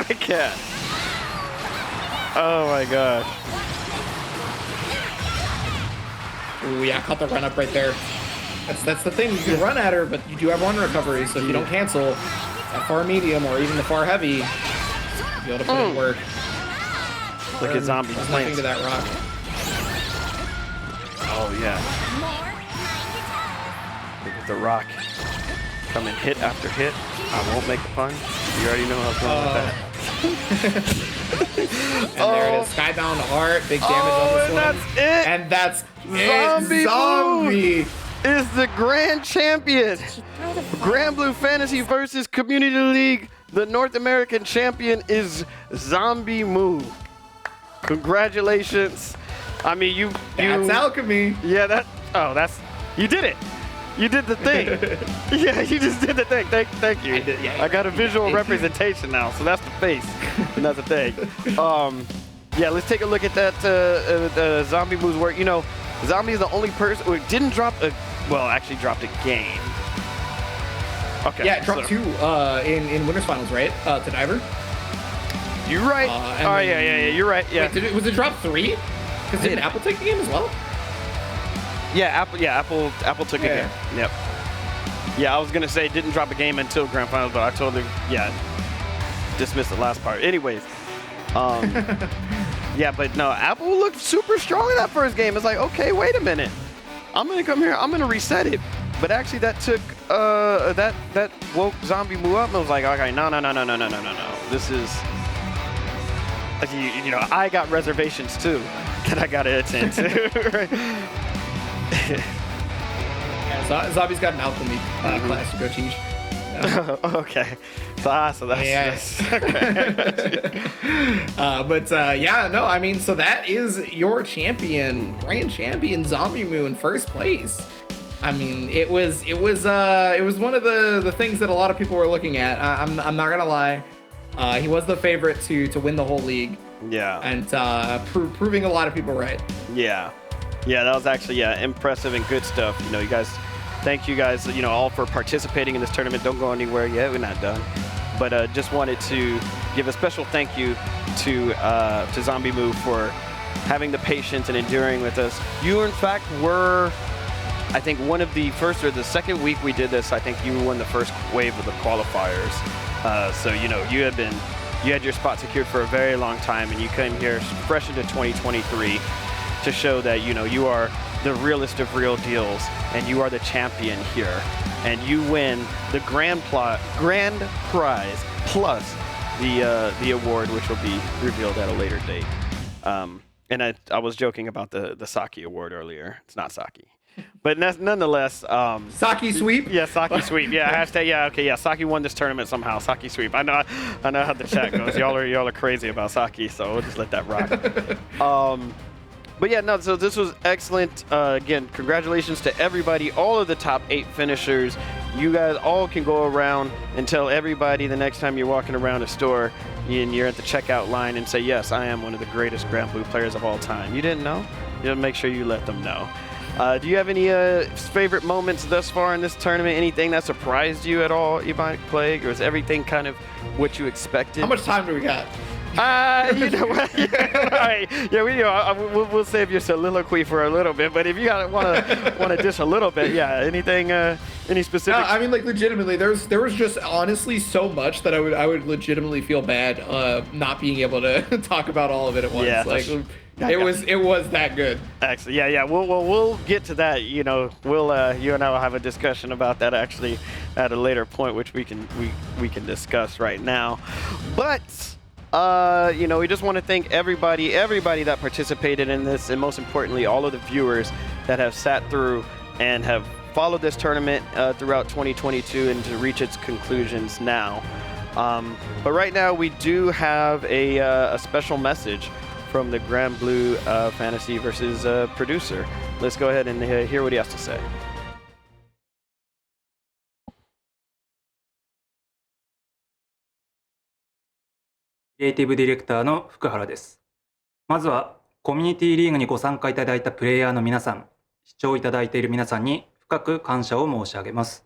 A: I can't. Oh my gosh.
B: Ooh, yeah, caught the run up right there. That's the thing. You can run at her, but you do have run recovery, so if you don't cancel that far medium or even the far heavy, you'll be able to put in work.
A: Look at Zombie
B: Nothing
A: plants.
B: to that rock.
A: Oh yeah. Look at the rock. Coming hit after hit. I won't make a pun. You already know how I was going with that.
B: And there it is. Skybound Heart. Big damage on this
A: and
B: one.
A: that's it.
B: And that's
A: Zombie
B: it. Zombie.
A: is the grand champion. Granblue Fantasy versus Community League. The North American champion is Zombie Move. Congratulations. I mean, you.
B: That's alchemy.
A: Yeah, you did it. You did the thing. Yeah, you just did the thing. Thank you. I got a visual representation now, so that's the face, and that's the thing. Yeah, let's take a look at that Zombie Move's work. You know, Zombie is the only person who didn't drop actually dropped a game. Okay.
B: Yeah, it dropped 2 in Winners Finals, right? To Diver.
A: You're right. Yeah. You're right. Yeah.
B: Wait, was it drop 3? Because did Apple take the game as well?
A: Yeah, Apple took a game. Yep. Yeah, I was gonna say didn't drop a game until Grand Finals, but I totally dismissed the last part. Anyways, yeah, but no, Apple looked super strong in that first game. It's like, okay, wait a minute, I'm gonna come here, I'm gonna reset it. But actually, that took that woke Zombie Move up, and I was like, okay, no. This is, you know, I got reservations too. that I gotta attend to.
B: Yeah, Zombie's got an alchemy class to go teach.
A: Okay. So that's
B: yes.
A: Okay.
B: Yeah, no, I mean, so that is your champion, grand champion Zombie Moo in first place. I mean, it was one of the things that a lot of people were looking at. I'm not gonna lie, he was the favorite to win the whole league.
A: Yeah.
B: And proving a lot of people right.
A: Yeah, that was actually impressive and good stuff. You know, you guys, thank you guys, you know, all for participating in this tournament. Don't go anywhere yet. We're not done. But just wanted to give a special thank you to Zombie Moo for having the patience and enduring with us. You, in fact, were, I think, one of the first or the second week we did this. I think you won the first wave of the qualifiers. So you know, you had your spot secured for a very long time, and you came here fresh into 2023 to show that, you know, you are the realest of real deals, and you are the champion here, and you win the grand prize plus the award, which will be revealed at a later date. And I was joking about the Saki award earlier. It's not Saki. But nonetheless,
B: Saki sweep.
A: Yeah, Saki sweep. Yeah, hashtag. Yeah, okay. Yeah, Saki won this tournament somehow. Saki sweep. I know how the chat goes. Y'all are crazy about Saki, so we'll just let that rock. But yeah, no. So this was excellent. Again, congratulations to everybody, all of the top 8 finishers. You guys all can go around and tell everybody the next time you're walking around a store and you're at the checkout line and say, "Yes, I am one of the greatest Granblue players of all time." You didn't know? You'll make sure you let them know. Do you have any favorite moments thus far in this tournament? Anything that surprised you at all, Ebonic Plague, or is everything kind of what you expected?
B: How much time do we got?
A: You know what? Yeah, right. Yeah, we'll save your soliloquy for a little bit. But if you want to dish a little bit, yeah. Anything? Any specific?
B: No, I mean, like, legitimately, there was just honestly so much that I would legitimately feel bad not being able to talk about all of it at once.
A: Yeah,
B: like. It was that good.
A: Actually, yeah. We'll get to that. You know, you and I will have a discussion about that actually at a later point, which we can discuss right now. But you know, we just want to thank everybody that participated in this, and most importantly, all of the viewers that have sat through and have followed this tournament throughout 2022 and to reach its conclusions now. But right now, we do have a special message from the Granblue Fantasy versus producer. Let's go ahead and hear what he has to say.
J: Creative クリエイティブディレクターの福原です。まずはコミュニティリーグにご参加いただいたプレイヤーの皆さん、視聴いただいている皆さんに深く感謝を申し上げます。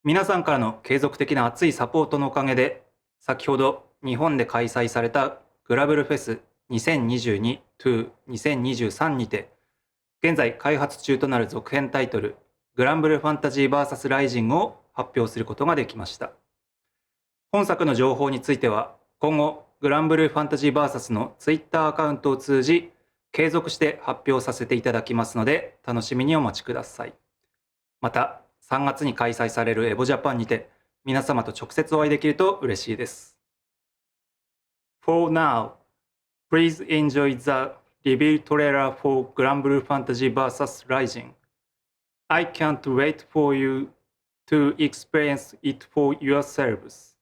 J: 皆さんからの継続的な熱いサポートのおかげで、先ほど日本で開催されたグラブルフェス 2022-2023 にて、現在開発中となる続編タイトル、グランブルファンタジー VS ライジングを発表することができました。本作の情報については、今後、グランブルファンタジー VS の Twitter アカウントを通じ、継続して発表させていただきますので、楽しみにお待ちください。また、3月に開催されるエボジャパンにて、皆様と直接お会いできると嬉しいです。For now, please enjoy the reveal trailer for Granblue Fantasy vs Rising. I can't wait for you to experience it for yourselves.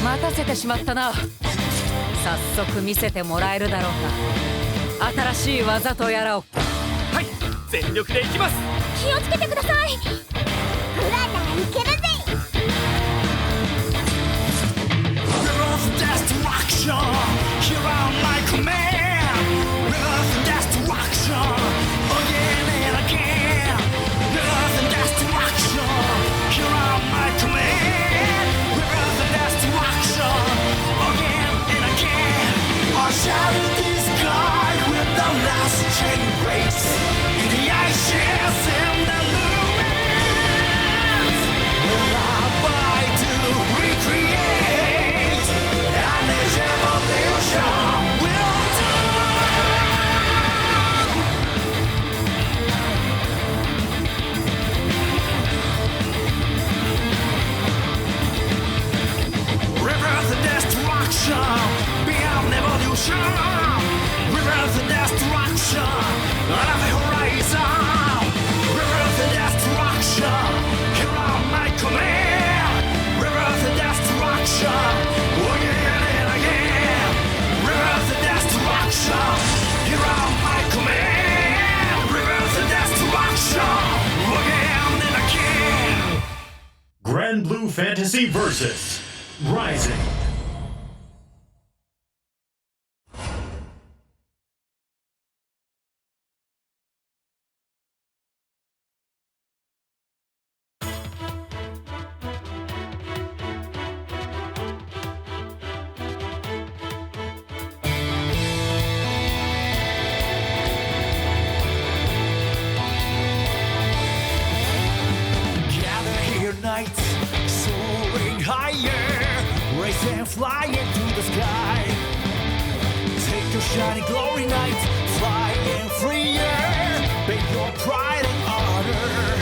K: 待たせてしまったな。早速見せてもらえるだろうか。新しい技とやらを。
L: はい、全力でいきます。
M: 気をつけてください。プランならいけるぜ。
L: Destruction
N: destruction, beyond evolution. Reverse the destruction of the horizon. Reverse the destruction, here on my command. Reverse the destruction, again and again. Reverse the destruction, here on my command. Reverse the destruction, again and again.
F: Granblue Fantasy versus Rising.
N: Nights soaring higher, racing, flying through the sky. Take your shiny glory night, flying freer, make your pride and honor.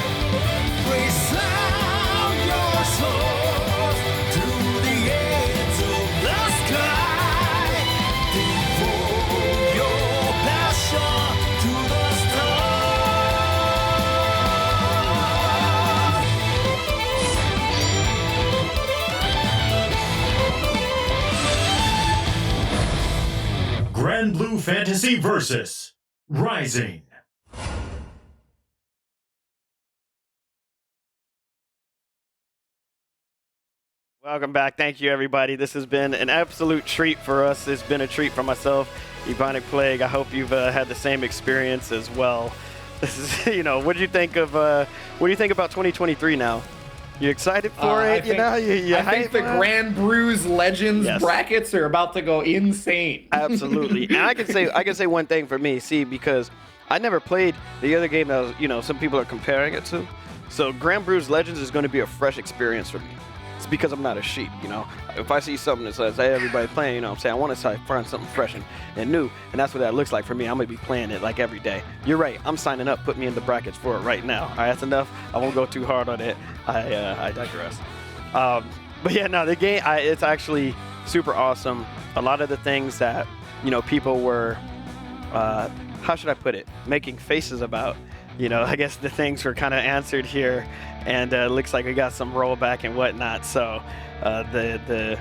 N: Resound your souls to the ends of the sky. Devote your passion to the stars.
F: Granblue Fantasy versus Rising.
A: Welcome back. Thank you, everybody. This has been an absolute treat for us. It's been a treat for myself, Ebonic Plague. I hope you've had the same experience as well. This is, what do you think of? What do you think about 2023 now? You excited for it?
B: I think the Granblue's Legends brackets are about to go insane.
A: Absolutely. And I can say one thing for me, because I never played the other game that was, some people are comparing it to. So Granblue's Legends is going to be a fresh experience for me. It's because I'm not a sheep, If I see something that says, hey, everybody's playing, I'm saying I want to find something fresh and new, and that's what that looks like for me. I'm going to be playing it like every day. You're right. I'm signing up. Put me in the brackets for it right now. All right, that's enough. I won't go too hard on it. I digress. But yeah, no, the game, it's actually super awesome. A lot of the things that, people were, how should I put it, making faces about, I guess the things were kind of answered here. And looks like we got some rollback and whatnot. So the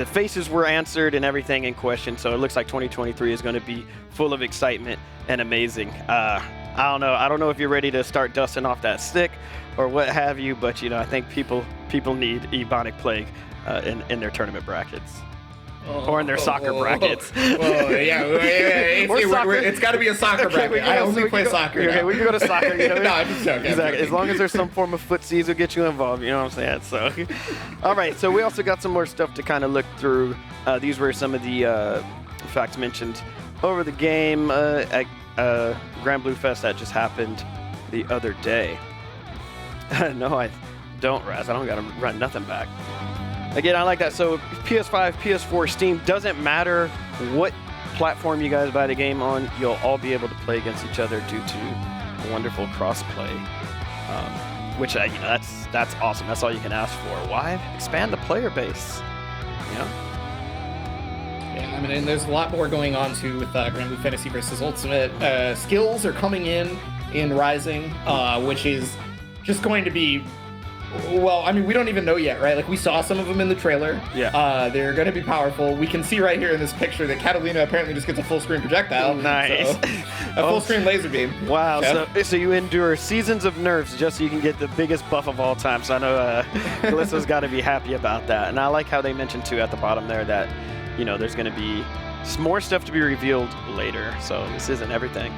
A: faces were answered and everything in question. So it looks like 2023 is going to be full of excitement and amazing. I don't know. I don't know if you're ready to start dusting off that stick or what have you, but I think people need Ebonic Plague in their tournament brackets. Or in their soccer brackets.
B: It's got to be a soccer bracket. I only play soccer.
A: Okay, we can go to soccer.
B: No, I'm just joking.
A: Exactly. As long as there's some form of footsies will get you involved. You know what I'm saying? So, all right. So we also got some more stuff to kind of look through. These were some of the facts mentioned over the game at Granblue Fest that just happened the other day. No, I don't, Raz. I don't got to run nothing back. Again, I like that. So PS5, PS4, Steam, doesn't matter what platform you guys buy the game on, you'll all be able to play against each other due to wonderful cross-play, which that's awesome. That's all you can ask for. Why expand the player base?
B: Yeah, I mean, and there's a lot more going on too with Granblue Fantasy versus Ultimate. Skills are coming in Rising, which is just going to be. Well, I mean, we don't even know yet, right? Like, we saw some of them in the trailer.
A: Yeah.
B: They're going to be powerful. We can see right here in this picture that Catalina apparently just gets a full-screen projectile.
A: Nice.
B: So, a full-screen laser beam.
A: Wow. Yeah. So you endure seasons of nerfs just so you can get the biggest buff of all time. So I know Callisto's got to be happy about that. And I like how they mentioned, too, at the bottom there that, there's going to be more stuff to be revealed later. So this isn't everything.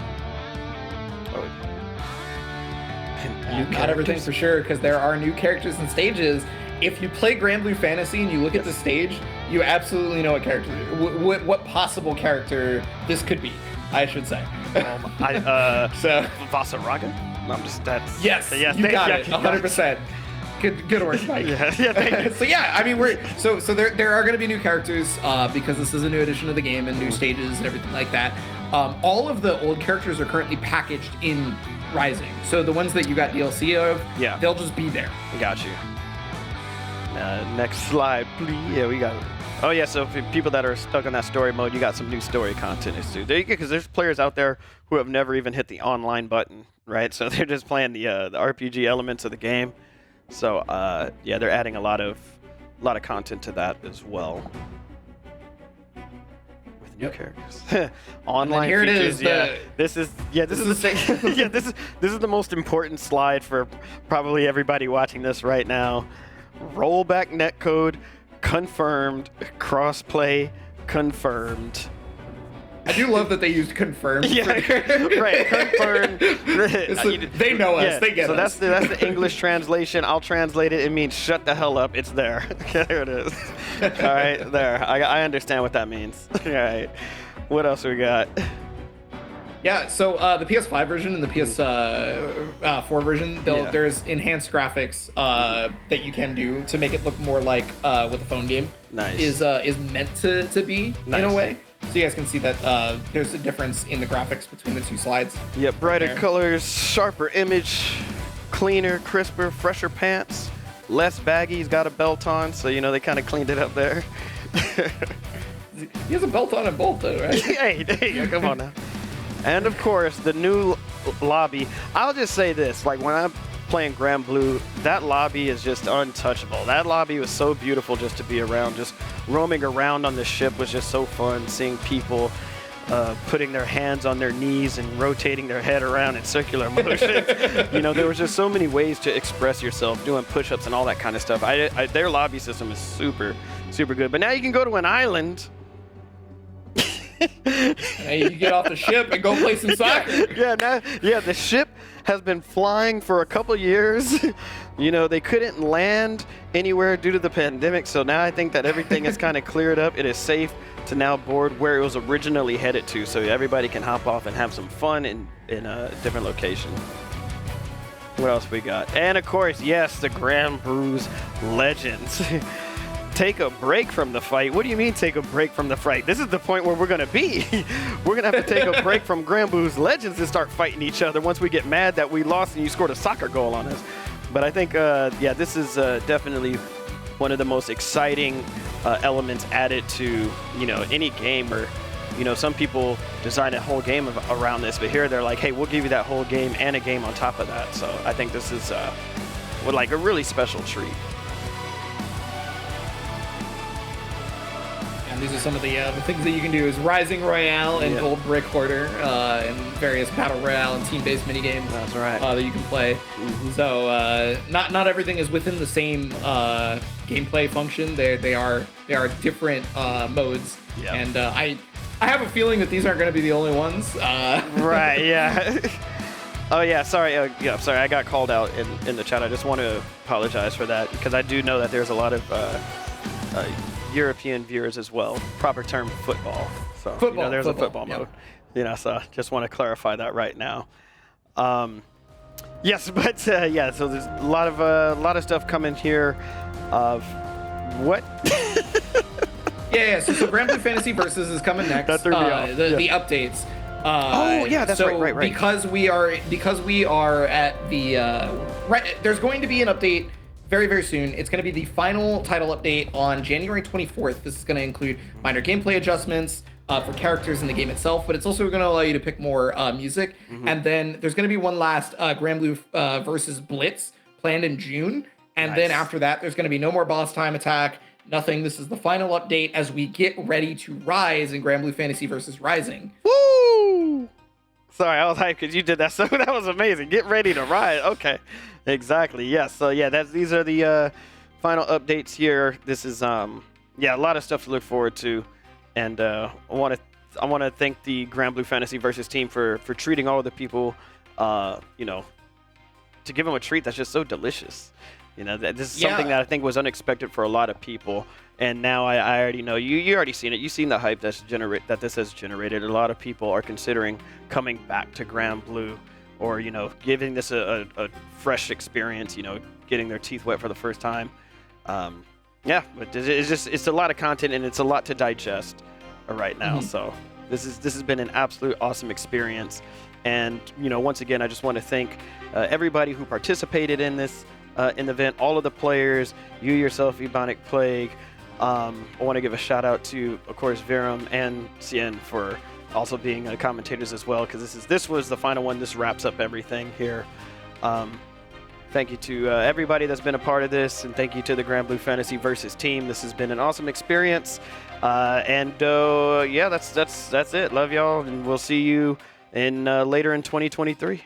B: Not everything for sure, because there are new characters and stages. If you play Granblue Fantasy and you look at the stage, you absolutely know what character, what possible character this could be, I should say.
A: So Vasaraga? I'm just
B: yes, you got it, 100%. Good work, Mike.
A: Thank you.
B: So yeah, I mean there are going to be new characters because this is a new edition of the game and new stages and everything like that. All of the old characters are currently packaged in Rising. So the ones that you got DLC of, they'll just be there.
A: Got you. Next slide, please. Yeah, we got Oh yeah, so for people that are stuck in that story mode, you got some new story content too. Because there's players out there who have never even hit the online button, right? So they're just playing the RPG elements of the game. So yeah, they're adding a lot of content to that as well. With new characters, online
B: here
A: features.
B: it is.
A: This is the most important slide for probably everybody watching this right now. Rollback netcode. Confirmed. Crossplay confirmed.
B: I do love that they used confirmed.
A: Yeah, right. Confirmed.
B: They know us. They get us.
A: So that's the English translation. I'll translate it. It means shut the hell up. It's there. There it is. All right, there. I understand what that means. All right. What else we got?
B: Yeah, so the PS5 version and the PS4 version, there's enhanced graphics that you can do to make it look more like what the phone game is meant to be in a way. So you guys can see that there's a difference in the graphics between the two slides.
A: Yeah, brighter colors, sharper image, cleaner, crisper, fresher pants, less baggy. He's got a belt on, so you know they kind of cleaned it up there.
B: He has a belt on in both, though, right?
A: Hey, come on now. And of course, the new lobby. I'll just say this: like when I'm playing Granblue, that lobby is just untouchable. That lobby was so beautiful just to be around. Just roaming around on the ship was just so fun. Seeing people putting their hands on their knees and rotating their head around in circular motion. You know, there was just so many ways to express yourself, doing push-ups and all that kind of stuff. Their lobby system is super, super good. But now you can go to an island.
B: Hey, you get off the ship and go play some soccer.
A: The ship has been flying for a couple years. You know, they couldn't land anywhere due to the pandemic, so now I think that everything is kind of cleared up. It is safe to now board where it was originally headed to, so everybody can hop off and have some fun in a different location. What else we got? And of course, yes, the Granblue's Legends. Take a break from the fight. What do you mean take a break from the fight? This is the point where we're going to be. We're going to have to take a break from Granblue's Legends and start fighting each other once we get mad that we lost and you scored a soccer goal on us. But I think, this is definitely one of the most exciting elements added to, you know, any game. Or, you know, some people design a whole game around this, but here they're like, hey, we'll give you that whole game and a game on top of that. So I think this is like a really special treat.
B: These are some of the things that you can do is Rising Royale and Gold Brick Hoarder and various Battle Royale and team-based minigames.
A: That's right.
B: That you can play. Mm-hmm. So not everything is within the same gameplay function. They are different modes. Yeah. And I have a feeling that these aren't going to be the only ones.
A: Right. Yeah. Oh yeah. Sorry. Sorry. I got called out in the chat. I just want to apologize for that because I do know that there's a lot of European viewers as well. Proper term, football. So you know, there's a football mode. You know, so just want to clarify that right now. Yes, but so there's a lot of stuff coming here. What?
B: So Granblue Fantasy Versus is coming next.
A: That threw me off.
B: The updates.
A: That's right.
B: Because we are at the there's going to be an update very, very soon. It's going to be the final title update on January 24th. This is going to include minor gameplay adjustments for characters in the game itself, but it's also going to allow you to pick more music. Mm-hmm. And then there's going to be one last Granblue versus Blitz planned in June. And then after that, there's going to be no more boss time attack, nothing. This is the final update as we get ready to rise in Granblue Fantasy versus Rising.
A: Woo! Sorry, I was hyped because you did that. So that was amazing. Get ready to rise. Okay. Exactly. Yes. So these are the final updates here. This is a lot of stuff to look forward to, and I want to thank the Granblue Fantasy Versus team for treating all of the people, to give them a treat that's just so delicious. You know, this is something that I think was unexpected for a lot of people, and now I already know you already seen it. You've seen the hype that this has generated. A lot of people are considering coming back to Granblue. Or, you know, giving this a fresh experience, you know, getting their teeth wet for the first time. But it's a lot of content and it's a lot to digest right now. Mm-hmm. So this has been an absolute awesome experience. And, you know, once again, I just want to thank everybody who participated in this in the event, all of the players, you yourself, Ebonic Plague, I want to give a shout out to, of course, Virum and Cien for also being commentators as well, because this was the final one. This wraps up everything here. Thank you to everybody that's been a part of this, and thank you to the Granblue Fantasy Versus team. This has been an awesome experience. Yeah, that's it. Love y'all, and we'll see you in later in 2023.